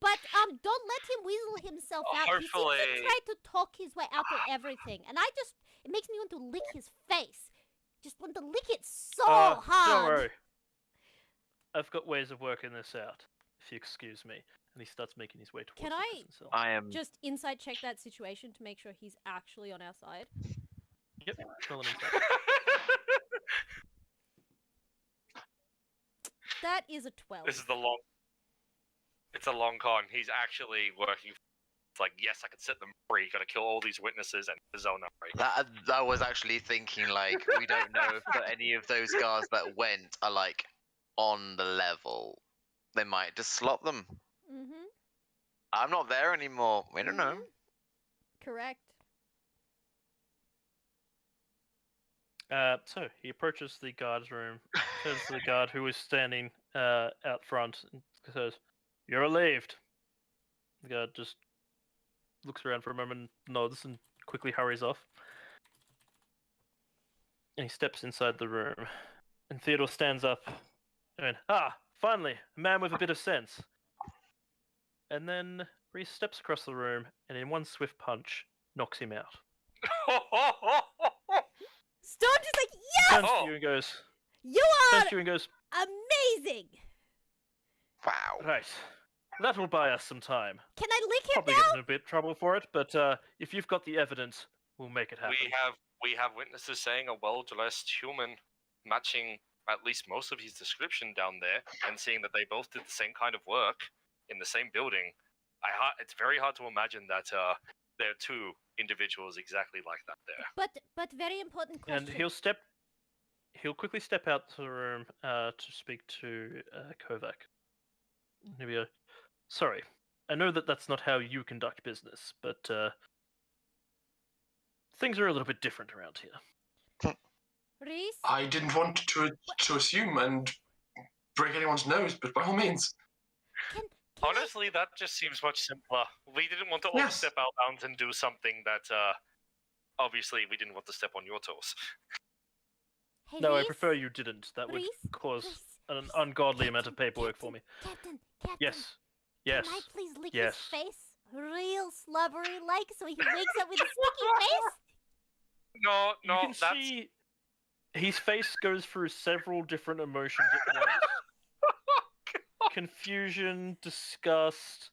Speaker 3: But don't let him weasel himself out. He seems to
Speaker 5: Hopefully-
Speaker 3: try to talk his way out of everything, and it makes me want to lick his face. Just want to lick it so hard.
Speaker 2: Don't worry. I've got ways of working this out. If you excuse me. And he starts making his way towards
Speaker 6: Can
Speaker 2: the
Speaker 6: I
Speaker 2: prison cell.
Speaker 1: I am.
Speaker 6: just inside check that situation to make sure he's actually on our side?
Speaker 2: Yep. Roll an insight.
Speaker 6: That is a 12.
Speaker 5: This is the long. It's a long con. He's actually working. It's like, yes, I can set them free. Got to kill all these witnesses and the Xel'nari.
Speaker 1: I was actually thinking, like, we don't know if any of those guards that went are, like, on the level. They might just slot them.
Speaker 3: Mm-hmm.
Speaker 1: I'm not there anymore. We don't know.
Speaker 6: Correct.
Speaker 2: So he approaches the guard's room, turns to the guard who is standing out front, and says, "You're relieved." The guard just looks around for a moment, nods, and quickly hurries off. And he steps inside the room, and Theodore stands up, and finally, a man with a bit of sense. And then Reese steps across the room, and in one swift punch, knocks him out.
Speaker 3: Storm just like, yes,
Speaker 2: Turns to you and goes,
Speaker 3: you
Speaker 2: turns
Speaker 3: are
Speaker 2: to you and goes,
Speaker 3: amazing.
Speaker 1: Wow.
Speaker 2: "Right, that will buy us some time.
Speaker 3: Can I lick him
Speaker 2: Probably
Speaker 3: now?
Speaker 2: get in a bit of trouble for it, but if you've got the evidence, we'll make it happen."
Speaker 5: We have witnesses saying a well-dressed human matching at least most of his description down there, and seeing that they both did the same kind of work in the same building. It's very hard to imagine that there are two individuals exactly like that there.
Speaker 3: But very important question.
Speaker 2: And he'll quickly step out to the room to speak to Kovac. He'll be sorry, I know that that's not how you conduct business, but things are a little bit different around here.
Speaker 3: Reese?
Speaker 4: I didn't want to assume and break anyone's nose, but by all means.
Speaker 3: Can
Speaker 5: Honestly, that just seems much simpler. We didn't want to all
Speaker 4: Yes.
Speaker 5: step out bounds and do something that, obviously, we didn't want to step on your toes.
Speaker 3: Hey,
Speaker 2: No, I
Speaker 3: Reese?
Speaker 2: prefer you didn't. That would
Speaker 3: Reese?
Speaker 2: cause
Speaker 3: Reese?
Speaker 2: an ungodly amount of paperwork for me.
Speaker 3: Captain,
Speaker 2: Yes, yes.
Speaker 3: Can I please lick
Speaker 2: yes.
Speaker 3: his face? Real slubbery like, so he wakes up with a sticky face?
Speaker 5: No,
Speaker 2: You can
Speaker 5: that's...
Speaker 2: see his face goes through several different emotions at once. Confusion, disgust,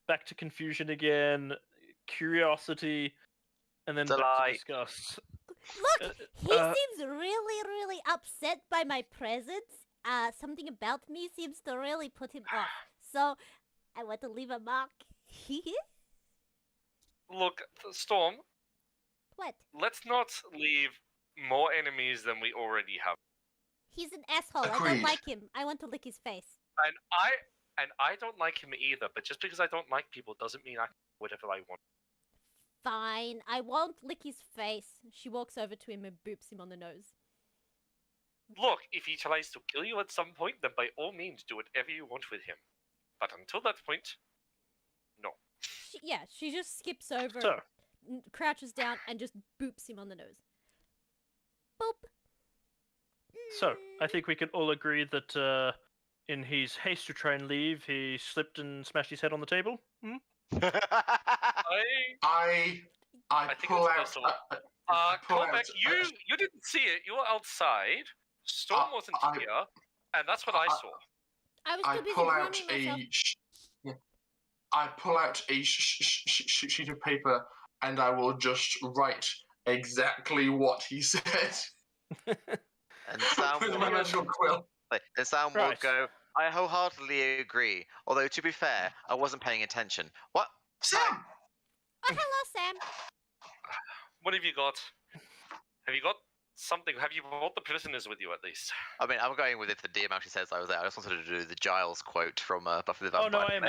Speaker 2: back to confusion again, curiosity, and then back to
Speaker 1: Delight.
Speaker 2: disgust.
Speaker 3: Look, he
Speaker 2: uh,
Speaker 3: seems really, really upset by my presence. Something about me seems to really put him off. So, I want to leave a mark.
Speaker 5: Look, Storm,
Speaker 3: What?
Speaker 5: let's not leave more enemies than we already have.
Speaker 3: He's an asshole. I don't
Speaker 4: Agreed.
Speaker 3: like him. I want to lick his face.
Speaker 5: and I don't like him either. But just because I don't like people doesn't mean I can do whatever I want.
Speaker 3: Fine, I won't lick his face. She walks over to him and boops him on the nose.
Speaker 5: Look, if he tries to kill you at some point, then by all means do whatever you want with him. But until that point, no.
Speaker 3: She just skips over,
Speaker 2: So,
Speaker 3: crouches down, and just boops him on the nose. Boop.
Speaker 2: so I think we can all agree that in his haste to try and leave, he slipped and smashed his head on the table. Hmm?
Speaker 5: I
Speaker 4: I
Speaker 5: think
Speaker 4: pull
Speaker 5: that's
Speaker 4: out.
Speaker 5: what I saw.
Speaker 4: pull
Speaker 5: Kovac,
Speaker 4: out-
Speaker 5: you didn't see it. You were outside. Storm wasn't here, and that's what I saw.
Speaker 3: I was
Speaker 4: I
Speaker 3: too busy
Speaker 4: pull out
Speaker 3: grooming myself.
Speaker 4: I pull out a sheet of paper and I will just write exactly what he said.
Speaker 1: And Sam
Speaker 4: With my
Speaker 1: will,
Speaker 4: magical quill.
Speaker 1: and Sam will
Speaker 2: Right.
Speaker 1: go, I wholeheartedly agree. Although, to be fair, I wasn't paying attention. What?
Speaker 4: Sam!
Speaker 3: Oh, hello, Sam.
Speaker 5: What have you got? Have you got something? Have you brought the prisoners with you at least?
Speaker 1: I mean, I'm going with if the DM actually says I was there. I just wanted to do the Giles quote from Buffy the
Speaker 2: Oh
Speaker 1: Vampire.
Speaker 2: no,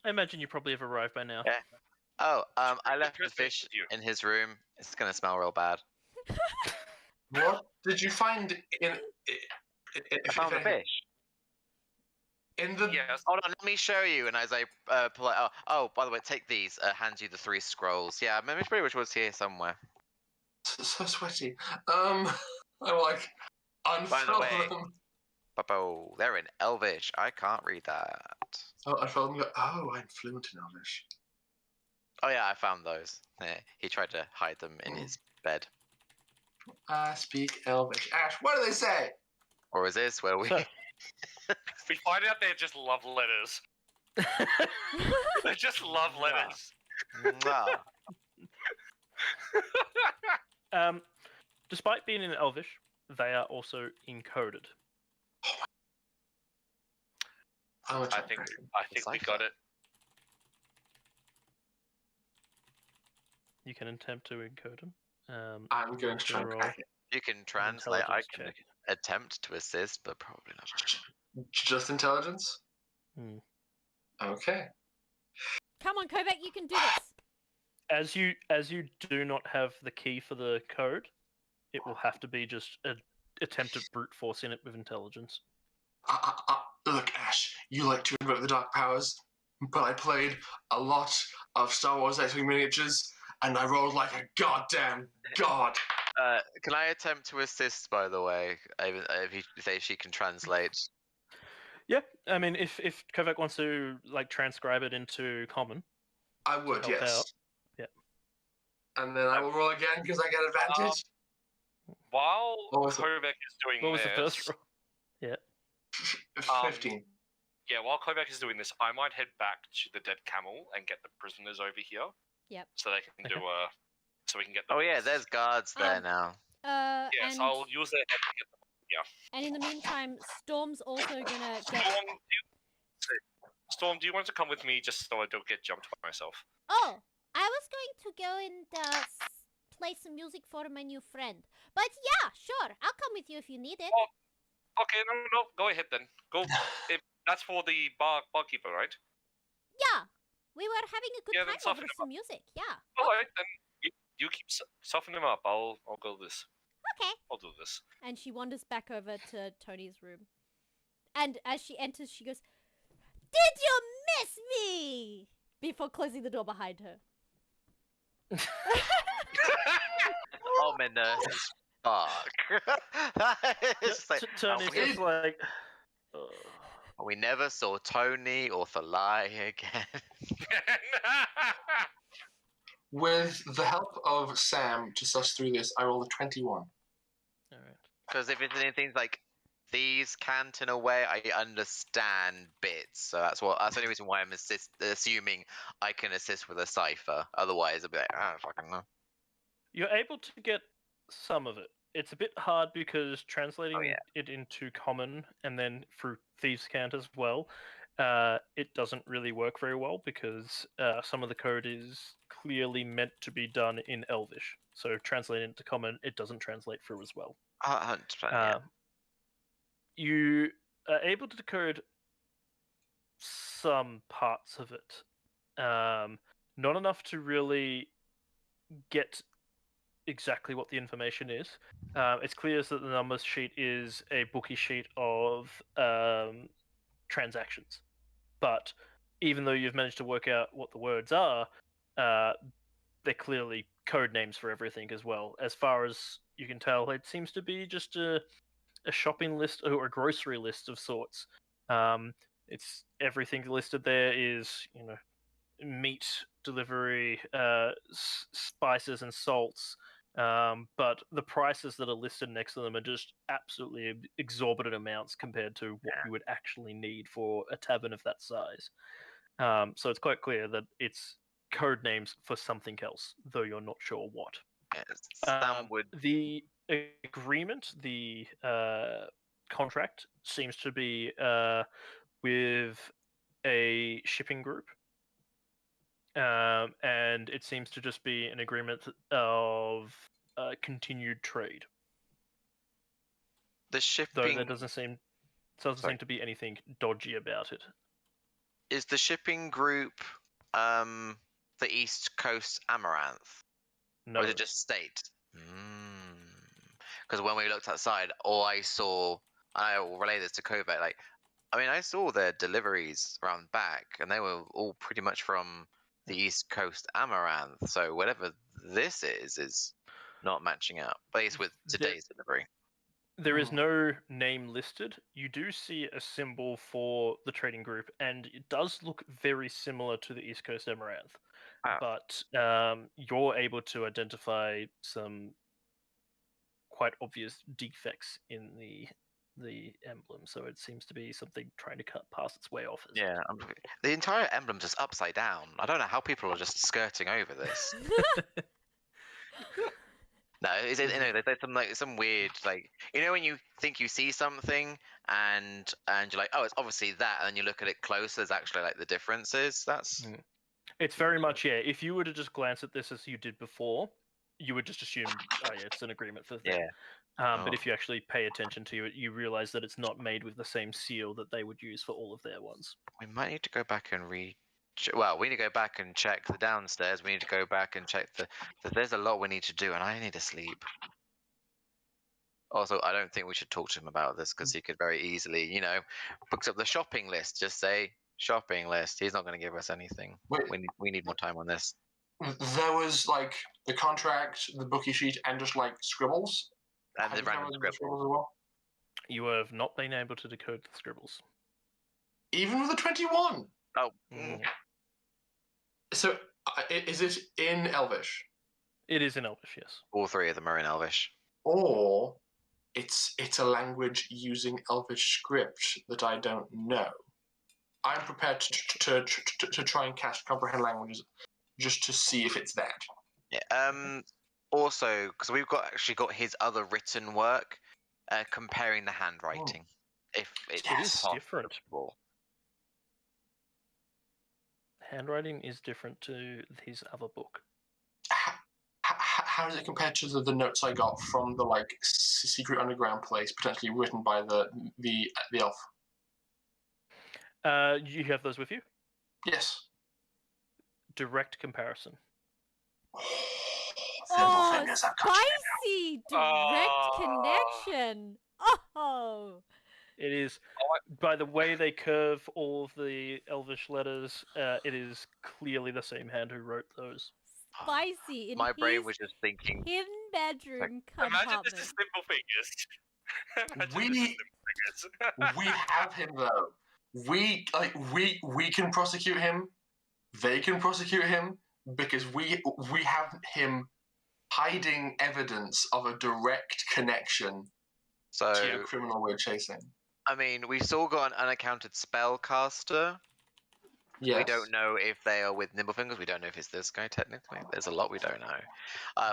Speaker 2: I imagine you probably have arrived by now.
Speaker 1: Yeah. Oh, I
Speaker 5: bring the
Speaker 1: left the
Speaker 5: prisoners
Speaker 1: fish
Speaker 5: with you.
Speaker 1: in his room. It's gonna smell real bad.
Speaker 4: What did you find in
Speaker 1: I found the fish.
Speaker 4: in the
Speaker 5: Yes.
Speaker 1: Hold on, let me show you. And as I pull it, oh, by the way, take these. Hands you the 3 scrolls. Yeah, I mean, it's pretty much was here somewhere.
Speaker 4: so sweaty. I'm like unfurl
Speaker 1: way-
Speaker 4: them.
Speaker 1: Oh, they're in Elvish. I can't read that.
Speaker 4: So I felt them go, oh, I'm fluent in Elvish.
Speaker 1: Oh yeah, I found those. Yeah, he tried to hide them in his bed.
Speaker 4: I speak Elvish. Ash, what do they say?
Speaker 1: Or is this where we?
Speaker 2: So-
Speaker 5: We find out they're just love letters. They're just love letters.
Speaker 1: Mwah.
Speaker 2: Despite being in Elvish, they are also encoded.
Speaker 4: I'm
Speaker 5: I think we got it.
Speaker 2: You can attempt to encode them.
Speaker 4: I'm going to try and
Speaker 2: roll.
Speaker 4: crack it.
Speaker 1: You can
Speaker 2: an
Speaker 1: translate. I
Speaker 2: intelligence
Speaker 1: can
Speaker 2: check.
Speaker 1: attempt to assist, but probably not.
Speaker 4: Just intelligence?
Speaker 2: Hmm.
Speaker 4: Okay.
Speaker 3: Come on, Kovac, you can do this.
Speaker 2: As you do not have the key for the code, it will have to be just an attempt at brute forcing it with intelligence.
Speaker 4: Look, Ash, you like to invoke the dark powers, but I played a lot of Star Wars X-Wing miniatures, and I rolled like a goddamn god.
Speaker 1: Can I attempt to assist? By the way, if she can translate.
Speaker 2: Yeah, I mean, if Kovac wants to like transcribe it into common,
Speaker 4: I would,
Speaker 2: help
Speaker 4: yes.
Speaker 2: out. Yeah.
Speaker 4: And then I will roll again because I get advantage.
Speaker 5: While
Speaker 4: What was it?
Speaker 5: Kovac is doing
Speaker 2: what was the
Speaker 5: this,
Speaker 2: first roll?
Speaker 4: 15.
Speaker 5: yeah, while Kovac is doing this, I might head back to the dead camel and get the prisoners over here.
Speaker 3: Yep.
Speaker 5: So they can do so we can get.
Speaker 1: Oh yeah, there's guards there
Speaker 3: Um,
Speaker 1: now.
Speaker 5: Yes,
Speaker 3: And,
Speaker 5: I'll use their head to get them.
Speaker 3: and in the meantime, Storm's also gonna get.
Speaker 5: Storm, do you want to come with me just so I don't get jumped by myself?
Speaker 3: Oh, I was going to go and play some music for my new friend. But yeah, sure, I'll come with you if you need it.
Speaker 5: Oh. Okay, no, go ahead then. Go. That's for the barkeeper, right?
Speaker 3: Yeah, we were having a good
Speaker 5: Yeah, then
Speaker 3: time
Speaker 5: soften
Speaker 3: over
Speaker 5: him
Speaker 3: some music. Yeah.
Speaker 5: All right, then you keep softening him up. I'll go this.
Speaker 3: Okay.
Speaker 5: I'll do this.
Speaker 3: And she wanders back over to Tony's room. And as she enters, she goes, "Did you miss me?" Before closing the door behind her.
Speaker 1: Ominous. Fuck. It's like,
Speaker 2: Tony's just like.
Speaker 1: we never saw Tony or Thalai again.
Speaker 4: With the help of Sam to suss through this, I rolled a 21.
Speaker 2: All right.
Speaker 1: Because if it's anything like these canton away, I understand bits. So that's the only reason why I'm assuming I can assist with a cipher. Otherwise, I'll be like, I don't fucking know.
Speaker 2: You're able to get some of it. It's a bit hard because translating
Speaker 1: yeah.
Speaker 2: it into common and then through thieves' cant as well, it doesn't really work very well because some of the code is clearly meant to be done in Elvish. So translating it to common, it doesn't translate through as well.
Speaker 1: 100%, yeah.
Speaker 2: You are able to decode some parts of it. Not enough to really get exactly what the information is. It's clear that the numbers sheet is a bookie sheet of transactions. But even though you've managed to work out what the words are, they're clearly code names for everything as well. As far as you can tell, it seems to be just a shopping list or a grocery list of sorts. It's everything listed there is, meat delivery, spices and salts. But the prices that are listed next to them are just absolutely exorbitant amounts compared to what you would actually need for a tavern of that size. So it's quite clear that it's code names for something else, though you're not sure what.
Speaker 1: Sam would.
Speaker 2: The agreement, the contract, seems to be with a shipping group. And it seems to just be an agreement of continued trade.
Speaker 1: The shipping.
Speaker 2: Though there doesn't seem to be anything dodgy about it.
Speaker 1: Is the shipping group the East Coast Amaranth?
Speaker 2: No.
Speaker 1: Or is it just state? Because when we looked outside, all I saw, I will relay this to Kovac, I saw their deliveries around back, and they were all pretty much from the East Coast Amaranth. So whatever this is not matching up, at least with today's delivery.
Speaker 2: There is no name listed. You do see a symbol for the trading group, and it does look very similar to the East Coast Amaranth.
Speaker 1: Oh.
Speaker 2: But you're able to identify some quite obvious defects in the emblem, so it seems to be something trying to pass its way off.
Speaker 1: Yeah, the entire emblem's just upside down. I don't know how people are just skirting over this. No, is it? There's some weird, when you think you see something and you're like, oh, it's obviously that, and then you look at it close, there's actually the differences. That's.
Speaker 2: It's very much If you were to just glance at this as you did before, you would just assume, oh yeah, it's an agreement for them.
Speaker 1: Yeah.
Speaker 2: But if you actually pay attention to it, you realize that it's not made with the same seal that they would use for all of their ones.
Speaker 1: We might need to go back and we need to go back and check the downstairs. We need to go back and check there's a lot we need to do, and I need to sleep. Also, I don't think we should talk to him about this because he could very easily, books up the shopping list. Just say shopping list. He's not going to give us anything.
Speaker 4: Wait.
Speaker 1: We need more time on this.
Speaker 4: There was the contract, the bookie sheet, and just scribbles.
Speaker 1: And the random scribbles
Speaker 4: as well.
Speaker 2: You have not been able to decode the scribbles.
Speaker 4: Even with the 21.
Speaker 1: Oh.
Speaker 4: So, is it in Elvish?
Speaker 2: It is in Elvish, yes.
Speaker 1: All three of them are in Elvish.
Speaker 4: Or it's a language using Elvish script that I don't know. I'm prepared to try and cast comprehend languages just to see if it's that.
Speaker 1: Yeah. Also, because we've actually got his other written work, comparing the handwriting. If it is
Speaker 2: different.
Speaker 1: Possible.
Speaker 2: Handwriting is different to his other book.
Speaker 4: How does it compare to the notes I got from the secret underground place, potentially written by the elf?
Speaker 2: You have those with you?
Speaker 4: Yes.
Speaker 2: Direct comparison.
Speaker 3: Oh, spicy! Direct connection! Oh!
Speaker 2: It is, by the way they curve all of the Elvish letters, it is clearly the same hand who wrote those.
Speaker 3: Spicy! In
Speaker 1: My brain
Speaker 3: his
Speaker 1: was just thinking.
Speaker 3: hidden bedroom
Speaker 5: Imagine
Speaker 3: compartment.
Speaker 5: this is Thimbulfingers.
Speaker 4: We have him though. We can prosecute him. They can prosecute him because we have him hiding evidence of a direct connection to a criminal we're chasing.
Speaker 1: We've still got an unaccounted spellcaster.
Speaker 4: Yes.
Speaker 1: We don't know if they are with Nimblefingers. We don't know if it's this guy, technically. There's a lot we don't know.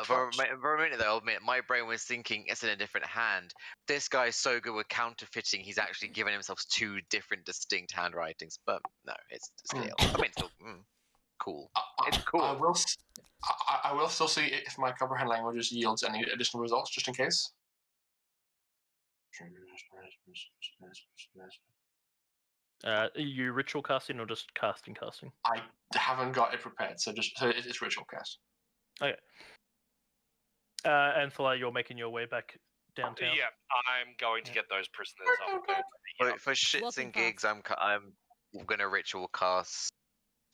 Speaker 1: For a minute, though, I'll admit, my brain was thinking it's in a different hand. This guy's so good with counterfeiting, he's actually given himself two different distinct handwritings. But no, it's still... still cool. It's cool.
Speaker 4: I will still see if my comprehend languages yields any additional results, just in case.
Speaker 2: Are you ritual casting or just casting?
Speaker 4: I haven't got it prepared, so it's ritual cast.
Speaker 2: Okay. And Thalia, you're making your way back downtown.
Speaker 5: Yeah, I'm going to get those prisoners up there.
Speaker 1: For shits
Speaker 3: Walking
Speaker 1: and gigs,
Speaker 3: fast.
Speaker 1: I'm gonna ritual cast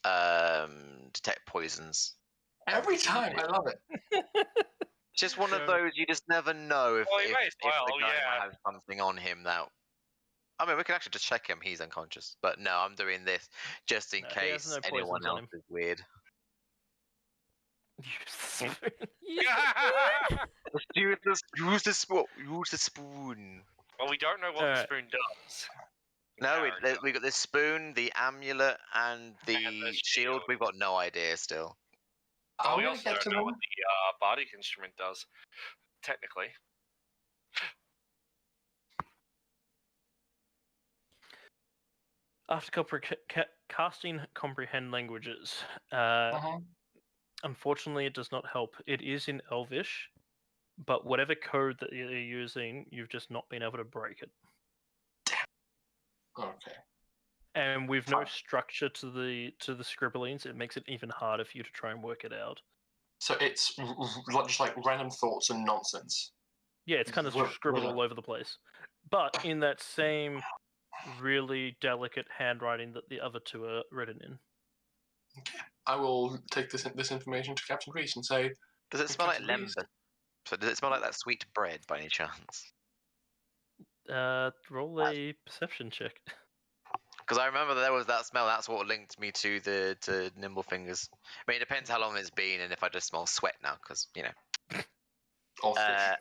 Speaker 1: detect poisons.
Speaker 4: Every time, I love it.
Speaker 1: Just one of
Speaker 2: Yeah.
Speaker 1: those you just never know if,
Speaker 5: Well, you
Speaker 1: if,
Speaker 5: may as
Speaker 1: if the
Speaker 5: well,
Speaker 1: guy
Speaker 5: yeah.
Speaker 1: might have something on him that. I mean, we can actually just check him. He's unconscious, but no, I'm doing this just in
Speaker 2: No, he has
Speaker 1: case
Speaker 2: no
Speaker 1: anyone
Speaker 2: poisons on
Speaker 1: else
Speaker 2: him.
Speaker 1: is weird. Use the spoon. Use the spoon.
Speaker 5: Well, we don't know what the
Speaker 2: Alright.
Speaker 5: spoon does.
Speaker 1: No,
Speaker 5: Character.
Speaker 1: we got the spoon, the amulet, and the
Speaker 5: the
Speaker 1: shield.
Speaker 5: shield.
Speaker 1: We've got no idea still.
Speaker 5: Well,
Speaker 4: I'm
Speaker 5: we
Speaker 4: gonna
Speaker 5: also
Speaker 4: get
Speaker 5: don't
Speaker 4: to
Speaker 5: know
Speaker 4: them.
Speaker 5: what the bardic instrument does, technically.
Speaker 2: After casting comprehend languages,
Speaker 4: Uh-huh.
Speaker 2: unfortunately, it does not help. It is in Elvish, but whatever code that you're using, you've just not been able to break it.
Speaker 4: Okay.
Speaker 2: And with no
Speaker 4: Fine.
Speaker 2: structure to the scribblings, it makes it even harder for you to try and work it out.
Speaker 4: So it's just like random thoughts and nonsense.
Speaker 2: Yeah, it's kind of
Speaker 4: Wha-
Speaker 2: scribbled
Speaker 4: wha-
Speaker 2: all over the place, but in that same really delicate handwriting that the other two are written in.
Speaker 4: I will take this information to Captain Reese and say,
Speaker 1: Does it smell like
Speaker 4: Captain Reese.
Speaker 1: lemon? So does it smell like that sweet bread by any chance?
Speaker 2: Roll a perception check.
Speaker 1: Because I remember there was that smell. That's what linked me to Nimblefingers. I mean, it depends how long it's been and if I just smell sweat now. Because
Speaker 4: Or fish.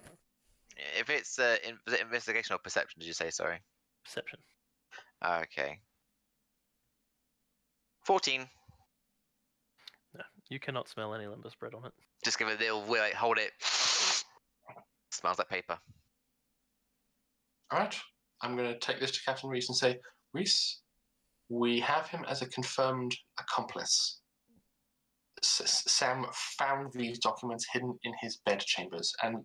Speaker 1: if it's was it investigation or perception? Did you say sorry?
Speaker 2: Perception.
Speaker 1: Okay. 14.
Speaker 2: No, you cannot smell any lembas bread on it.
Speaker 1: Just give it a little wait. Hold it. Smells like paper.
Speaker 4: All right. I'm going to take this to Captain Reese and say, Reese, we have him as a confirmed accomplice. Sam found these documents hidden in his bed chambers, and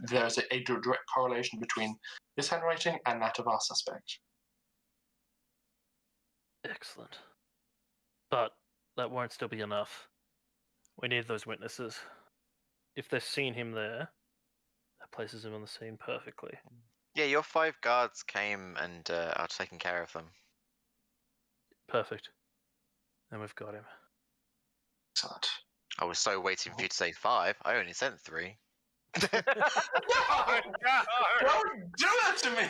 Speaker 4: there's a direct correlation between this handwriting and that of our suspect.
Speaker 2: Excellent. But that won't still be enough. We need those witnesses. If they've seen him there, that places him on the scene perfectly.
Speaker 1: Yeah, your 5 guards came and are taking care of them.
Speaker 2: Perfect. And we've got him.
Speaker 4: Excellent.
Speaker 1: I was so waiting for you to say 5. I only sent 3.
Speaker 5: Oh, no!
Speaker 4: Don't do that to me!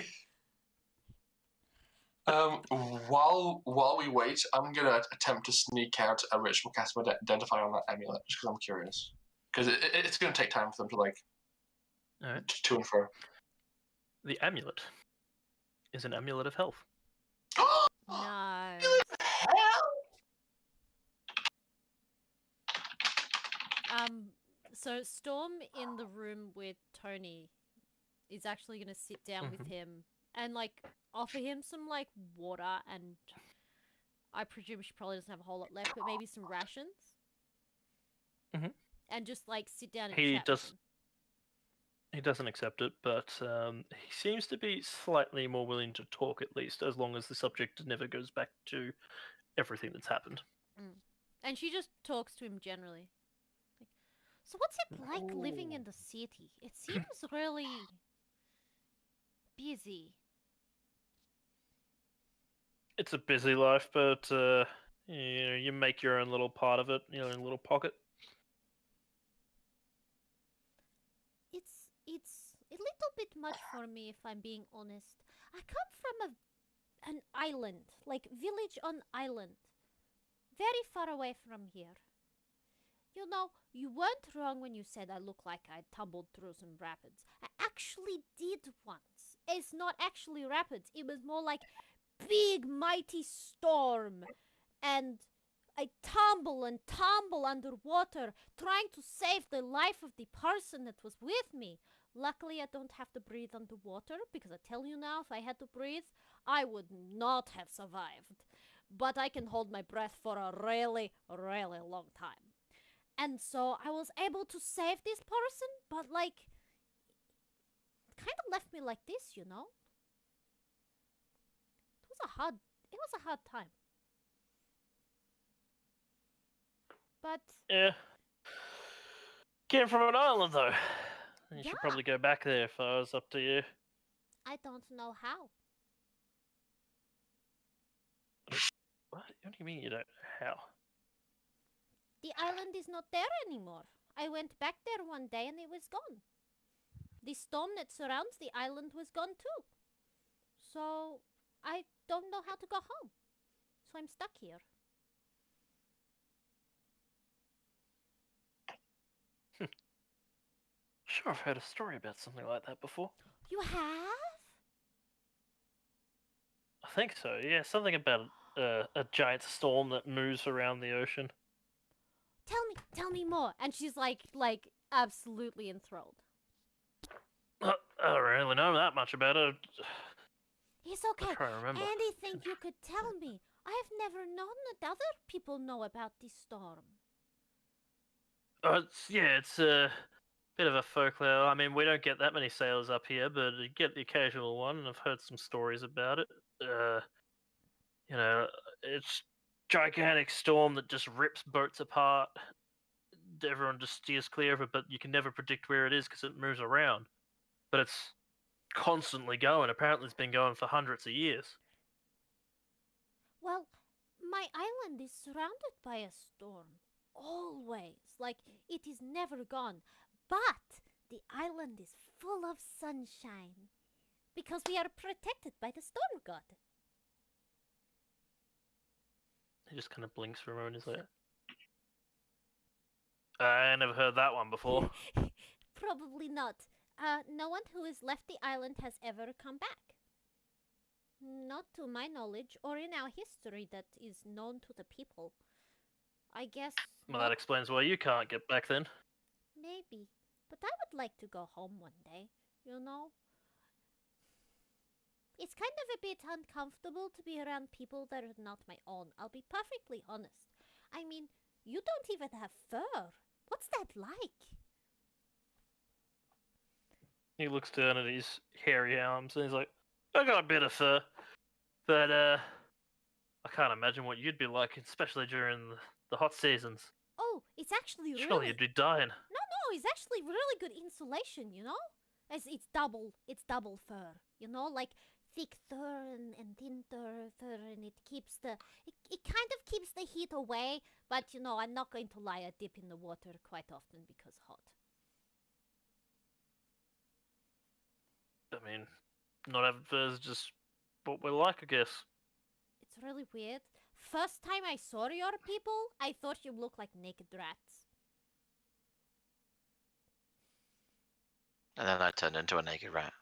Speaker 4: While we wait, I'm gonna attempt to sneak out a ritual cast of identify on that amulet, just because I'm curious. Because it's gonna take time for them to like
Speaker 2: Alright.
Speaker 4: to and fro.
Speaker 2: The amulet is an amulet of health.
Speaker 3: Nice.
Speaker 4: Hell!
Speaker 3: So Storm in the room with Tony is actually gonna sit down with him and like offer him some like water, and I presume she probably doesn't have a whole lot left, but maybe some rations.
Speaker 2: Mhm.
Speaker 3: And just like sit down and
Speaker 2: He
Speaker 3: chat
Speaker 2: does-
Speaker 3: with him.
Speaker 2: He doesn't accept it, but he seems to be slightly more willing to talk, at least, as long as the subject never goes back to everything that's happened.
Speaker 3: And she just talks to him generally. Like, so what's it like living in the city? It seems really busy.
Speaker 2: It's a busy life, but you make your own little part of it, your own little pocket.
Speaker 3: It's a little bit much for me, if I'm being honest. I come from an island, like village on island, very far away from here. You know, you weren't wrong when you said I look like I tumbled through some rapids. I actually did once. It's not actually rapids. It was more like big mighty storm, and I tumble and tumble underwater, trying to save the life of the person that was with me. Luckily, I don't have to breathe underwater, because I tell you now, if I had to breathe, I would not have survived. But I can hold my breath for a really, really long time. And so I was able to save this person, but like, it kind of left me like this, you know? It was a hard It was a hard time. But
Speaker 2: Yeah. Came from an island, though. You
Speaker 3: Yeah.
Speaker 2: should probably go back there if I was up to you.
Speaker 3: I don't know how.
Speaker 2: What do you mean you don't know how?
Speaker 3: The island is not there anymore. I went back there one day and it was gone. The storm that surrounds the island was gone too. So I don't know how to go home. So I'm stuck here.
Speaker 2: Sure, I've heard a story about something like that before.
Speaker 3: You have?
Speaker 2: I think so, yeah. Something about a giant storm that moves around the ocean.
Speaker 3: Tell me more. And she's like absolutely enthralled.
Speaker 2: I don't really know that much about it.
Speaker 3: It's okay.
Speaker 2: I'm trying to remember.
Speaker 3: Anything you could tell me. I have never known that other people know about this storm.
Speaker 2: It's a bit of a folklore. I mean, we don't get that many sailors up here, but you get the occasional one, and I've heard some stories about it. It's gigantic storm that just rips boats apart. Everyone just steers clear of it, but you can never predict where it is because it moves around. But it's constantly going. Apparently, it's been going for hundreds of years.
Speaker 3: Well, my island is surrounded by a storm. Always. Like, it is never gone. But the island is full of sunshine. Because we are protected by the storm god.
Speaker 2: He just kind of blinks for a moment. He's like, I never heard that one before.
Speaker 3: Probably not. No one who has left the island has ever come back. Not to my knowledge, or in our history that is known to the people. I guess.
Speaker 2: Well, that explains why you can't get back then.
Speaker 3: Maybe. But I would like to go home one day, you know? It's kind of a bit uncomfortable to be around people that are not my own. I'll be perfectly honest. I mean, you don't even have fur. What's that like?
Speaker 2: He looks down at his hairy arms and he's like, I got a bit of fur. But, I can't imagine what you'd be like, especially during the hot seasons.
Speaker 3: Oh, it's actually really...
Speaker 2: Surely you'd be dying.
Speaker 3: No, it's actually really good insulation, you know? It's double fur, you know? Like, thick fur and thin fur, and it keeps it kind of keeps the heat away, but, you know, I'm not going to lie, I dip in the water quite often because hot.
Speaker 2: I mean, not having fur is just what we're like, I guess.
Speaker 3: It's really weird. First time I saw your people, I thought you looked like naked rats.
Speaker 1: And then I turned into a naked rat.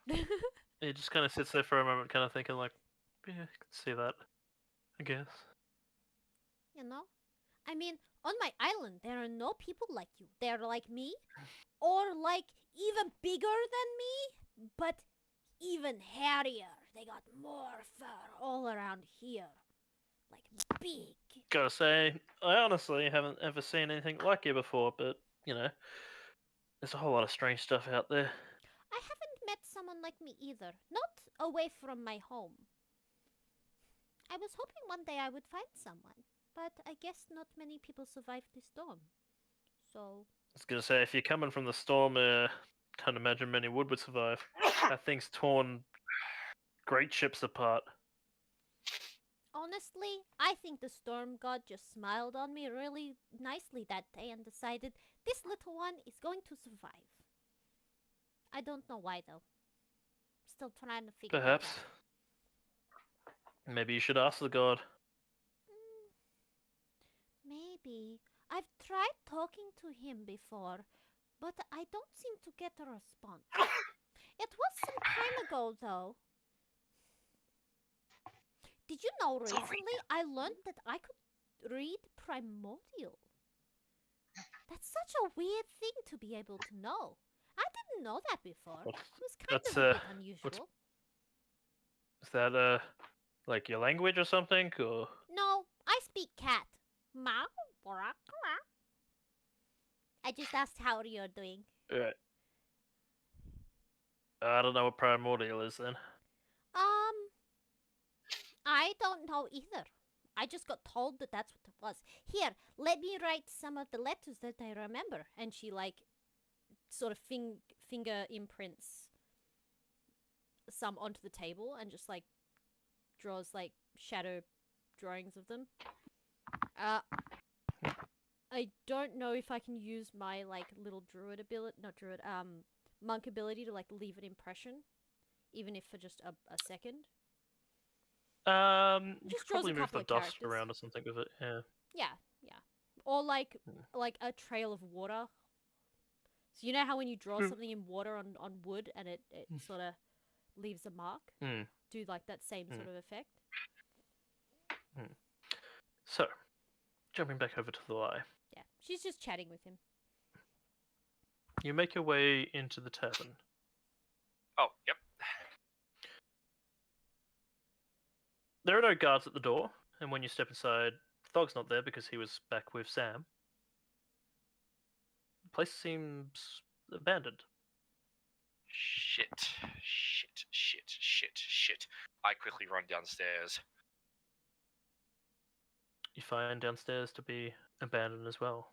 Speaker 2: He just kind of sits there for a moment, kind of thinking like, yeah, I can see that, I guess.
Speaker 3: You know? I mean, on my island, there are no people like you. They're like me, or like even bigger than me, but even hairier. They got more fur all around here. Like big.
Speaker 2: Gotta say, I honestly haven't ever seen anything like you before, but, you know, there's a whole lot of strange stuff out there.
Speaker 3: I haven't met someone like me either. Not away from my home. I was hoping one day I would find someone, but I guess not many people survived the storm. So...
Speaker 2: I was gonna say, if you're coming from the storm, can't imagine many would survive. That thing's torn great ships apart.
Speaker 3: Honestly, I think the storm god just smiled on me really nicely that day and decided this little one is going to survive. I don't know why though. Still trying to figure
Speaker 2: Perhaps.
Speaker 3: it out.
Speaker 2: Maybe you should ask the god.
Speaker 3: Maybe. I've tried talking to him before, but I don't seem to get a response. It was some time ago though. Did you know recently I learned that I could read primordial? That's such a weird thing to be able to know. I didn't know that before. It was kind of a bit unusual.
Speaker 2: Is that, like your language or something, or...?
Speaker 3: No, I speak cat. Meow, bark, bark. I just asked how you're doing.
Speaker 2: Right. I don't know what primordial is then.
Speaker 3: I don't know either. I just got told that that's what it was. Here, let me write some of the letters that I remember. And she, like, sort of finger imprints some onto the table and just, like, draws, like, shadow drawings of them. I don't know if I can use my, like, little druid ability, not druid, monk ability to, like, leave an impression, even if for just a second.
Speaker 2: You
Speaker 3: Just
Speaker 2: could probably
Speaker 3: draws a
Speaker 2: move the
Speaker 3: couple of
Speaker 2: dust
Speaker 3: characters.
Speaker 2: around or something with it. Yeah.
Speaker 3: Yeah. Or like a trail of water. So you know how when you draw something in water on wood and it sort of leaves a mark? Do like that same sort of effect.
Speaker 2: So, jumping back over to the lie.
Speaker 3: Yeah. She's just chatting with him.
Speaker 2: You make your way into the tavern.
Speaker 5: Oh, yep.
Speaker 2: There are no guards at the door, and when you step inside, Thog's not there because he was back with Sam. The place seems abandoned.
Speaker 5: Shit. I quickly run downstairs.
Speaker 2: You find downstairs to be abandoned as well.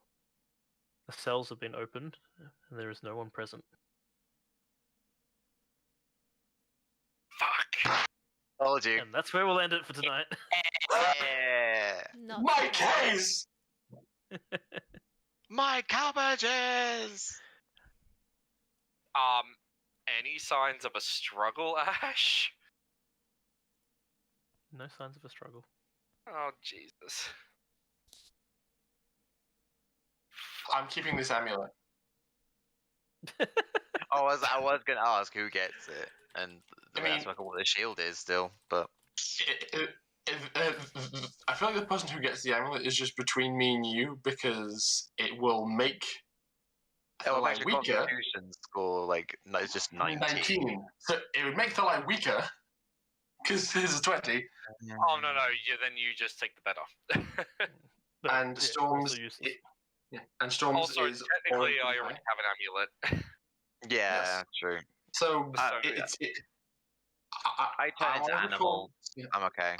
Speaker 2: The cells have been opened, and there is no one present.
Speaker 5: Fuck!
Speaker 1: Told you.
Speaker 2: And that's where we'll end it for tonight.
Speaker 1: Yeah.
Speaker 3: Not
Speaker 4: My
Speaker 3: too bad.
Speaker 4: case!
Speaker 1: My cabbages!
Speaker 5: Any signs of a struggle, Ash?
Speaker 2: No signs of a struggle.
Speaker 5: Oh, Jesus.
Speaker 4: I'm keeping this amulet.
Speaker 1: I was gonna ask who gets it, and
Speaker 4: I mean-
Speaker 1: that's like what the shield is still, but
Speaker 4: I feel like the person who gets the amulet is just between me and you because it will make
Speaker 1: oh,
Speaker 4: Thalai
Speaker 1: actually,
Speaker 4: weaker.
Speaker 1: Constitution score no, it's just 19.
Speaker 4: So it would make Thalai weaker because his is 20,
Speaker 5: Oh, no. Yeah, then you just take the better.
Speaker 2: But,
Speaker 4: and
Speaker 2: yeah,
Speaker 4: Storms.
Speaker 2: also useless.
Speaker 4: And Storms
Speaker 5: Also,
Speaker 4: is
Speaker 5: technically, I
Speaker 4: already
Speaker 5: already have an amulet.
Speaker 1: Yeah,
Speaker 4: Yes.
Speaker 1: true.
Speaker 4: So
Speaker 5: yeah.
Speaker 1: I turn into animal. I'm okay.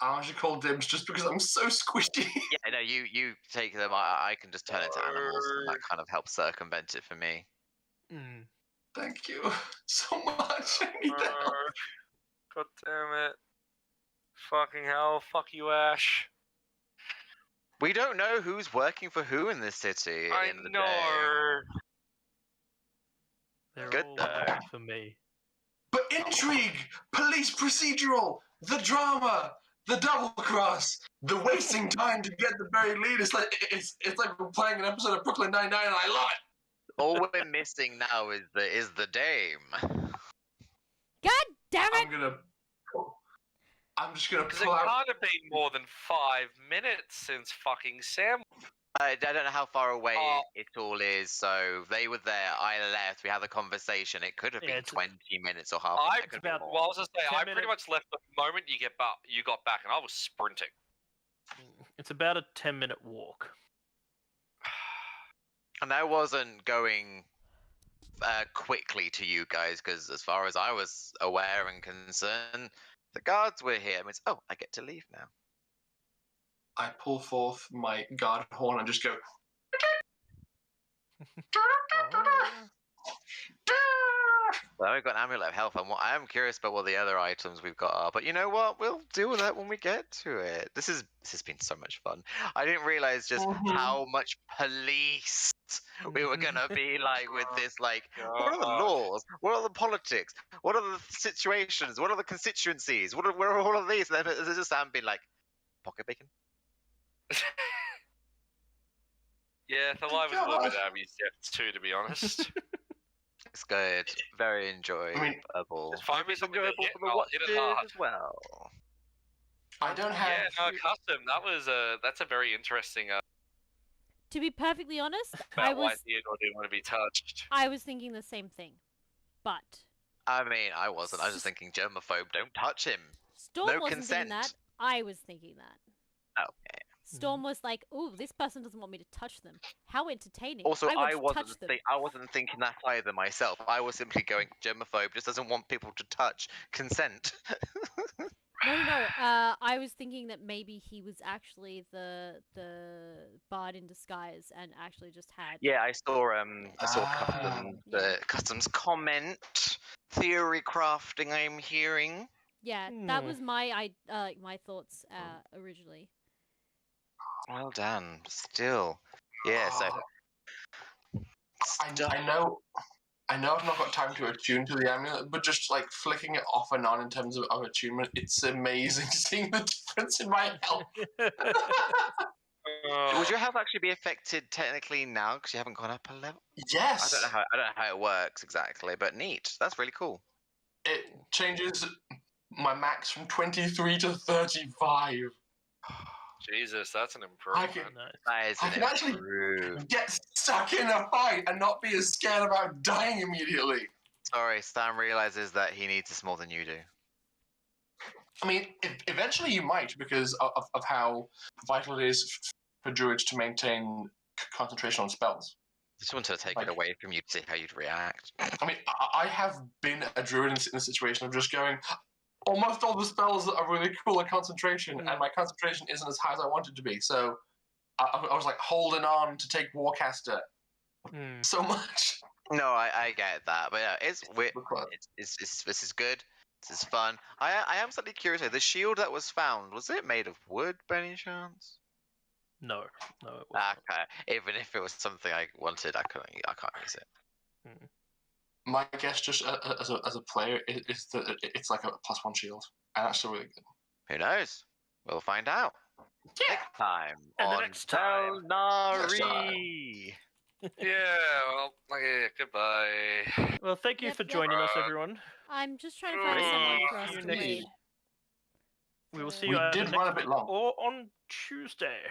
Speaker 4: I actually call dibs just because I'm so squishy.
Speaker 1: Yeah, no, you take them. I can just turn into animals, and that kind of helps circumvent it for me.
Speaker 4: Thank you so much. I need that help.
Speaker 5: God damn it. Fucking hell. Fuck you, Ash.
Speaker 1: We don't know who's working for who in this city at the
Speaker 5: I
Speaker 1: end of the
Speaker 5: know.
Speaker 1: day.
Speaker 2: They're
Speaker 1: Good
Speaker 2: all
Speaker 1: though.
Speaker 2: working for me.
Speaker 4: But intrigue, police procedural, the drama, the double cross, the wasting time to get the buried lead. It's like we're playing an episode of Brooklyn Nine-Nine, and I love it.
Speaker 1: All we're missing now is the dame.
Speaker 3: God damn it!
Speaker 4: I'm just gonna
Speaker 5: Because it
Speaker 4: pull out.
Speaker 5: can't have been more than 5 minutes since fucking Sam.
Speaker 1: I don't know how far away
Speaker 5: Oh.
Speaker 1: it all is. So they were there. I left. We had a conversation. It could have
Speaker 2: Yeah,
Speaker 1: been
Speaker 2: it's-
Speaker 1: 20 minutes or half.
Speaker 5: I
Speaker 1: It could be
Speaker 2: about-
Speaker 1: more.
Speaker 5: Well, I was gonna say,
Speaker 2: 10
Speaker 5: I pretty
Speaker 2: minutes.
Speaker 5: much left the moment you got back, and I was sprinting.
Speaker 2: It's about a 10-minute walk.
Speaker 1: And I wasn't going quickly to you guys because, as far as I was aware and concerned, the guards were here. It means, oh, I get to leave now.
Speaker 4: I pull forth my guard horn and just go.
Speaker 1: Well, we've got an amulet of health, and I am curious about what the other items we've got are. But you know what? We'll deal with that when we get to it. This has been so much fun. I didn't realize just how much policed we were gonna be like with this. Like, what are the laws? What are the politics? What are the situations? What are the constituencies? Where are all of these? And then it's just Sam being like, pocket bacon.
Speaker 5: Yeah, the live was a little bit out of his depth too, to be honest.
Speaker 1: It's good. Very enjoyable.
Speaker 5: Just find me
Speaker 1: It's
Speaker 5: something to
Speaker 1: enjoyable
Speaker 5: hit
Speaker 1: for
Speaker 5: and
Speaker 1: the
Speaker 5: I'll hit it
Speaker 1: watchers
Speaker 5: hard.
Speaker 1: as well.
Speaker 4: I don't have.
Speaker 5: Yeah, no, custom. That's a very interesting
Speaker 3: To be perfectly honest,
Speaker 5: about why Theodore didn't want to be touched.
Speaker 3: I was thinking the same thing. But
Speaker 1: I mean, I wasn't. I was just thinking germaphobe. Don't touch him.
Speaker 3: Storm
Speaker 1: No
Speaker 3: wasn't thinking
Speaker 1: consent.
Speaker 3: that. I was thinking that.
Speaker 1: Okay.
Speaker 3: Storm was like, "Ooh, this person doesn't want me to touch them. How entertaining!"
Speaker 1: Also,
Speaker 3: I want to touch them.
Speaker 1: I wasn't thinking that either myself. I was simply going germaphobe just doesn't want people to touch consent.
Speaker 6: No. I was thinking that maybe he was actually the bard in disguise and actually just had.
Speaker 1: Yeah, I saw
Speaker 4: Ah.
Speaker 6: Yeah.
Speaker 1: customs comment theory crafting. I'm hearing.
Speaker 6: Yeah, that
Speaker 2: Hmm.
Speaker 6: was my my thoughts originally.
Speaker 1: Well done. Still, yeah. So
Speaker 4: I know I've not got time to attune to the amulet, but just like flicking it off and on in terms of attunement, it's amazing seeing the difference in my health.
Speaker 1: Would your health actually be affected technically now because you haven't gone up a level?
Speaker 4: Yes,
Speaker 1: I don't know how it works exactly, but neat. That's really cool.
Speaker 4: it changes my max from 23 to 35.
Speaker 5: Jesus, that's an
Speaker 4: I
Speaker 5: improvement.
Speaker 4: can,
Speaker 1: That is
Speaker 4: I
Speaker 1: an
Speaker 4: can actually
Speaker 1: improve.
Speaker 4: get stuck in a fight and not be as scared about dying immediately.
Speaker 1: Sorry, Sam realizes that he needs this more than you do.
Speaker 4: I mean, eventually you might because of how vital it is for druids to maintain concentration on spells.
Speaker 1: Just wanted to take
Speaker 4: Like-
Speaker 1: it away from you to see how you'd react.
Speaker 4: I mean, I have been a druid in a situation of just going, almost all the spells are really cool at concentration, and my concentration isn't as high as I want it to be. So I was like holding on to take Warcaster so much.
Speaker 1: No, I get that, but yeah, it's this is good. This is fun. I am slightly curious. The shield that was found, was it made of wood by any chance?
Speaker 2: No, it wasn't.
Speaker 1: Okay. Even if it was something I wanted, I can't use it.
Speaker 4: My guess, just as a player, is that it's like a +1 shield, and that's still really good.
Speaker 1: Who knows? We'll find out next time
Speaker 2: And the
Speaker 1: on
Speaker 2: next time.
Speaker 1: Xel'nari.
Speaker 5: Yeah, well, okay, goodbye.
Speaker 2: Well, thank you
Speaker 6: Yep,
Speaker 2: for
Speaker 6: yep.
Speaker 2: joining us, everyone.
Speaker 6: I'm just trying to find someone for us
Speaker 2: See you
Speaker 6: to
Speaker 2: next-
Speaker 6: raid.
Speaker 2: We will see
Speaker 4: We
Speaker 2: you either
Speaker 4: did
Speaker 2: next
Speaker 4: run a bit
Speaker 2: week
Speaker 4: long.
Speaker 2: or on Tuesday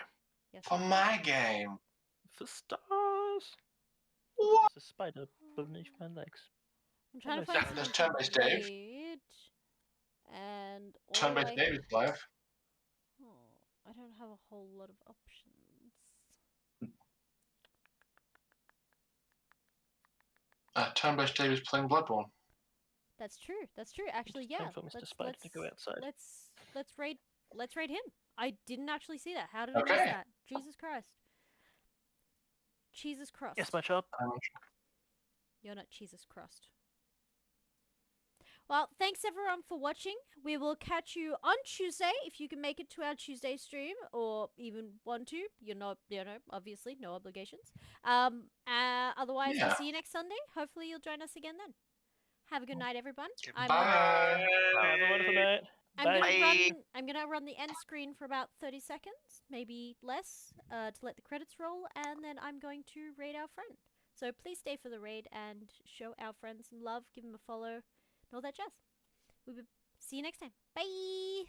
Speaker 6: Yes,
Speaker 4: For
Speaker 6: we did.
Speaker 4: my game.
Speaker 2: for stars.
Speaker 4: What?
Speaker 2: There's a spider beneath my legs.
Speaker 6: I'm trying to
Speaker 2: Hello,
Speaker 6: find
Speaker 2: Simon.
Speaker 6: someone
Speaker 4: There's
Speaker 6: to
Speaker 4: Turn-based Dave.
Speaker 6: raid, and all
Speaker 4: Turn-based
Speaker 6: I...
Speaker 4: Dave is live.
Speaker 6: Oh, I don't have a whole lot of options.
Speaker 4: Turn-based Dave is playing Bloodborne.
Speaker 6: That's true. That's true. Actually,
Speaker 2: It's
Speaker 6: yeah.
Speaker 2: time for Mr. Spider to go outside.
Speaker 6: Let's raid him. I didn't actually see that. How did I miss
Speaker 4: Okay.
Speaker 6: that? Jesus Christ. Jesus Christ.
Speaker 2: Yes, my child.
Speaker 6: You're not Jesus Christ. Well, thanks everyone for watching. We will catch you on Tuesday if you can make it to our Tuesday stream, or even want to. You're not, obviously, no obligations. Otherwise,
Speaker 4: Yeah.
Speaker 6: we'll see you next Sunday. Hopefully, you'll join us again then. Have a good night, everyone.
Speaker 4: Bye.
Speaker 2: Have a wonderful night.
Speaker 6: I'm gonna run the end screen for about 30 seconds, maybe less, to let the credits roll, and then I'm going to raid our friend. So please stay for the raid and show our friend some love, give him a follow, and all that jazz. See you next time. Bye!